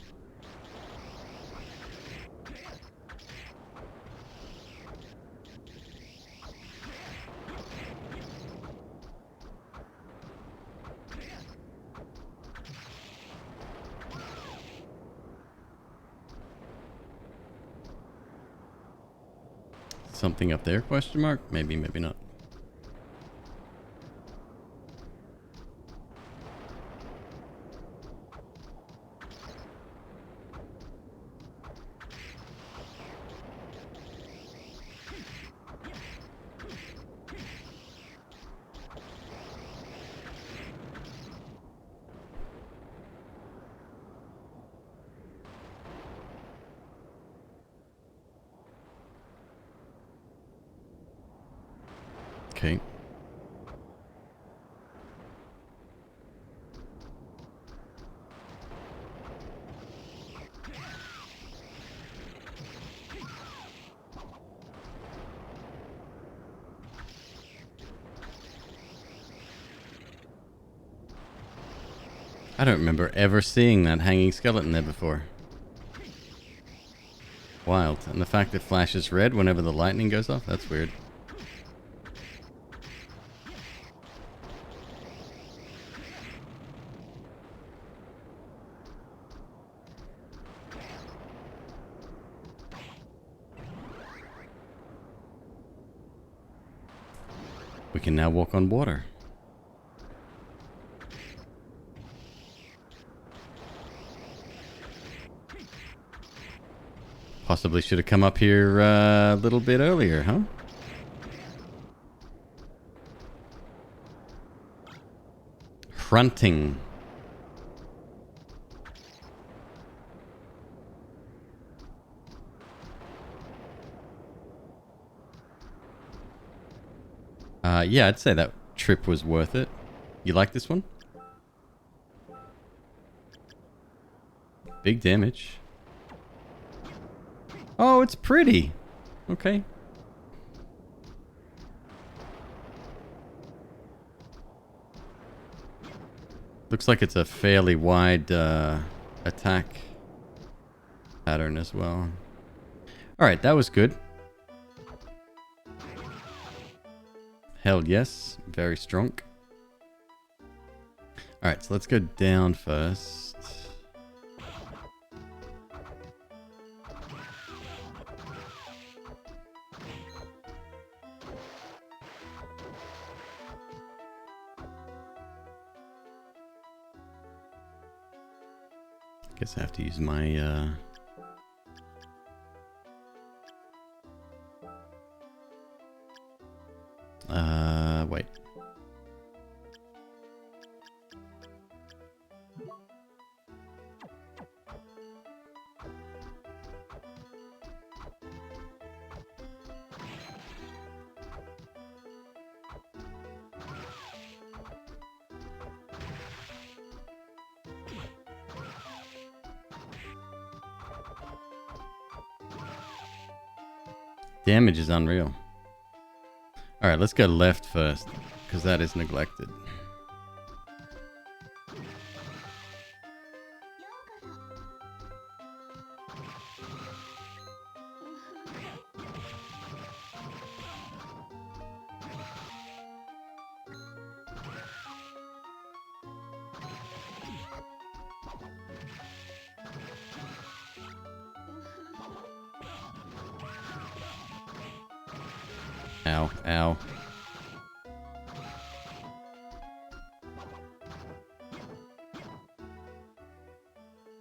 Something up there, question mark? Maybe, maybe not. Okay. I don't remember ever seeing that hanging skeleton there before. Wild. And the fact it flashes red whenever the lightning goes off, that's weird. We can now walk on water. Possibly should have come up here a little bit earlier, huh? Fronting. Yeah, I'd say that trip was worth it. You like this one? Big damage. Oh, it's pretty. Okay. Looks like it's a fairly wide attack pattern as well. Alright, that was good. Hell yes. Very strong. Alright, so let's go down first. Guess I have to use my wait. Damage is unreal. Alright, let's go left first, because that is neglected. Ow, ow.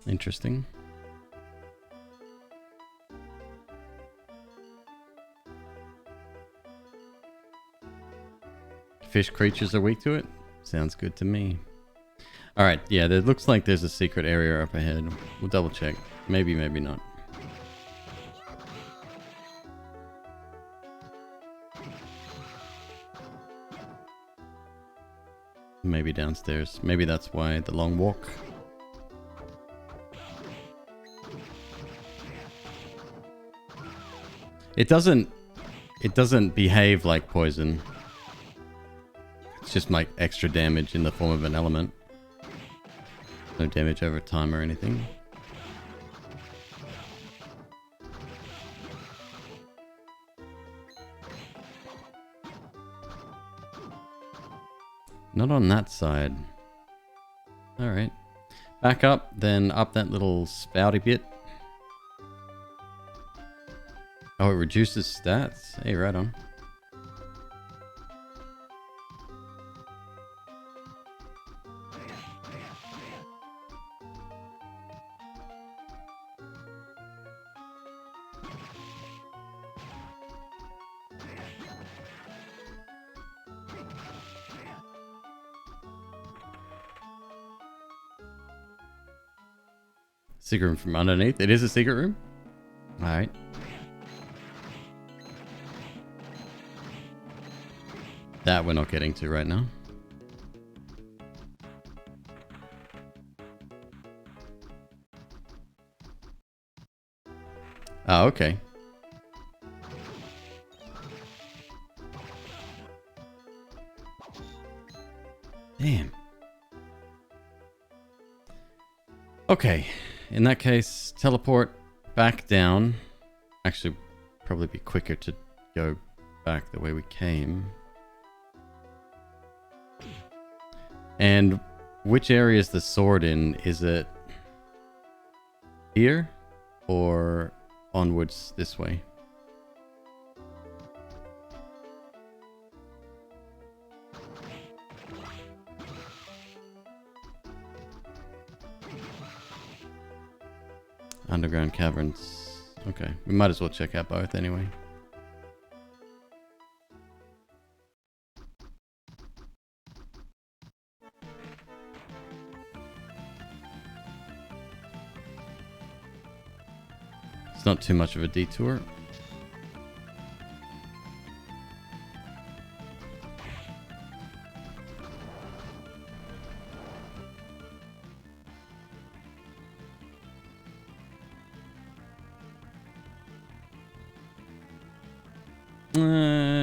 Interesting. Fish creatures are weak to it? Sounds good to me. Alright, yeah, it looks like there's a secret area up ahead. We'll double check. Maybe, maybe not. Maybe downstairs. Maybe that's why the long walk. It doesn't behave like poison. It's just like extra damage in the form of an element. No damage over time or anything. Not on that side. Alright. Back up, then up that little spouty bit. Oh, it reduces stats? Hey, right on. Secret room from underneath. It is a secret room? Alright. That we're not getting to right now. Oh, okay. Damn. Okay. In that case, teleport back down. Actually, probably be quicker to go back the way we came. And which area is the sword in? Is it here or onwards this way? Underground caverns. Okay, we might as well check out both anyway. It's not too much of a detour.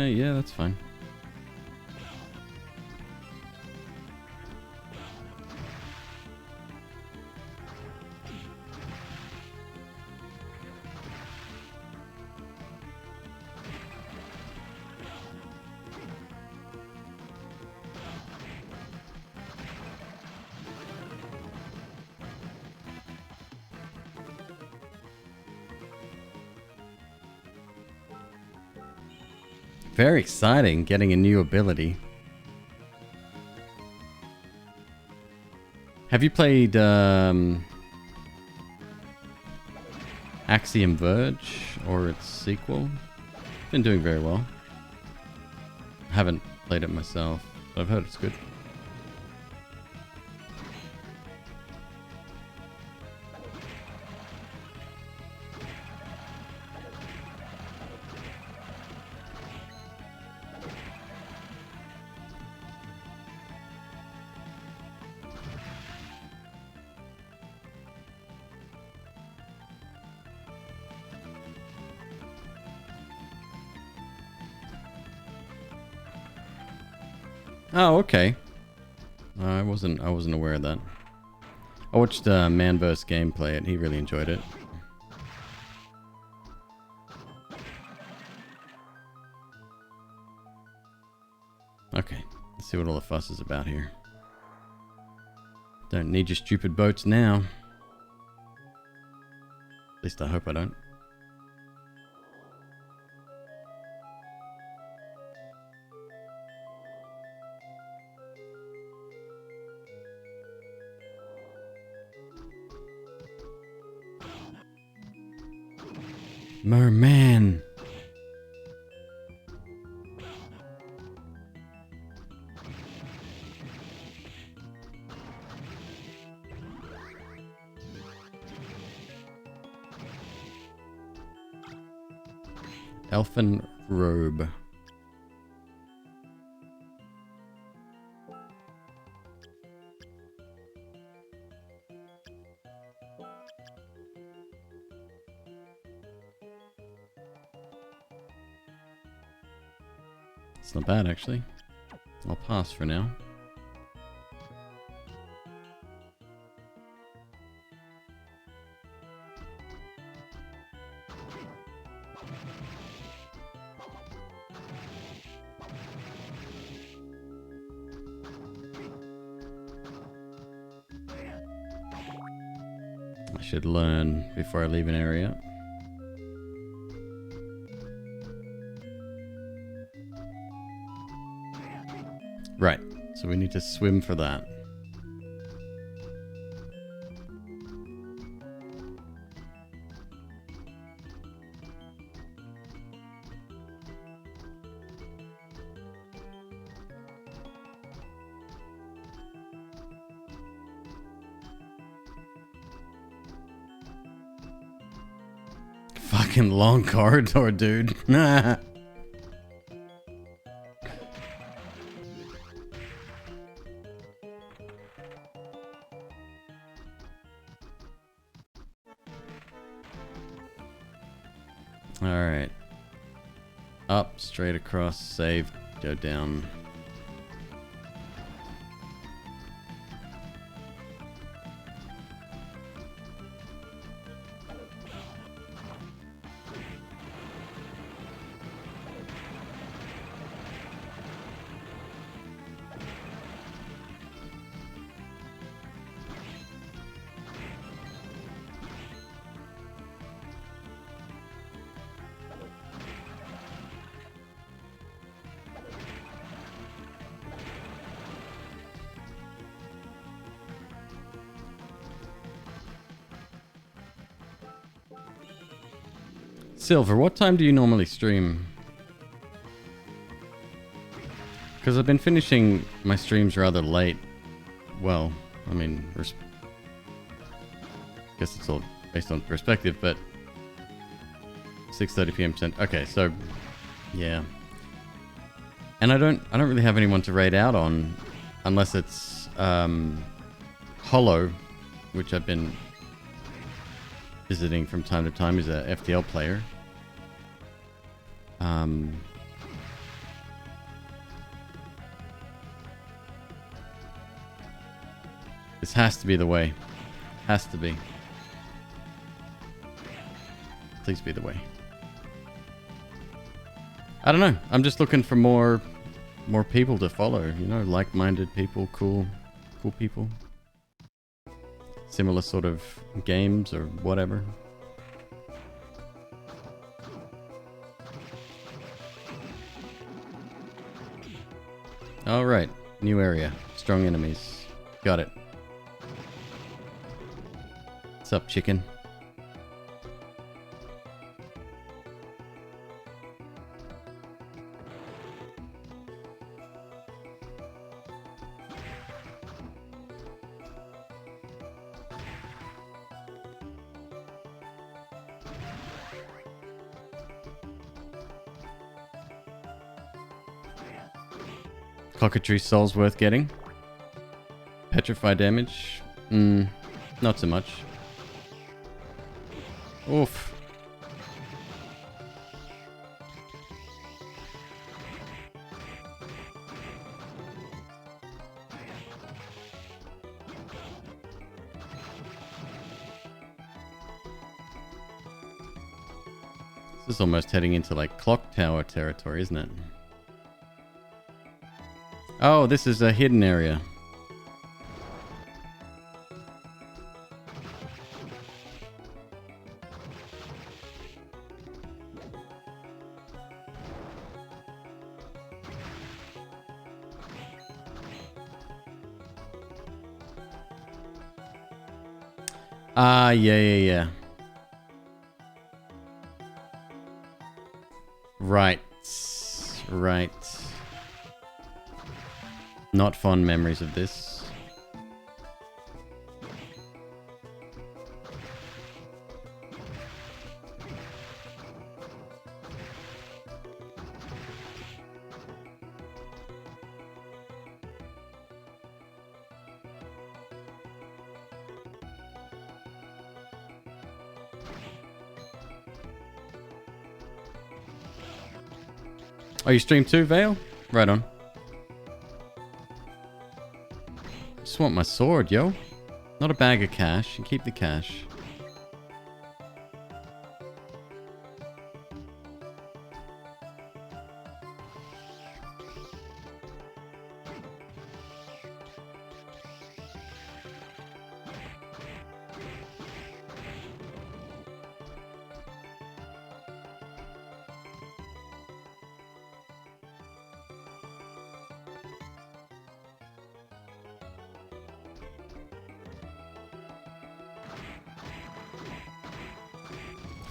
Yeah, that's fine. Very exciting, getting a new ability. Have you played Axiom Verge or its sequel? Been doing very well. Haven't played it myself, but I've heard it's good. Oh, okay. I wasn't aware of that. I watched Manverse Game play it. He really enjoyed it. Okay, let's see what all the fuss is about here. Don't need your stupid boats now. At least I hope I don't. Merman. Elfin robe. It's not bad, actually. I'll pass for now. I should learn before I leave an area. Right, so we need to swim for that. Fucking long corridor, dude. Nah. Alright. Up, straight across, save, go down. Silver, what time do you normally stream? Because I've been finishing my streams rather late. Well, I mean, I guess it's all based on perspective, but 6:30 p.m. Okay, so yeah. And I don't really have anyone to raid out on unless it's Hollow, which I've been visiting from time to time. He's a FTL player. This has to be the way. Has to be. Please be the way. I don't know. I'm just looking for more people to follow. You know, like-minded people, cool people. Similar sort of games or whatever. Alright, new area. Strong enemies. Got it. What's up, chicken? Cockatrice soul's worth getting. Petrify damage? Not so much. Oof. This is almost heading into like clock tower territory, isn't it? Oh, this is a hidden area. Ah, yeah. Right. Right. Not fond memories of this. Oh, you stream too, Vale? Right on. Just want my sword, yo. Not a bag of cash. You keep the cash.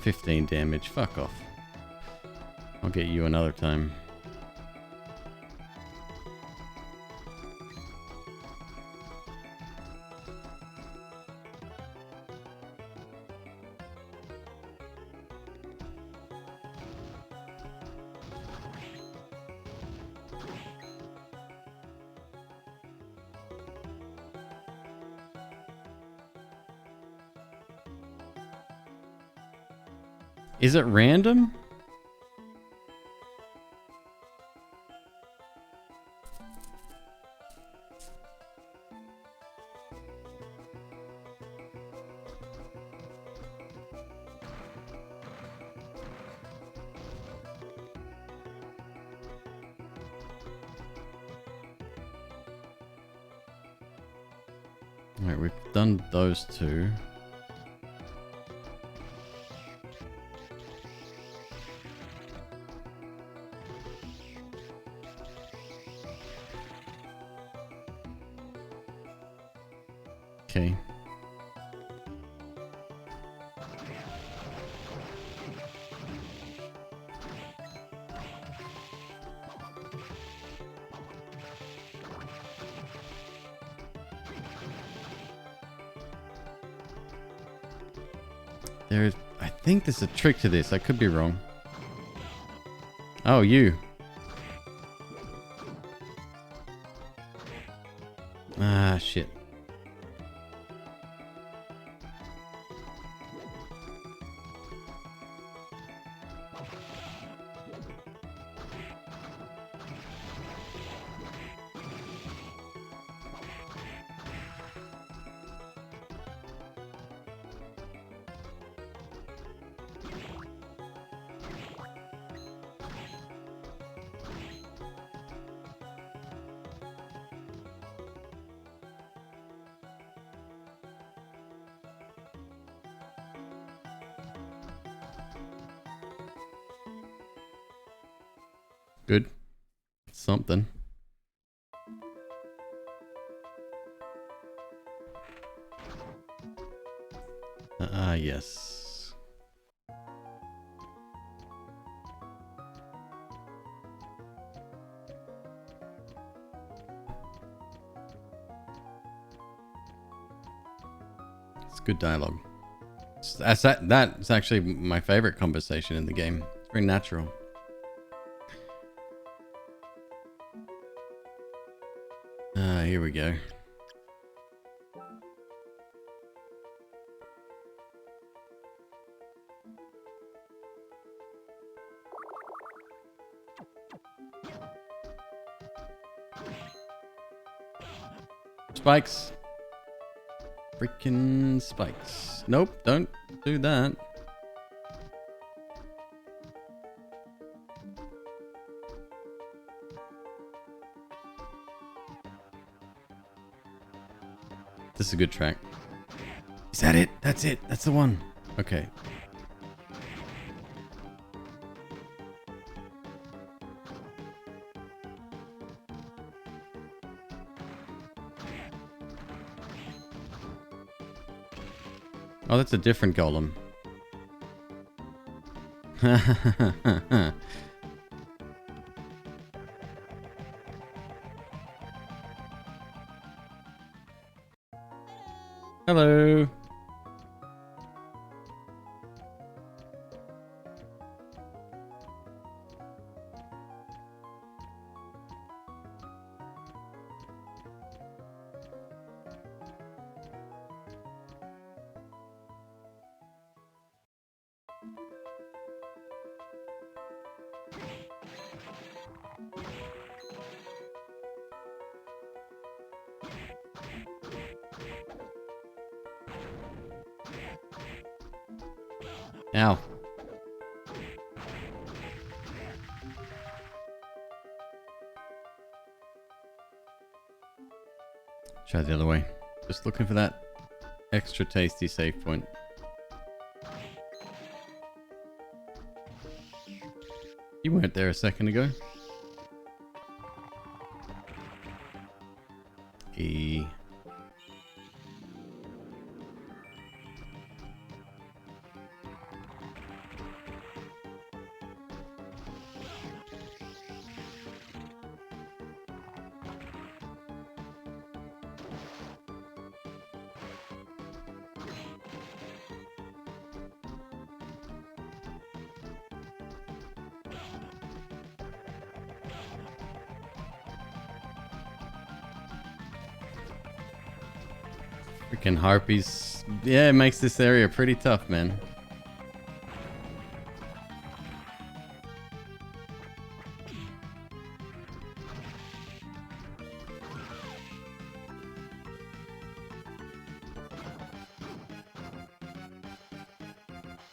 $15 damage. Fuck off. I'll get you another time. Is it random? Alright, we've done those two. Okay. I think there's a trick to this. I could be wrong. Oh, you. Ah, shit. Good. Something. Yes. It's good dialogue. That's actually my favorite conversation in the game. It's very natural. Here we go. Spikes. Freaking spikes. Nope, don't do that. This is a good track. Is that it? That's it. That's the one. Okay. Oh, that's a different golem. Hello. Ow. Try the other way. Just looking for that extra tasty save point. You weren't there a second ago. E. Freaking harpies. Yeah, it makes this area pretty tough, man.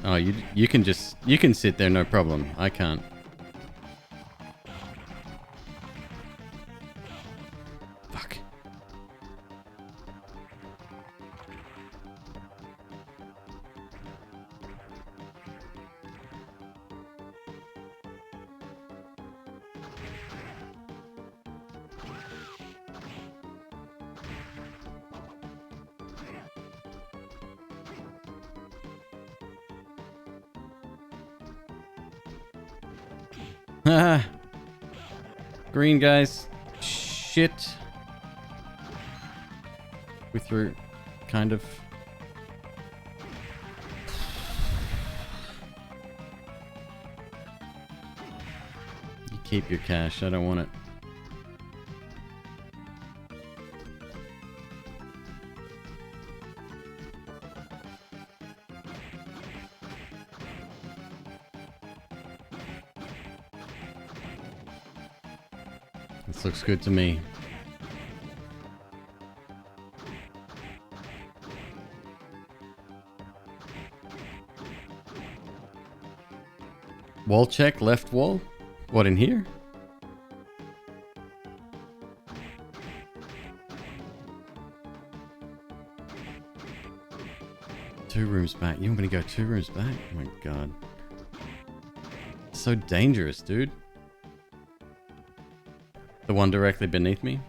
Oh, you can sit there, no problem. I can't. Fuck. Ah, green guys. Shit. We threw kind of. You keep your cash. I don't want it. This looks good to me. Wall check, left wall? What, in here? Two rooms back. You want me to go 2 rooms back? Oh my god. So dangerous, dude. The one directly beneath me?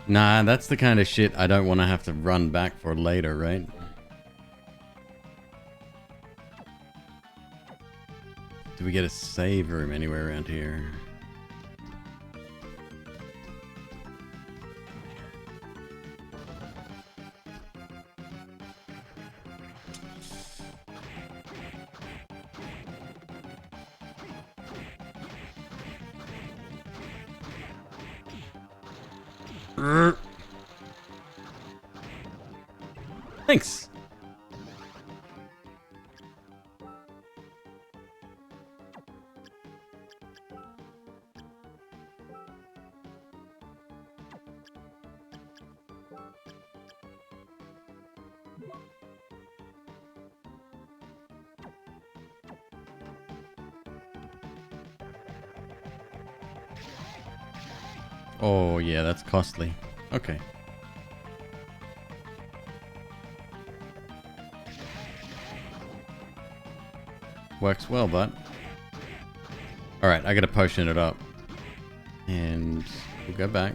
Nah, that's the kind of shit I don't want to have to run back for later, right? Do we get a save room anywhere around here? Thanks. Oh yeah, that's costly. Okay. Works well, but... Alright, I gotta potion it up. And we'll go back.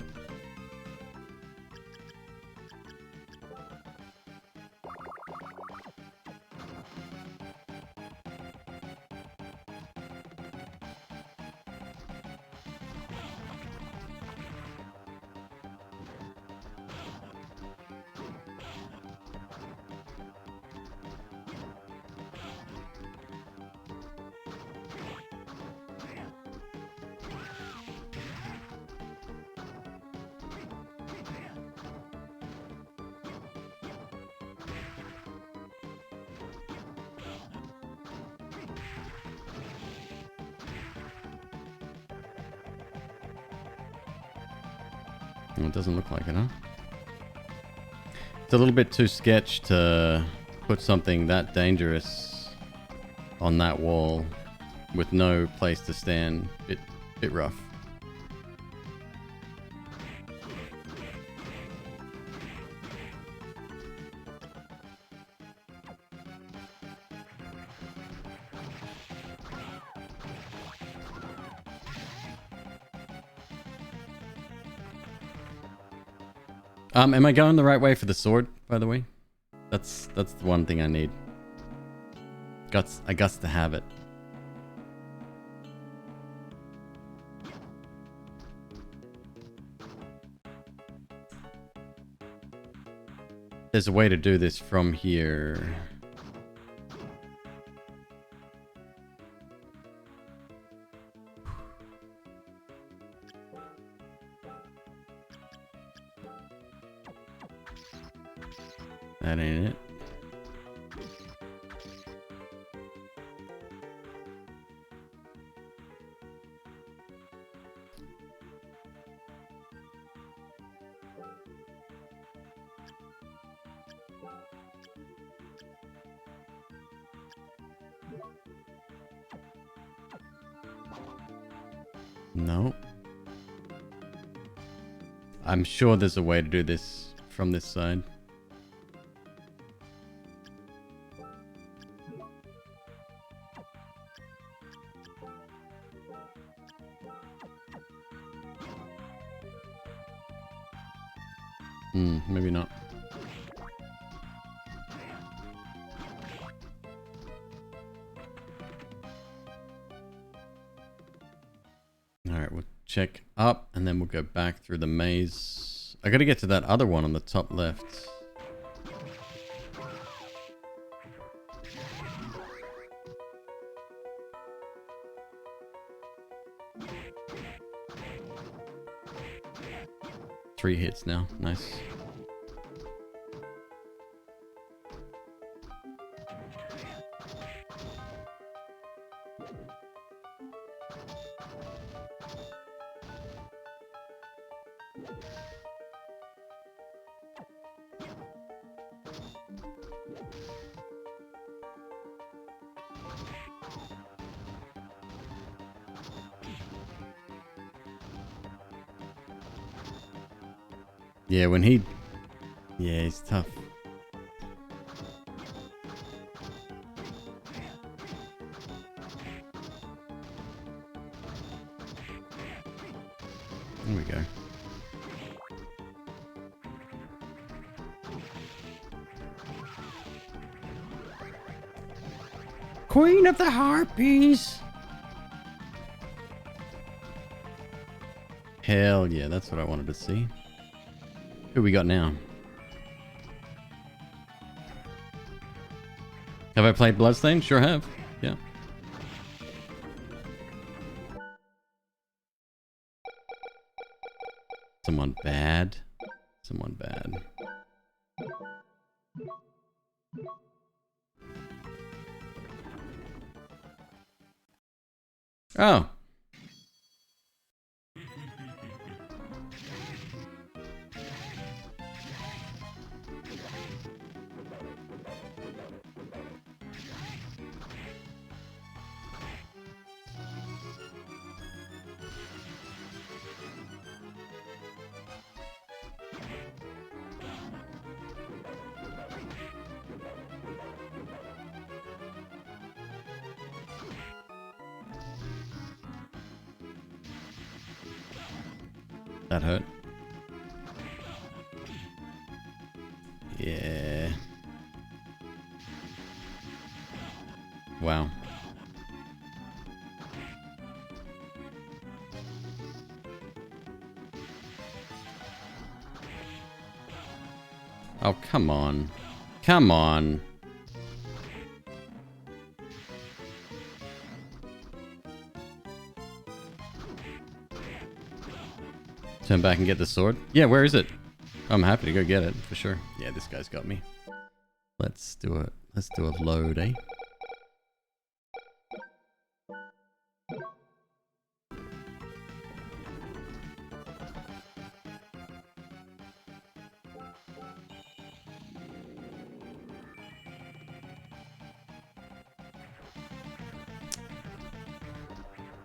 Well, it doesn't look like it, huh? It's a little bit too sketch to put something that dangerous on that wall with no place to stand. Bit rough. Am I going the right way for the sword, by the way? That's the one thing I need. I got to have it. There's a way to do this from here. That ain't it. Nope. I'm sure there's a way to do this from this side. Maybe not. Alright, we'll check up and then we'll go back through the maze. I gotta get to that other one on the top left. Three hits now. Nice. Yeah, when he... Yeah, he's tough. There we go. Queen of the Harpies! Hell yeah, that's what I wanted to see. Who we got now? Have I played Bloodstained? Sure have. Yeah. Someone bad. Someone bad. Oh. That hurt. Yeah. Wow. Oh, come on. Come on. Turn back and get the sword? Yeah, where is it? I'm happy to go get it, for sure. Yeah, this guy's got me. Let's do it. Let's do a load, eh?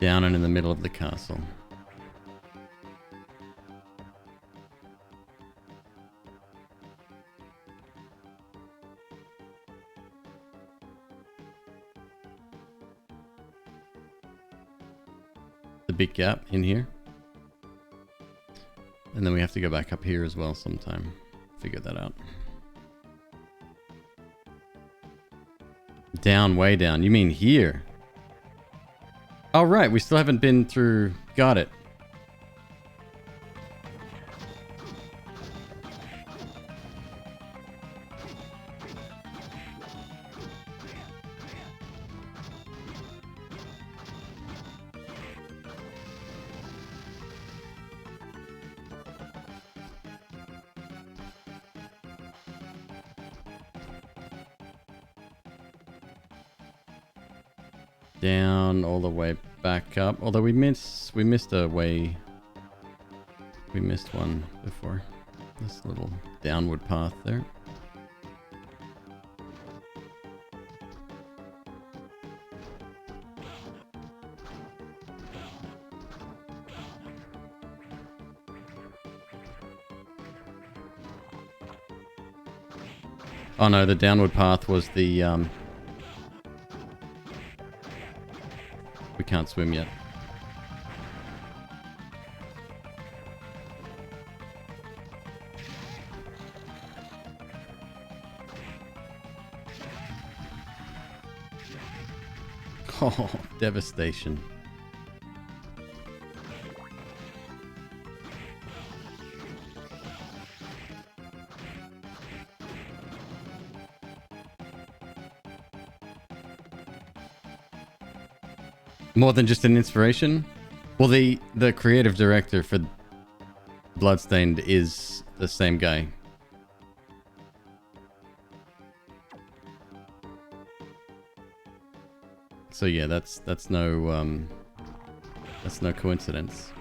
Down and in the middle of the castle. The big gap in here. And then we have to go back up here as well sometime. Figure that out. Down, way down. You mean here? Oh, right. We still haven't been through... Got it. Down all the way back up. Although we missed a way. We missed one before. This little downward path there. Oh no, the downward path was the we can't swim yet. Oh, devastation. More than just an inspiration? Well, the creative director for Bloodstained is the same guy. So yeah, that's no coincidence.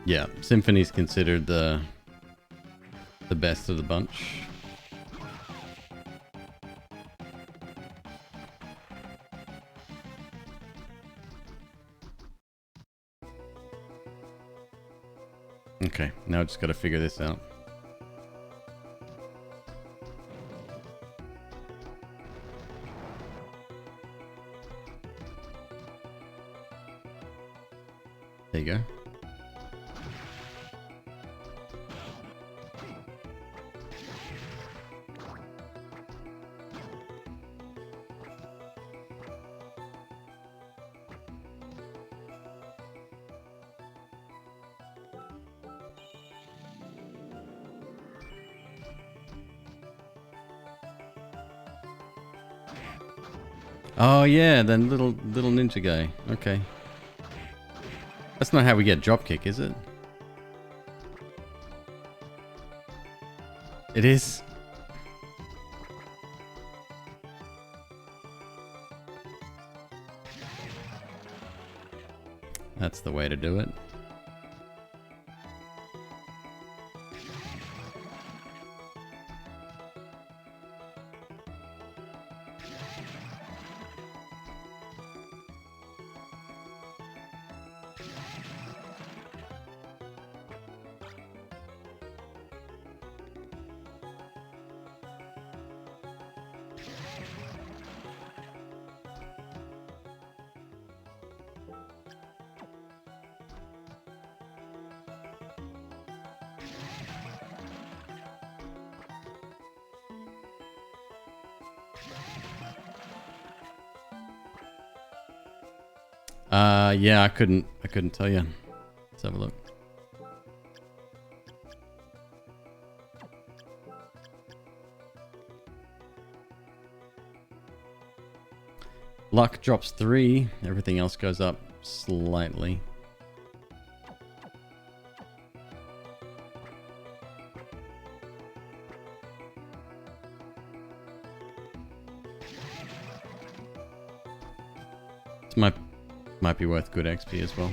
Yeah, Symphony's considered the best of the bunch. Okay, now I just gotta figure this out. There you go. Oh yeah, the little ninja guy. Okay. That's not how we get dropkick, is it? It is. That's the way to do it. Yeah, I couldn't tell you. Let's have a look. Luck drops 3. Everything else goes up slightly. This might be worth good XP as well.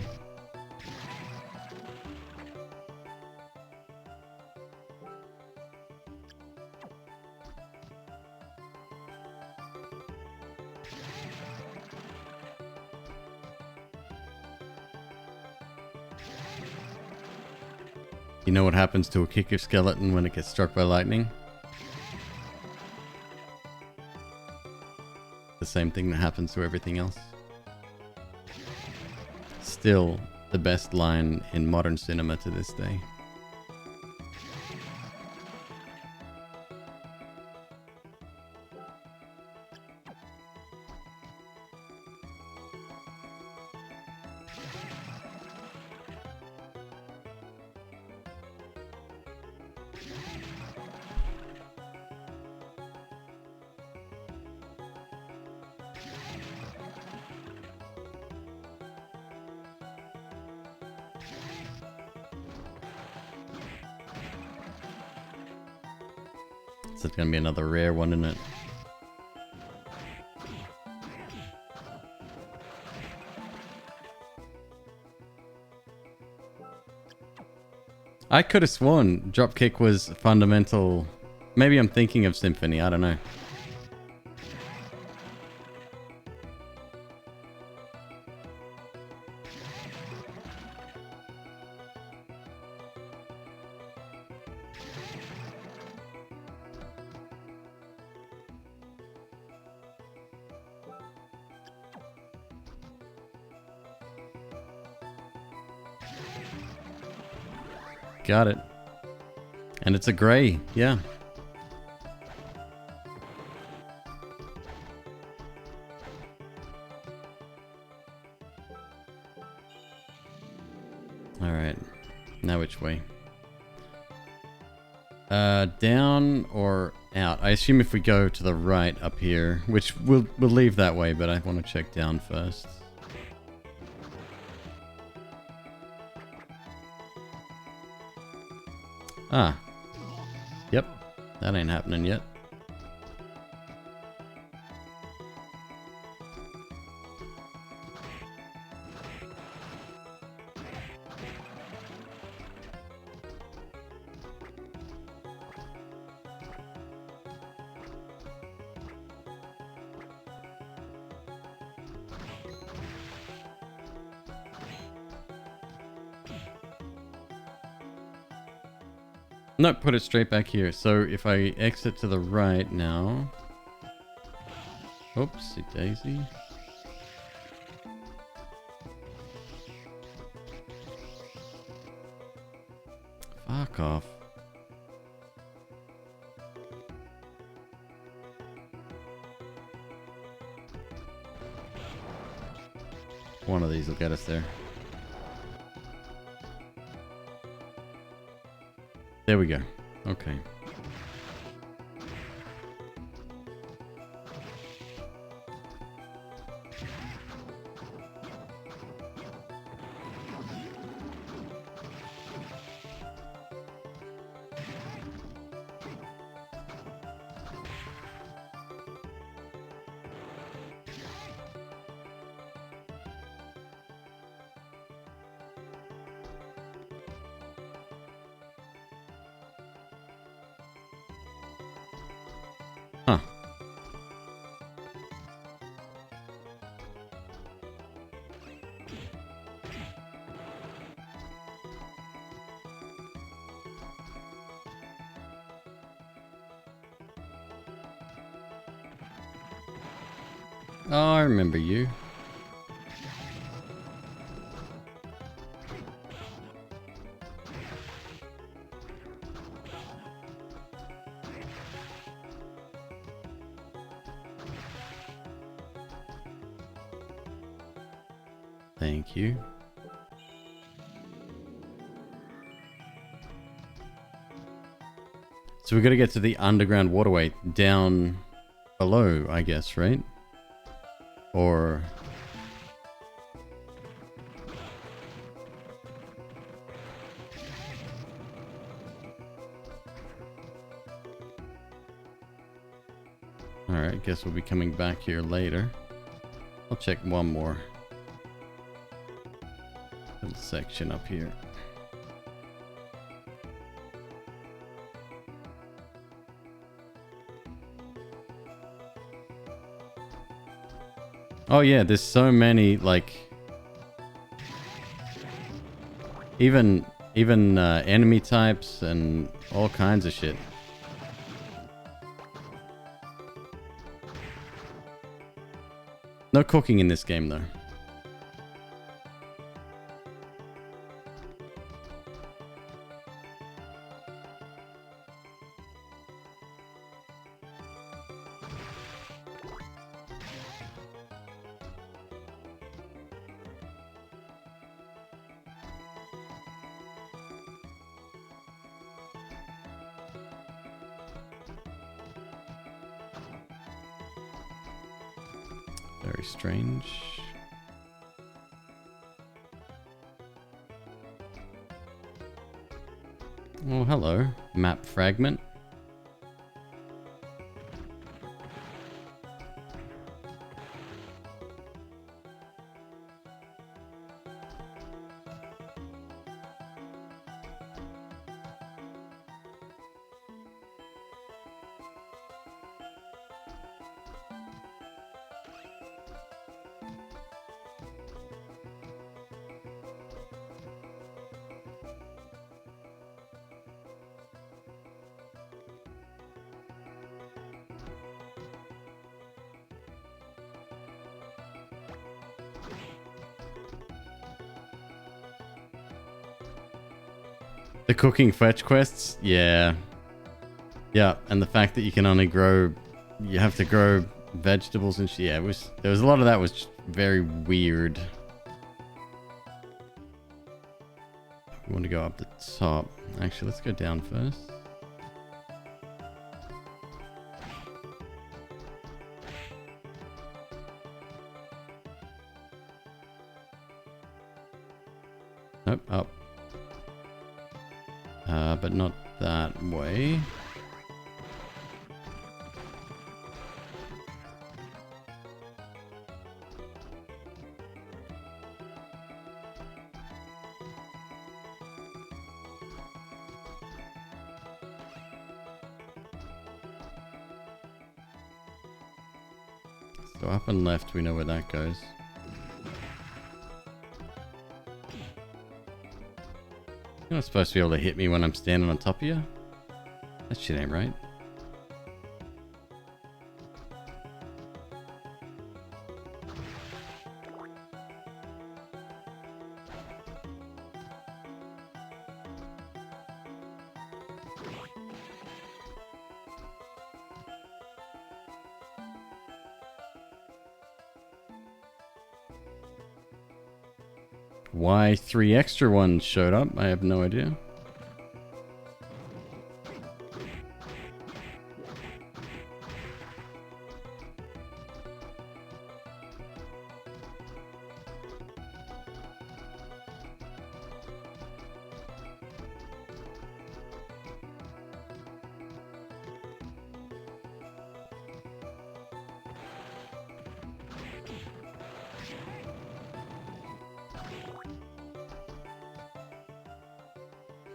You know what happens to a kicker skeleton when it gets struck by lightning? The same thing that happens to everything else. Still the best line in modern cinema to this day. It's gonna be another rare one, isn't it? I could have sworn dropkick was fundamental. Maybe I'm thinking of Symphony, I don't know. Got it. And it's a gray, yeah. Alright. Now which way? Down or out? I assume if we go to the right up here, which we'll leave that way, but I want to check down first. Ah. Yep. That ain't happening yet. No, put it straight back here. So if I exit to the right now... Oopsie daisy. Fuck off. One of these will get us there. There we go. Okay. Huh. Oh, I remember you. Thank you. So we're gonna get to the underground waterway down below, I guess, right? Or... Alright, guess we'll be coming back here later. I'll check one more little section up here. Oh yeah, there's so many, like... Even enemy types and all kinds of shit. No cooking in this game, though. Very strange. Oh, hello. Map fragment. The cooking fetch quests? Yeah. Yeah, and the fact that you can only grow... You have to grow vegetables and shit. Yeah, there was a lot of that was just very weird. We want to go up the top. Actually, let's go down first. Nope, up. But not that way. So up and left, we know where that goes. You're not supposed to be able to hit me when I'm standing on top of you? That shit ain't right. Why 3 extra ones showed up, I have no idea.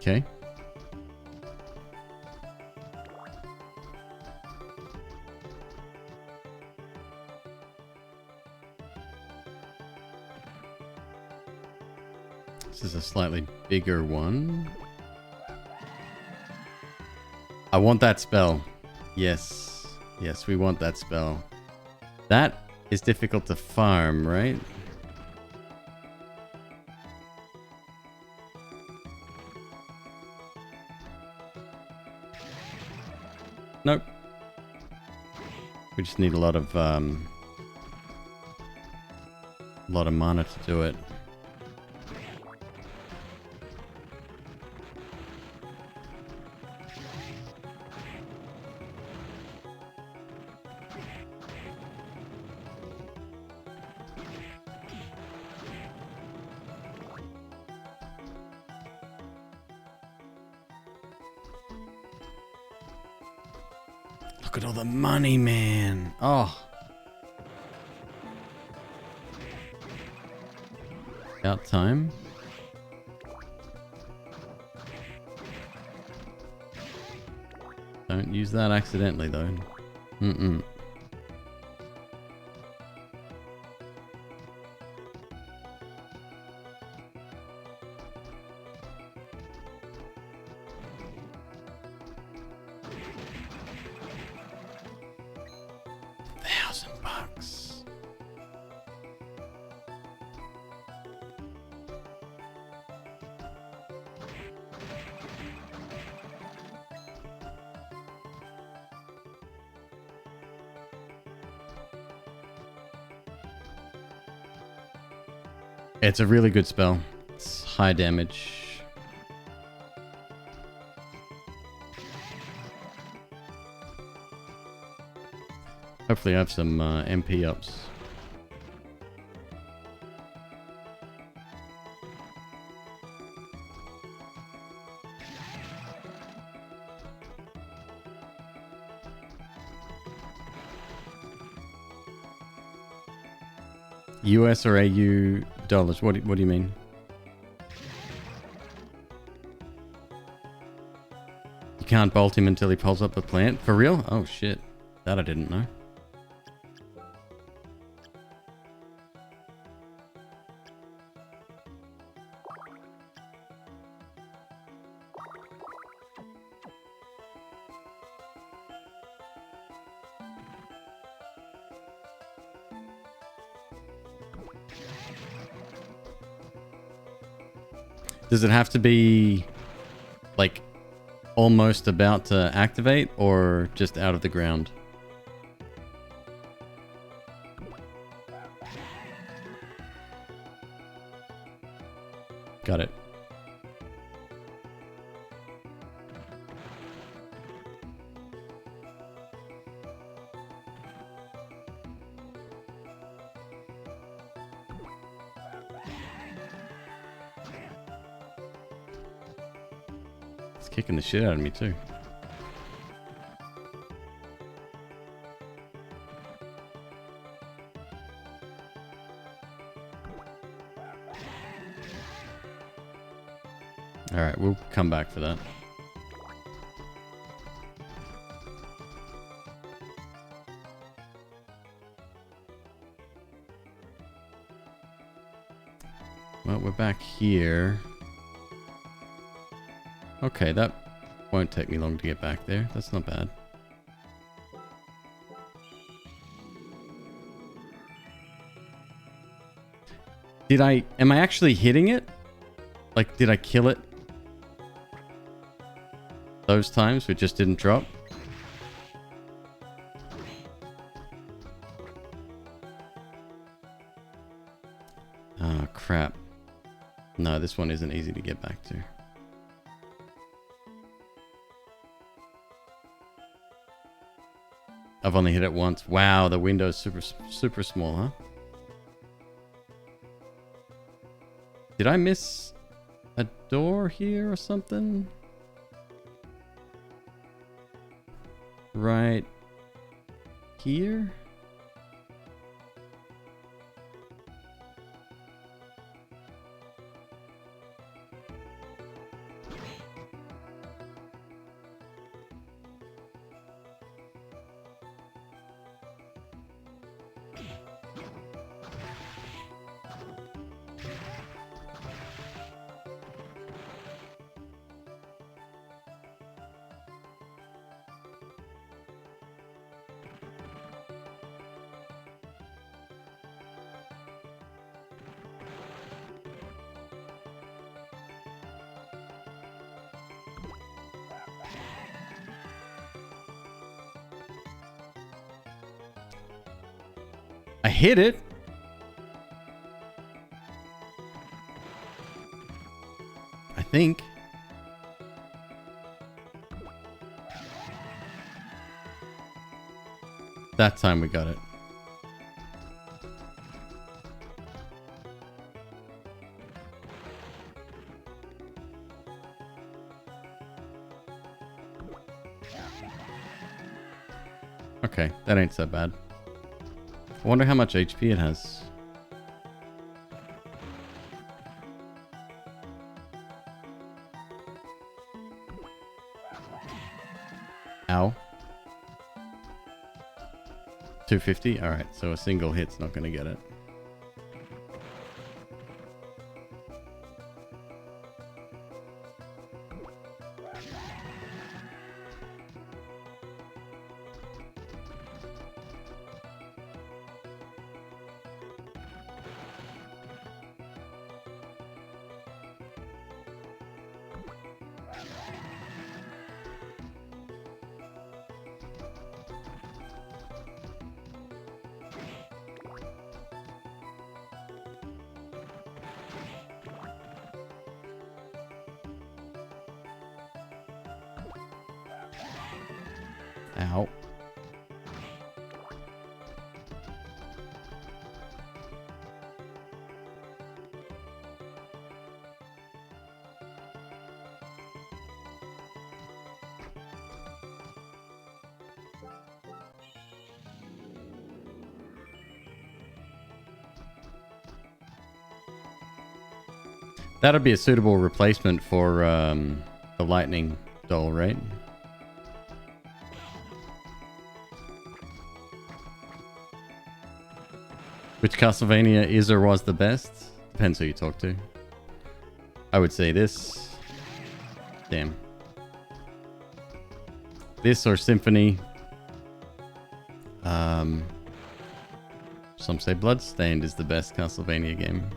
Okay. This is a slightly bigger one. I want that spell. Yes. Yes, we want that spell. That is difficult to farm, right? Nope. We just need a lot of mana to do it. Look at all the money, man. Oh. About time. Don't use that accidentally, though. Mm-mm. $1,000. It's a really good spell. It's high damage. Hopefully I have some MP ups. US or AU dollars? What do you mean? You can't bolt him until he pulls up the plant? For real? Oh shit. That I didn't know. Does it have to be like almost about to activate or just out of the ground? Got it. It's kicking the shit out of me too. Alright, we'll come back for that. Well, we're back here. Okay, that won't take me long to get back there. That's not bad. Am I actually hitting it? Like, did I kill it? Those times it just didn't drop? Oh, crap. No, this one isn't easy to get back to. I've only hit it once. Wow, the window's super small, huh? Did I miss a door here or something? Right here? I hit it. I think. That time we got it. Okay, that ain't so bad. I wonder how much HP it has. Ow. 250? Alright, so a single hit's not going to get it. Ow. That'd be a suitable replacement for the lightning doll, right? Which Castlevania is or was the best? Depends who you talk to. I would say this. Damn. This or Symphony. Some say Bloodstained is the best Castlevania game.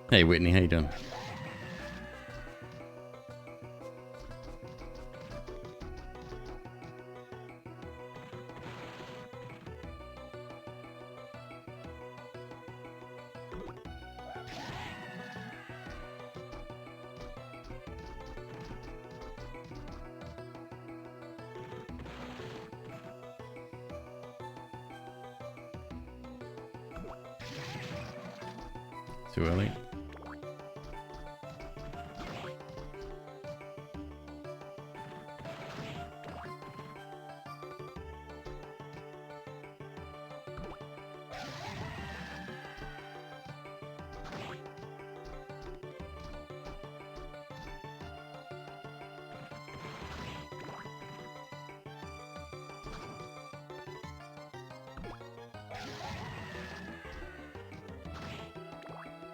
Hey Whitney, how you doing? Too early.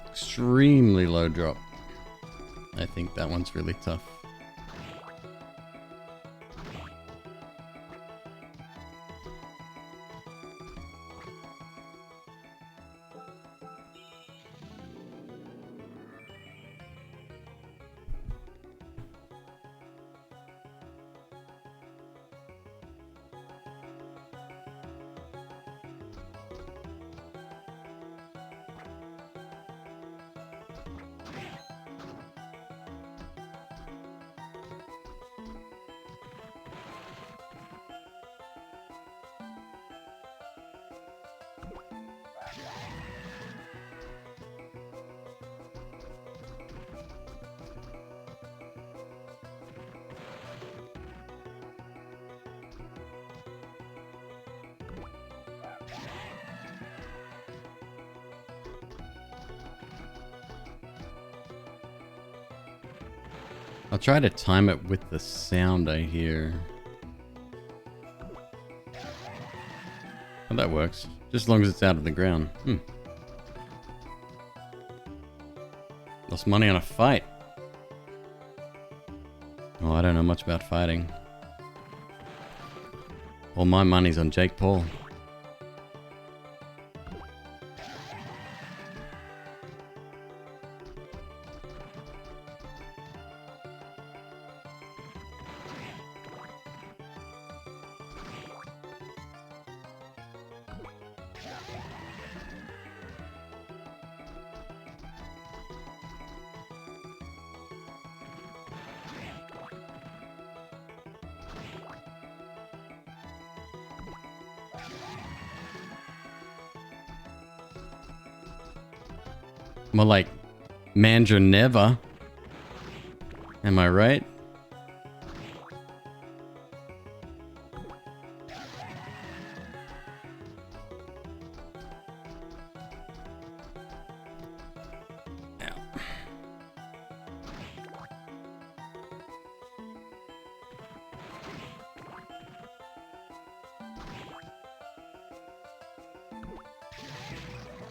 Extremely low drop. I think that one's really tough. I'll try to time it with the sound I hear. Oh, that works. Just as long as it's out of the ground. Lost money on a fight. Oh, I don't know much about fighting. All my money's on Jake Paul. More like Mandra never. Am I right?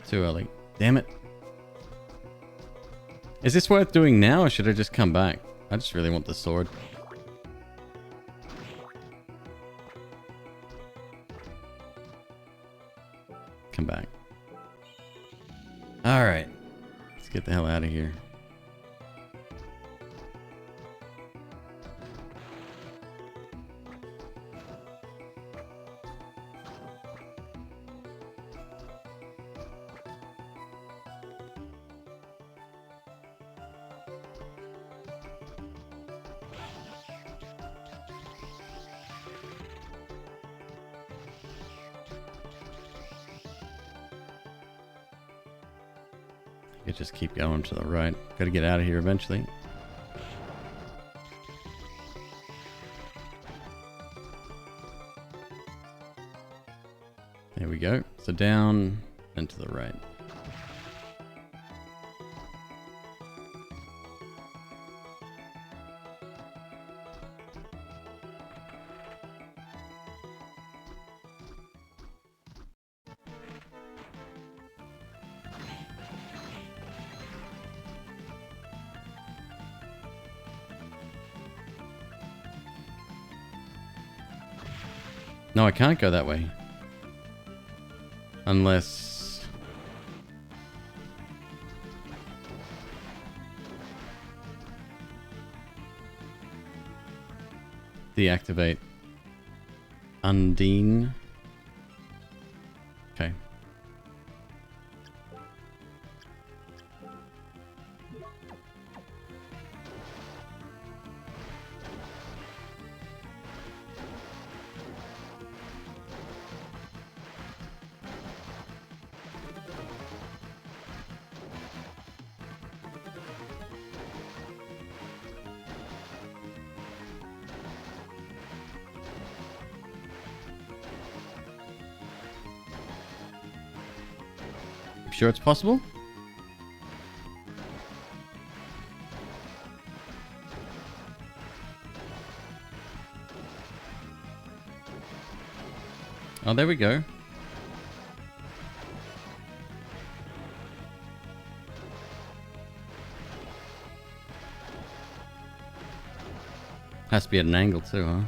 Too early. Damn it. Is this worth doing now or should I just come back? I just really want the sword. Come back. Alright. Let's get the hell out of here. You just keep going to the right. Gotta get out of here eventually. There we go. So down and to the right. No, I can't go that way. Unless... deactivate Undine. Okay. Sure it's possible? Oh, there we go. Has to be at an angle too, huh?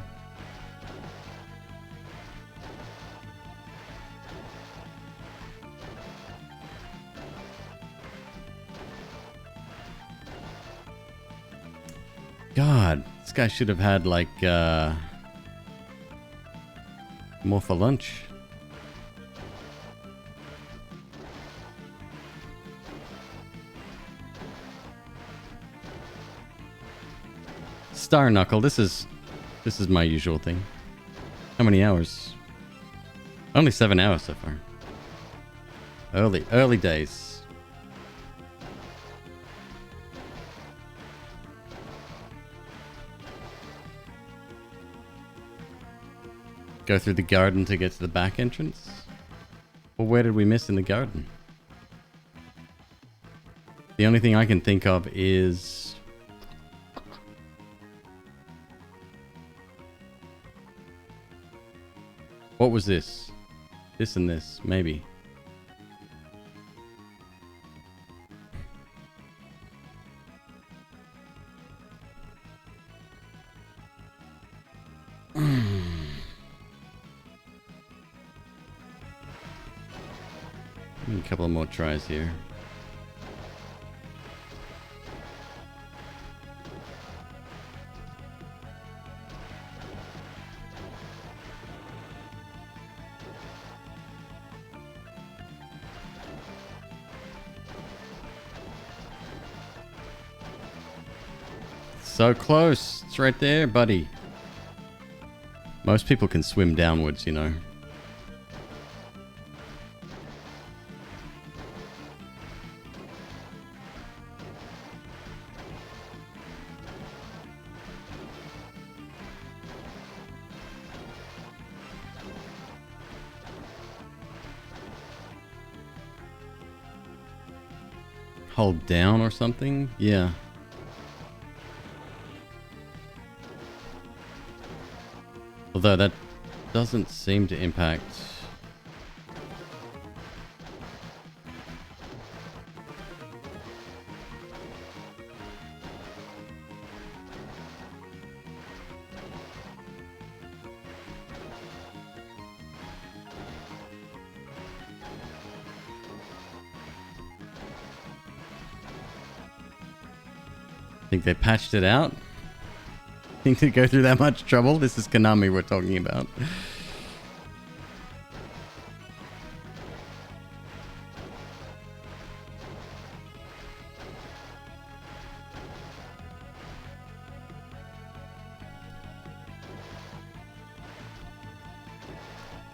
God, this guy should have had like more for lunch. Star Knuckle, this is my usual thing. How many hours? Only 7 hours so far. Early days. Go through the garden to get to the back entrance? Well, where did we miss in the garden? The only thing I can think of is... what was this? This and this, maybe. A couple more tries here. So close. It's right there, buddy. Most people can swim downwards, you know. hold down or something? Yeah. Although that doesn't seem to impact... Think they patched it out? Think they go through that much trouble? This is Konami we're talking about.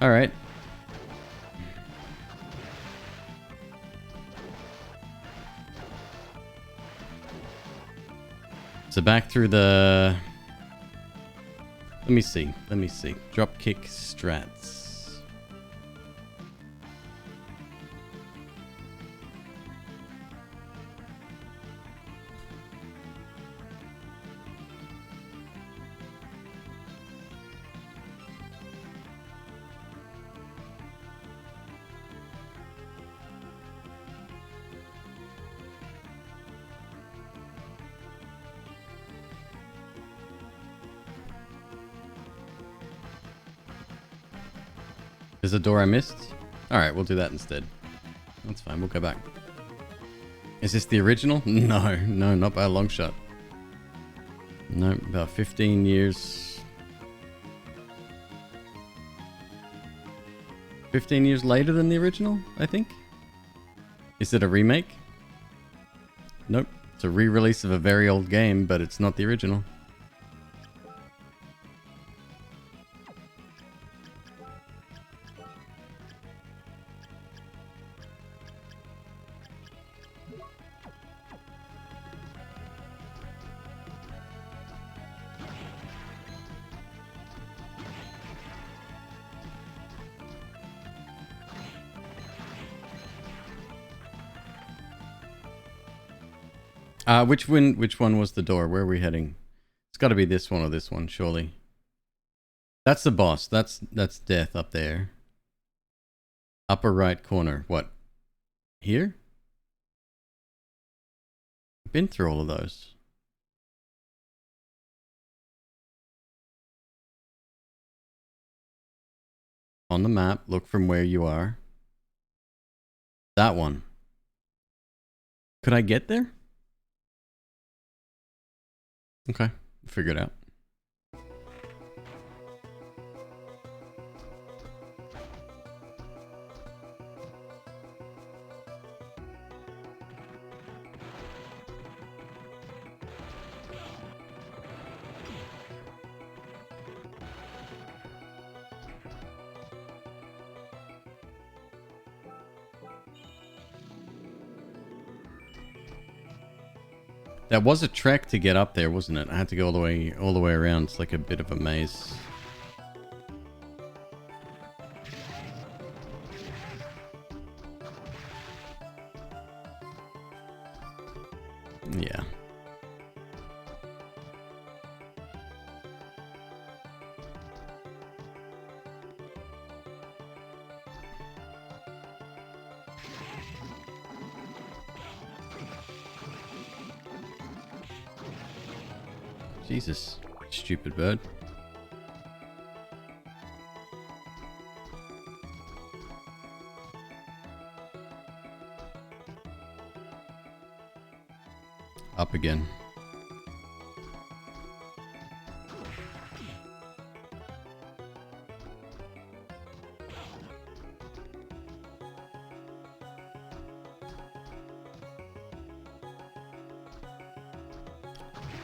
All right. So back through the... Let me see. Dropkick strats. There's a door I missed? Alright, we'll do that instead. That's fine, we'll go back. Is this the original? No, not by a long shot. No, about 15 years... 15 years later than the original, I think? Is it a remake? Nope. It's a re-release of a very old game, but it's not the original. Which one was the door? Where are we heading? It's got to be this one or this one, surely. That's the boss. That's death up there. Upper right corner. What? Here? I've been through all of those. On the map, look from where you are. That one. Could I get there? Okay, figure it out. That was a trek to get up there, wasn't it? I had to go all the way around. It's like a bit of a maze. Yeah. Jesus, stupid bird. Up again.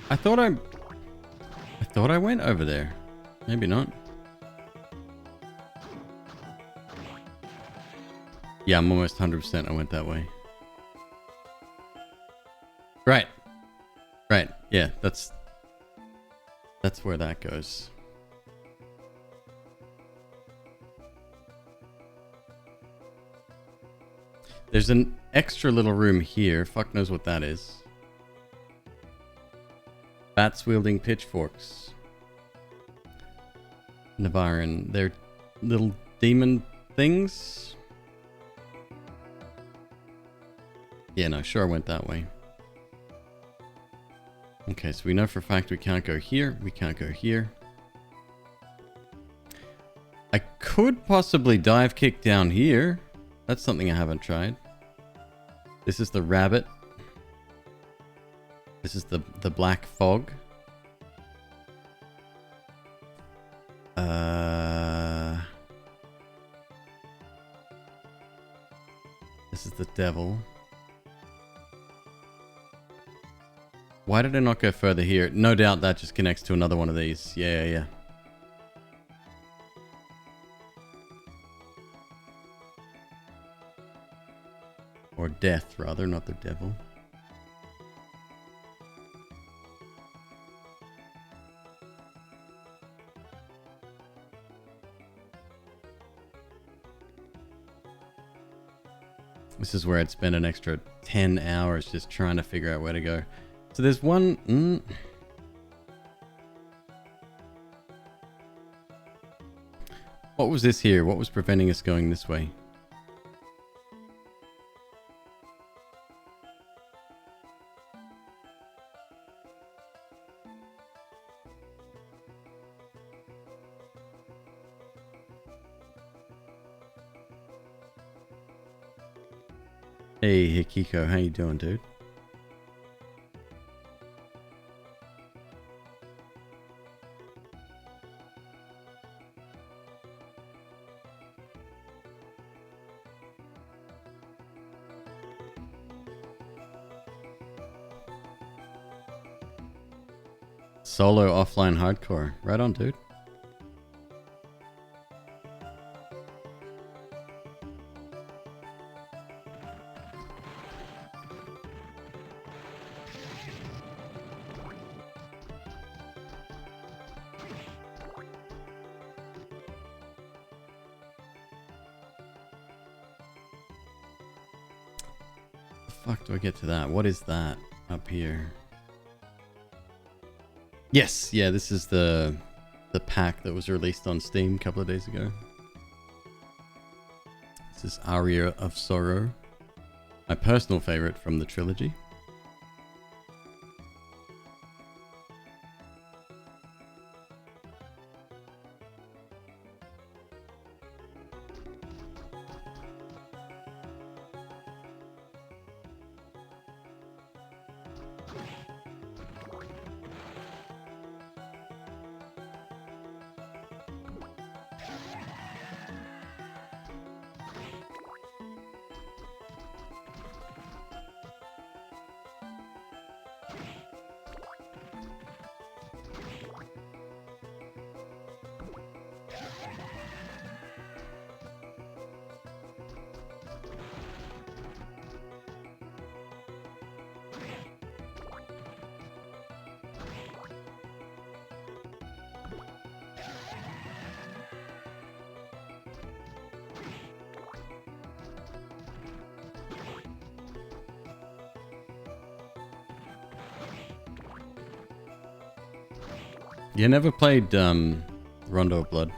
I thought I went over there. Maybe not. Yeah, I'm almost 100% I went that way. Right. Right. Yeah, that's where that goes. There's extra little room here. Fuck knows what that is. Bats wielding pitchforks. Navarin. They're little demon things. Yeah, no, sure I went that way. Okay, so we know for a fact we can't go here. We can't go here. I could possibly dive kick down here. That's something I haven't tried. This is the rabbit. This is the black fog. This is the devil. Why did I not go further here? No doubt that just connects to another one of these. Yeah. Or death, rather, not the devil. This is where I'd spend an extra 10 hours just trying to figure out where to go. So there's one... What was this here? What was preventing us going this way? Hey, Hikiko, how you doing, dude? Solo offline hardcore. Right on, dude. Fuck do I get to that? What is that up here? Yes, yeah, this is the pack that was released on Steam a couple of days ago. This is Aria of Sorrow. My personal favorite from the trilogy. You never played Rondo of Blood?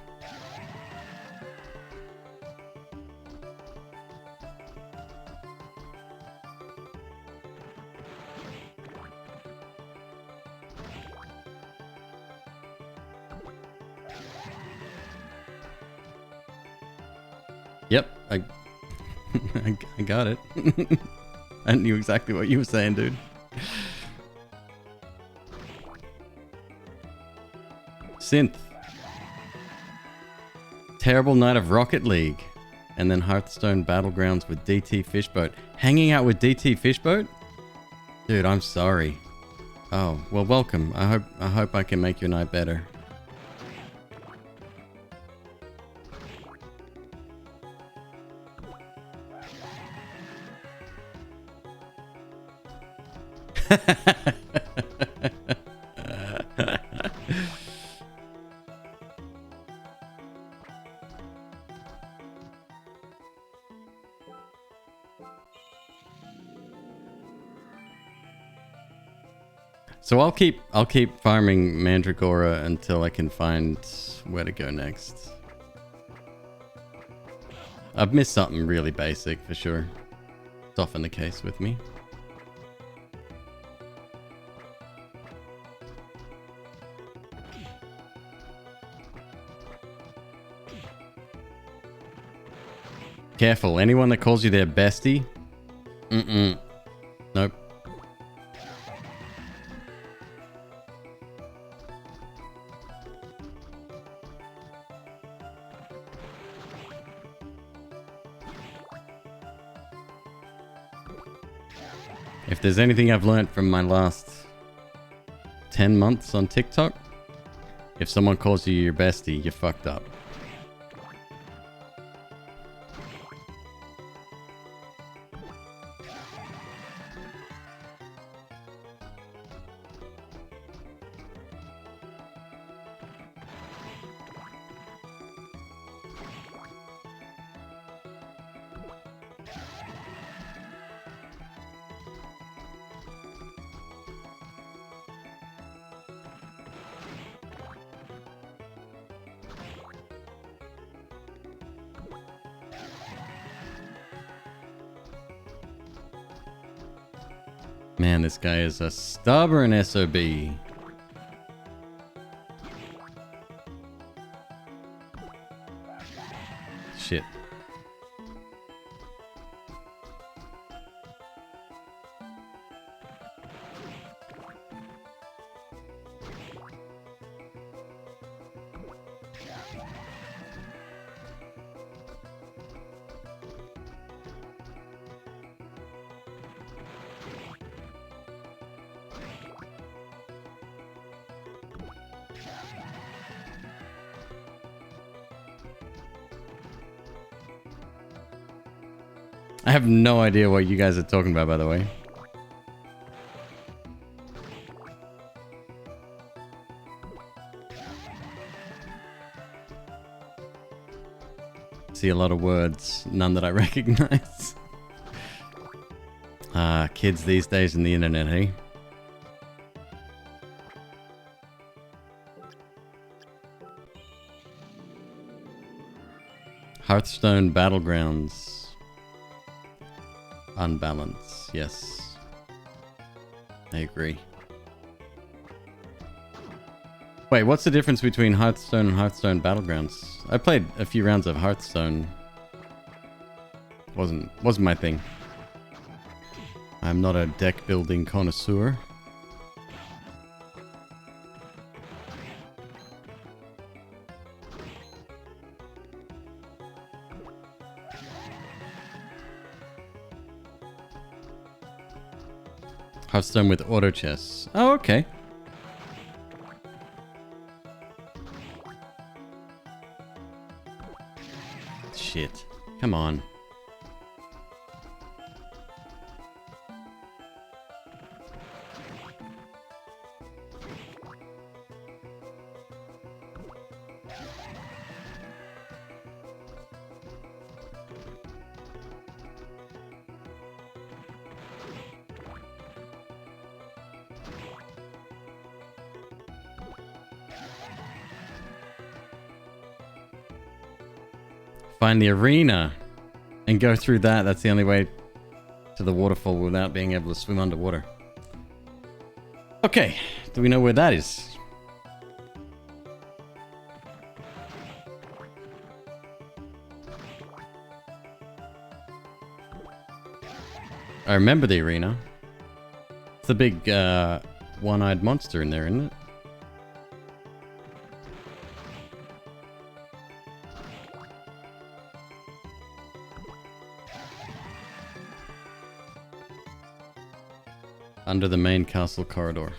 Yep, I got it. I knew exactly what you were saying, dude. Synth. Terrible Night of Rocket League. And then Hearthstone Battlegrounds with DT Fishboat. Hanging out with DT Fishboat? Dude, I'm sorry. Oh, well, welcome. I hope I can make your night better. So I'll keep farming Mandragora until I can find where to go next. I've missed something really basic for sure. It's often the case with me. Careful, anyone that calls you their bestie? Nope. If there's anything I've learned from my last 10 months on TikTok, if someone calls you your bestie, you're fucked up. Man, this guy is a stubborn SOB. Shit. I have no idea what you guys are talking about, by the way. See a lot of words, none that I recognize. Kids these days in the internet, hey? Hearthstone Battlegrounds. Unbalance, yes. I agree. Wait, what's the difference between Hearthstone and Hearthstone Battlegrounds? I played a few rounds of Hearthstone. Wasn't my thing. I'm not a deck building connoisseur. Hearthstone with auto chess. Oh, okay. Shit. Come on. Find the arena and go through that. That's the only way to the waterfall without being able to swim underwater. Okay, do we know where that is? I remember the arena. It's the big one-eyed monster in there, isn't it? Under the main castle corridor.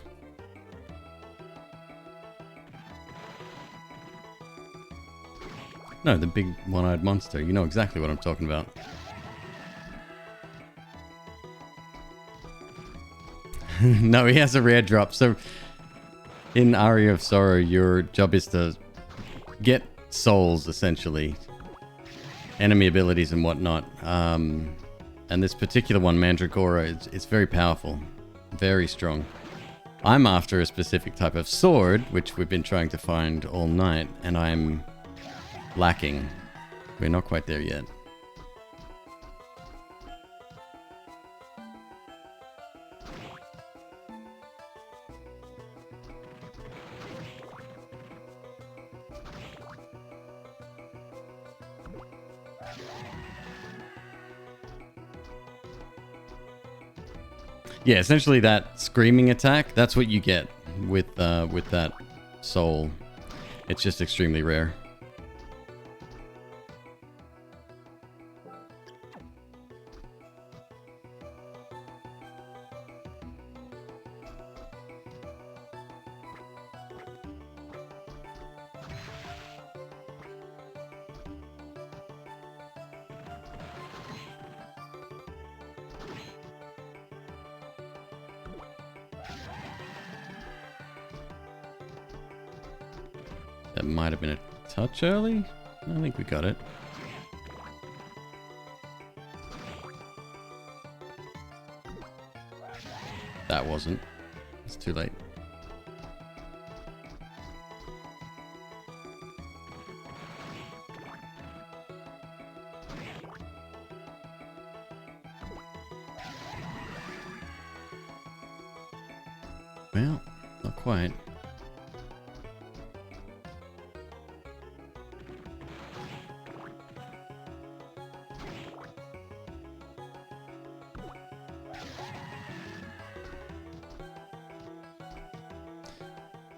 No, the big one-eyed monster. You know exactly what I'm talking about. No, he has a rare drop. So, in Aria of Sorrow, your job is to get souls, essentially. Enemy abilities and whatnot. And this particular one, Mandragora, it's very powerful. Very strong. I'm after a specific type of sword, which we've been trying to find all night, and I'm lacking. We're not quite there yet. Yeah, essentially that screaming attack, that's what you get with that soul. It's just extremely rare. That might have been a touch early. I think we got it. That wasn't. It's too late. Well, not quite.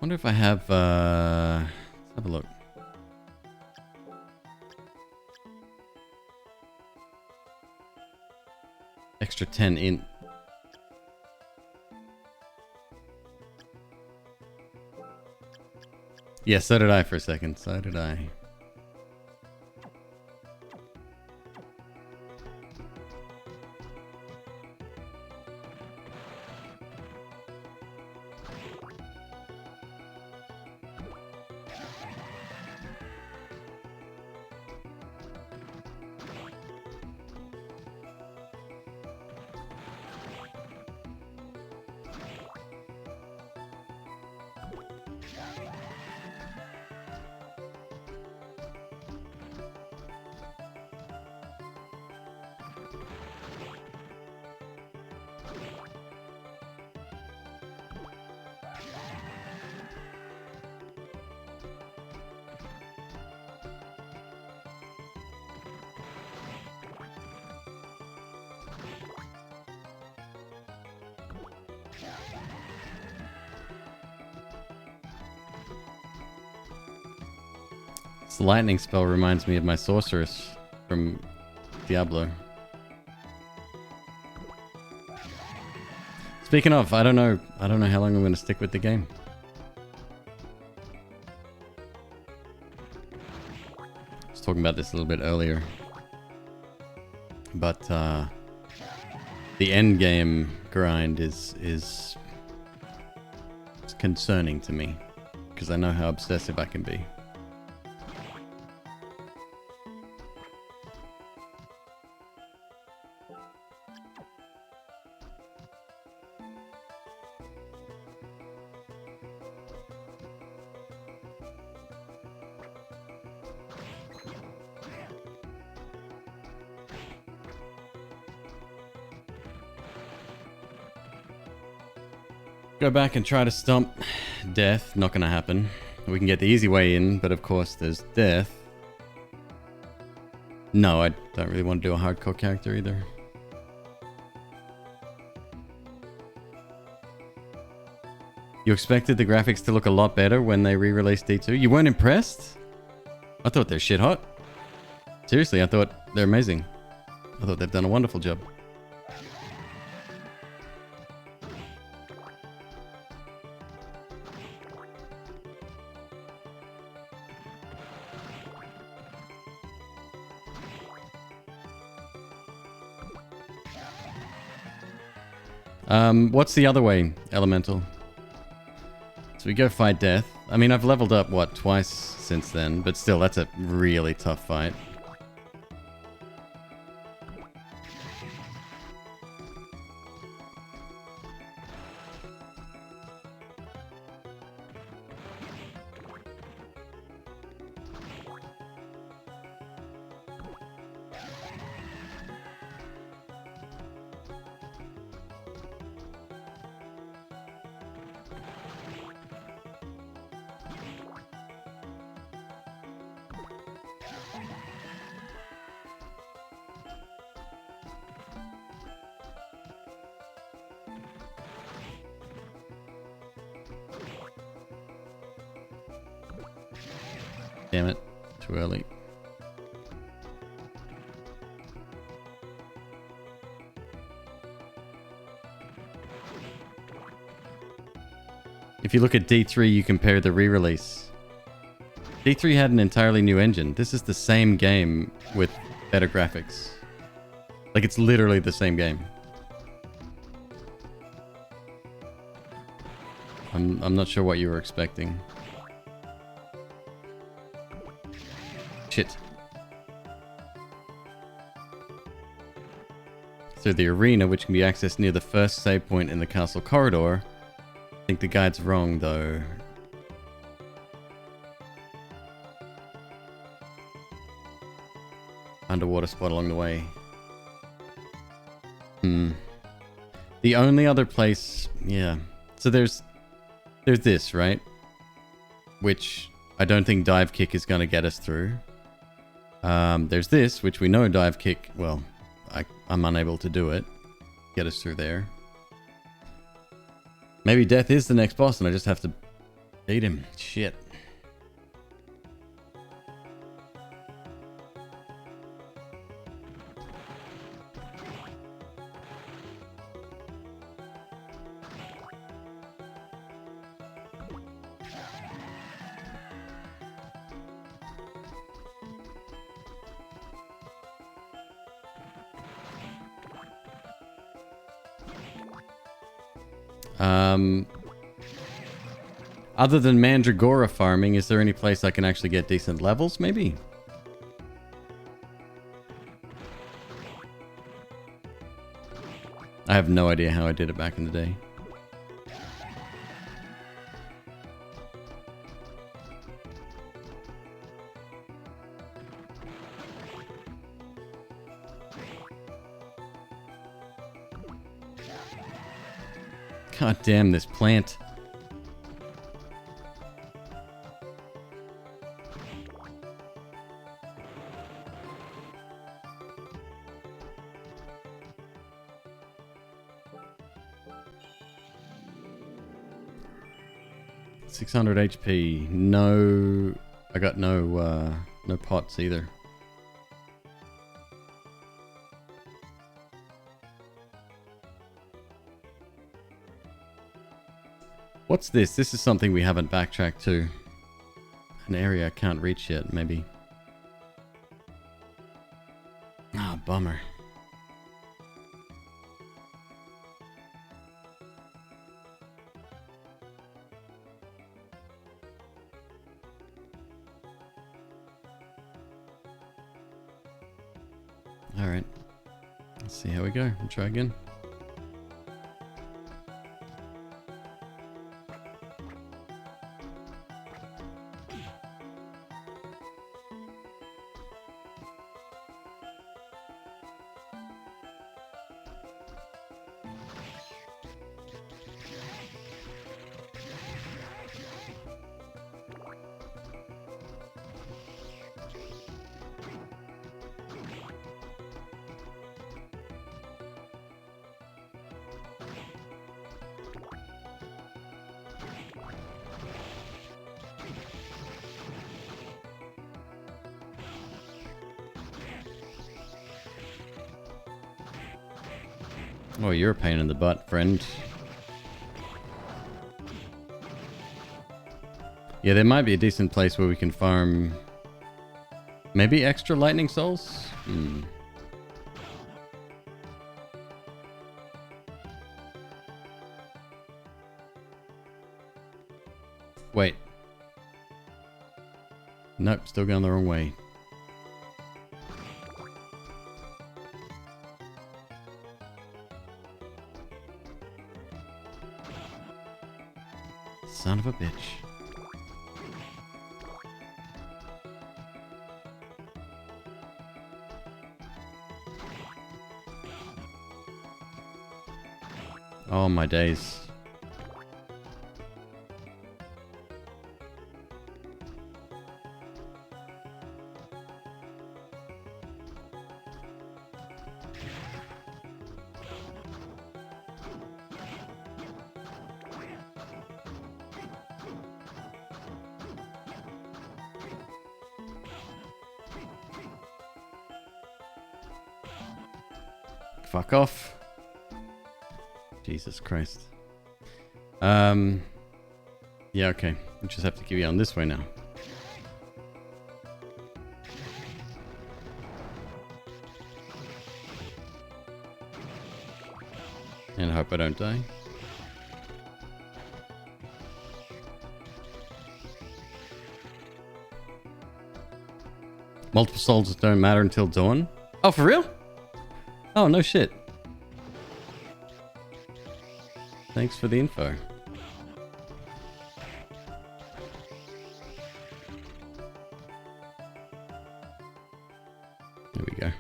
Wonder if I have, let's have a look. Extra 10 int. Yeah, so did I for a second. So did I. This lightning spell reminds me of my sorceress from Diablo. Speaking of, I don't know how long I'm going to stick with the game. I was talking about this a little bit earlier, but the end game grind is concerning to me because I know how obsessive I can be. Go back and try to stomp death. Not gonna happen. We can get the easy way in, but of course there's death. No, I don't really want to do a hardcore character either. You expected the graphics to look a lot better when they re-released D2? You weren't impressed? I thought they're shit hot. Seriously, I thought they're amazing. I thought they've done a wonderful job. What's the other way, Elemental? So we go fight death. I mean, I've leveled up, what, twice since then, but still, that's a really tough fight. Damn it. Too early. If you look at D3, you compare the re-release. D3 had an entirely new engine. This is the same game with better graphics. Like, it's literally the same game. I'm not sure what you were expecting. Shit. Through the arena, which can be accessed near the first save point in the castle corridor. I think the guide's wrong, though. Underwater spot along the way. The only other place... Yeah. So there's this, right? Which I don't think dive kick is going to get us through. There's this, which we know dive kick... Well, I'm unable to do it. Get us through there. Maybe death is the next boss and I just have to beat him. Shit. Other than Mandragora farming, is there any place I can actually get decent levels, maybe? I have no idea how I did it back in the day. God damn this plant. $600 HP. No, I got no pots either. What's this? This is something we haven't backtracked to. An area I can't reach yet, maybe. Ah, bummer. Alright. Let's see how we go. We'll try again. Oh, you're a pain in the butt, friend. Yeah, there might be a decent place where we can farm... Maybe extra lightning souls? Wait. Nope, still going the wrong way. Son of a bitch. Oh my days. Fuck off. Jesus Christ. Yeah, okay. We just have to keep on this way now. And I hope I don't die. Multiple souls don't matter until dawn? Oh, for real? Oh, no shit. Thanks for the info. There we go.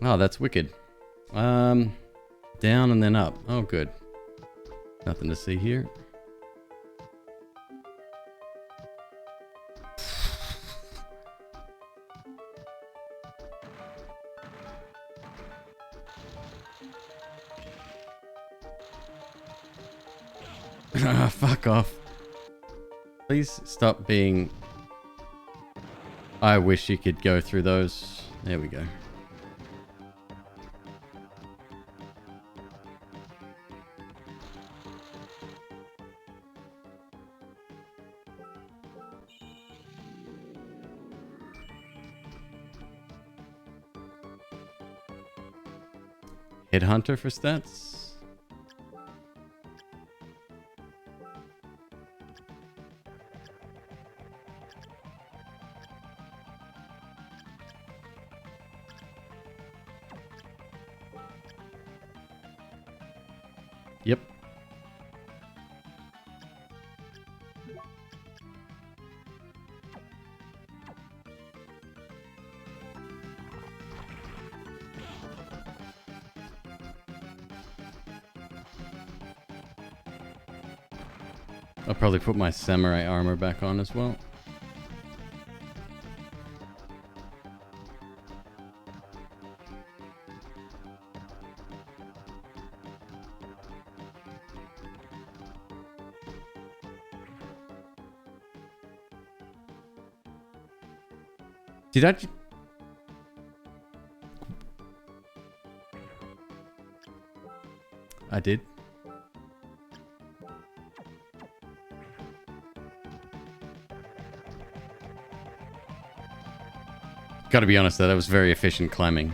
Oh, that's wicked. Down and then up. Oh, good. Nothing to see here. Fuck off. Please stop being... I wish you could go through those. There we go. Headhunter for stats. Yep. I'll probably put my samurai armor back on as well. Did I... I did. Gotta be honest though, that was very efficient climbing.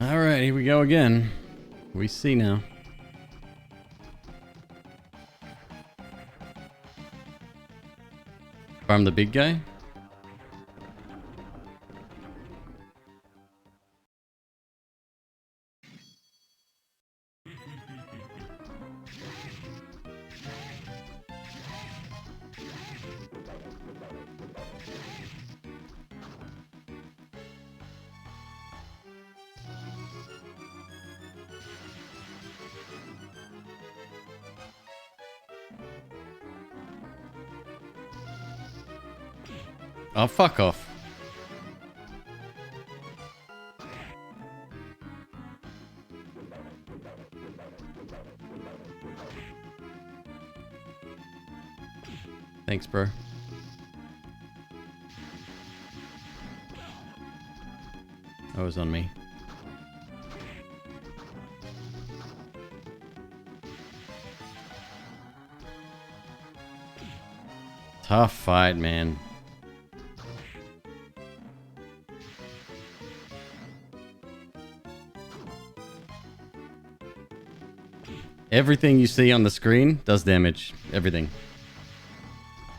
Alright, here we go again. We see now. Farm the big guy? Oh, fuck off. Thanks, bro. That was on me. Tough fight, man. Everything you see on the screen does damage. Everything.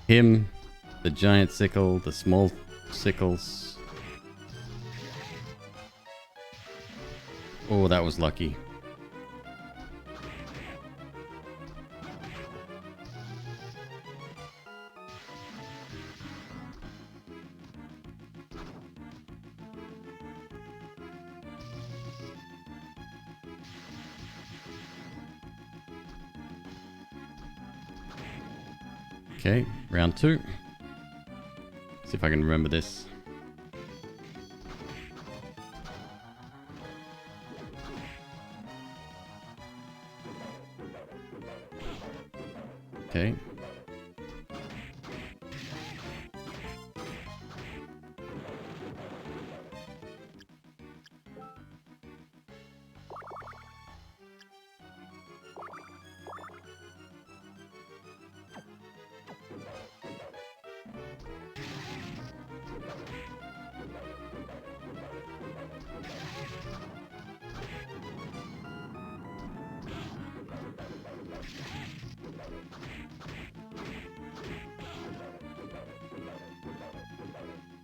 Him, the giant sickle, the small sickles. Oh, that was lucky. Okay, round 2. See if I can remember this. Okay.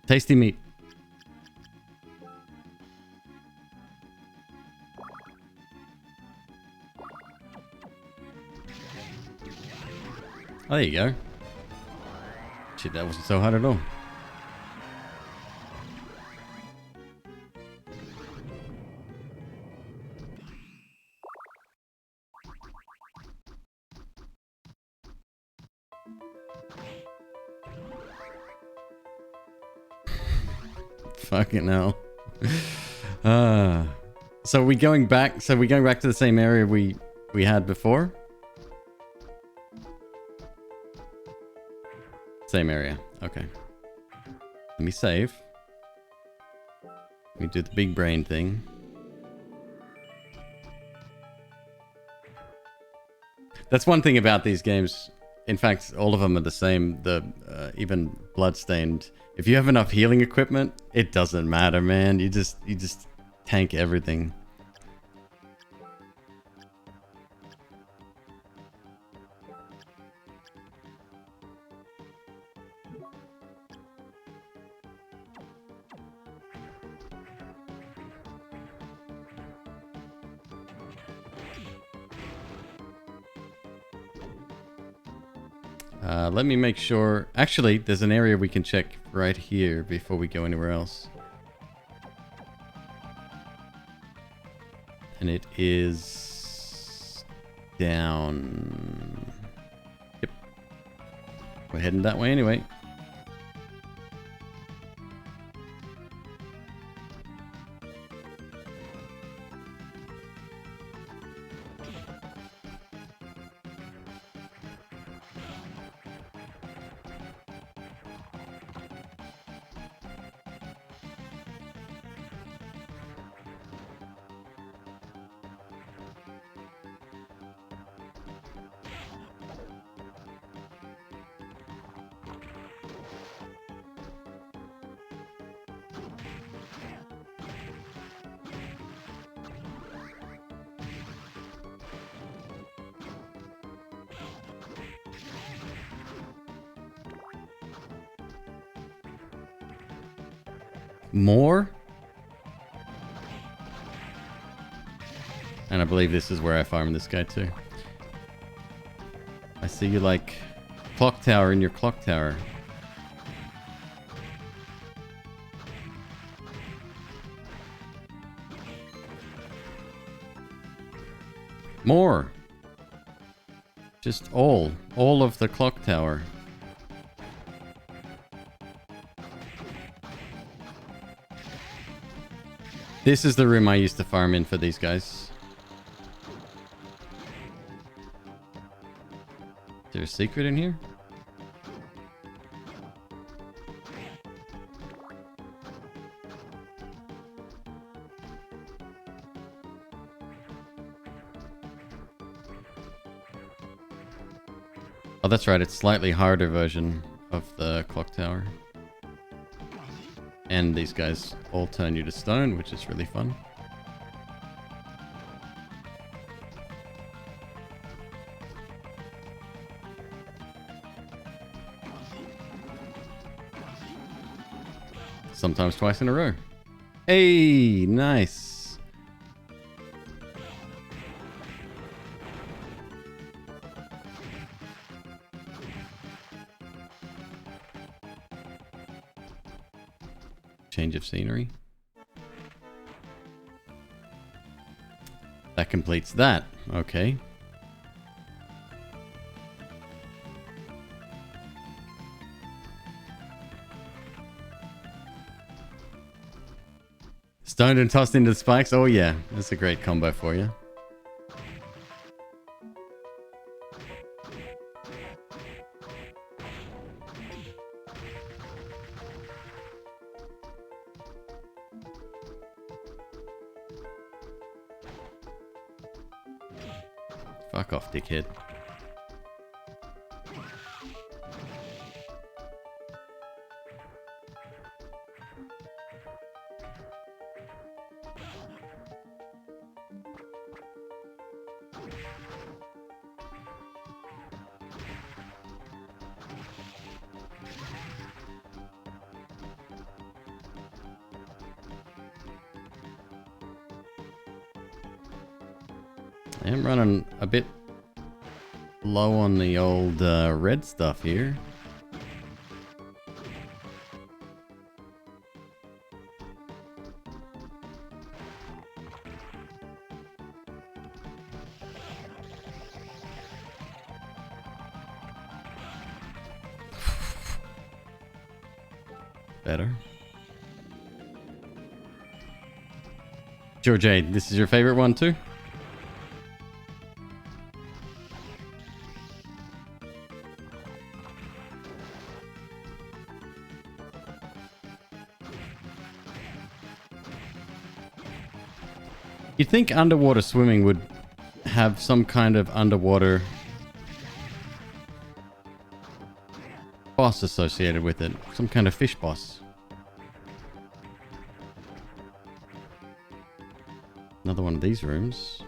Tasty meat. Oh, there you go. Shit, that wasn't so hard at all. Fucking hell. So we're going back to the same area we had before? Same area. Okay. Let me save. Let me do the big brain thing. That's one thing about these games. In fact, all of them are the same. Even Bloodstained. If you have enough healing equipment, it doesn't matter, man. You just tank everything. Let me make sure. Actually, there's an area we can check right here before we go anywhere else. And it is down. Yep. We're heading that way anyway. More? And I believe this is where I farm this guy too. I see you like clock tower in your clock tower. More. Just all of the clock tower. This is the room I used to farm in for these guys. Is there a secret in here? Oh, that's right. It's slightly harder version of the clock tower. And these guys all turn you to stone, which is really fun. Sometimes twice in a row. Hey, nice. Change of scenery. That completes that. Okay. Stoned and tossed into the spikes. Oh yeah, that's a great combo for you. Fuck off, dickhead. I am running a bit low on the old red stuff here. Better. George A, this is your favorite one too? You'd think underwater swimming would have some kind of underwater boss associated with it. Some kind of fish boss. Another one of these rooms.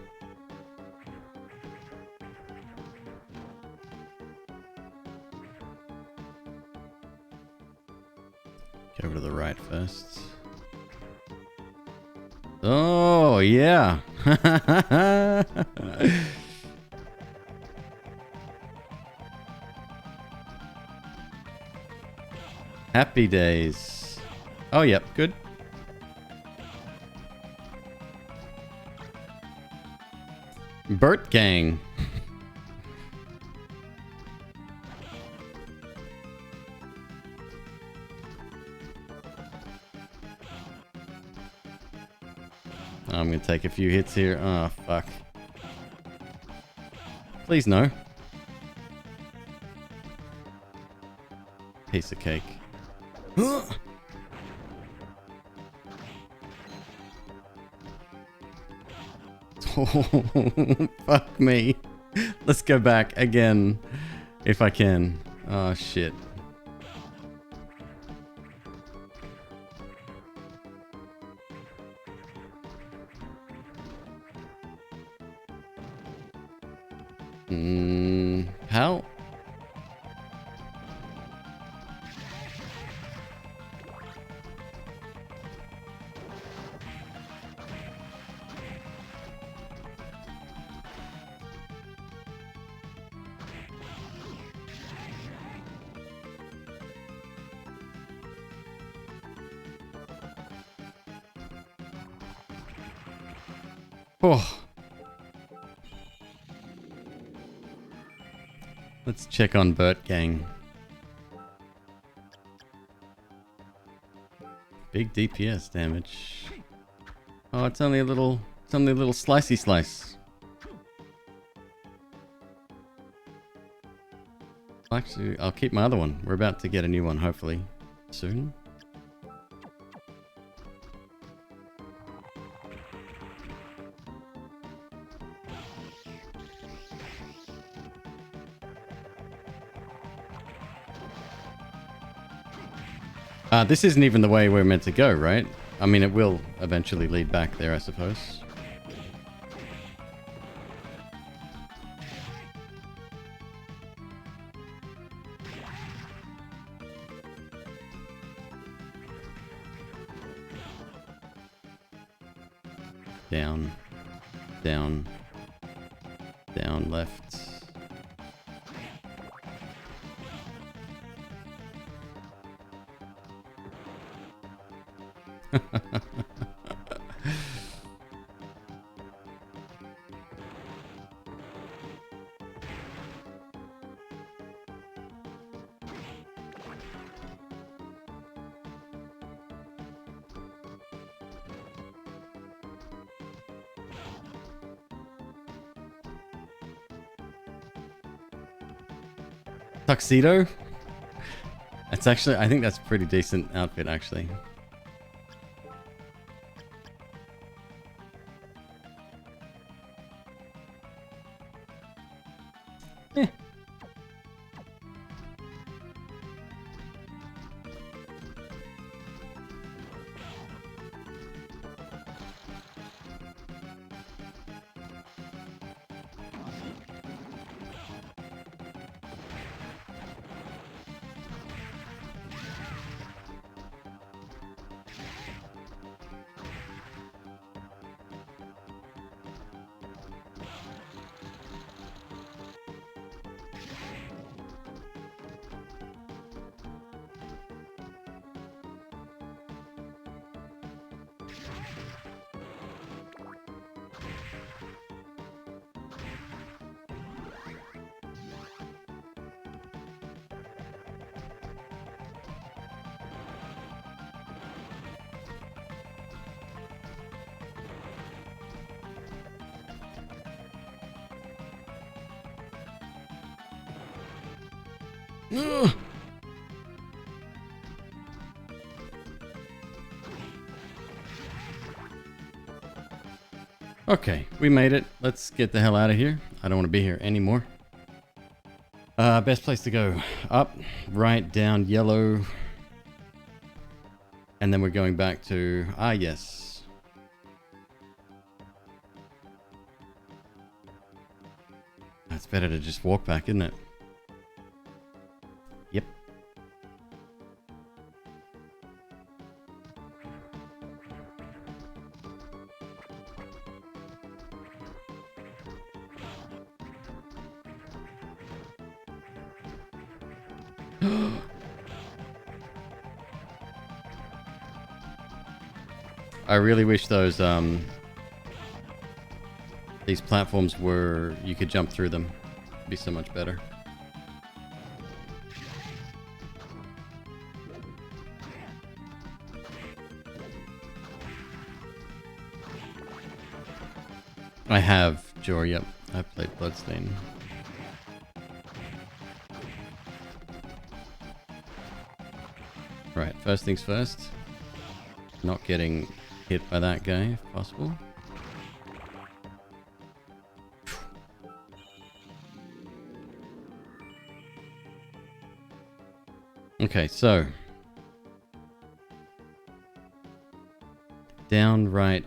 Go over to the right first. Oh, yeah. Happy days. Oh, yep, good. Burt Gang. I'm gonna take a few hits here. Oh, fuck. Please no. Piece of cake. Oh, fuck me. Let's go back again, if I can. Oh, shit. How? Oh. Let's check on Burt Gang. Big DPS damage. Oh, it's only a little slicey slice. Actually, I'll keep my other one. We're about to get a new one, hopefully, soon. This isn't even the way we're meant to go, right? I mean, it will eventually lead back there, I suppose. Down, down, down, left. Tuxedo? It's actually, I think that's a pretty decent outfit, actually. Eh. Ugh. Okay, we made it. Let's get the hell out of here. I don't want to be here anymore. Best place to go. Up, right, down, yellow. And then we're going back to... Ah, yes. It's better to just walk back, isn't it? Yep. I really wish those these platforms were, you could jump through them. It'd be so much better. I have, Jor, yep. I played Bloodstain. Right, first things first. Not getting hit by that guy, if possible. Okay, so. Down, right.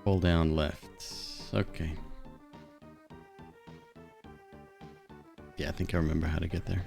Pull down, left. Okay. Yeah, I think I remember how to get there.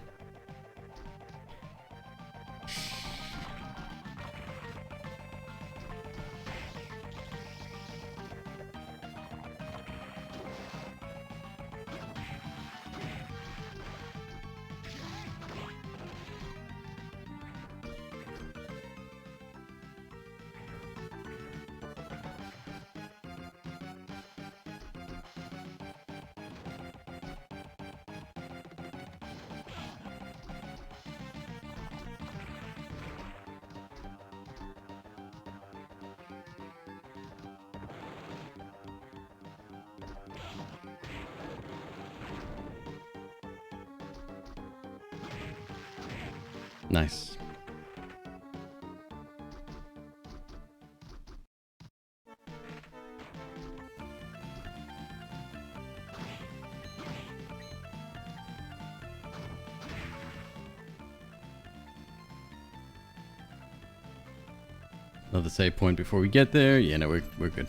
Nice. Another save point before we get there. Yeah, no, we're good.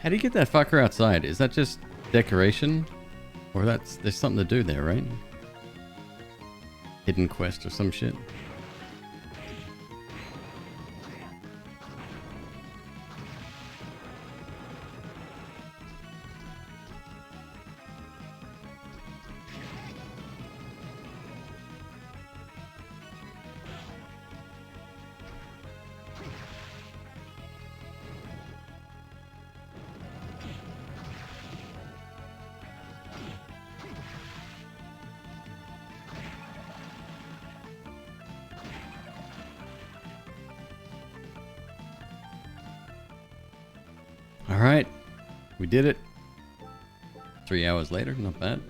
How do you get that fucker outside? Is that just decoration? Or there's something to do there, right? Hidden quest or some shit. Alright, we did it. 3 hours later, not bad.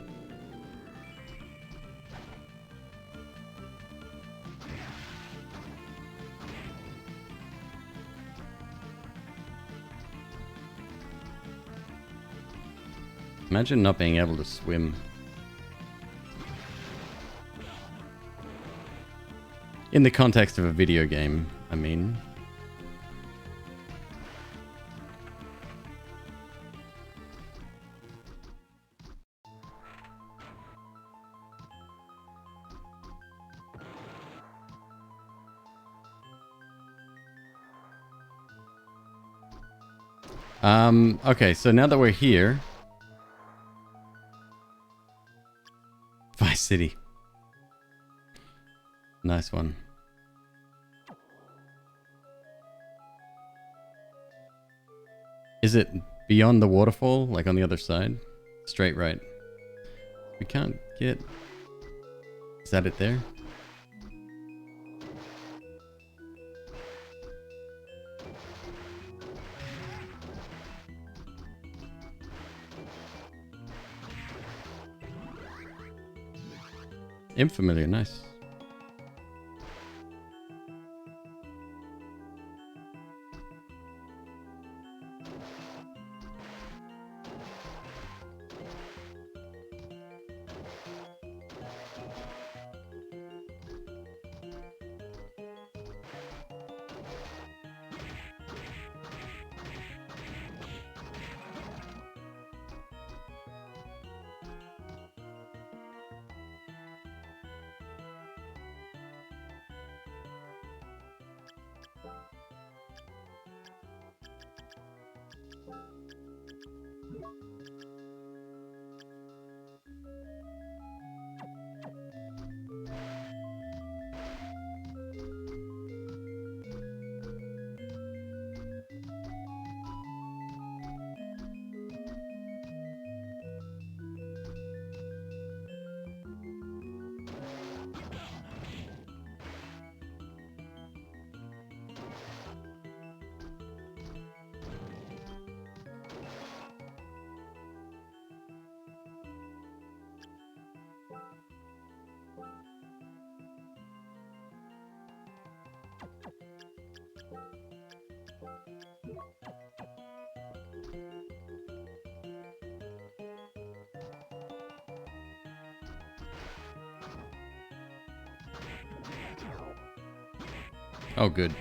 Imagine not being able to swim. In the context of a video game, I mean. Okay, so now that we're here... Vice City. Nice one. Is it beyond the waterfall, like on the other side? Straight right. We can't get... Is that it there? Infamiliar, nice. Oh, good.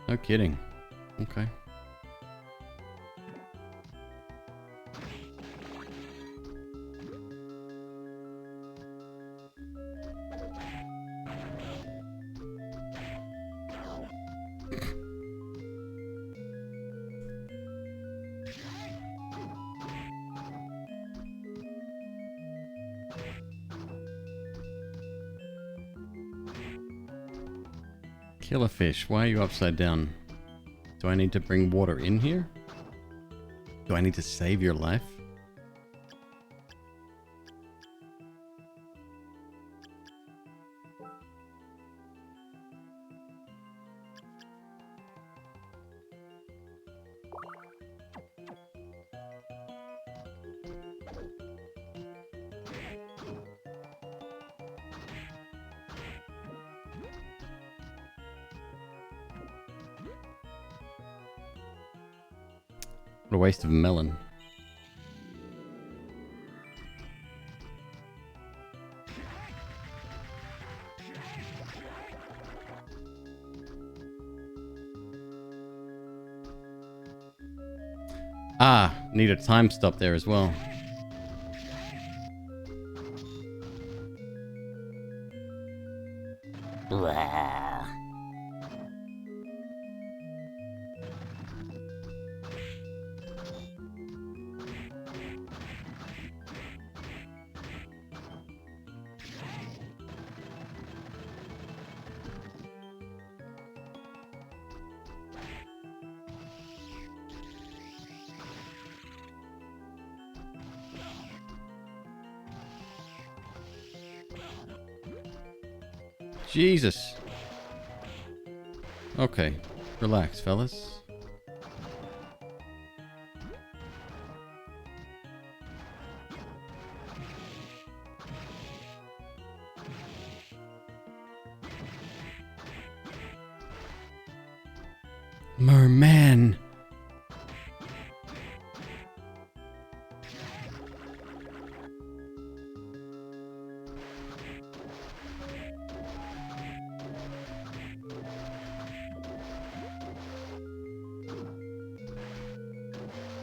No kidding. Okay. Killer fish, why are you upside down? Do I need to bring water in here? Do I need to save your life? What a waste of a melon. Ah, need a time stop there as well. Jesus. Okay, relax, fellas. Merman.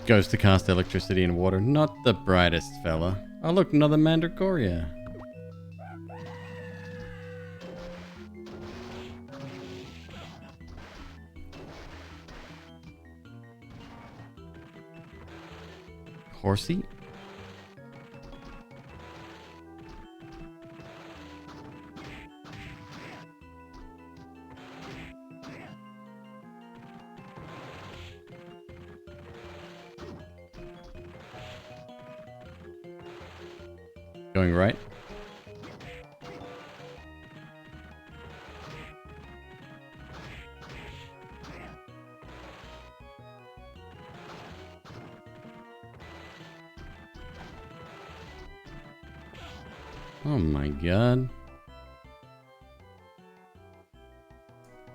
Goes to cast electricity and water. Not the brightest fella. Oh look, another Mandragoria. Horsey? Going right. Oh my god.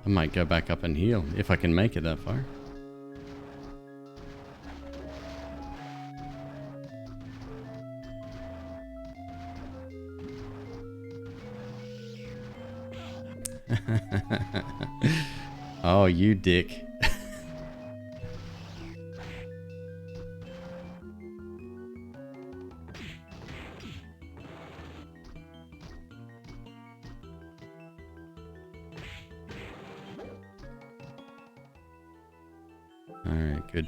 I might go back up and heal if I can make it that far. Oh, you dick. All right, good.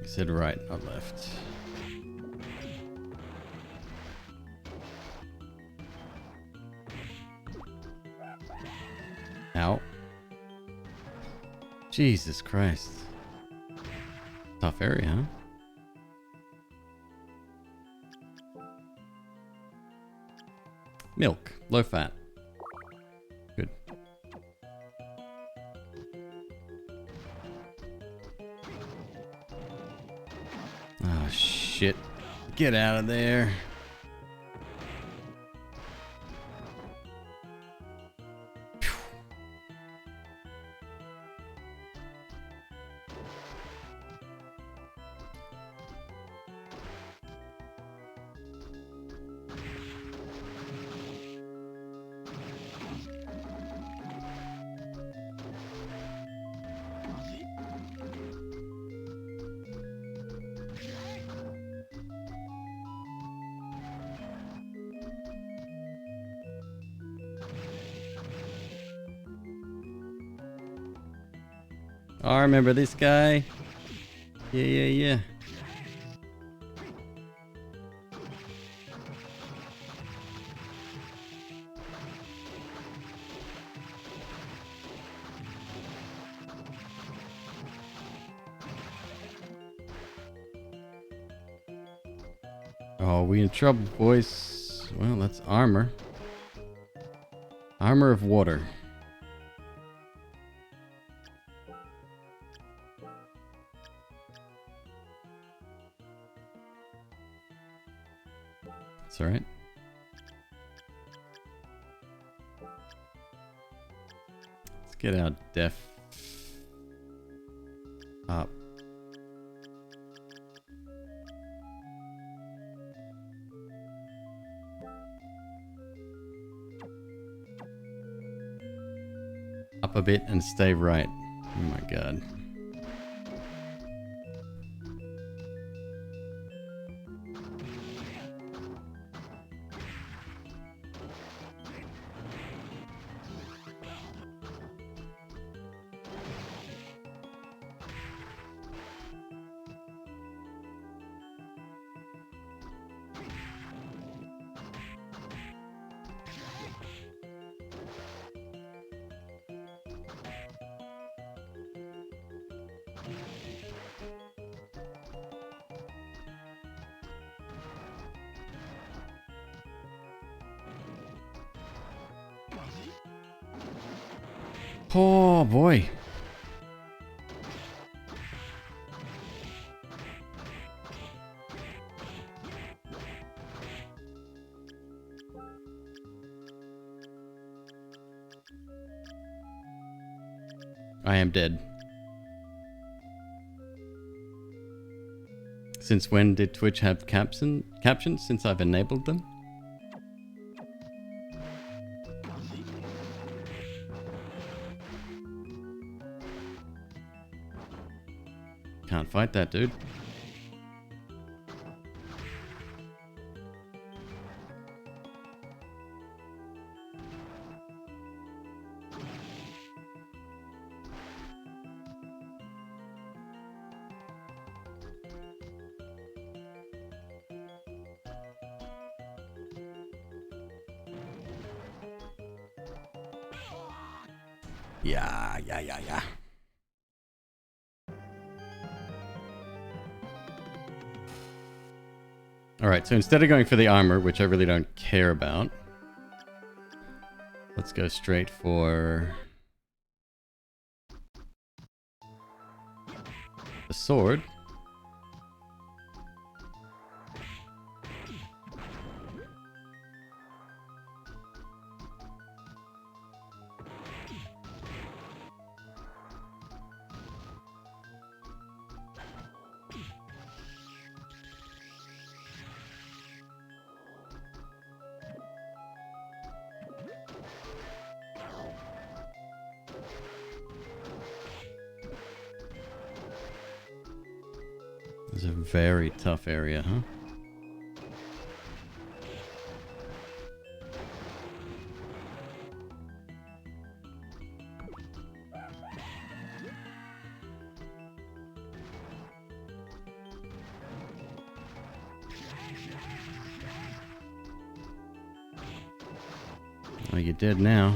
I said right, not left. Ow. Jesus Christ. Tough area, huh? Milk. Low fat. Good. shit. Get out of there. Oh, I remember this guy. Yeah. Oh, we in trouble, boys. Well, that's armor. Armor of water. It's alright. Let's get our def up. Up a bit and stay right. Oh my god. Oh boy. I am dead. Since when did Twitch have captions since I've enabled them? Can't fight that, dude. Yeah. Alright, so instead of going for the armor, which I really don't care about, let's go straight for the sword. This is a very tough area, huh? Oh, you're dead now.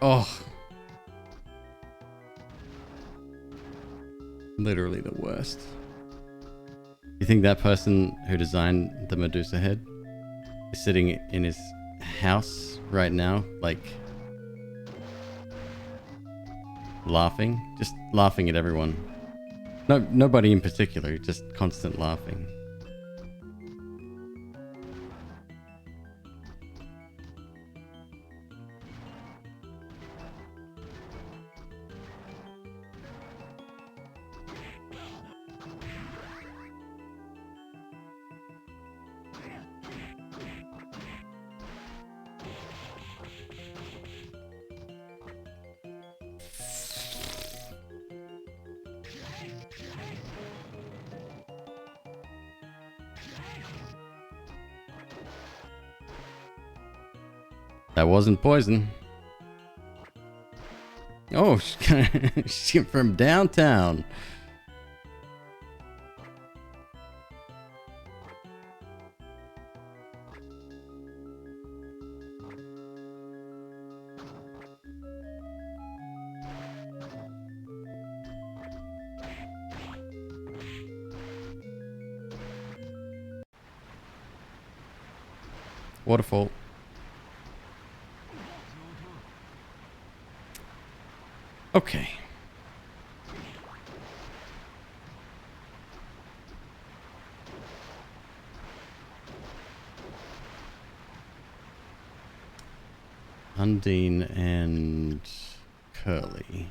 Oh. Literally the worst. You think that person who designed the Medusa head is sitting in his house right now, like laughing? Just laughing at everyone. No, nobody in particular, just constant laughing. That wasn't poison. Oh, she's from downtown. Waterfall. Okay. Undine and Curly.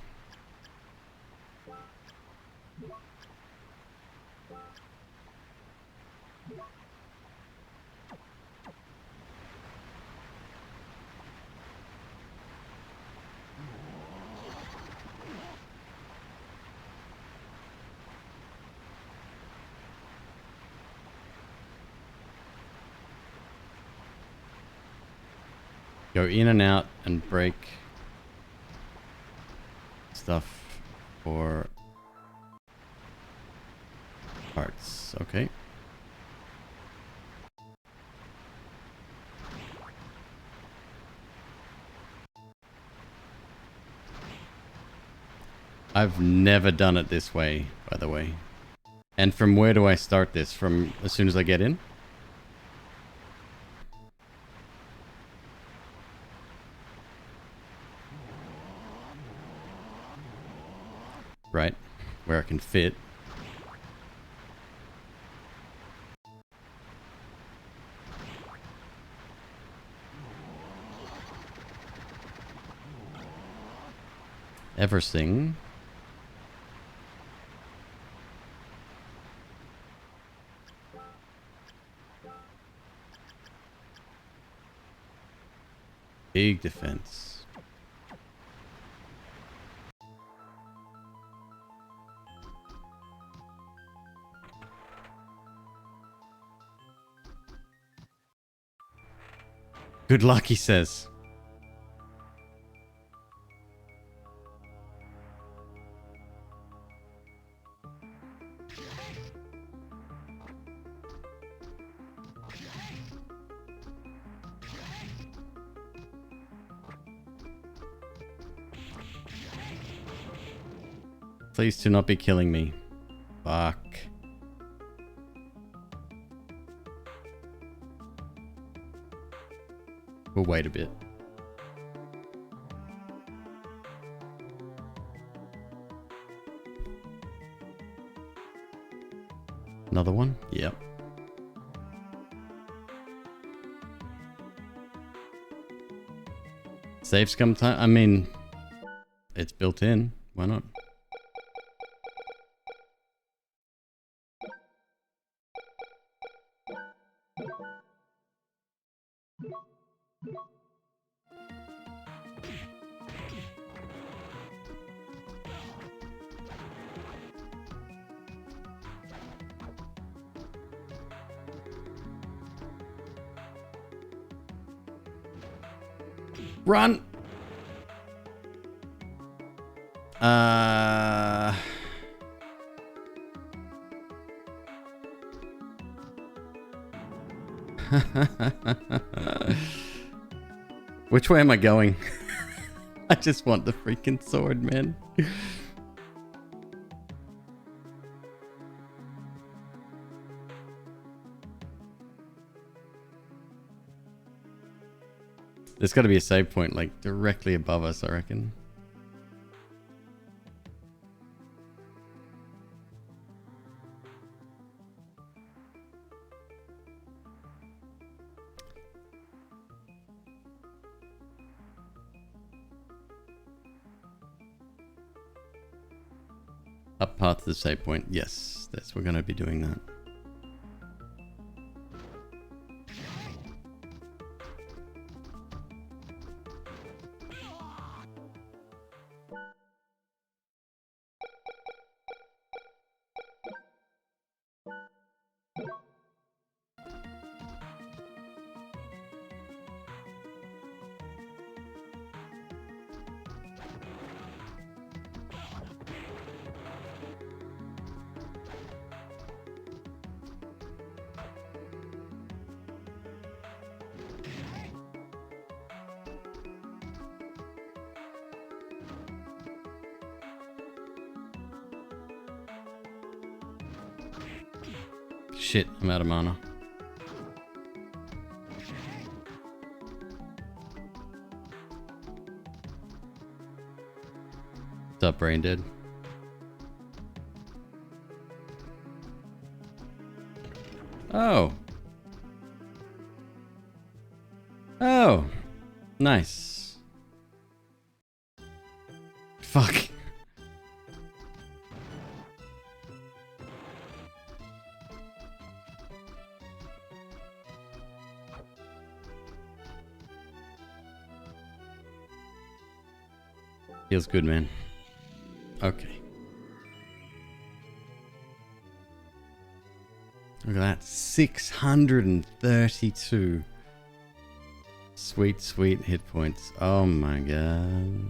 Go in and out and break stuff for parts. Okay. I've never done it this way, by the way. And from where do I start this? From as soon as I get in? Right, where I can fit. Eversing. Big defense. Good luck, he says. Please do not be killing me. Fuck. We'll wait a bit. Another one? Yep. Save scum time? I mean, it's built in. Why not? Run! Which way am I going? I just want the freaking sword, man. There's got to be a save point like directly above us, I reckon. Up path to the save point. Yes, we're going to be doing that. Shit, I'm out of mana. What's up, Brain Dead? Oh. Oh. Nice. Fuck. Feels good, man. Okay. Look at that. 632. Sweet, sweet hit points. Oh my god.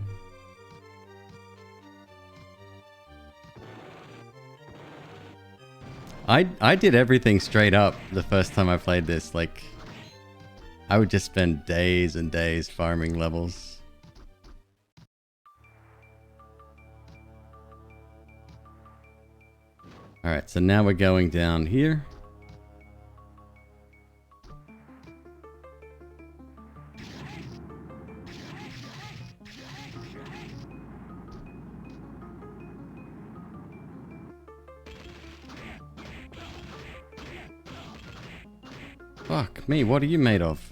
I did everything straight up the first time I played this. Like, I would just spend days and days farming levels. Alright, so now we're going down here. Fuck me, what are you made of?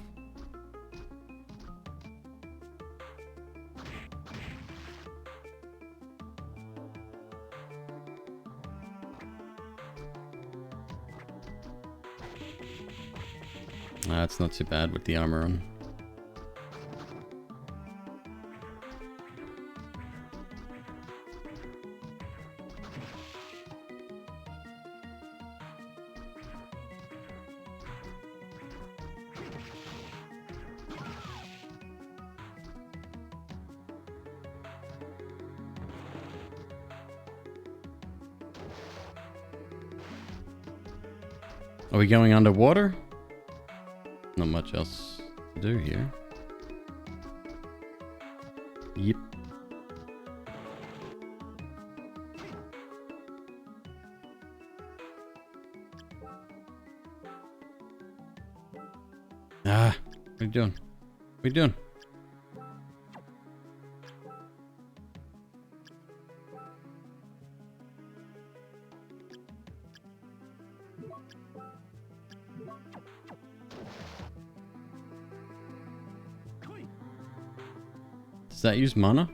It's not too bad with the armor on. Are we going underwater? Not much else to do here. Yep. Ah, what are you doing? What are you doing? Does that use mana?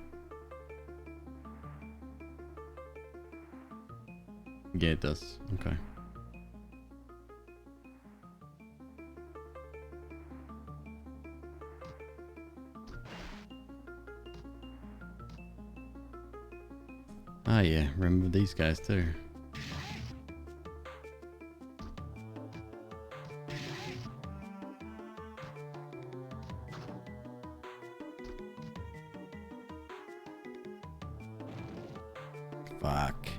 Yeah, it does. Okay. Ah, yeah. Remember these guys too. Fuck.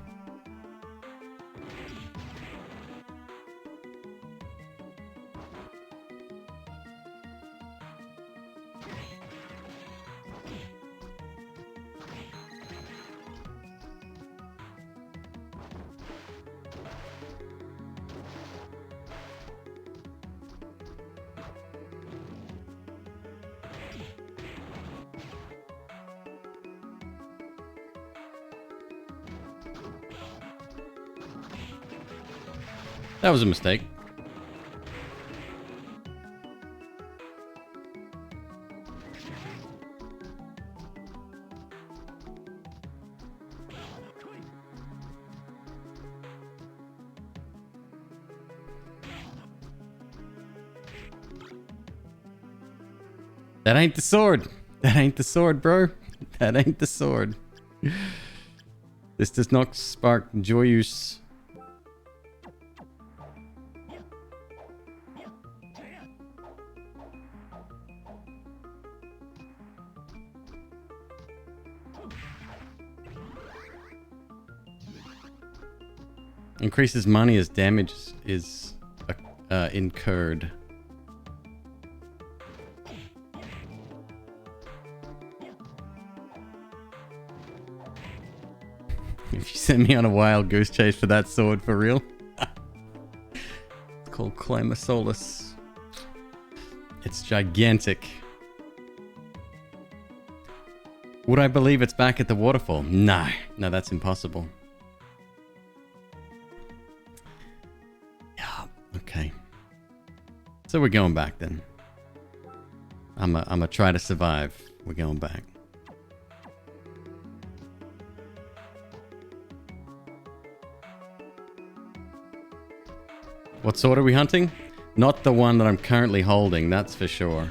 That was a mistake. That ain't the sword. That ain't the sword, bro. That ain't the sword. This does not spark joyous. Increases money as damage is incurred. If you sent me on a wild goose chase for that sword, for real. It's called Climasolus. It's gigantic. Would I believe it's back at the waterfall? No. No, that's impossible. Yeah, okay. So we're going back then. I'm try to survive. We're going back. What sword are we hunting? Not the one that I'm currently holding, that's for sure.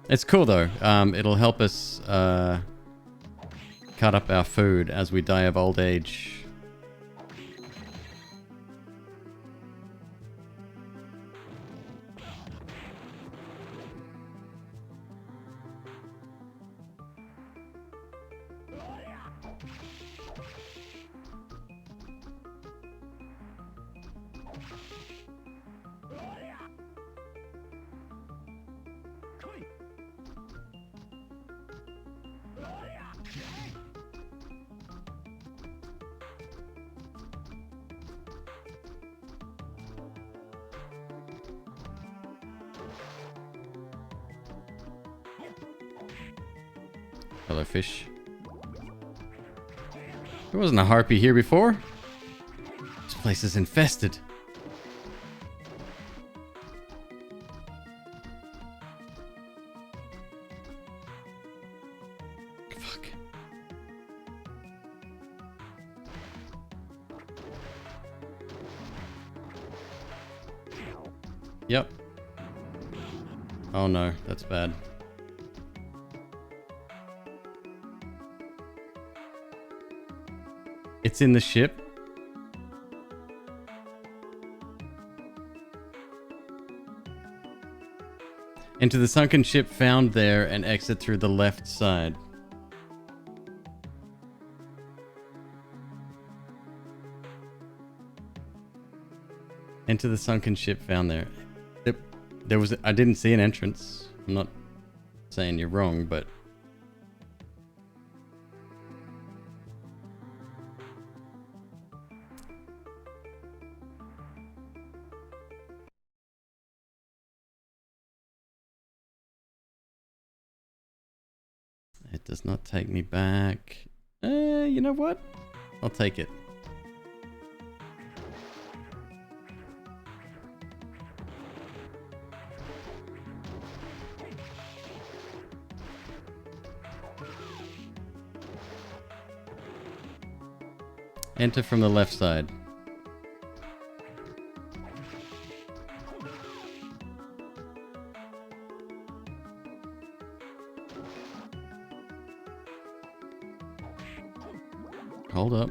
It's cool though. It'll help us cut up our food as we die of old age. Hello, fish. There wasn't a harpy here before. This place is infested. Fuck. Yep. Oh no, that's bad. It's in the ship. Enter the sunken ship found there and exit through the left side. Enter the sunken ship found there. I didn't see an entrance. I'm not saying you're wrong, but it does not take me back. You know what? I'll take it. Enter from the left side. Hold up.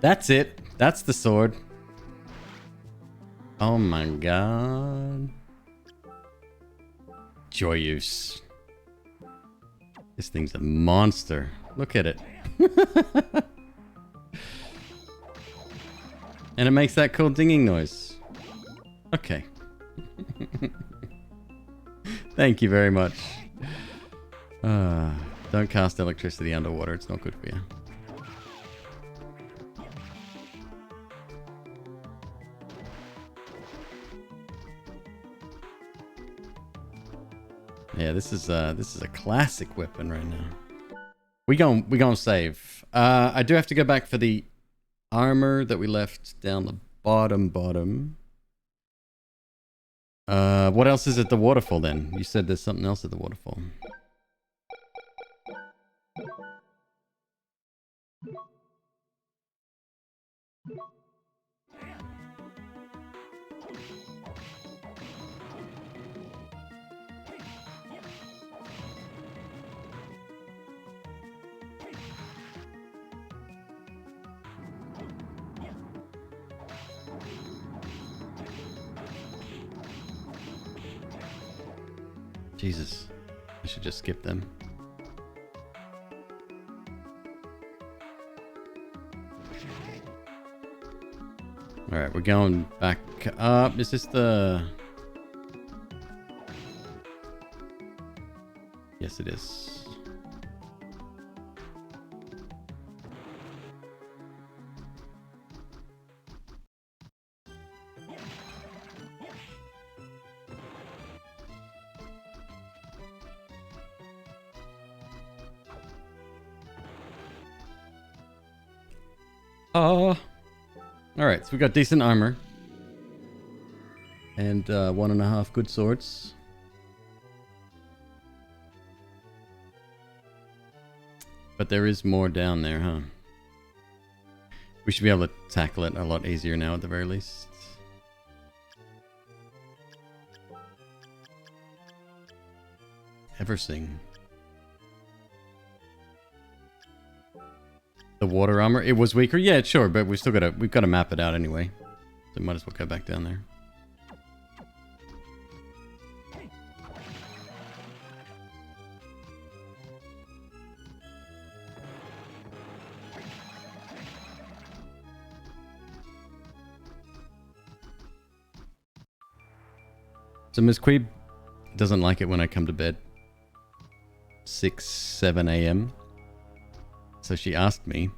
That's it. That's the sword. Oh my god. Joyous. This thing's a monster. Look at it. And it makes that cool dinging noise. Okay. Thank you very much. Don't cast electricity underwater. It's not good for you. Yeah, this is a classic weapon right now. We gonna save. I do have to go back for the armor that we left down the bottom. What else is at the waterfall then? You said there's something else at the waterfall. Jesus, I should just skip them. Alright, we're going back up. Is this the... Yes, it is. Alright, so we got decent armor. And 1.5 good swords. But there is more down there, huh? We should be able to tackle it a lot easier now at the very least. Eversing. The water armor, it was weaker. Yeah, sure, but we've got to map it out anyway. So might as well go back down there. So McQueeb doesn't like it when I come to bed 6, 7 a.m. So she asked me,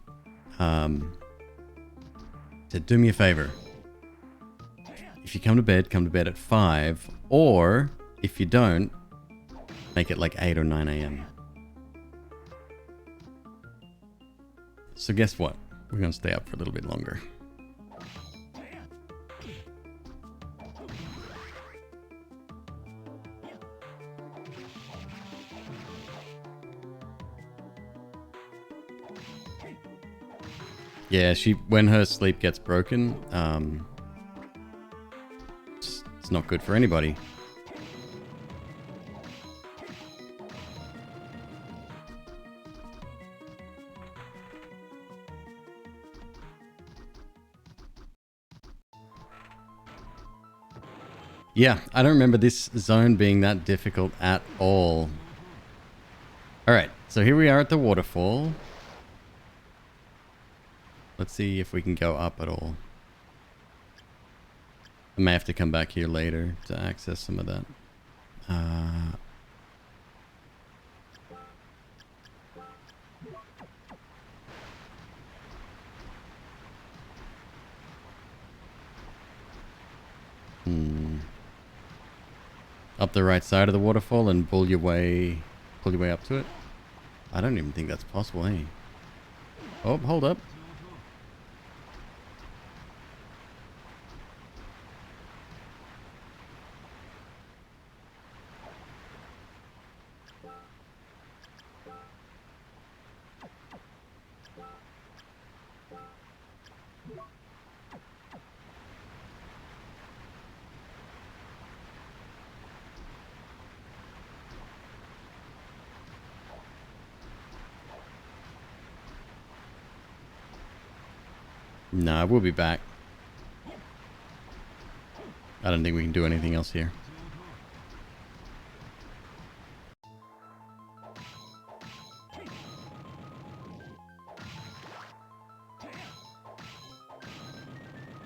said, do me a favor. If you come to bed at 5, or if you don't, make it like 8 or 9 a.m. So guess what? We're going to stay up for a little bit longer. Yeah, when her sleep gets broken, it's not good for anybody. Yeah, I don't remember this zone being that difficult at all. Alright, so here we are at the waterfall. Let's see if we can go up at all. I may have to come back here later to access some of that. Up the right side of the waterfall and pull your way up to it. I don't even think that's possible, hey? Oh, hold up. Nah, we'll be back. I don't think we can do anything else here.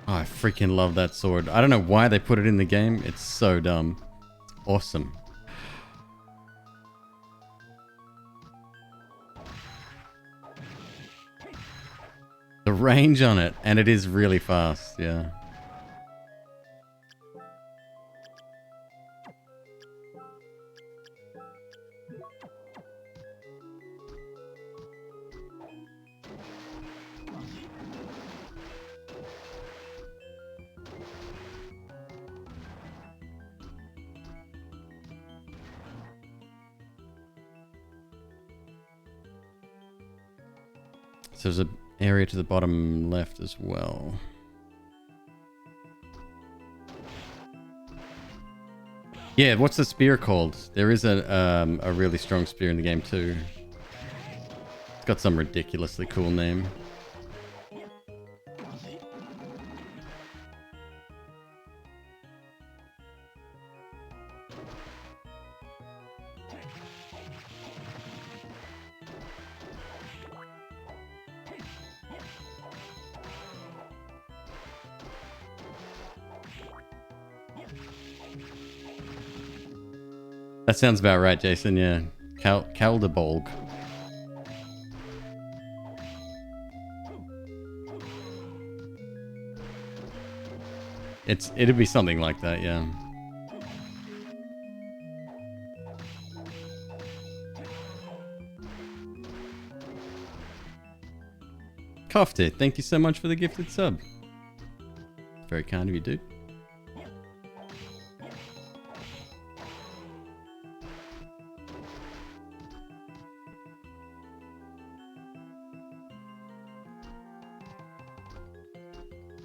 Oh, I freaking love that sword. I don't know why they put it in the game. It's so dumb. It's awesome. The range on it, and it is really fast, yeah. So there's an area to the bottom left as well. Yeah, what's the spear called? There is a really strong spear in the game too. It's got some ridiculously cool name. That sounds about right, Jason, yeah. Kalderbolg. It'd be something like that, yeah. Kofte, thank you so much for the gifted sub. Very kind of you, dude.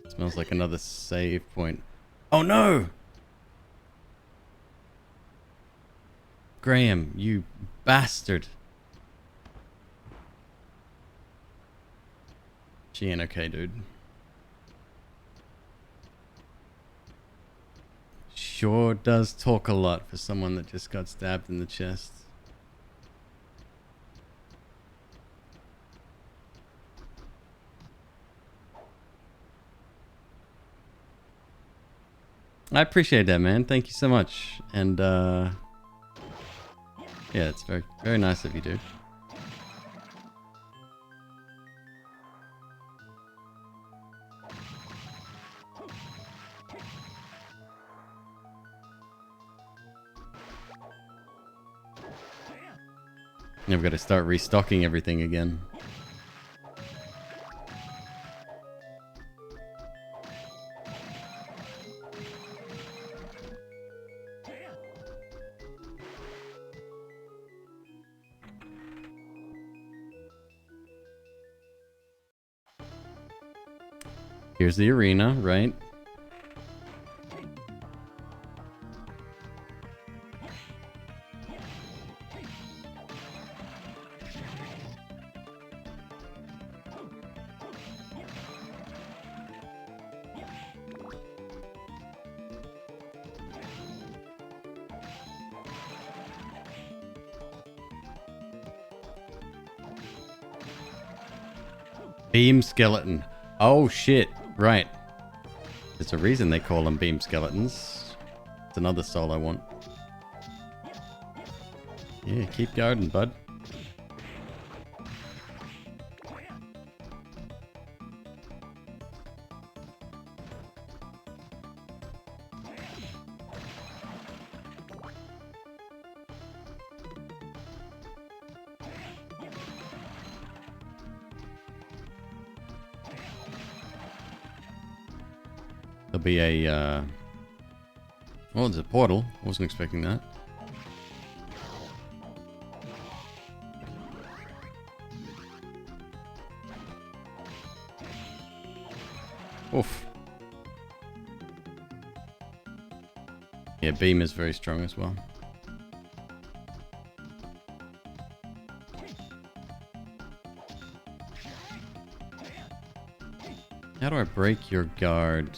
Smells like another save point. Oh no! Graham, you bastard. She ain't okay, dude. Sure does talk a lot for someone that just got stabbed in the chest. I appreciate that, man. Thank you so much. And yeah, it's very, very nice of you, dude. Now we've got to start restocking everything again. Here's the arena, right? Beam skeleton. Oh shit. Right. There's a reason they call them beam skeletons. It's another soul I want. Yeah, keep guarding, bud. There'll be a, oh, there's a portal. Wasn't expecting that. Oof. Yeah, beam is very strong as well. How do I break your guard?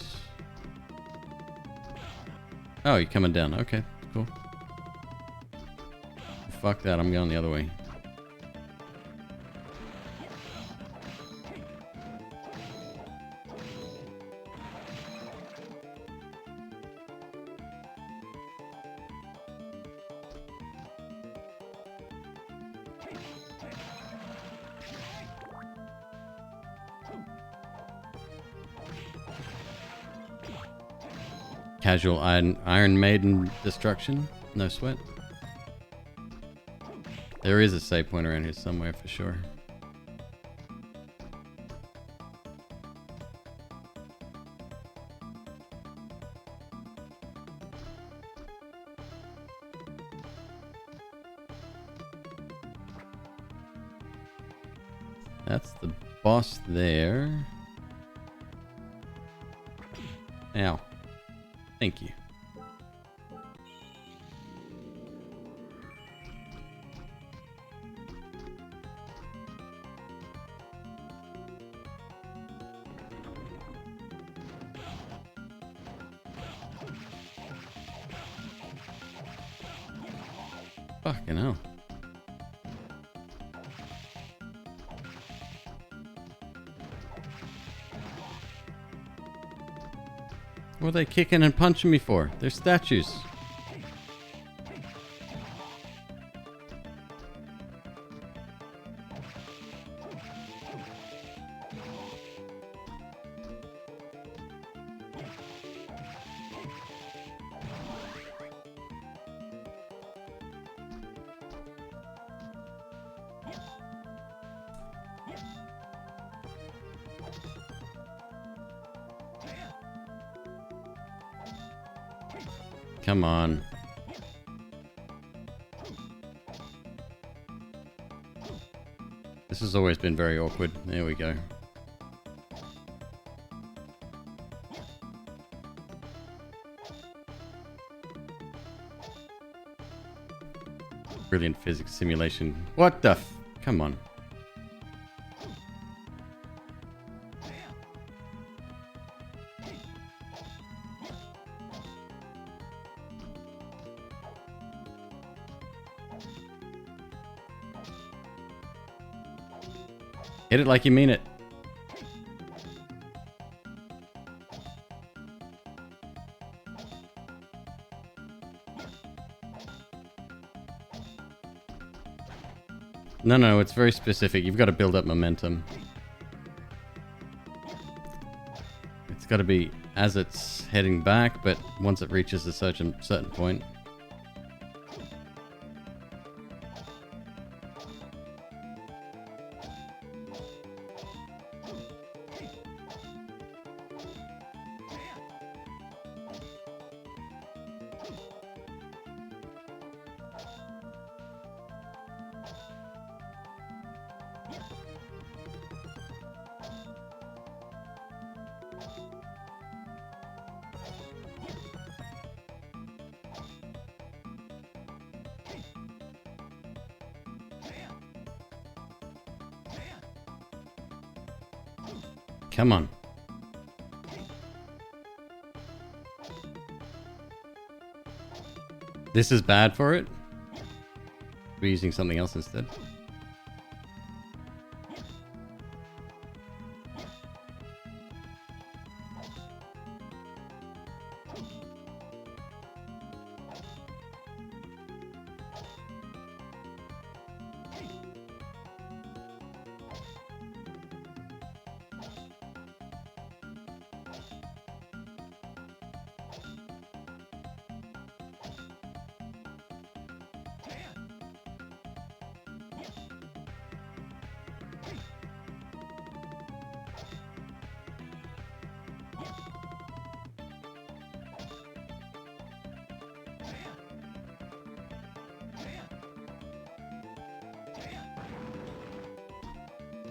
Oh, you're coming down. Okay, cool. Fuck that, I'm going the other way. Casual Iron Maiden destruction. No sweat. There is a save point around here somewhere for sure. That's the boss there. Ow. Thank you. Fucking hell. What are they kicking and punching me for? They're statues. Come on. This has always been very awkward. There we go. Brilliant physics simulation. What the f... Come on. Hit it like you mean it. No, it's very specific. You've got to build up momentum. It's got to be as it's heading back, but once it reaches a certain point. Come on. This is bad for it. We're using something else instead.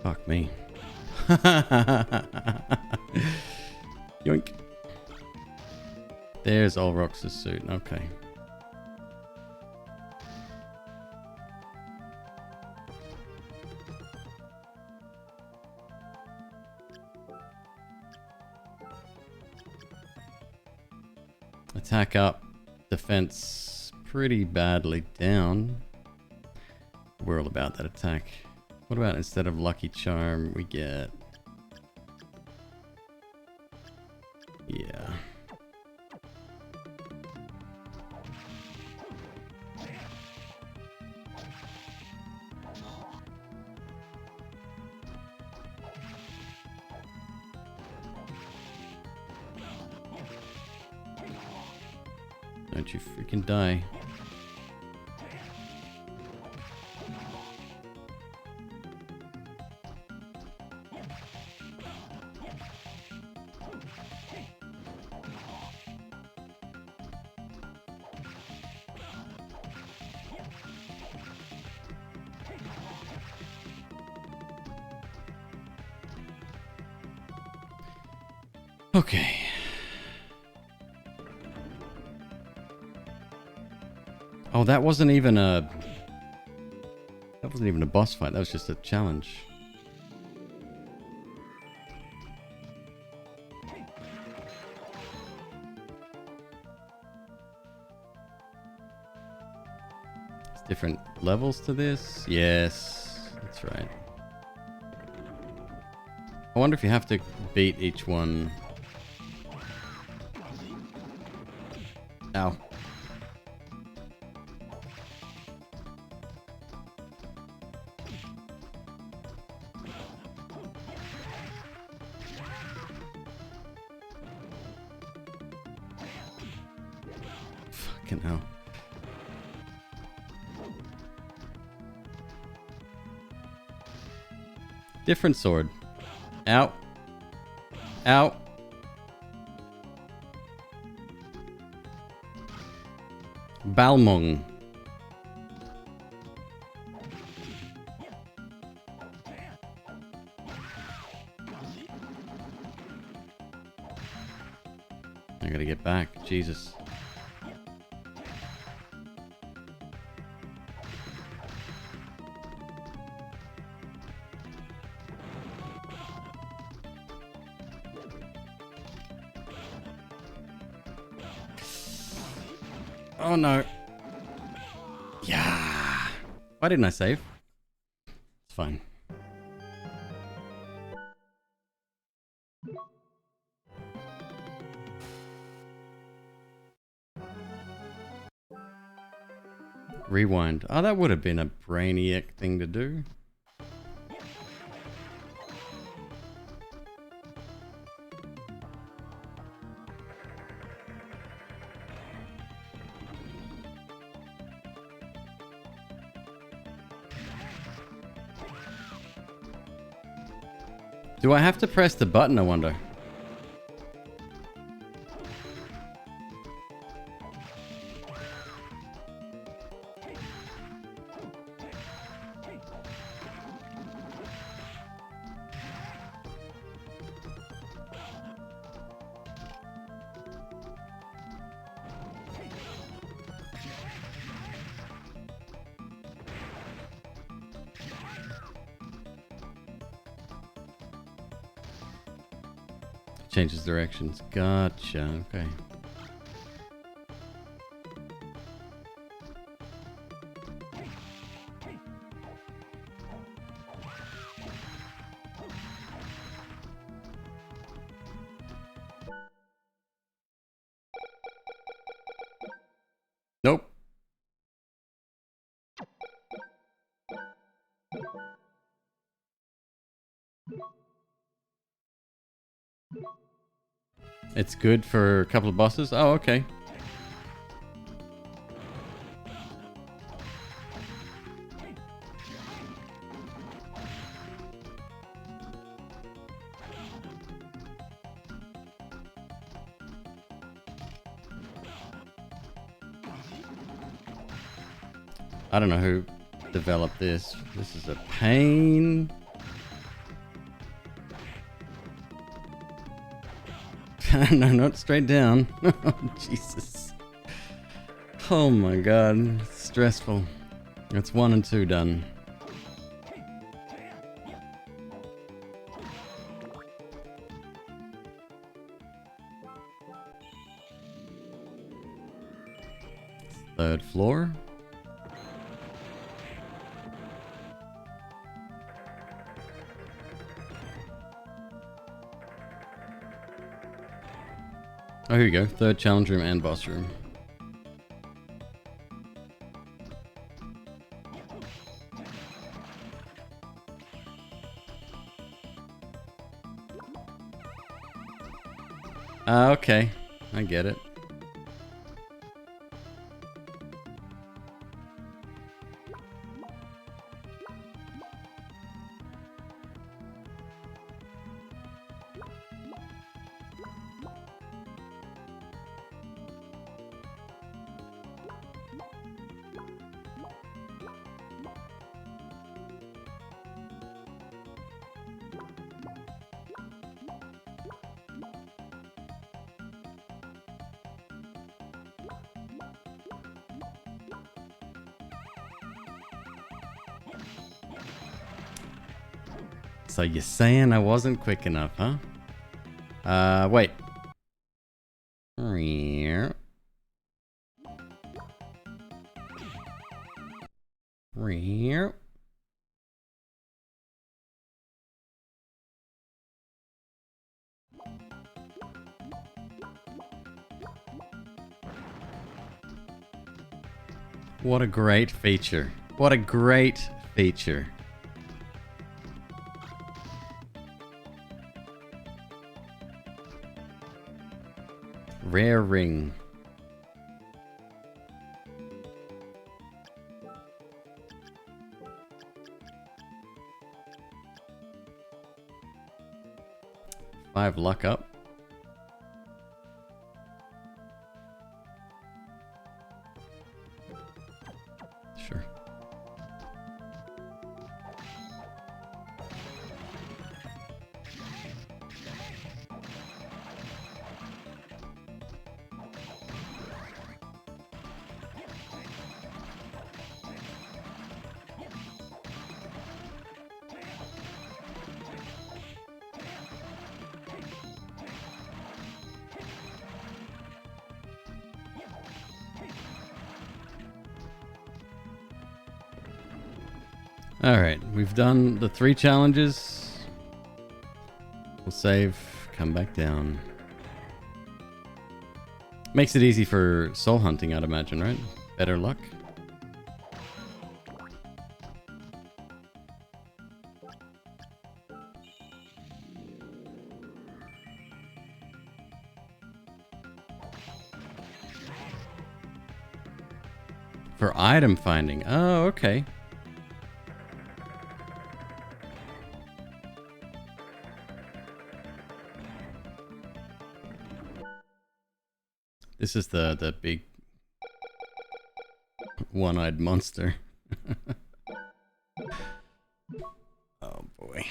Fuck me. Yoink. There's Olrox's suit. Okay. Attack up. Defense pretty badly down. We're all about that attack. What about instead of Lucky Charm, we get... Yeah. Don't you freaking die. Okay. Oh, that wasn't even a boss fight. That was just a challenge. It's different levels to this. Yes, that's right. I wonder if you have to beat each one. Ow. Fucking hell. Different sword. Ow. Ow. Balmung. I gotta get back. Jesus. Oh no. Yeah. Why didn't I save? It's fine. Rewind. Oh, that would have been a brainiac thing to do. Do I have to press the button, I wonder? Changes directions. Gotcha. Okay. Nope. It's good for a couple of bosses? Oh, okay. I don't know who developed this. This is a pain. No, not straight down. Oh, Jesus. Oh my god. It's stressful. That's 1 and 2 done. Third floor. Oh, here you go. Third challenge room and boss room. Okay. I get it. So you're saying I wasn't quick enough, huh? Wait. What a great feature. What a great feature. Rare ring. Five luck up. Sure. Alright, we've done the 3 challenges. We'll save, come back down. Makes it easy for soul hunting, I'd imagine, right? Better luck. For item finding. Oh, okay. This is the big one-eyed monster. Oh boy.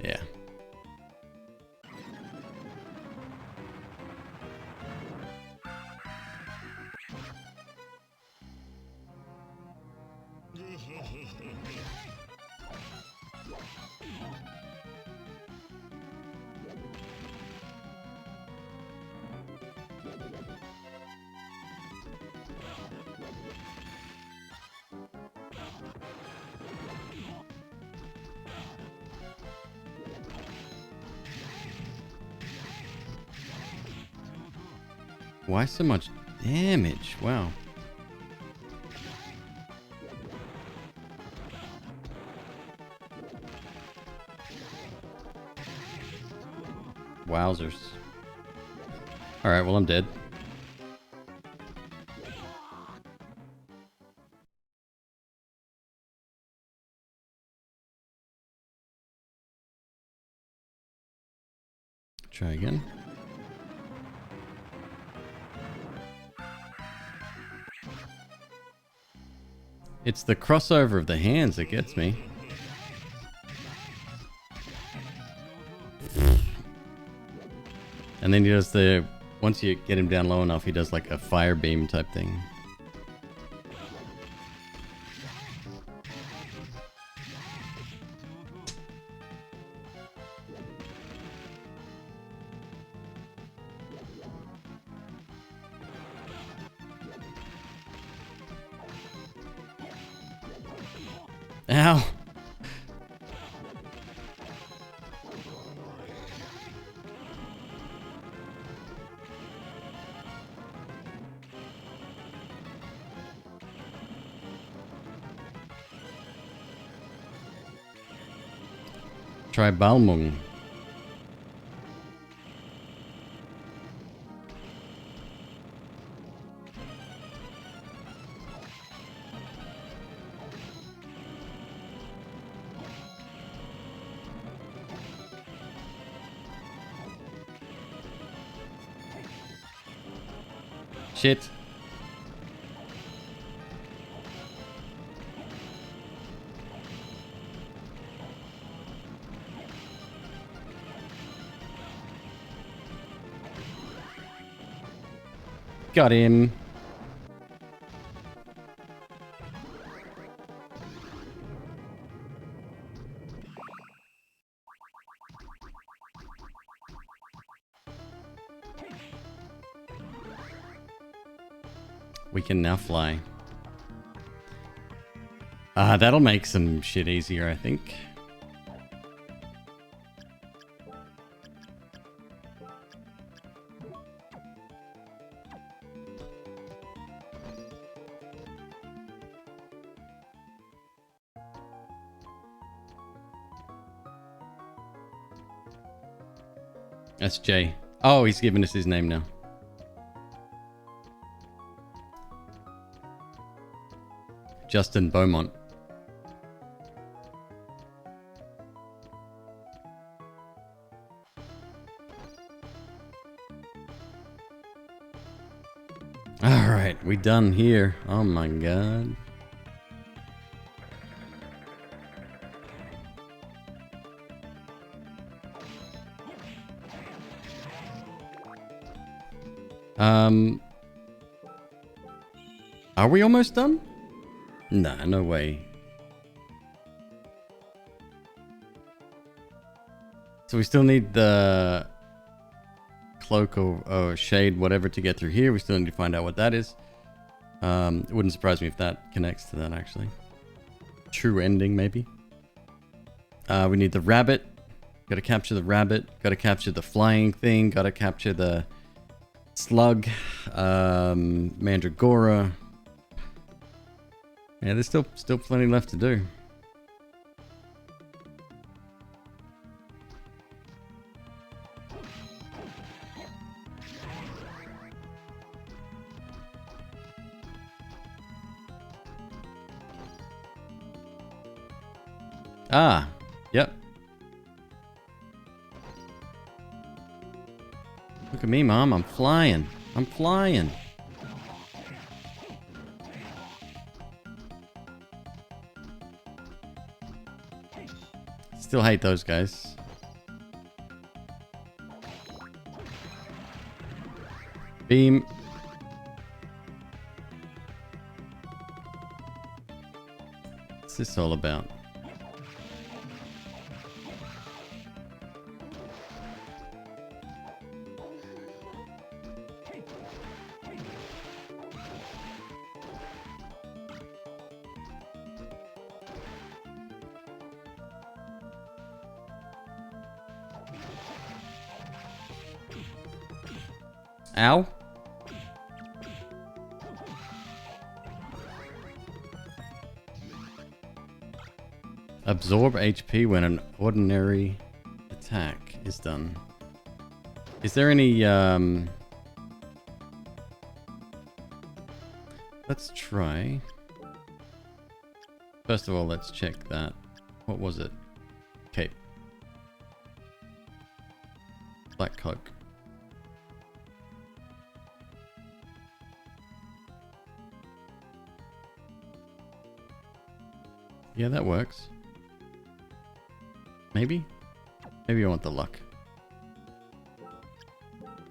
Yeah. Why so much damage? Wow. Wowzers. Alright, well I'm dead. Try again. It's the crossover of the hands that gets me. And then he does the... Once you get him down low enough, he does like a fire beam type thing. Ow! Try Balmung. Shit. Got him. We can now fly. That'll make some shit easier, I think. That's Jay. Oh, he's giving us his name now. Justin Beaumont. Alright, we done here. Oh my god. Are we almost done? Nah, no way. So we still need the cloak or shade, whatever, to get through here. We still need to find out what that is. It wouldn't surprise me if that connects to that, actually. True ending, maybe. We need the rabbit. Gotta capture the rabbit. Gotta capture the flying thing. Gotta capture the slug. Mandragora. Yeah, there's still plenty left to do. Ah, yep. Look at me, Mom. I'm flying. I'm flying. Still hate those guys. Beam. What's this all about? Ow. Absorb HP when an ordinary attack is done. Is there any, let's try. First of all, let's check that. What was it? Cape. Black cloak. Yeah, that works. Maybe? Maybe I want the luck.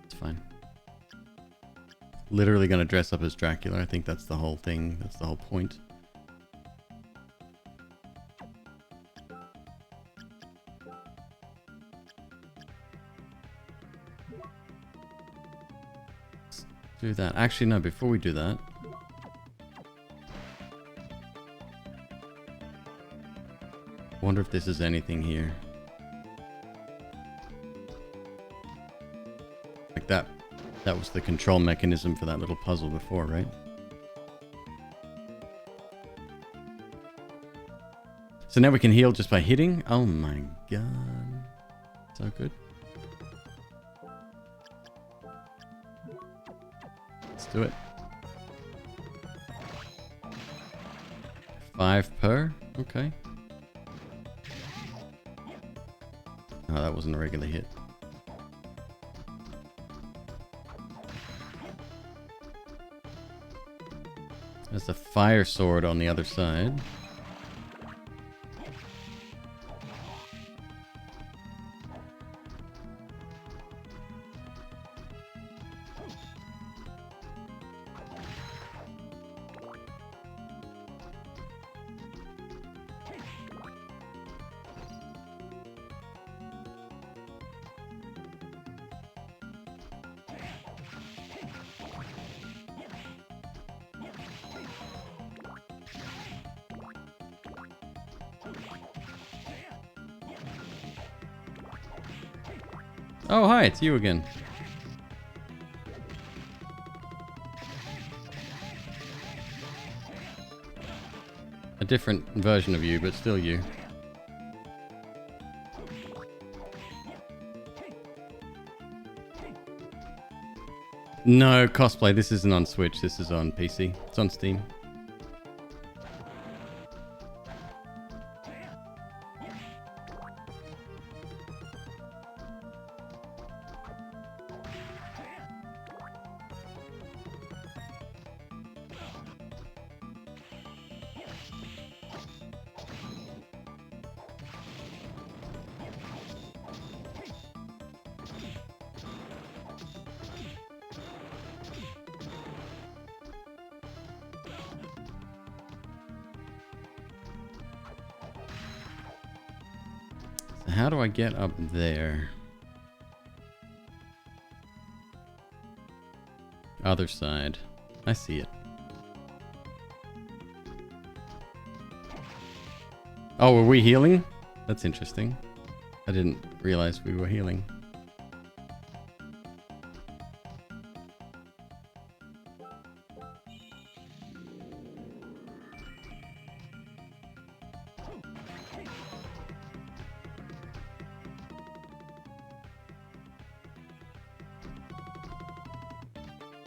It's fine. Literally gonna dress up as Dracula. I think that's the whole thing. That's the whole point. Let's do that. Actually, no, before we do that. Wonder if this is anything here. Like that. That was the control mechanism for that little puzzle before, right? So now we can heal just by hitting. Oh my god. So good. Let's do it. 5 per. Okay. Oh, that wasn't a regular hit. There's a fire sword on the other side. Oh, hi, it's you again. A different version of you, but still you. No, cosplay. This isn't on Switch. This is on PC. It's on Steam. How do I get up there? Other side. I see it. Oh, were we healing? That's interesting. I didn't realize we were healing.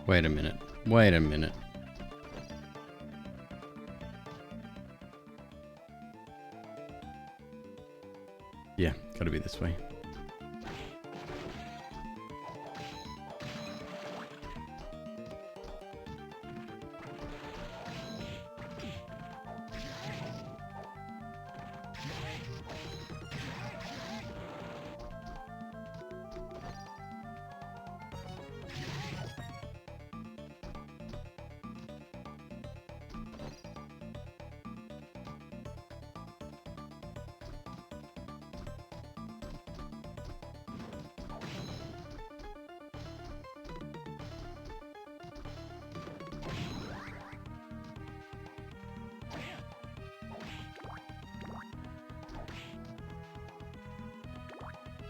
Wait a minute. Wait a minute. Yeah, gotta be this way.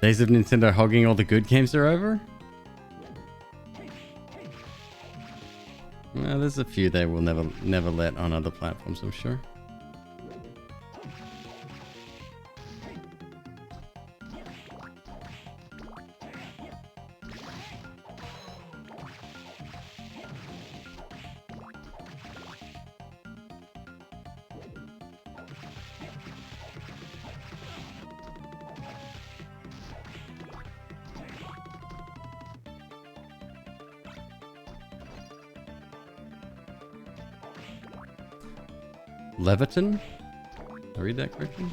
Days of Nintendo hogging all the good games are over? Well, there's a few they will never let on other platforms, I'm sure. Leviton? Did I read that correctly?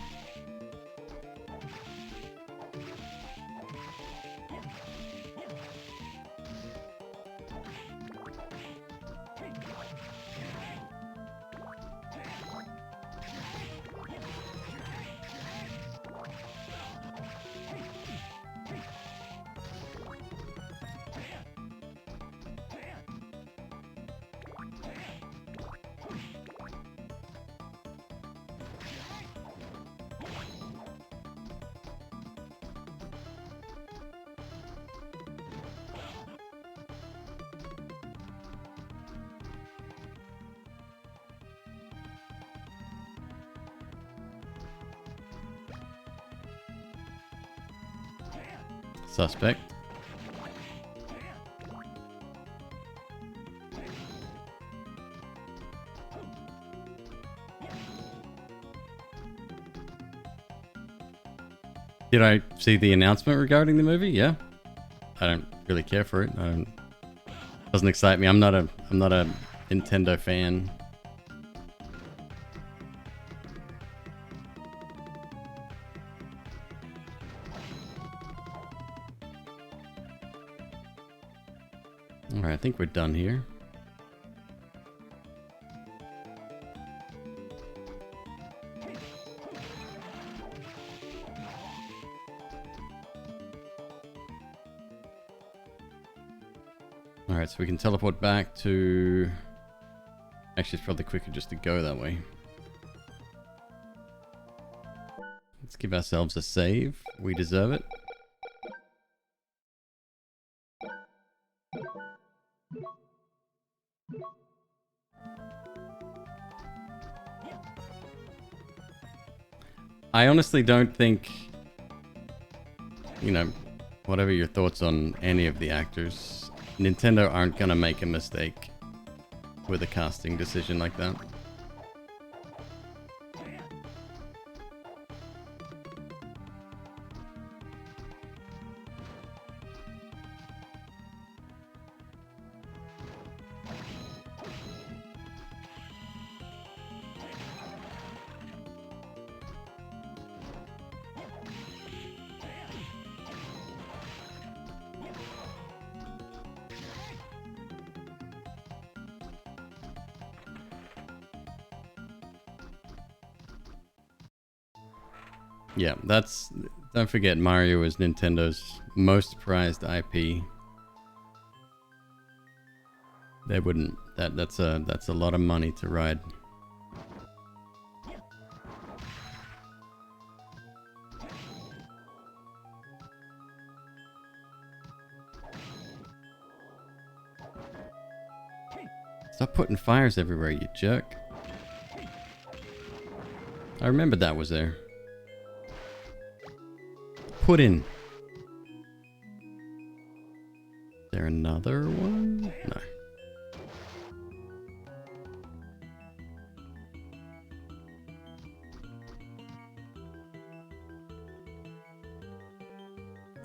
Suspect. Did I see the announcement regarding the movie? Yeah. I don't really care for it. Doesn't excite me. I'm not a Nintendo fan. Alright, I think we're done here. Alright, so we can teleport back to... Actually, it's probably quicker just to go that way. Let's give ourselves a save. We deserve it. I honestly don't think, whatever your thoughts on any of the actors, Nintendo aren't gonna make a mistake with a casting decision like that. Yeah, don't forget Mario is Nintendo's most prized IP. They wouldn't, that's a lot of money to ride. Stop putting fires everywhere, you jerk. I remembered that was there. Put in. Is there another one? No.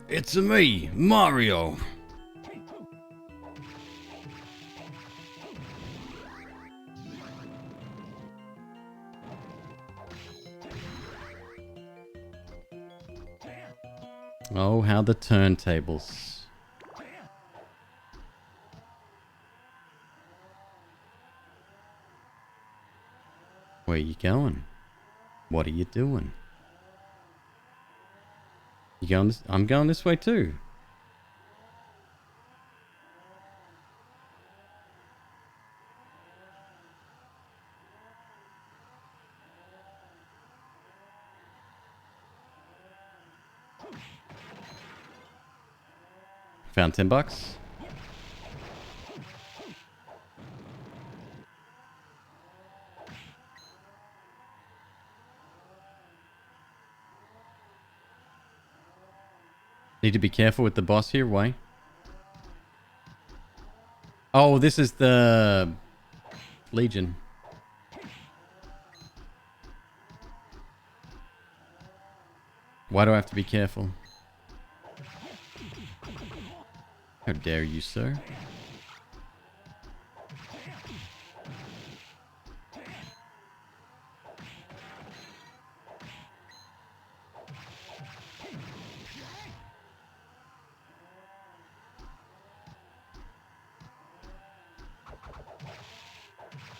It's me, Mario. Oh, how the turntables. Where you going? What are you doing? You going this? I'm going this way too. Found $10. Need to be careful with the boss here. Why? Oh, this is the Legion. Why do I have to be careful? How dare you, sir?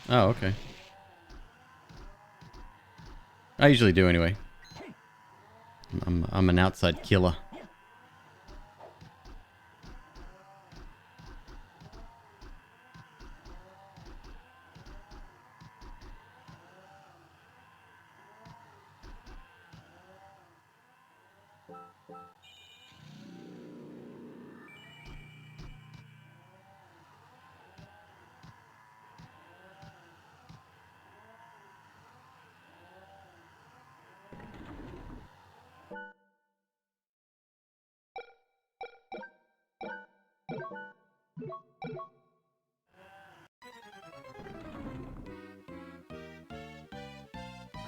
Oh, okay. I usually do anyway. I'm an outside killer.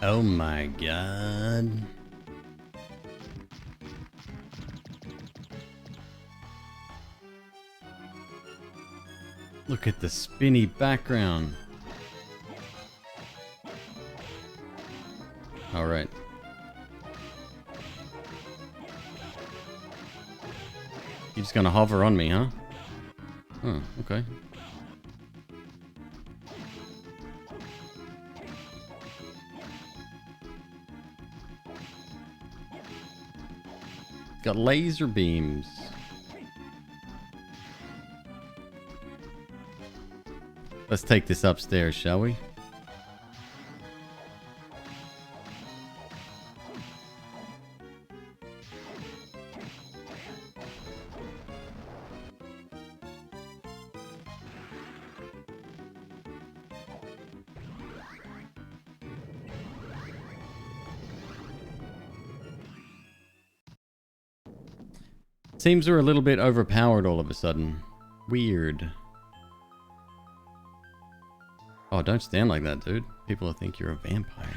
Oh my god. Look at the spinny background. All right. You're just gonna hover on me, huh? Oh, okay. Got laser beams. Let's take this upstairs, shall we? Seems we're a little bit overpowered all of a sudden. Weird. Oh, don't stand like that, dude. People will think you're a vampire.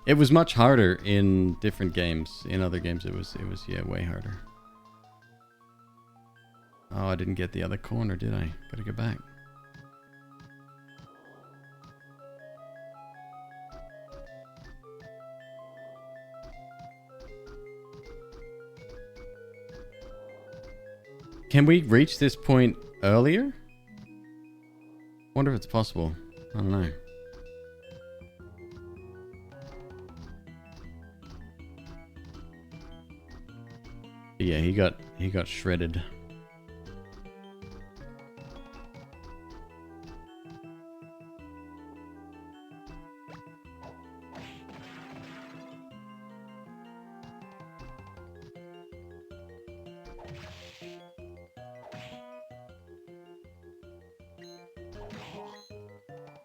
It was much harder in different games. In other games, it was yeah, way harder. Oh, I didn't get the other corner, did I? Gotta go back. Can we reach this point earlier? Wonder if it's possible. I don't know. Yeah, he got shredded.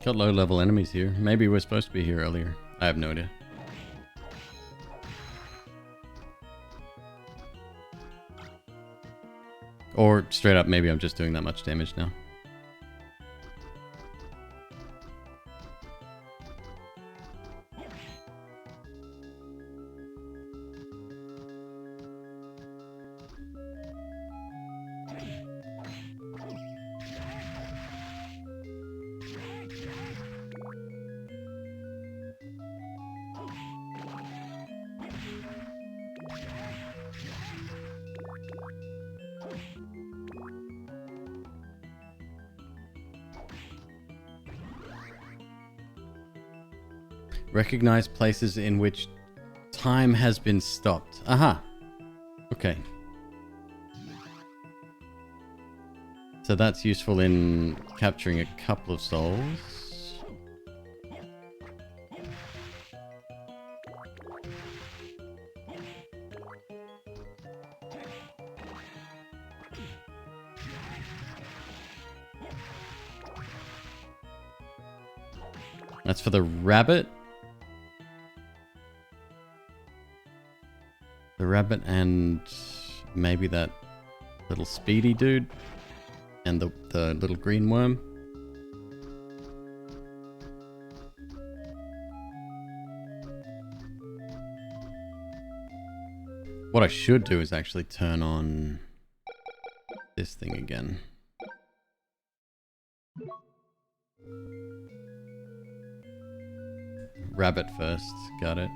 Got low level enemies here. Maybe we're supposed to be here earlier. I have no idea. Or straight up, maybe I'm just doing that much damage now. Recognize places in which time has been stopped. Aha. Okay. So that's useful in capturing a couple of souls. That's for the rabbit. The rabbit and maybe that little speedy dude and the little green worm. What I should do is actually turn on this thing again. Rabbit first, got it.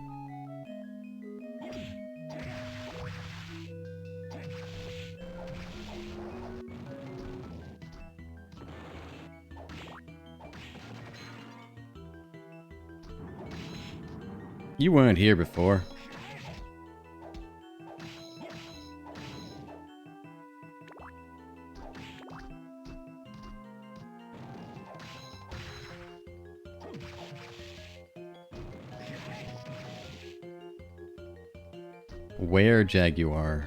You weren't here before. Where, Jaguar?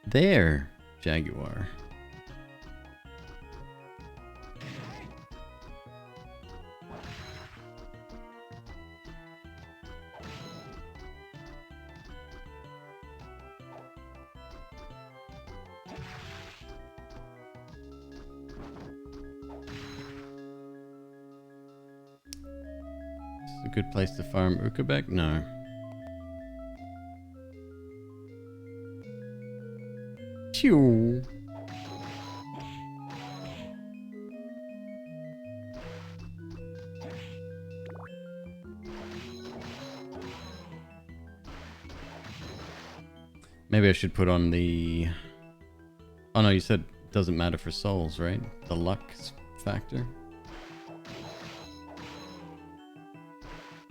There, Jaguar. A good place to farm Ukebek? No. Phew. Maybe I should put on the... Oh no, you said it doesn't matter for souls, right? The luck factor?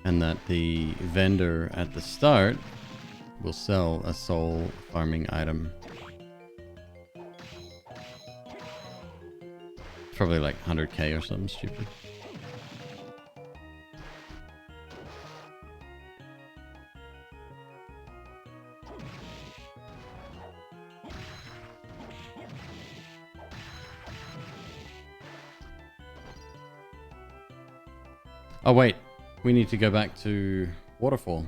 And that the vendor at the start will sell a soul farming item. Probably like 100k or something stupid. Oh wait, we need to go back to Waterfall.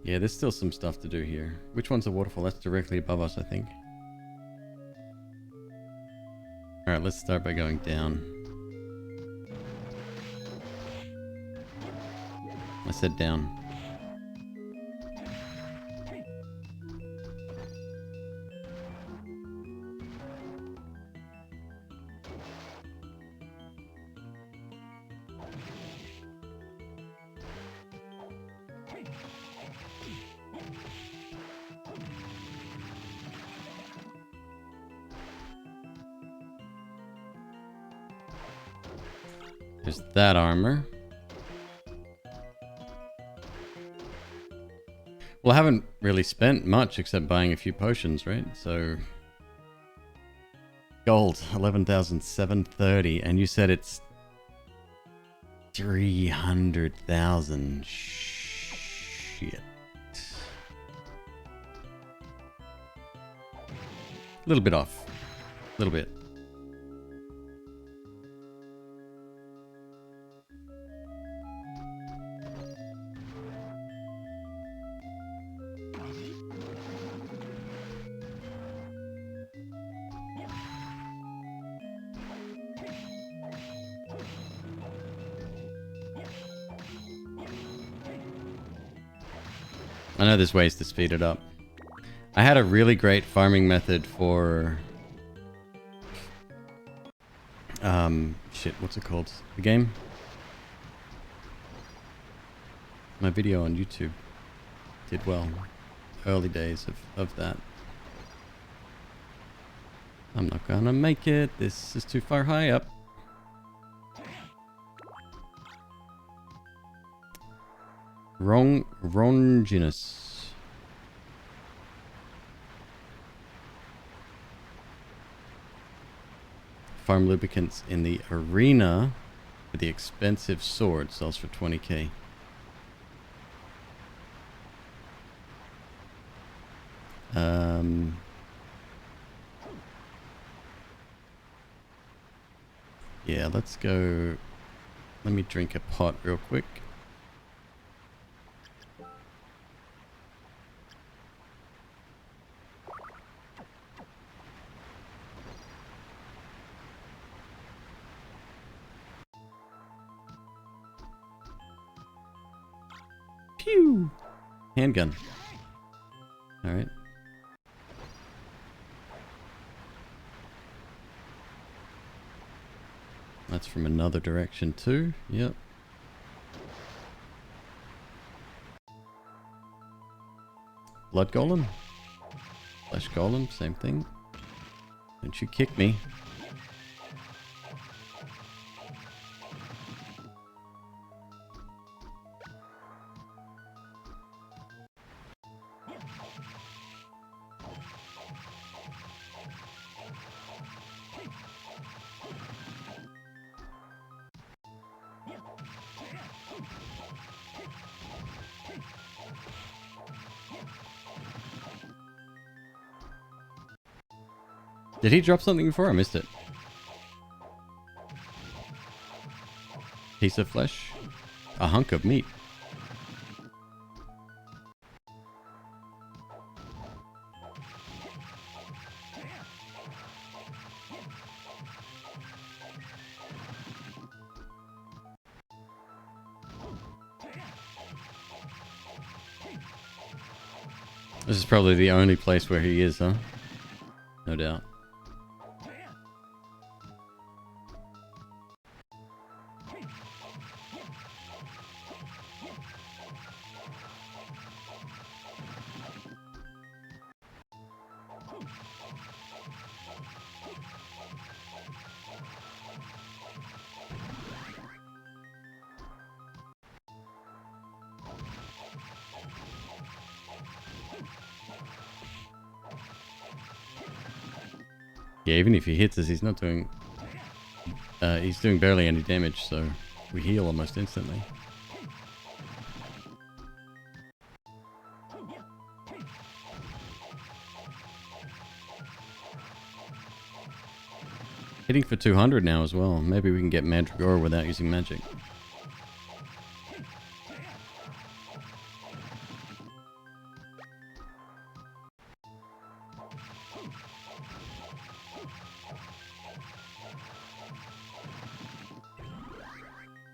Yeah, there's still some stuff to do here. Which one's the waterfall? That's directly above us, I think. Alright, let's start by going down. I said down. There's that armor. Well, I haven't really spent much except buying a few potions, right? So gold, 11,730, and you said it's 300,000. Shit. A little bit off. A little bit. I know there's ways to speed it up. I had a really great farming method for... shit, what's it called? The game? My video on YouTube did well. Early days of that. I'm not gonna make it. This is too far high up. Ronginus. Farm lubricants in the arena for the expensive sword sells for 20k. Yeah, let's go. Let me drink a pot real quick. Pew! Handgun. Alright. That's from another direction too. Yep. Blood golem? Flesh golem, same thing. Don't you kick me. Did he drop something before? I missed it. Piece of flesh? A hunk of meat. This is probably the only place where he is, huh? No doubt. Yeah, even if he hits us, he's not doing... he's doing barely any damage, so we heal almost instantly. Hitting for 200 now as well. Maybe we can get Mandragora without using magic.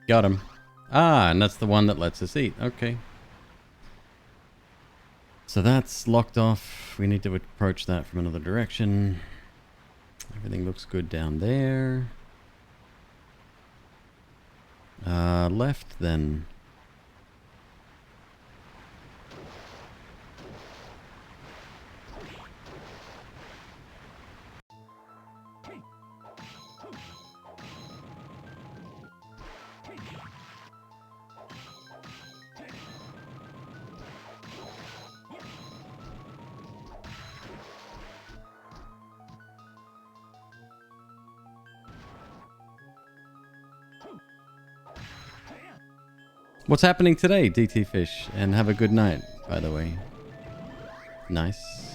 Got him. Ah, and that's the one that lets us eat. Okay. So that's locked off. We need to approach that from another direction. Everything looks good down there. Left then. What's happening today, DT Fish? And have a good night, by the way. Nice.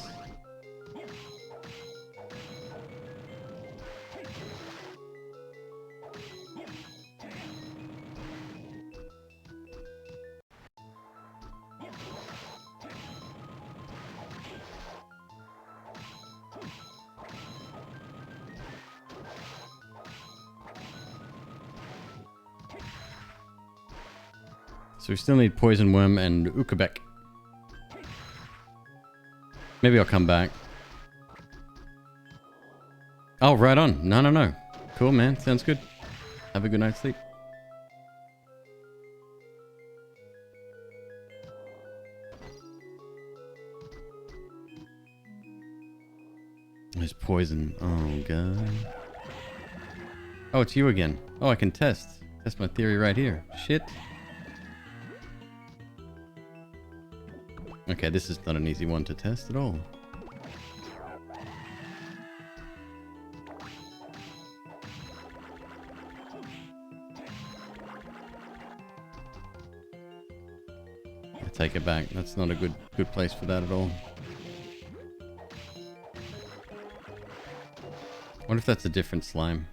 So we still need Poison Worm and Ukebek. Maybe I'll come back. Oh, right on. No. Cool, man. Sounds good. Have a good night's sleep. There's poison. Oh, God. Oh, it's you again. Oh, I can test. Test my theory right here. Shit. Okay, this is not an easy one to test at all. I take it back. That's not a good place for that at all. What if that's a different slime?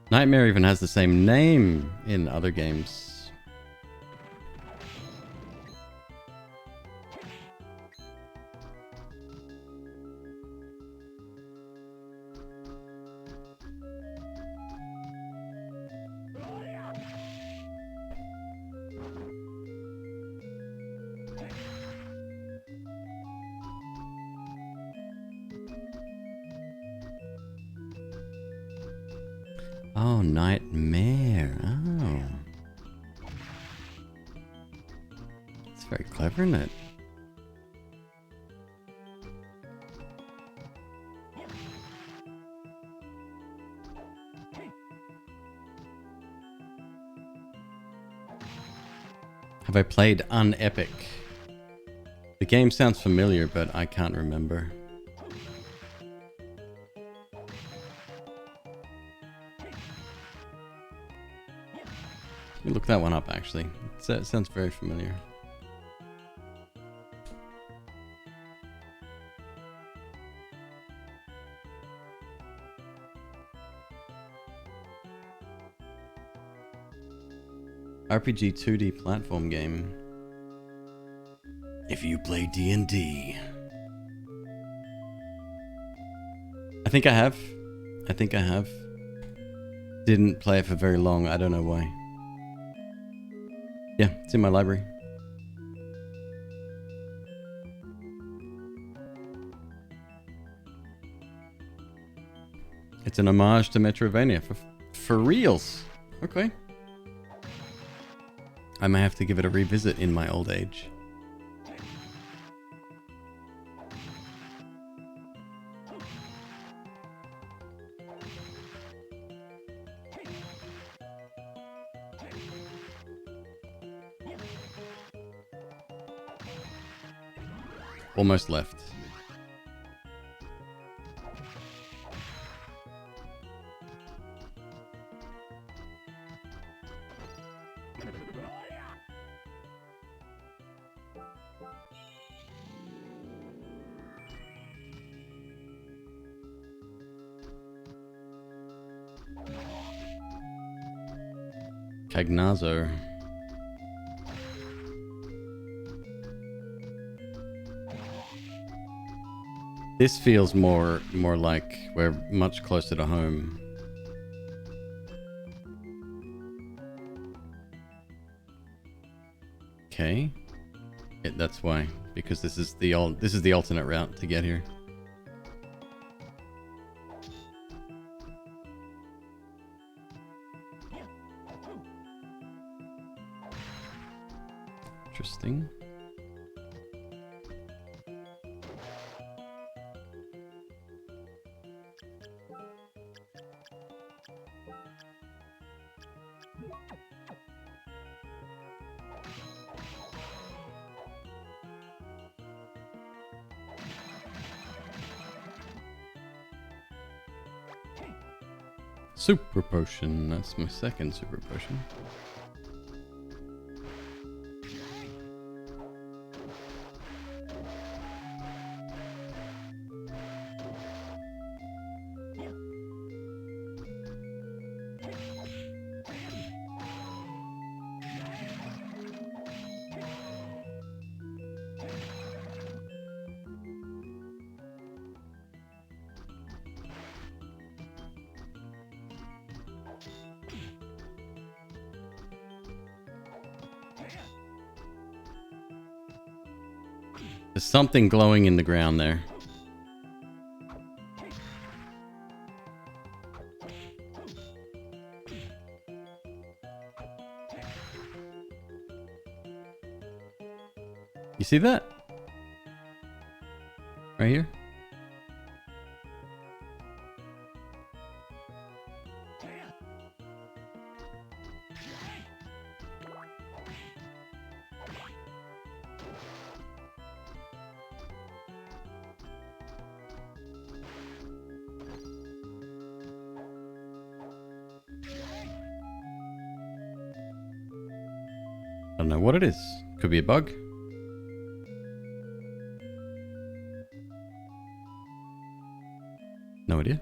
Nightmare even has the same name in other games. Oh, Nightmare. Oh. It's very clever, isn't it? Have I played Unepic? The game sounds familiar, but I can't remember. Let me look that one up, actually. It sounds very familiar. RPG 2D platform game. If you play D&D. I think I have. Didn't play it for very long. I don't know why. Yeah, it's in my library. It's an homage to Metrovania. For reals. Okay. I may have to give it a revisit in my old age. Almost left. Cagnazo. This feels more like we're much closer to home. Okay. Yeah, that's why, because this is the alternate route to get here. Interesting. Super potion. That's my second super potion. There's something glowing in the ground there. You see that? Right here? I don't know what it is. Could be a bug. No idea.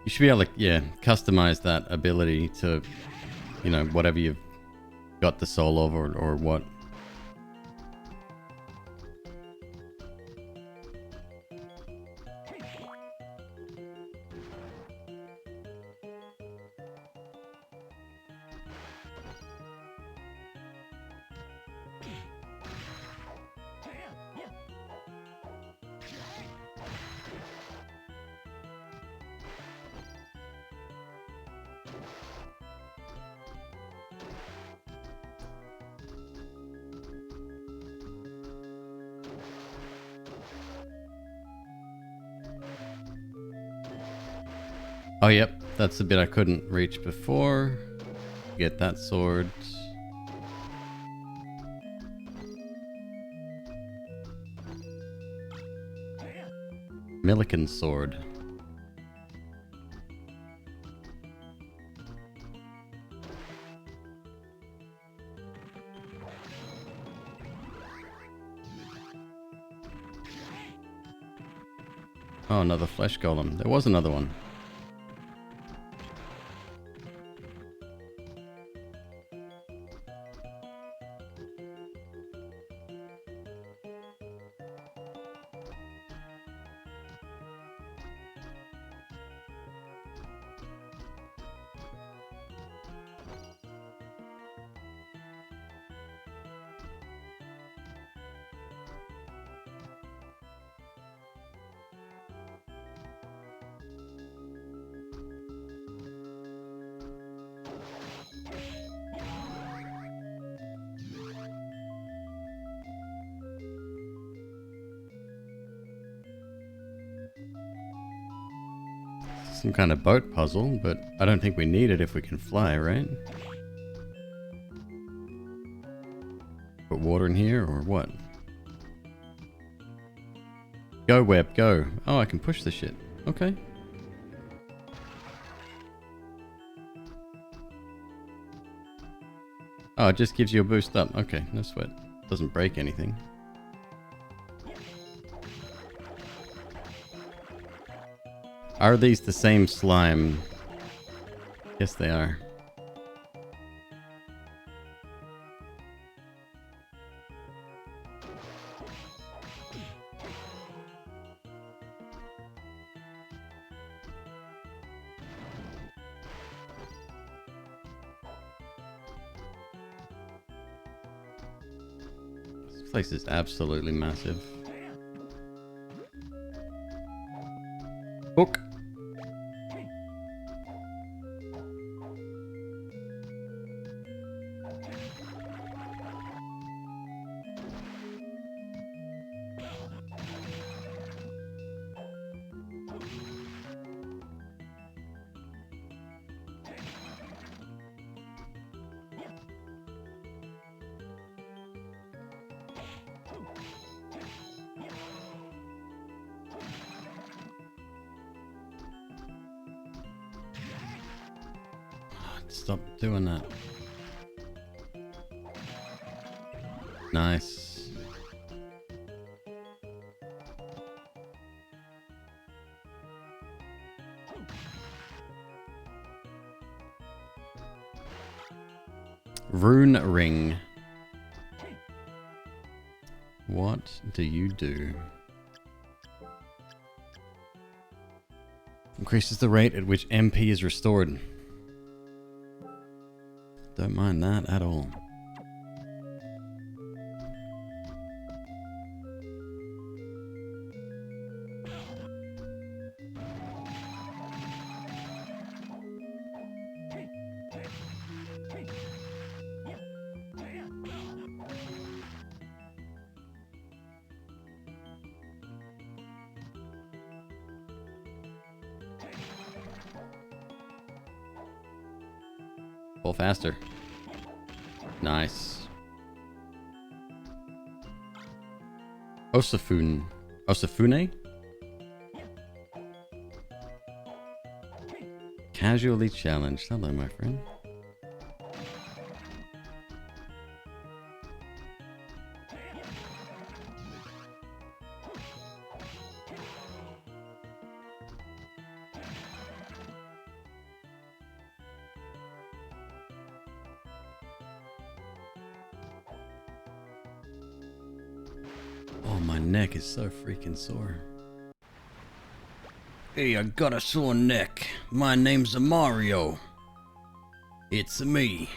You should be able to, yeah, customize that ability to, you know, whatever you've got the soul of or what. Oh, yep. That's the bit I couldn't reach before. Get that sword. Milliken sword. Oh, another flesh golem. There was another one. Some kind of boat puzzle, but I don't think we need it if we can fly, right? Put water in here or what? Go, web, go. Oh, I can push the shit. Okay. Oh, it just gives you a boost up. Okay, no sweat. Doesn't break anything. Are these the same slime? Yes, they are. This place is absolutely massive. Hook. Stop doing that. Nice. Rune ring. What do you do? Increases the rate at which MP is restored. Don't mind that at all. Pull faster. Nice. Osafune. Osafune? Casually challenged. Hello, my friend. Oh, my neck is so freaking sore. Hey, I got a sore neck. My name's Mario. It's me.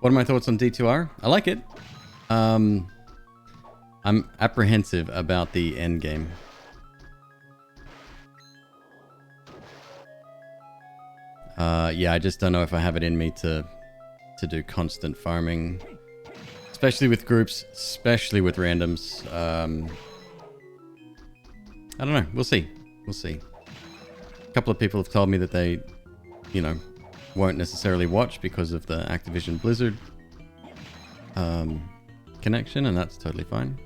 What are my thoughts on D2R? I like it. I'm apprehensive about the end game. Yeah, I just don't know if I have it in me to do constant farming, especially with groups, especially with randoms. I don't know. We'll see. We'll see. A couple of people have told me that they, you know, won't necessarily watch because of the Activision Blizzard connection, and that's totally fine.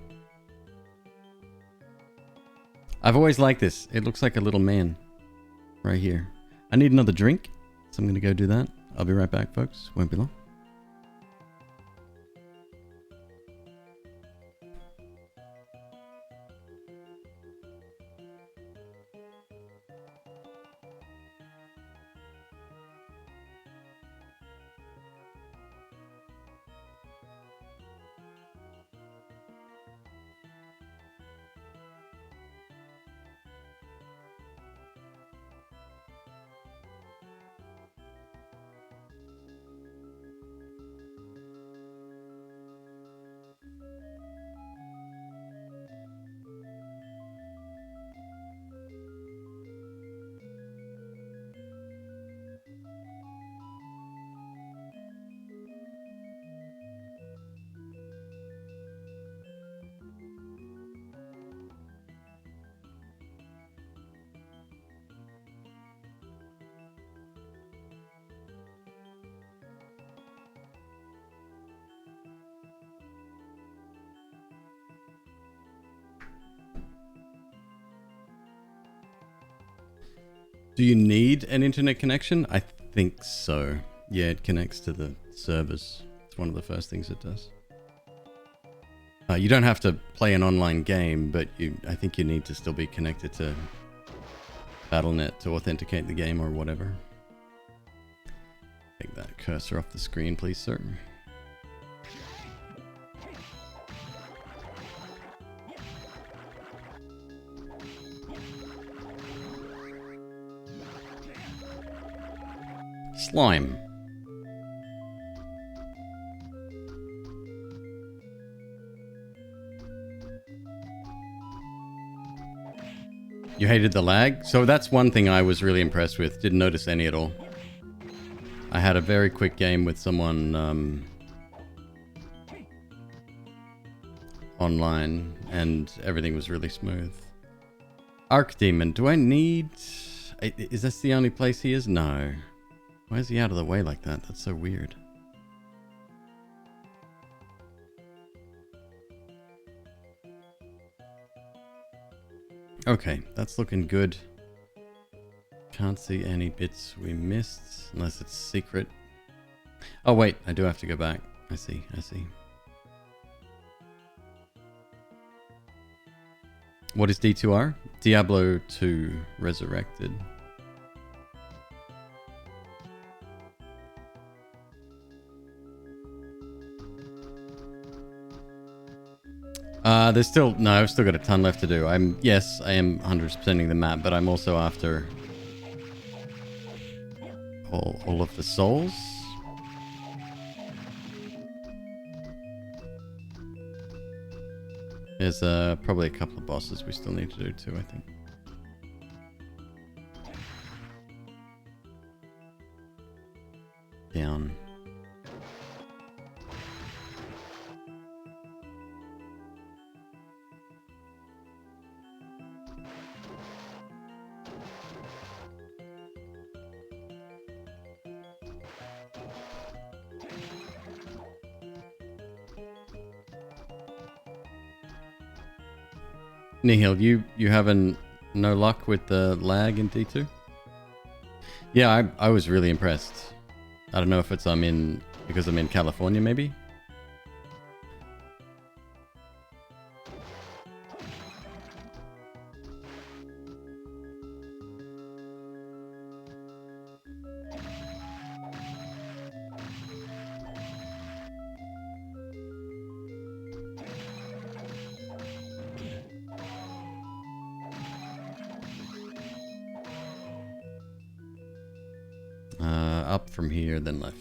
I've always liked this. It looks like a little man right here. I need another drink, so I'm going to go do that. I'll be right back, folks. Won't be long. Do you need an internet connection? I think so. Yeah, it connects to the servers. It's one of the first things it does. You don't have to play an online game, but I think you need to still be connected to Battle.net to authenticate the game or whatever. Take that cursor off the screen, please, sir. Slime. You hated the lag? So that's one thing I was really impressed with. Didn't notice any at all. I had a very quick game with someone online, and everything was really smooth. Archdemon, do I need... Is this the only place he is? No. Why is he out of the way like that? That's so weird. Okay, that's looking good. Can't see any bits we missed, unless it's secret. Oh wait, I do have to go back. I see. What is D2R? Diablo 2 Resurrected. There's still... No, I've still got a ton left to do. Yes, I am 100%ing the map, but I'm also after all of the souls. There's probably a couple of bosses we still need to do too, I think. Down. Nihil, you having no luck with the lag in D2? Yeah, I was really impressed. I don't know if it's because I'm in California, maybe? Up from here, then left.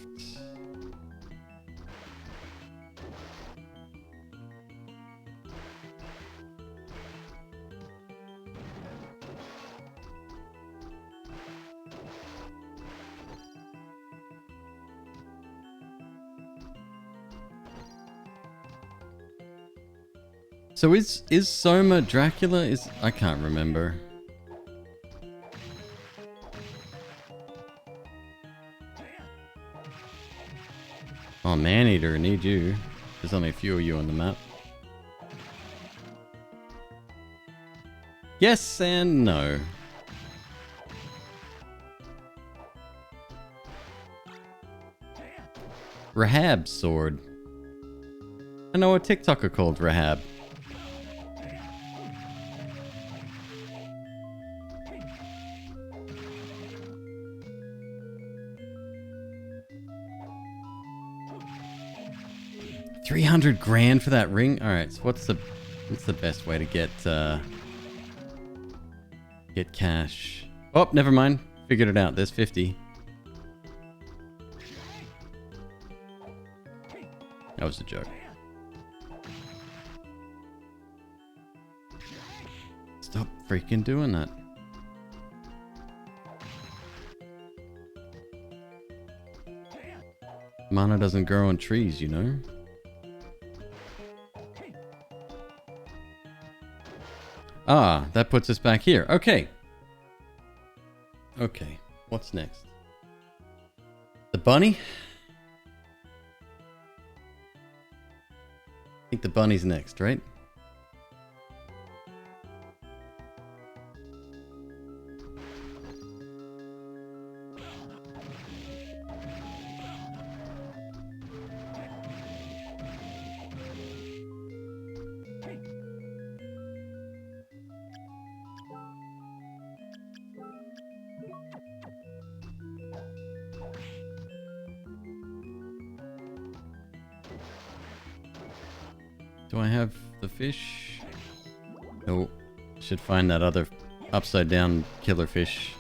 So is Soma Dracula? I can't remember. Oh, Maneater, need you. There's only a few of you on the map. Yes and no. Rahab's sword. I know a TikToker called Rahab. $300,000 for that ring. All right, so what's the best way to get cash? Oh, never mind. Figured it out. There's 50. That was a joke. Stop freaking doing that. Mana doesn't grow on trees, you know? Ah, that puts us back here. Okay. Okay, what's next? The bunny? I think the bunny's next, right? Do I have the fish? Oh, should find that other upside down killer fish.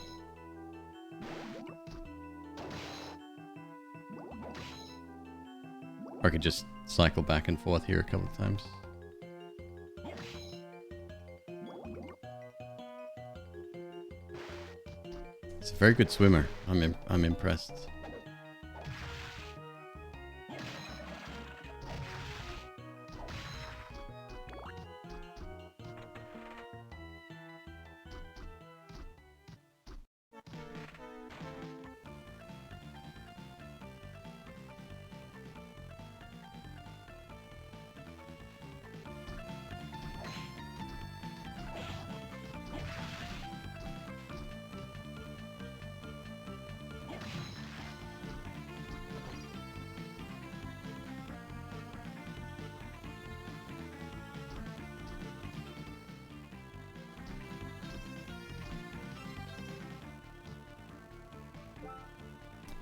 Or I could just cycle back and forth here a couple of times. It's a very good swimmer. I'm impressed.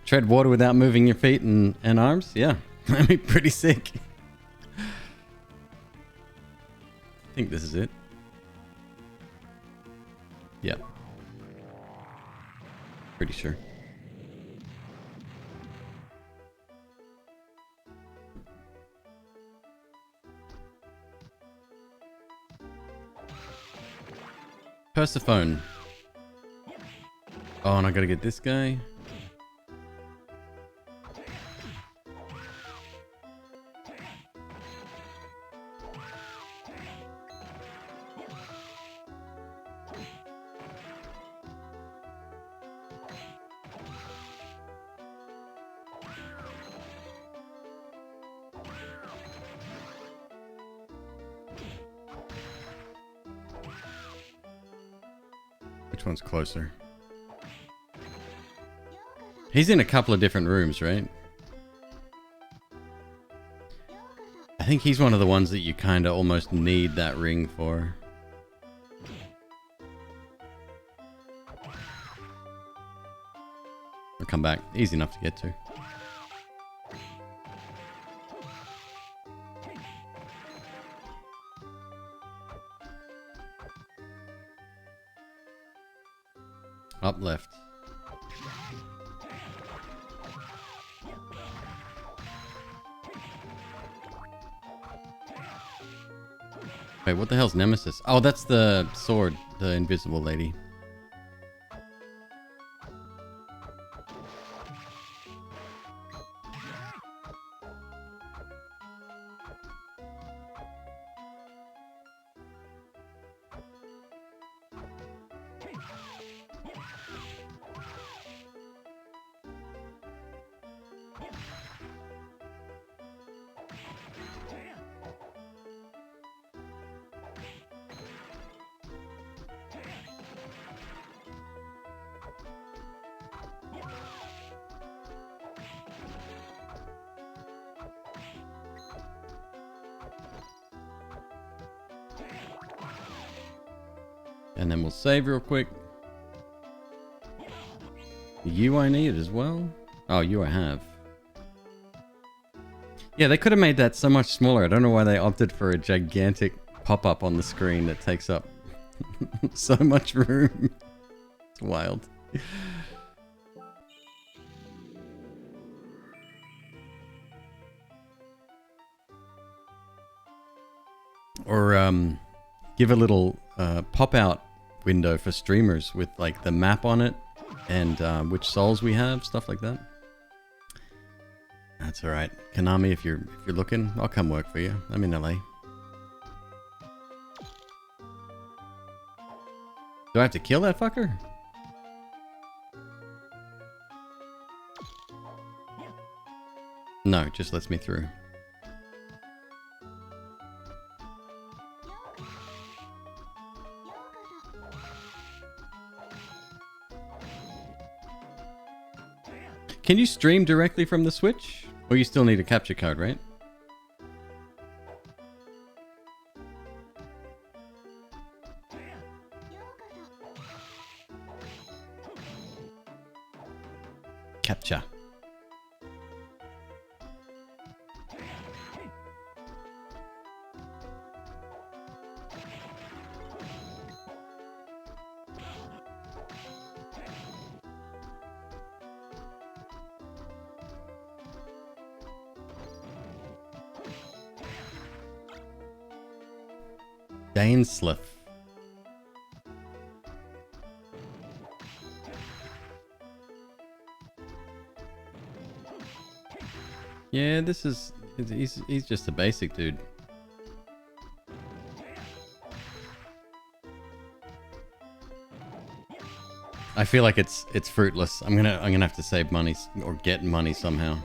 Tread water without moving your feet and arms? Yeah, that'd be pretty sick. I think this is it. Yeah. Pretty sure. Persephone. Oh, and I gotta get this guy. Which one's closer? He's in a couple of different rooms, right? I think he's one of the ones that you kind of almost need that ring for. I'll come back. Easy enough to get to. Up left. Wait, what the hell's Nemesis? Oh, that's the sword, the invisible lady. And then we'll save real quick. You I need as well. Oh, you I have. Yeah, they could have made that so much smaller. I don't know why they opted for a gigantic pop-up on the screen that takes up so much room. It's wild. Or give a little pop-out window for streamers with like the map on it and which souls we have, stuff like that. That's all right, Konami. If you're looking, I'll come work for you. I'm in LA. Do I have to kill that fucker? No, it just lets me through. Can you stream directly from the Switch? Or you still need a capture card, right? Capture. Dainsliff. Yeah, this is... He's just a basic dude. I feel like it's fruitless. I'm gonna have to save money or get money somehow.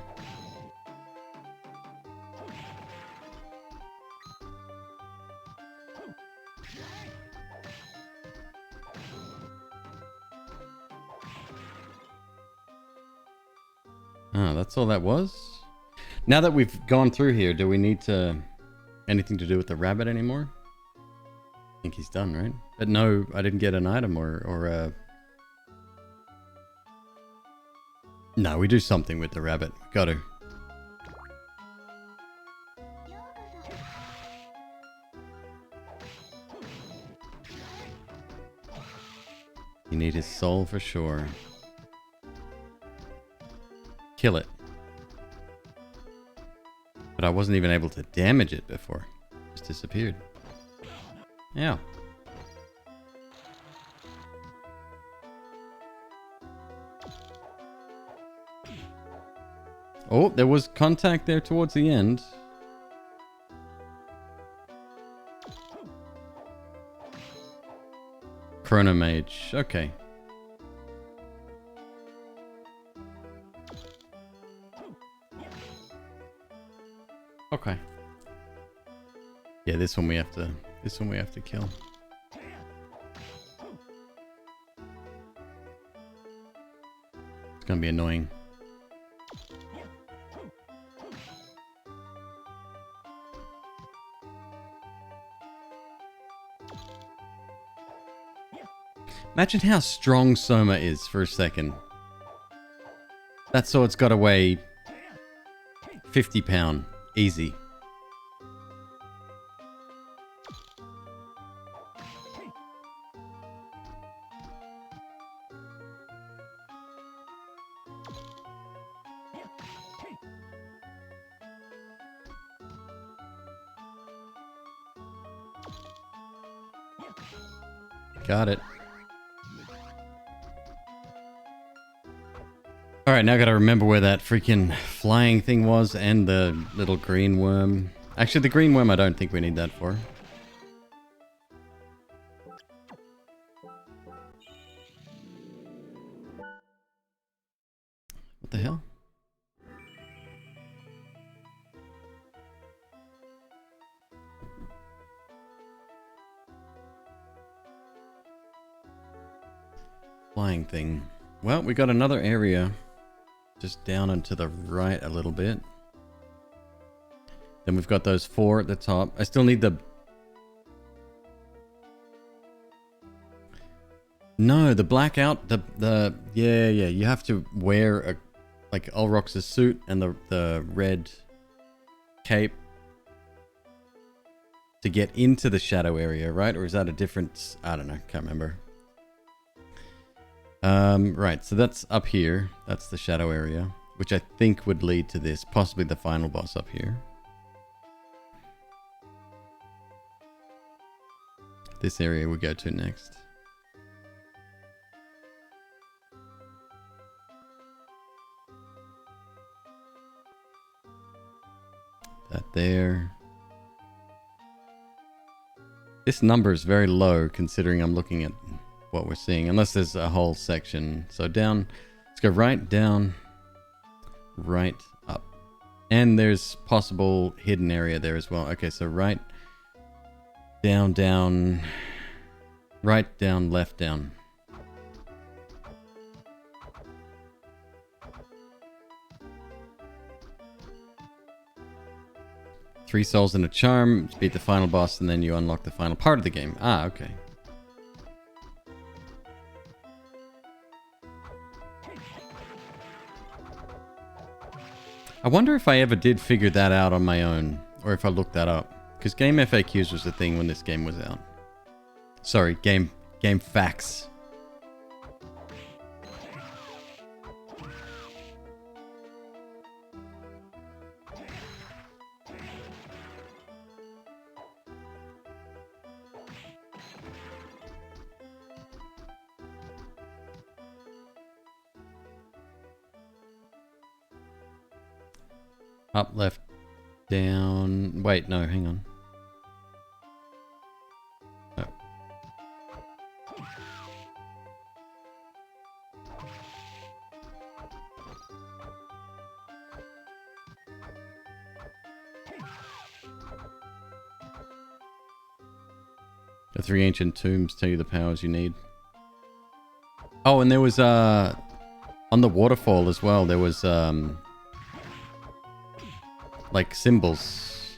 Oh, that's all that was? Now that we've gone through here, do we need to anything to do with the rabbit anymore? I think he's done, right? But no, I didn't get an item or No, we do something with the rabbit. Got to. You need his soul for sure. Kill it. But I wasn't even able to damage it before. It just disappeared. Yeah. Oh, there was contact there towards the end. Chronomage. Okay. Okay. Yeah, this one we have to kill. It's gonna be annoying. Imagine how strong Soma is for a second. That sword's got to weigh 50 pounds. Easy. Got it. Alright, now I gotta remember where that freaking flying thing was and the little green worm. Actually, the green worm I don't think we need that for. What the hell? Flying thing. Well, we got another area. Just down and to the right a little bit. Then we've got those 4 at the top. I still need the... No, the blackout, yeah, you have to wear a like Ulrox's suit and the red cape to get into the shadow area, right? Or is that a different... I don't know, can't remember. Right, so that's up here. That's the shadow area, which I think would lead to this, possibly the final boss up here. This area we go to next. That there. This number is very low considering I'm looking at what we're seeing, unless there's a whole section. So down, let's go right down, right up. And there's possible hidden area there as well. Okay, so right down, down, right down, left down. Three souls and a charm, beat the final boss, and then you unlock the final part of the game. Ah, okay. I wonder if I ever did figure that out on my own, or if I looked that up. Because game FAQs was a thing when this game was out. Sorry, game facts. Up, left, down. Wait, no, hang on. Oh. The 3 ancient tombs tell you the powers you need. Oh, and there was on the waterfall as well, there was like symbols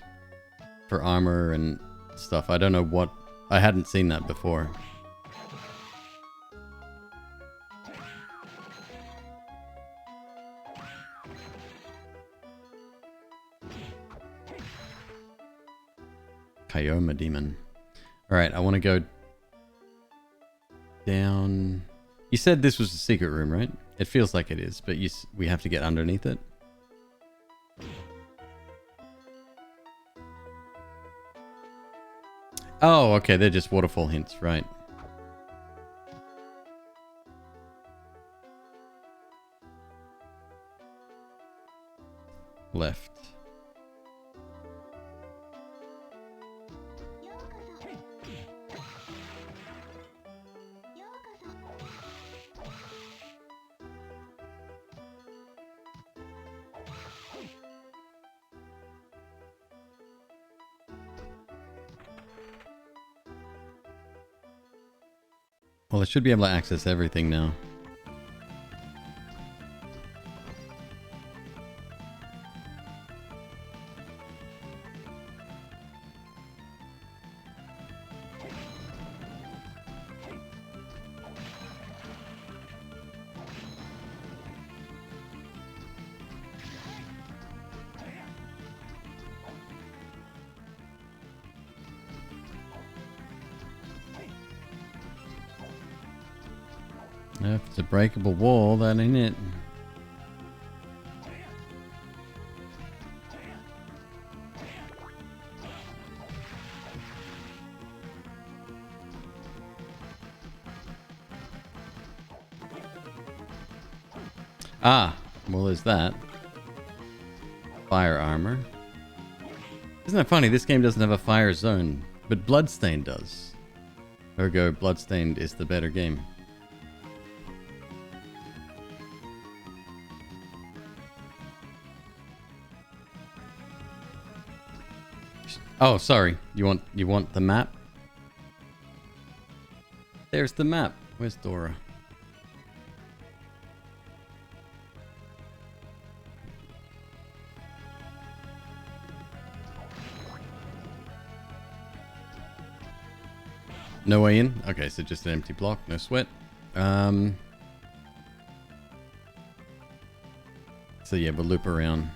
for armor and stuff. I don't know what, I hadn't seen that before. Kyoma demon. Alright, I want to go down. You said this was a secret room, right? It feels like it is, but we have to get underneath it. Oh, okay, they're just waterfall hints, right. Left. Well, I should be able to access everything now. If it's a breakable wall, that ain't it. Ah, well, there's that. Fire armor. Isn't that funny? This game doesn't have a fire zone, but Bloodstained does. Ergo, Bloodstained is the better game. Oh, sorry. You want the map? There's the map. Where's Dora? No way in? Okay, so just an empty block, no sweat. So yeah, we'll loop around.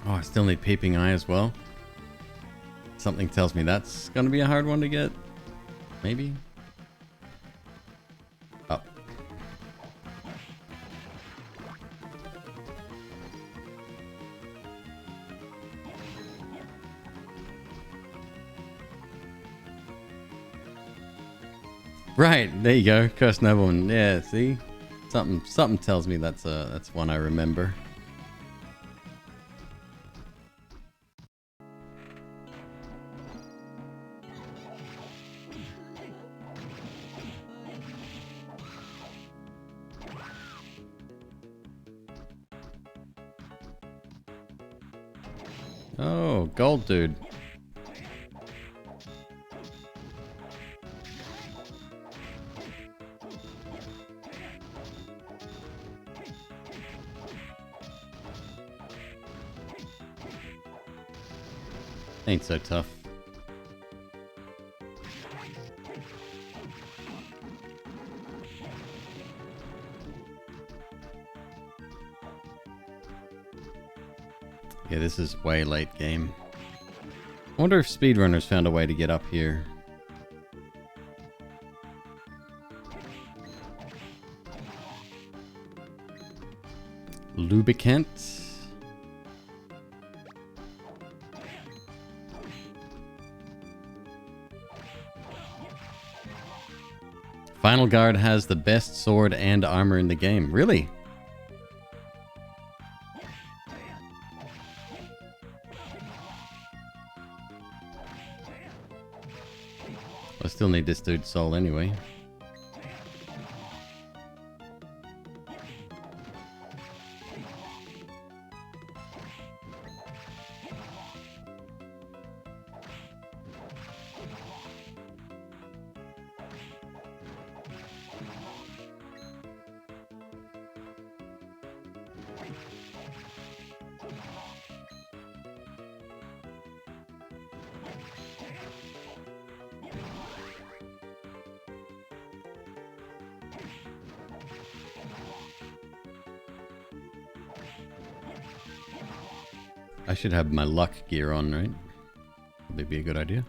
Oh, I still need Peeping Eye as well. Something tells me that's gonna be a hard one to get. Maybe? Oh. Right, there you go. Cursed Nobleman. Yeah, see? Something tells me that's one I remember. Oh, gold dude. Ain't so tough. Yeah, this is way late game. I wonder if speedrunners found a way to get up here. Lubricant. Final Guard has the best sword and armor in the game. Really? I still need this dude's soul anyway. I should have my luck gear on, right? Would be a good idea.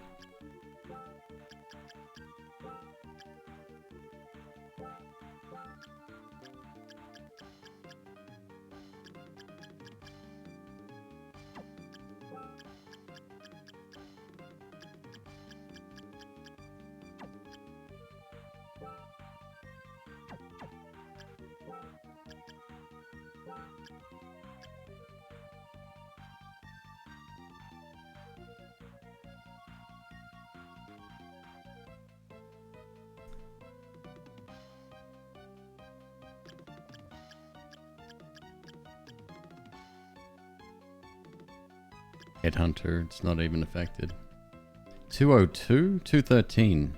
Headhunter, it's not even affected. 202? 213.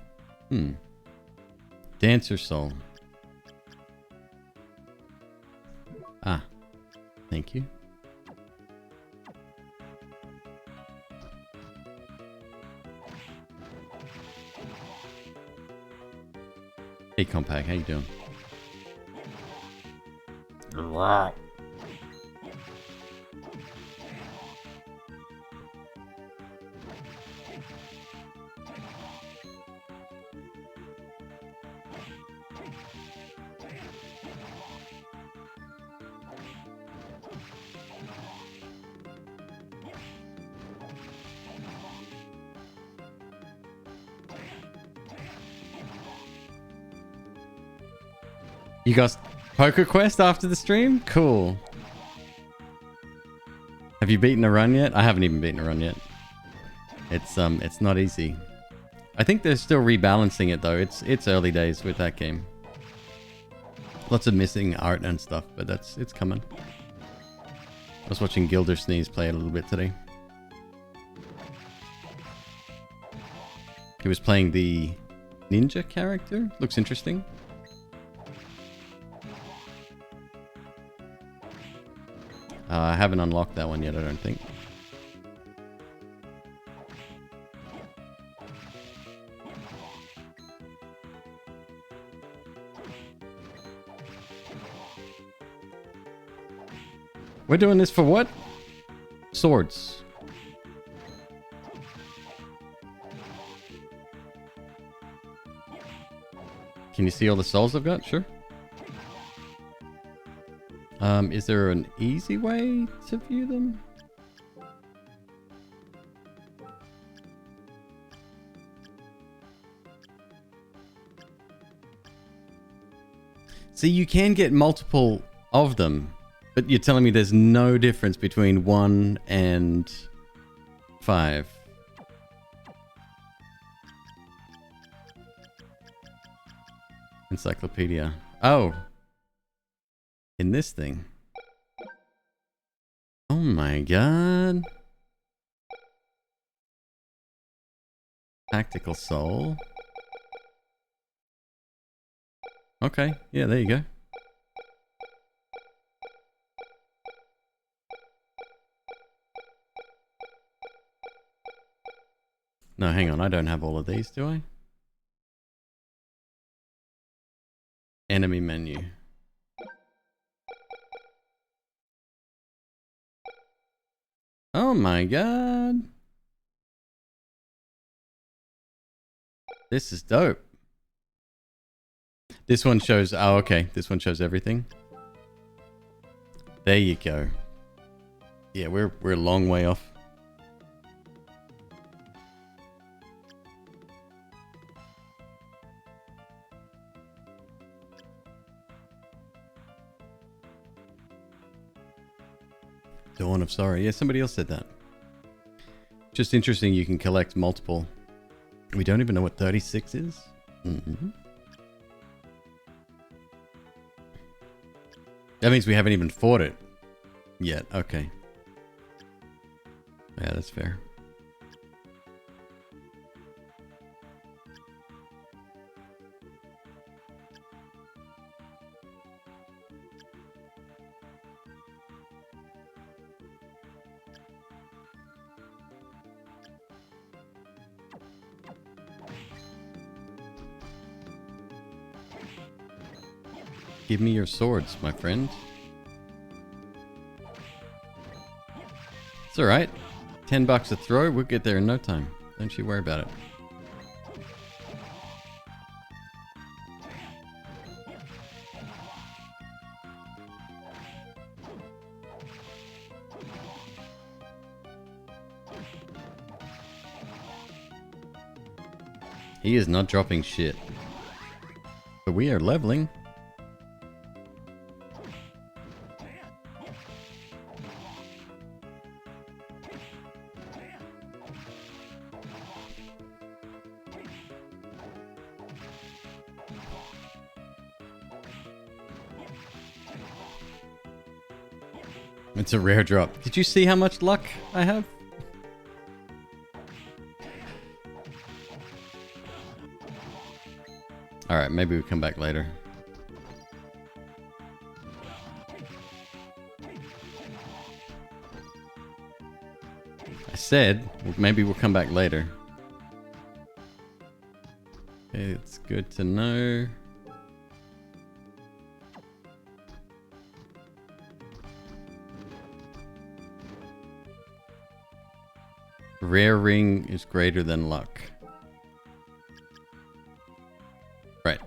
Dancer Soul. Ah. Thank you. Hey Compact, how you doing? You got Poker Quest after the stream? Cool. Have you beaten a run yet? I haven't even beaten a run yet. It's not easy. I think they're still rebalancing it though. It's early days with that game. Lots of missing art and stuff, but it's coming. I was watching Gilder Sneeze play it a little bit today. He was playing the ninja character. Looks interesting. I haven't unlocked that one yet, I don't think. We're doing this for what? Swords. Can you see all the souls I've got? Sure. Is there an easy way to view them? See, you can get multiple of them, but you're telling me there's no difference between 1 and 5. Encyclopedia. Oh. In this thing. Oh my god. Tactical Soul. Okay, yeah, there you go. No, hang on, I don't have all of these, do I? Enemy menu. Oh my god. This is dope. This one shows... Oh, okay. This one shows everything. There you go. Yeah, we're a long way off. Dawn of Sorrow. Yeah, somebody else said that. Just interesting you can collect multiple. We don't even know what 36 is? Mm-hmm. That means we haven't even fought it yet. Okay. Yeah, that's fair. Give me your swords, my friend. It's alright. $10 a throw, we'll get there in no time. Don't you worry about it. He is not dropping shit. But we are leveling. It's a rare drop. Did you see how much luck I have? Alright, maybe we'll come back later. I said, maybe we'll come back later. Okay, it's good to know. Rare ring is greater than luck. Right.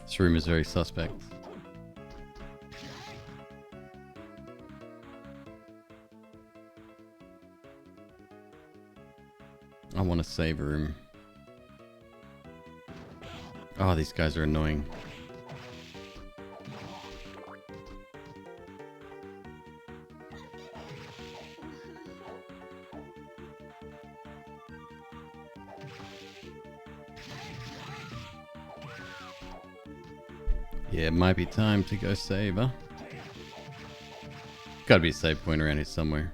This room is very suspect. I want to save room. Oh, these guys are annoying. Yeah, it might be time to go save, huh? Gotta be a save point around here somewhere.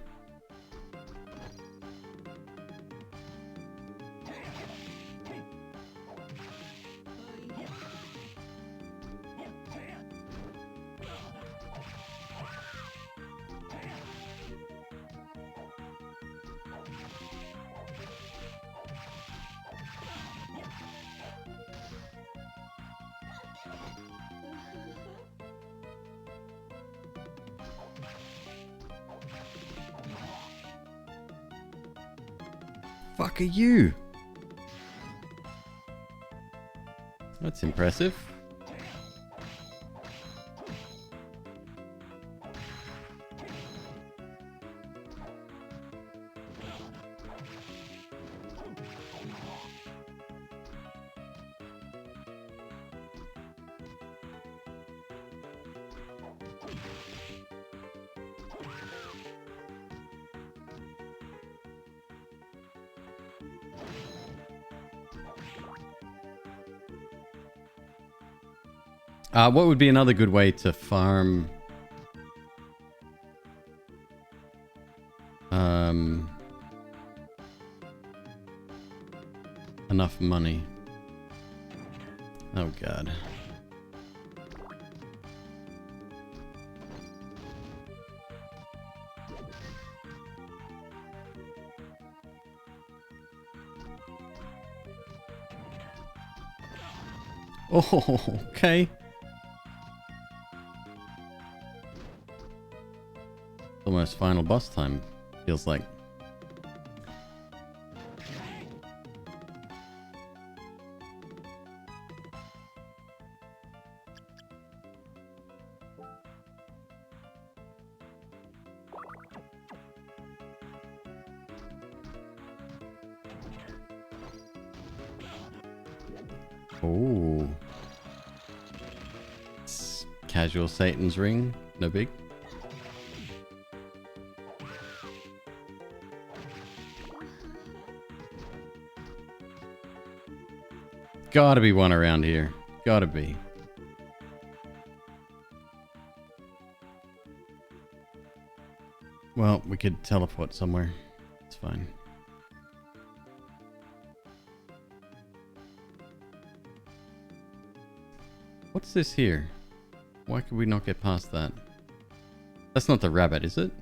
Fuck are you? That's impressive. What would be another good way to farm enough money? Oh god. Oh, okay. Almost final boss time, feels like. Oh. It's casual Satan's ring, no big. Gotta be one around here. Gotta be. Well, we could teleport somewhere. It's fine. What's this here? Why could we not get past that? That's not the rabbit, is it?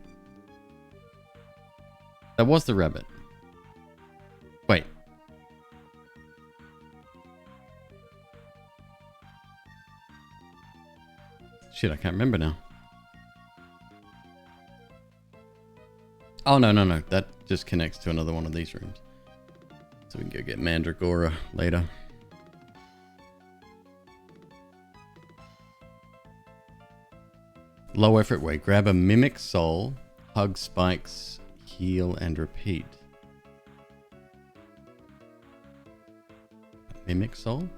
That was the rabbit. Wait. Shit, I can't remember now. Oh, no. That just connects to another one of these rooms. So we can go get Mandragora later. Low effort way. Grab a Mimic Soul, hug spikes, heal, and repeat. Mimic Soul?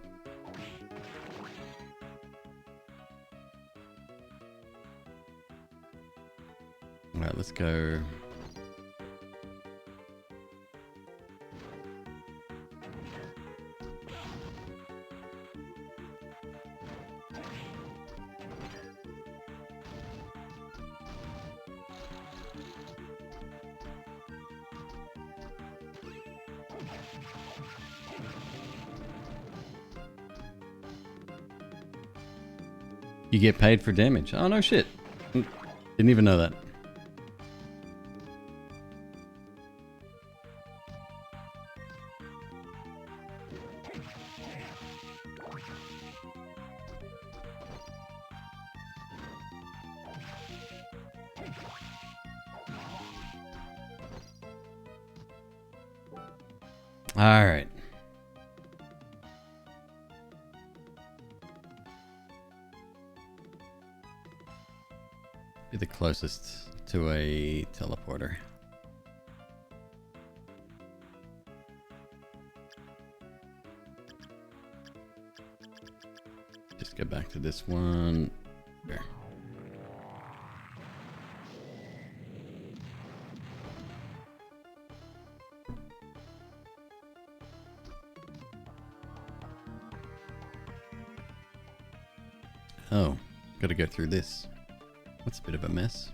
Alright, let's go. You get paid for damage. Oh, no shit. Didn't even know that. All right. Be the closest to a teleporter. Just go back to this one. There. Oh, gotta go through this. That's a bit of a mess.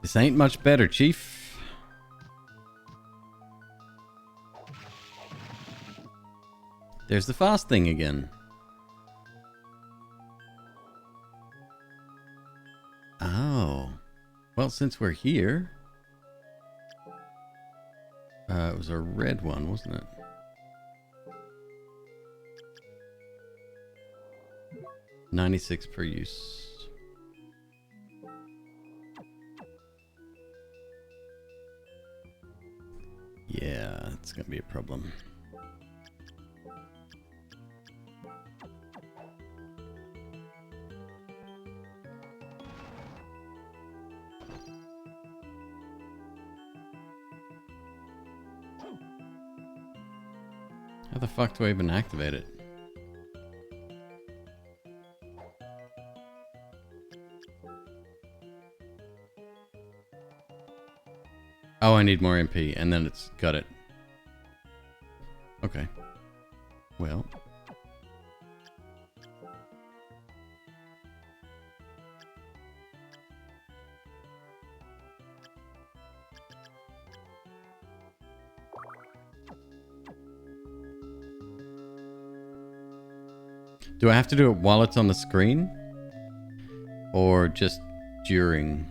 This ain't much better, Chief. There's the fast thing again. Oh. Well, since we're here... it was a red one, wasn't it? $96 per use. Yeah, it's gonna be a problem. How the fuck do I even activate it? Oh, I need more MP, and then it's got it. Okay. Well. Do I have to do it while it's on the screen? Or just during?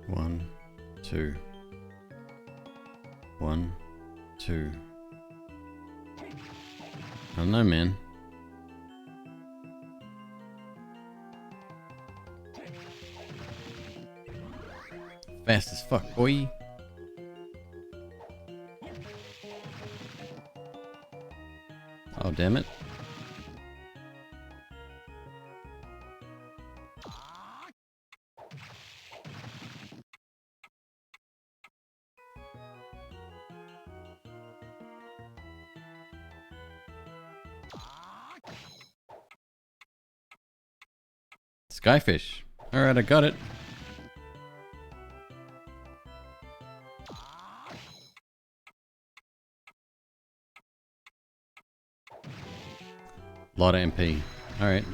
One, two. 1, 2. I don't know, man. Fast as fuck, boy. Oh, damn it. Skyfish. Alright, I got it. Lot of MP. Alright.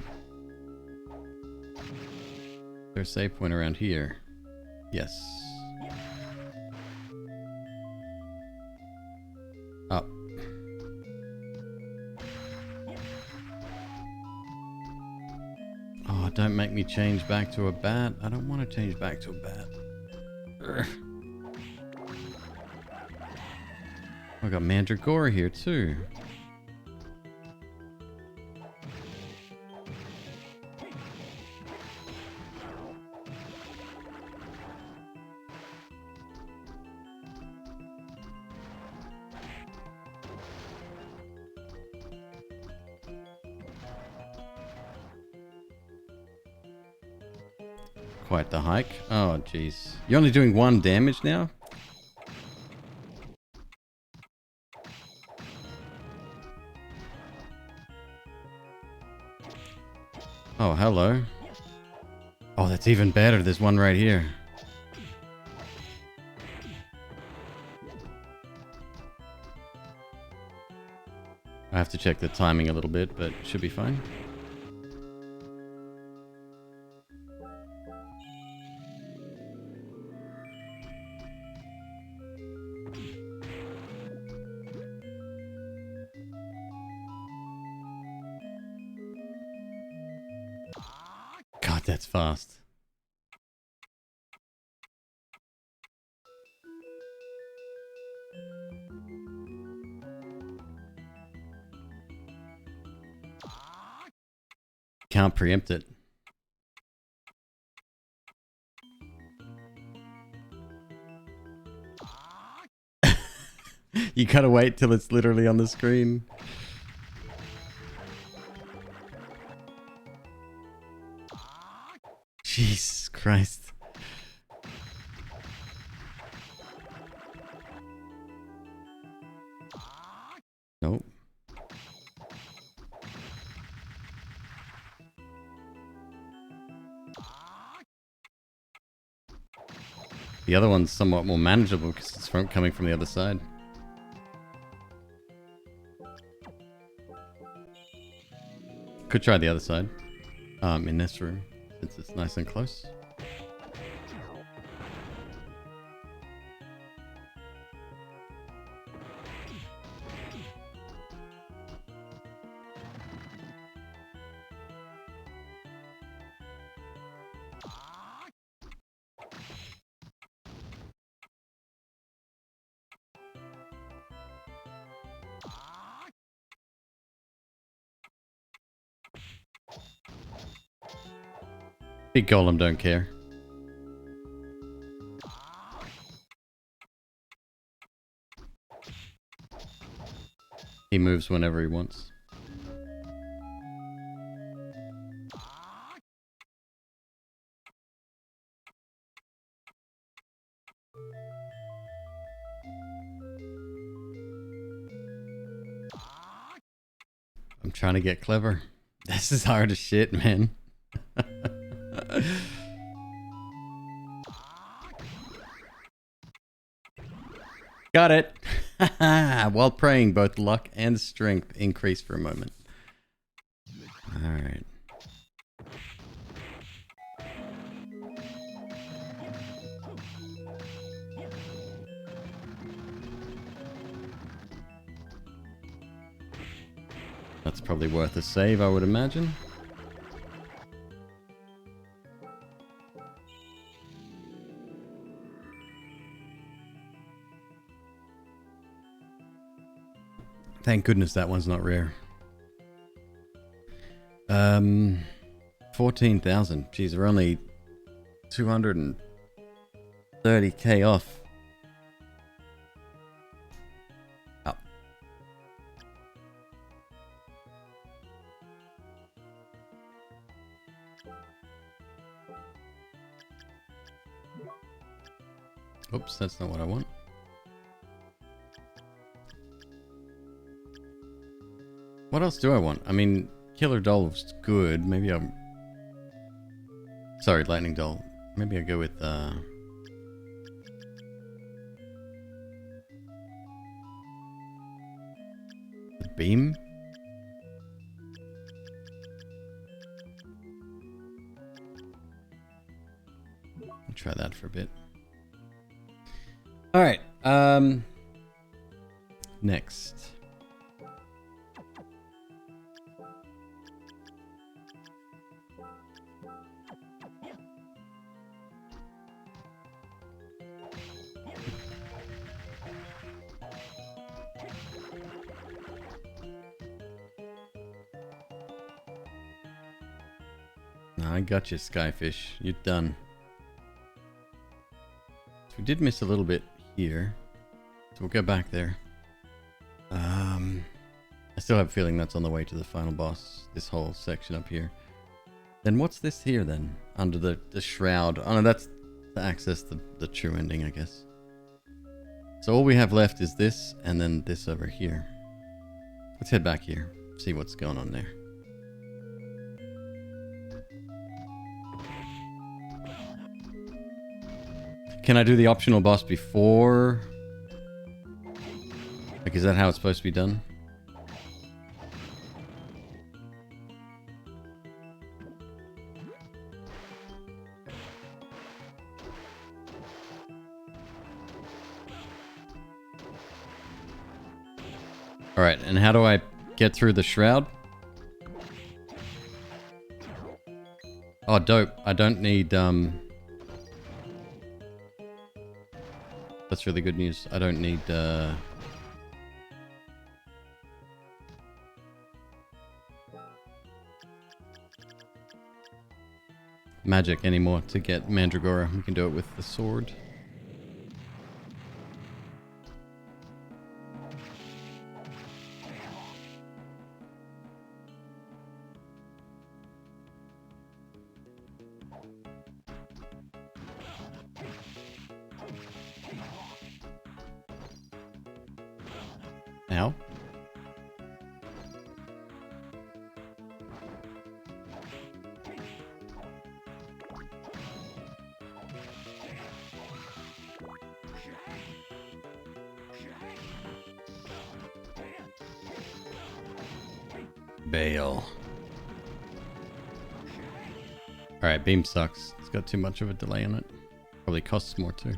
There's a save point around here. Yes. Up. Oh, don't make me change back to a bat. I don't want to change back to a bat. Urgh. I got Mandragora here too. Quite the hike. Oh, jeez. You're only doing 1 damage now? Oh, hello. Oh, that's even better. There's one right here. I have to check the timing a little bit, but should be fine. God, that's fast. Can't preempt it. You gotta wait till it's literally on the screen. Jesus Christ. Nope. The other one's somewhat more manageable because it's coming from the other side. Could try the other side. In this room, since it's nice and close. Big golem don't care. He moves whenever he wants. I'm trying to get clever. This is hard as shit, man. Got it. While praying, both luck and strength increase for a moment. Alright. That's probably worth a save, I would imagine. Thank goodness that one's not rare. 14,000. Geez, we're only 230k off. Oh. Oops, that's not what I want. What else do I want? I mean, Killer Doll's good. Maybe I'm... Sorry, Lightning Doll. Maybe I go with, the Beam? I'll try that for a bit. Alright, next. I got you, Skyfish. You're done. So we did miss a little bit here. So we'll go back there. I still have a feeling that's on the way to the final boss. This whole section up here. Then what's this here then? Under the shroud. Oh no, that's to access the true ending, I guess. So all we have left is this and then this over here. Let's head back here. See what's going on there. Can I do the optional boss before? Like, is that how it's supposed to be done? Alright, and how do I get through the shroud? Oh, dope. I don't need, That's really good news. I don't need, magic anymore to get Mandragora. We can do it with the sword. Ow. Bail. Alright, beam sucks. It's got too much of a delay on it. Probably costs more too.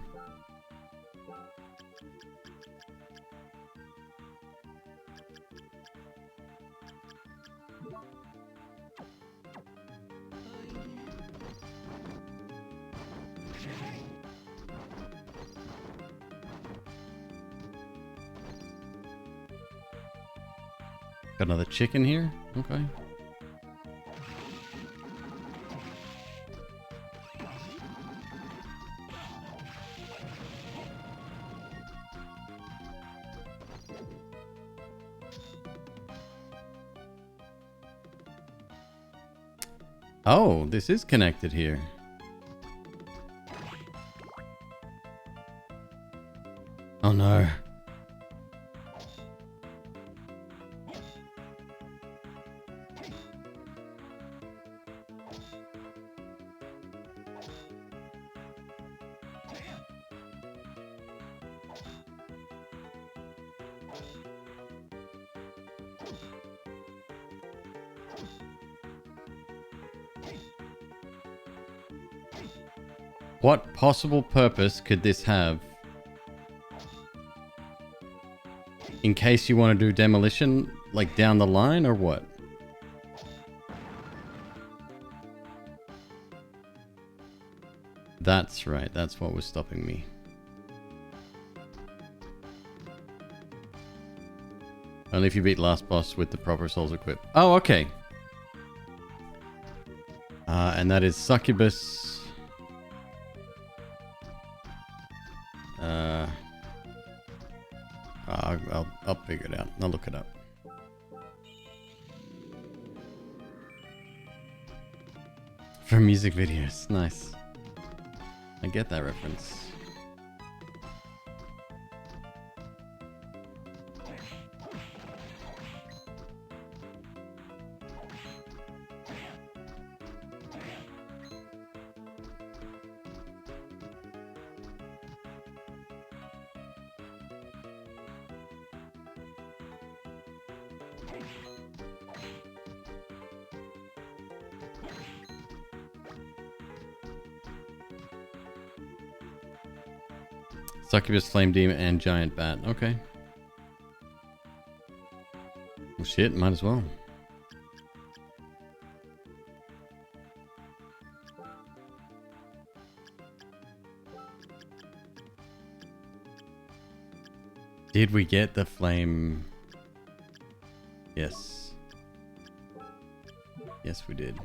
Got another chicken here? Okay. Oh, this is connected here. Oh no. What possible purpose could this have? In case you want to do demolition, like down the line, or what? That's right, that's what was stopping me. Only if you beat last boss with the proper souls equipped. Oh, okay. And that is Succubus. I'll figure it out. I'll look it up. For music videos. Nice. I get that reference. Succubus, Flame Demon, and Giant Bat. Okay. Well, shit, might as well. Did we get the flame? Yes. Yes, we did.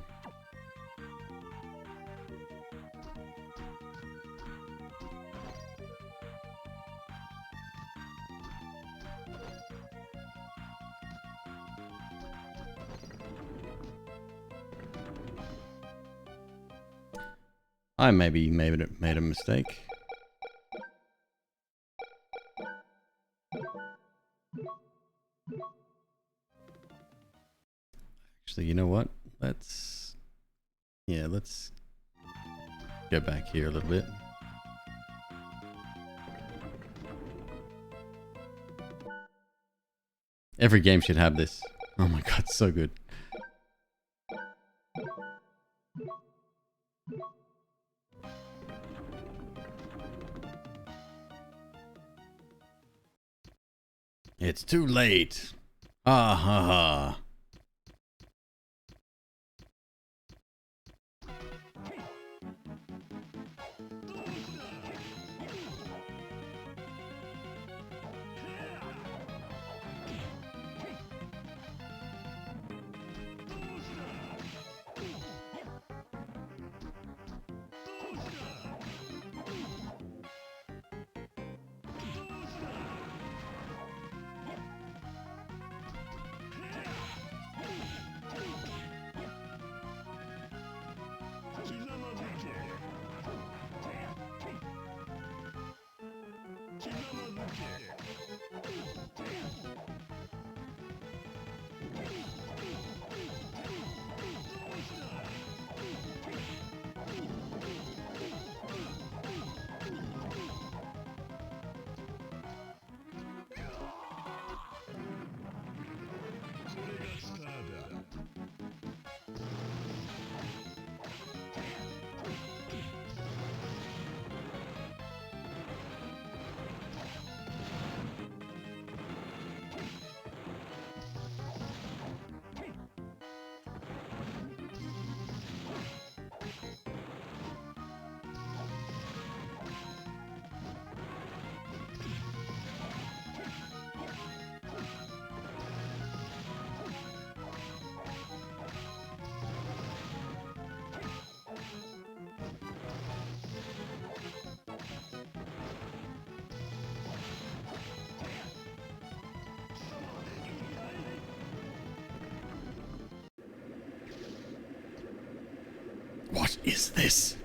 I maybe made a mistake. Actually, you know what? Let's go back here a little bit. Every game should have this. Oh my god, so good. It's too late. Ah ha ha. What is this?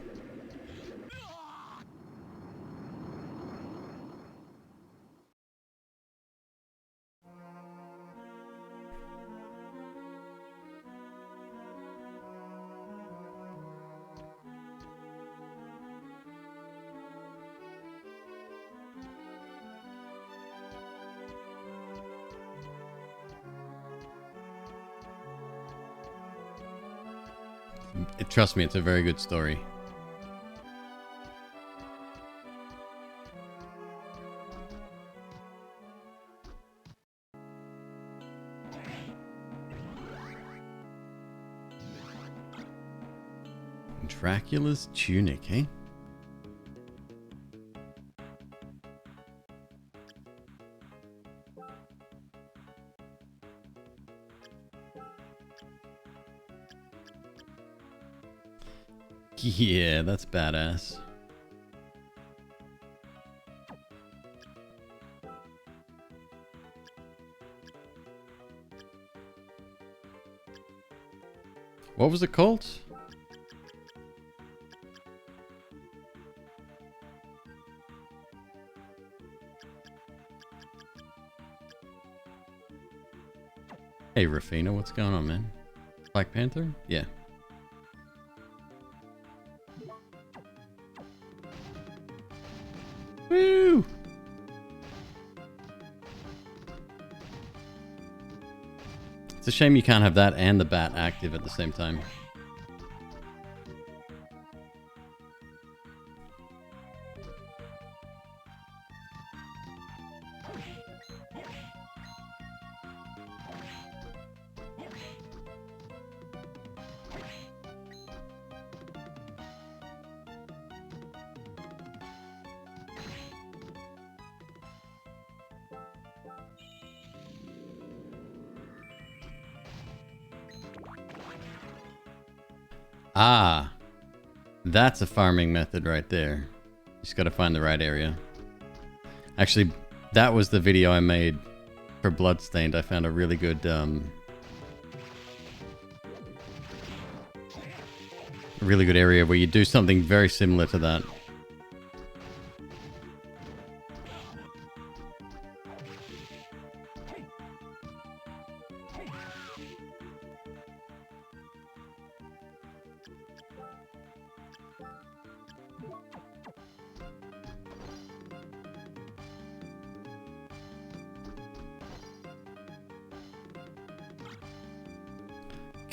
Trust me, it's a very good story. Dracula's tunic, eh? Yeah, that's badass. What was it called? Hey, Rafina, what's going on, man? Black Panther? Yeah. Woo! It's a shame you can't have that and the bat active at the same time. Ah, that's a farming method right there. Just gotta find the right area. Actually, that was the video I made for Bloodstained. I found a really good, area where you do something very similar to that.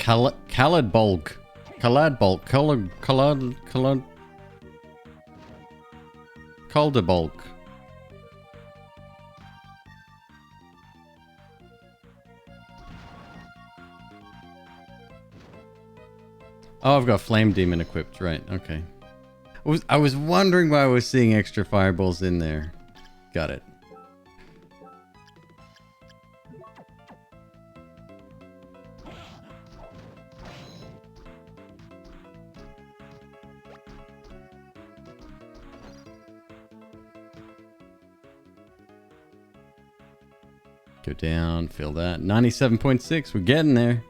Khaled bulk. Calder bulk. Oh, I've got Flame Demon equipped, right, okay. I was wondering why I was seeing extra fireballs in there. Got it. Go down, fill that. 97.6, we're getting there.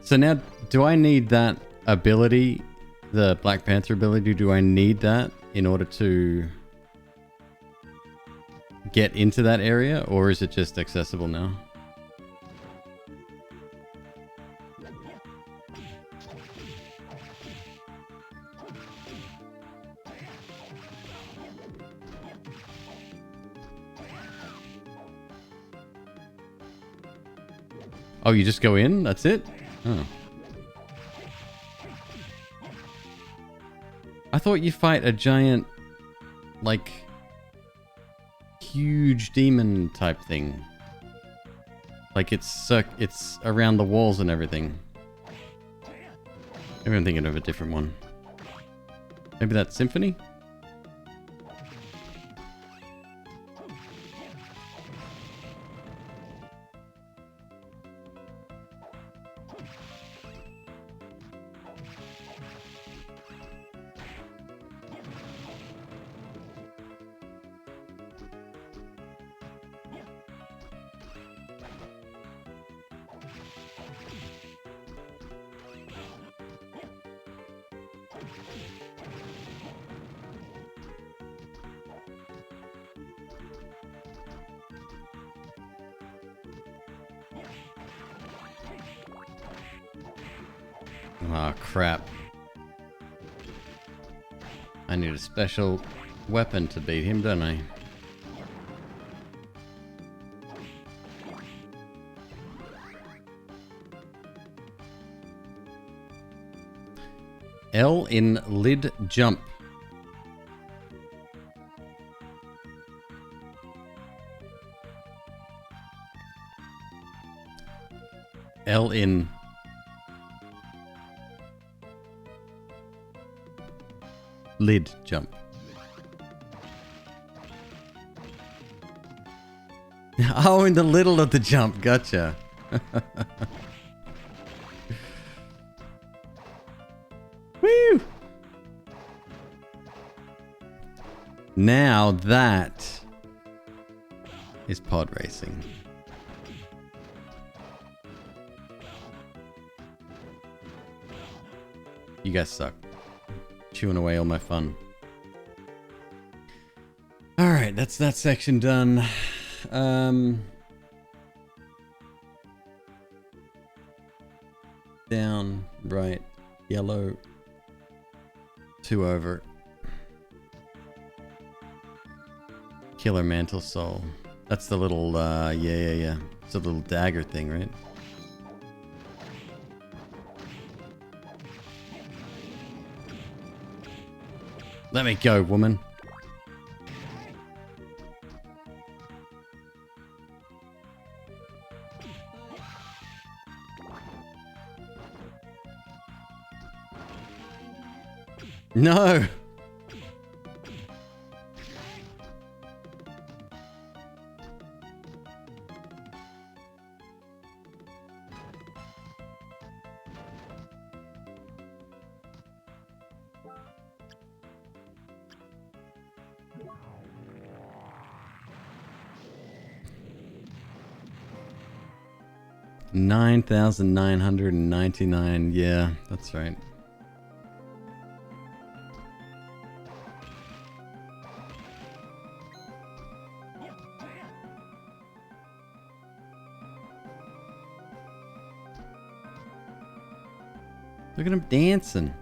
So now, do I need that ability, the Black Panther ability, do I need that in order to get into that area, or is it just accessible now? Oh, you just go in? That's it? Oh. I thought you fight a giant, like, huge demon type thing. Like it's around the walls and everything. Maybe I'm thinking of a different one. Maybe that's Symphony? Ah, crap. I need a special weapon to beat him, don't I? L in lid jump. L in lid jump. Oh, in the middle of the jump. Gotcha. Woo! Now that is pod racing. You guys suck. Chewing away all my fun. Alright, that's that section done. Down, right, yellow, 2 over. Killer Mantle Soul. That's the little, yeah. It's a little dagger thing, right? Let me go, woman. No! $9,999. Yeah, that's right. Look at him dancing.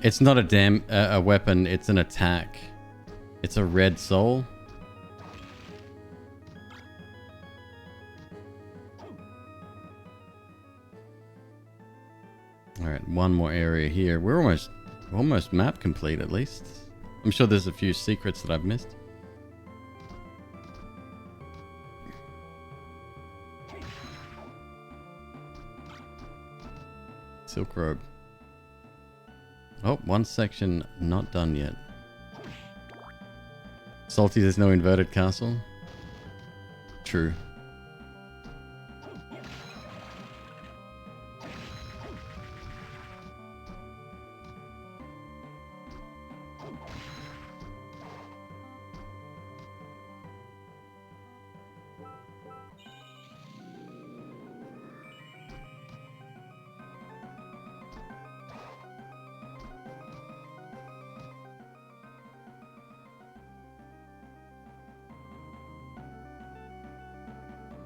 It's not a weapon, it's an attack. It's a red soul. Alright, one more area here. We're almost map complete at least. I'm sure there's a few secrets that I've missed. Silk robe. Oh, one section not done yet. Salty, there's no inverted castle. True.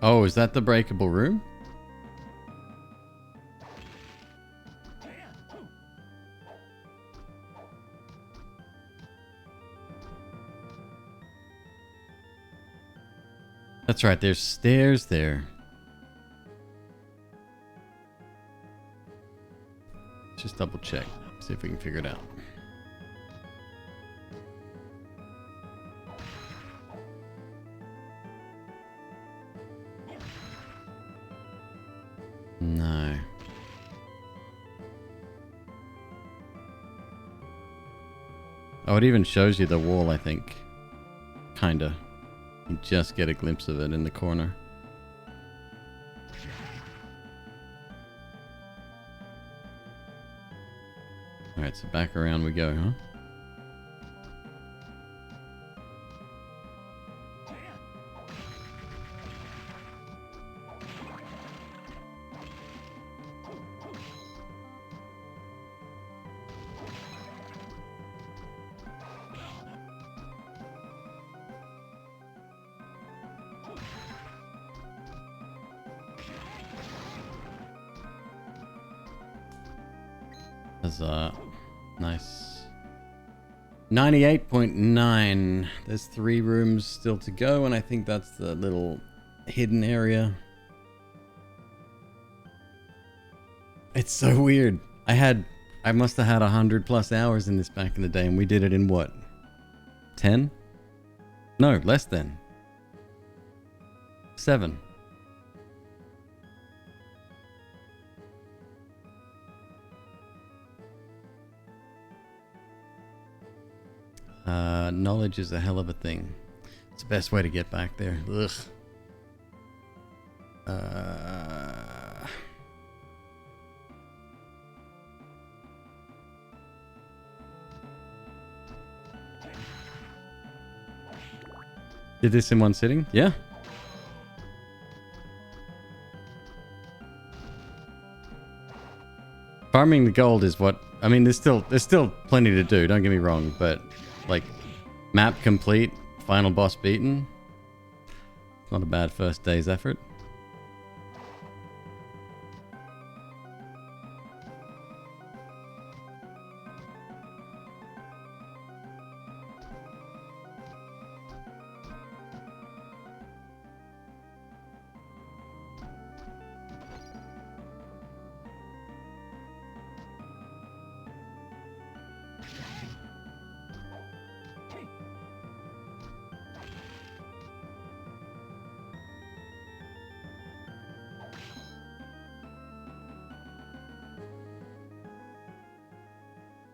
Oh, is that the breakable room? That's right, there's stairs there. Just double check, see if we can figure it out. No. Oh, it even shows you the wall, I think. Kinda. You just get a glimpse of it in the corner. Alright, so back around we go, huh? Nice. 98.9. There's 3 rooms still to go, and I think that's the little hidden area. It's so weird. I had I must have had 100+ hours in this back in the day, and we did it in what? 10? No, less than. 7. Knowledge is a hell of a thing. It's the best way to get back there. Ugh. Did this in one sitting? Yeah. Farming the gold is what I mean. There's still plenty to do. Don't get me wrong, but like map complete, final boss beaten. Not a bad first day's effort.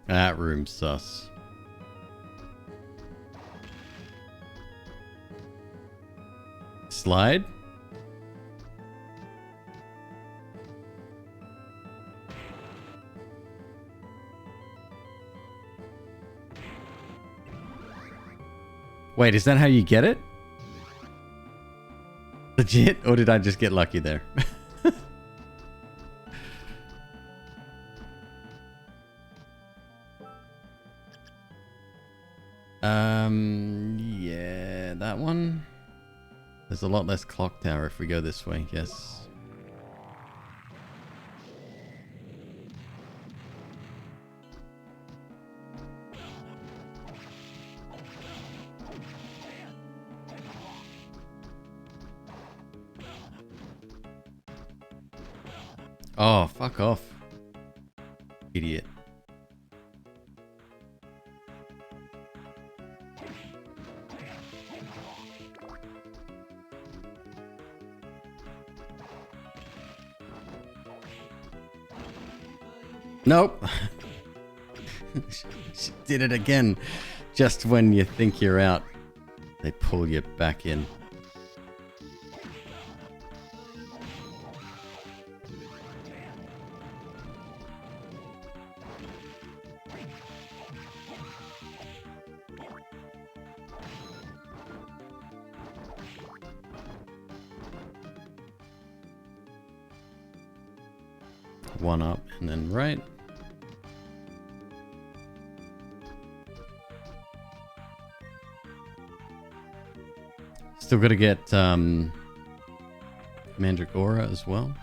That room's sus. Slide? Wait, is that how you get it? Legit? Or did I just get lucky there? Yeah, that one. There's a lot less clock tower if we go this way, yes. Oh, fuck off. Idiot. Nope. She did it again. Just when you think you're out, they pull you back in. One up and then right. Still got to get Mandragora as well.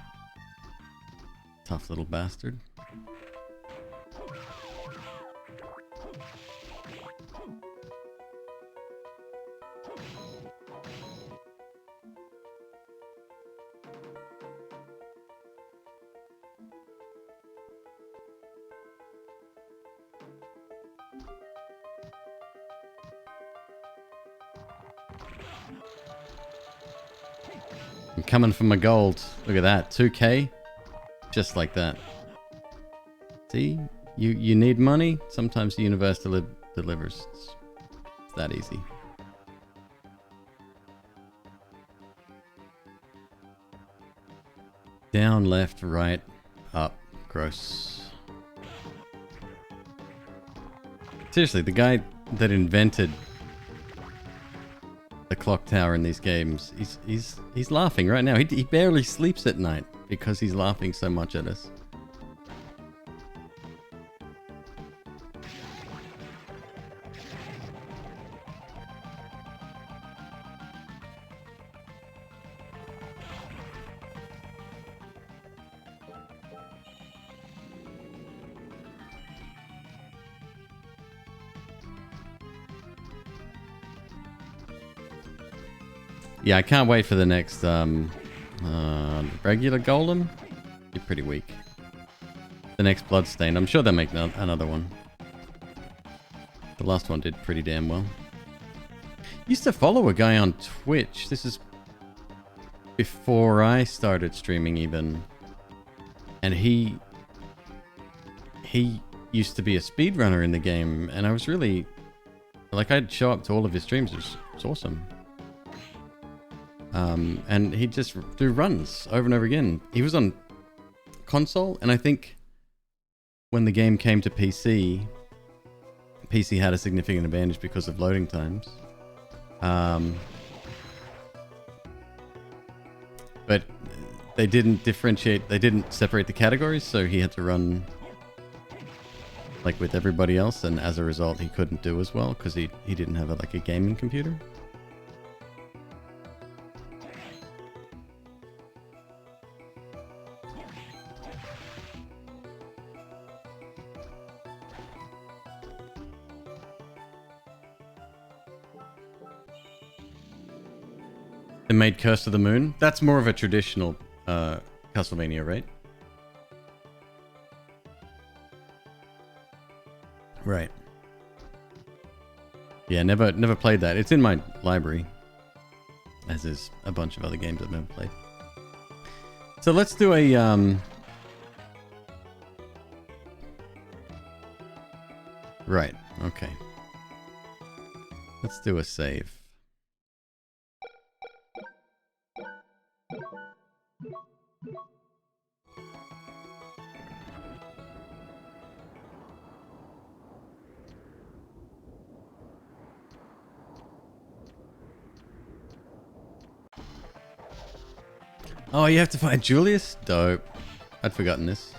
Tough little bastard. I'm coming for my gold. Look at that. 2k. Just like that. See? You need money? Sometimes the universe delivers. It's that easy. Down, left, right, up. Gross. Seriously, the guy that invented the clock tower in these games, he's laughing right now. He barely sleeps at night because he's laughing so much at us. Yeah, I can't wait for the next regular golem. You're pretty weak. The next Bloodstain. I'm sure they'll make another one. The last one did pretty damn well. Used to follow a guy on Twitch. This is before I started streaming even. And he used to be a speedrunner in the game. And I was really... Like, I'd show up to all of his streams. It was awesome. And he just do runs over and over again. He was on console, and I think when the game came to PC had a significant advantage because of loading times. But they didn't differentiate, they didn't separate the categories, so he had to run like with everybody else, and as a result he couldn't do as well because he didn't have like a gaming computer. They made Curse of the Moon. That's more of a traditional Castlevania, right? Right. Yeah, never played that. It's in my library, as is a bunch of other games I've never played. So let's do a Right. Okay. Let's do a save. Oh, you have to find Julius? Dope. I'd forgotten this.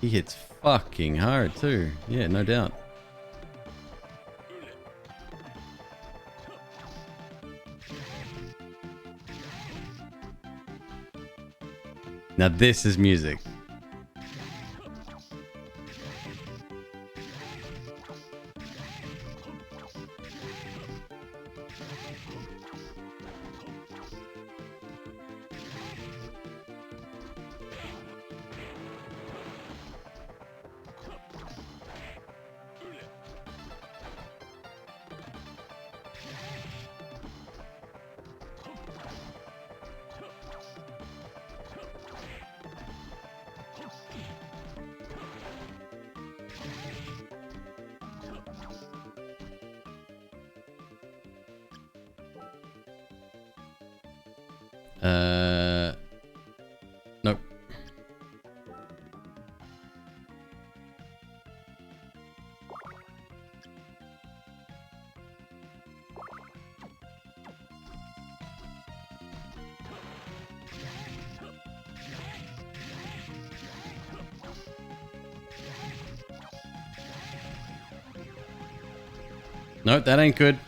He hits fucking hard too. Yeah, no doubt. Now this is music. Nope. Nope, that ain't good.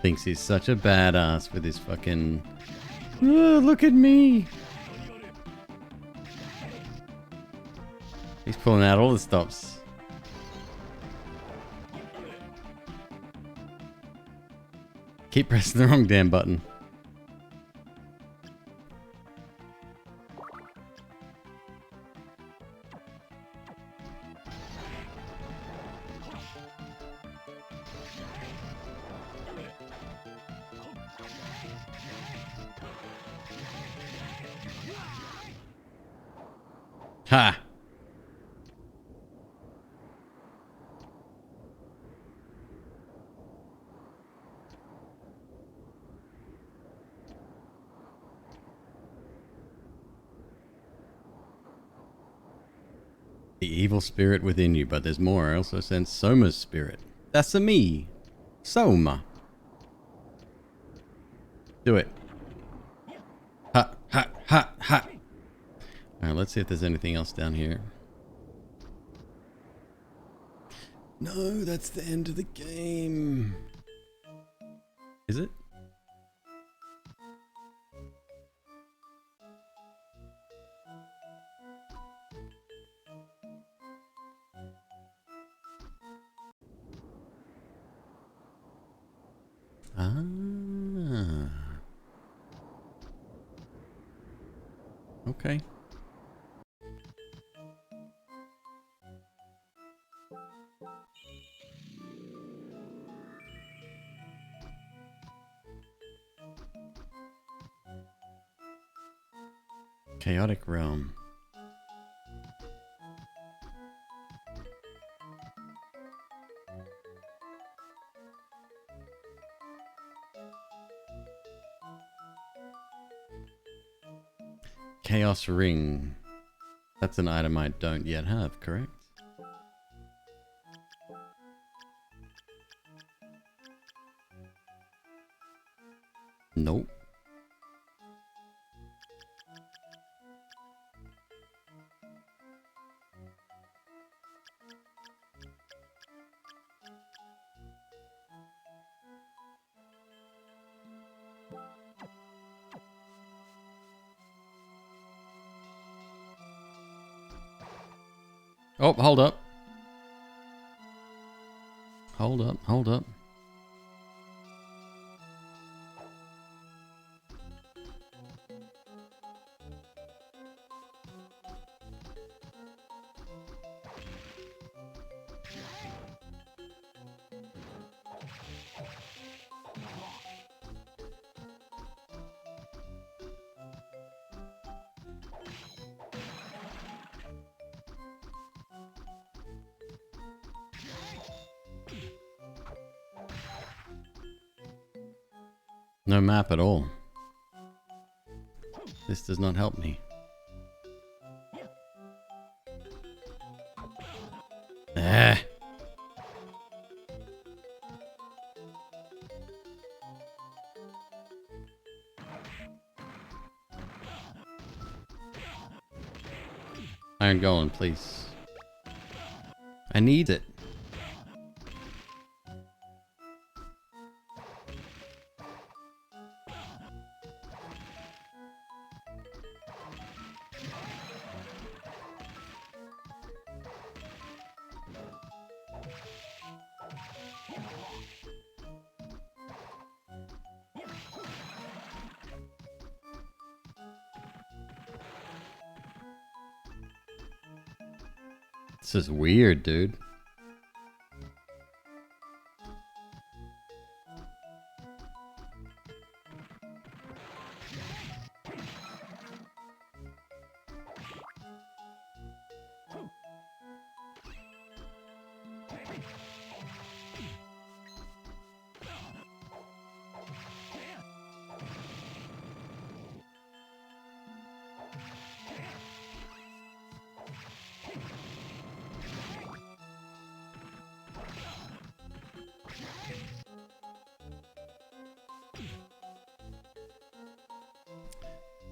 Thinks he's such a badass with his fucking... Oh, look at me! He's pulling out all the stops. Keep pressing the wrong damn button. Ha! The evil spirit within you, but there's more. I also sense Soma's spirit. That's a me. Soma. Do it. Ha, ha, ha, ha. Alright, let's see if there's anything else down here. No, that's the end of the game. Is it? Ah. Okay. Chaotic realm. Chaos ring. That's an item I don't yet have, correct? Nope. Oh, hold up. Hold up, hold up. No map at all. This does not help me. Ah. Iron Golem, please. I need it. This is weird, dude.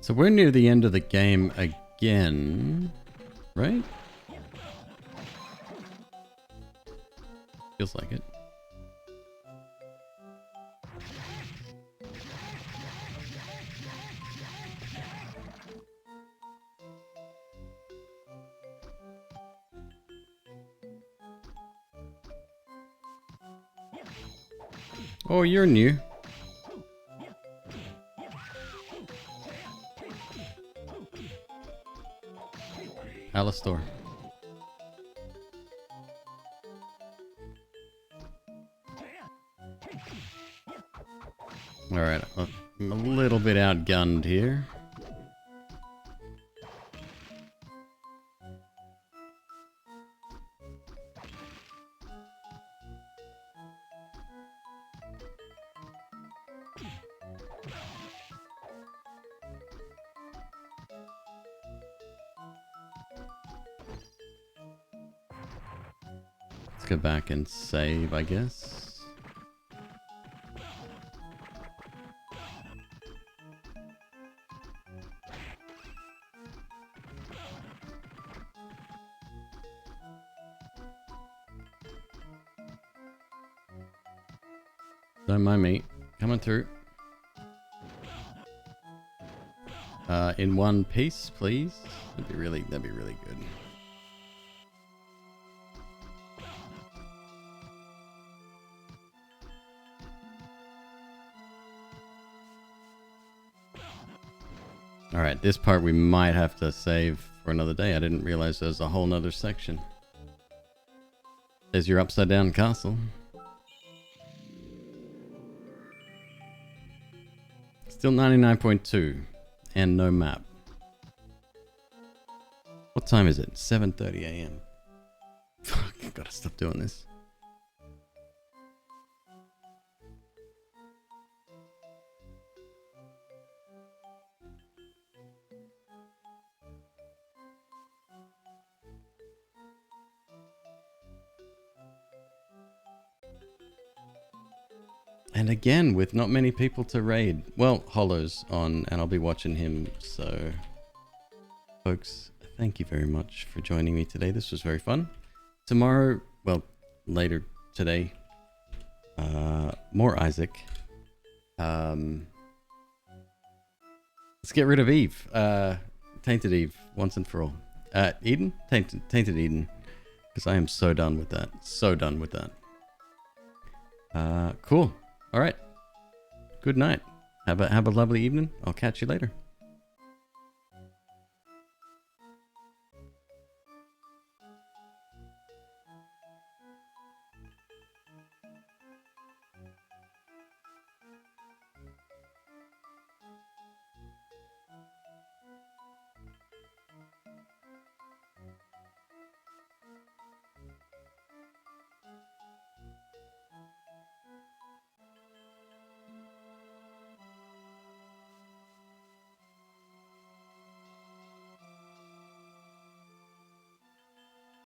So we're near the end of the game again, right? Feels like it. Oh, you're new. Alistor. Alright, I'm a little bit outgunned here. Let's go back and save, I guess. Don't mind me. Coming through. In one piece, please. That'd be really good. Alright, this part we might have to save for another day. I didn't realize there's a whole nother section. There's your upside down castle. Still 99.2 and no map. What time is it? 7:30 a.m. Fuck, I gotta stop doing this. And again, with not many people to raid. Well, Hollow's on, and I'll be watching him, so... Folks, thank you very much for joining me today. This was very fun. Tomorrow, well, later today, more Isaac. Let's get rid of Eve. Tainted Eve, once and for all. Eden? Tainted Eden. Because I am so done with that. So done with that. Cool. All right. Good night. Have a lovely evening. I'll catch you later.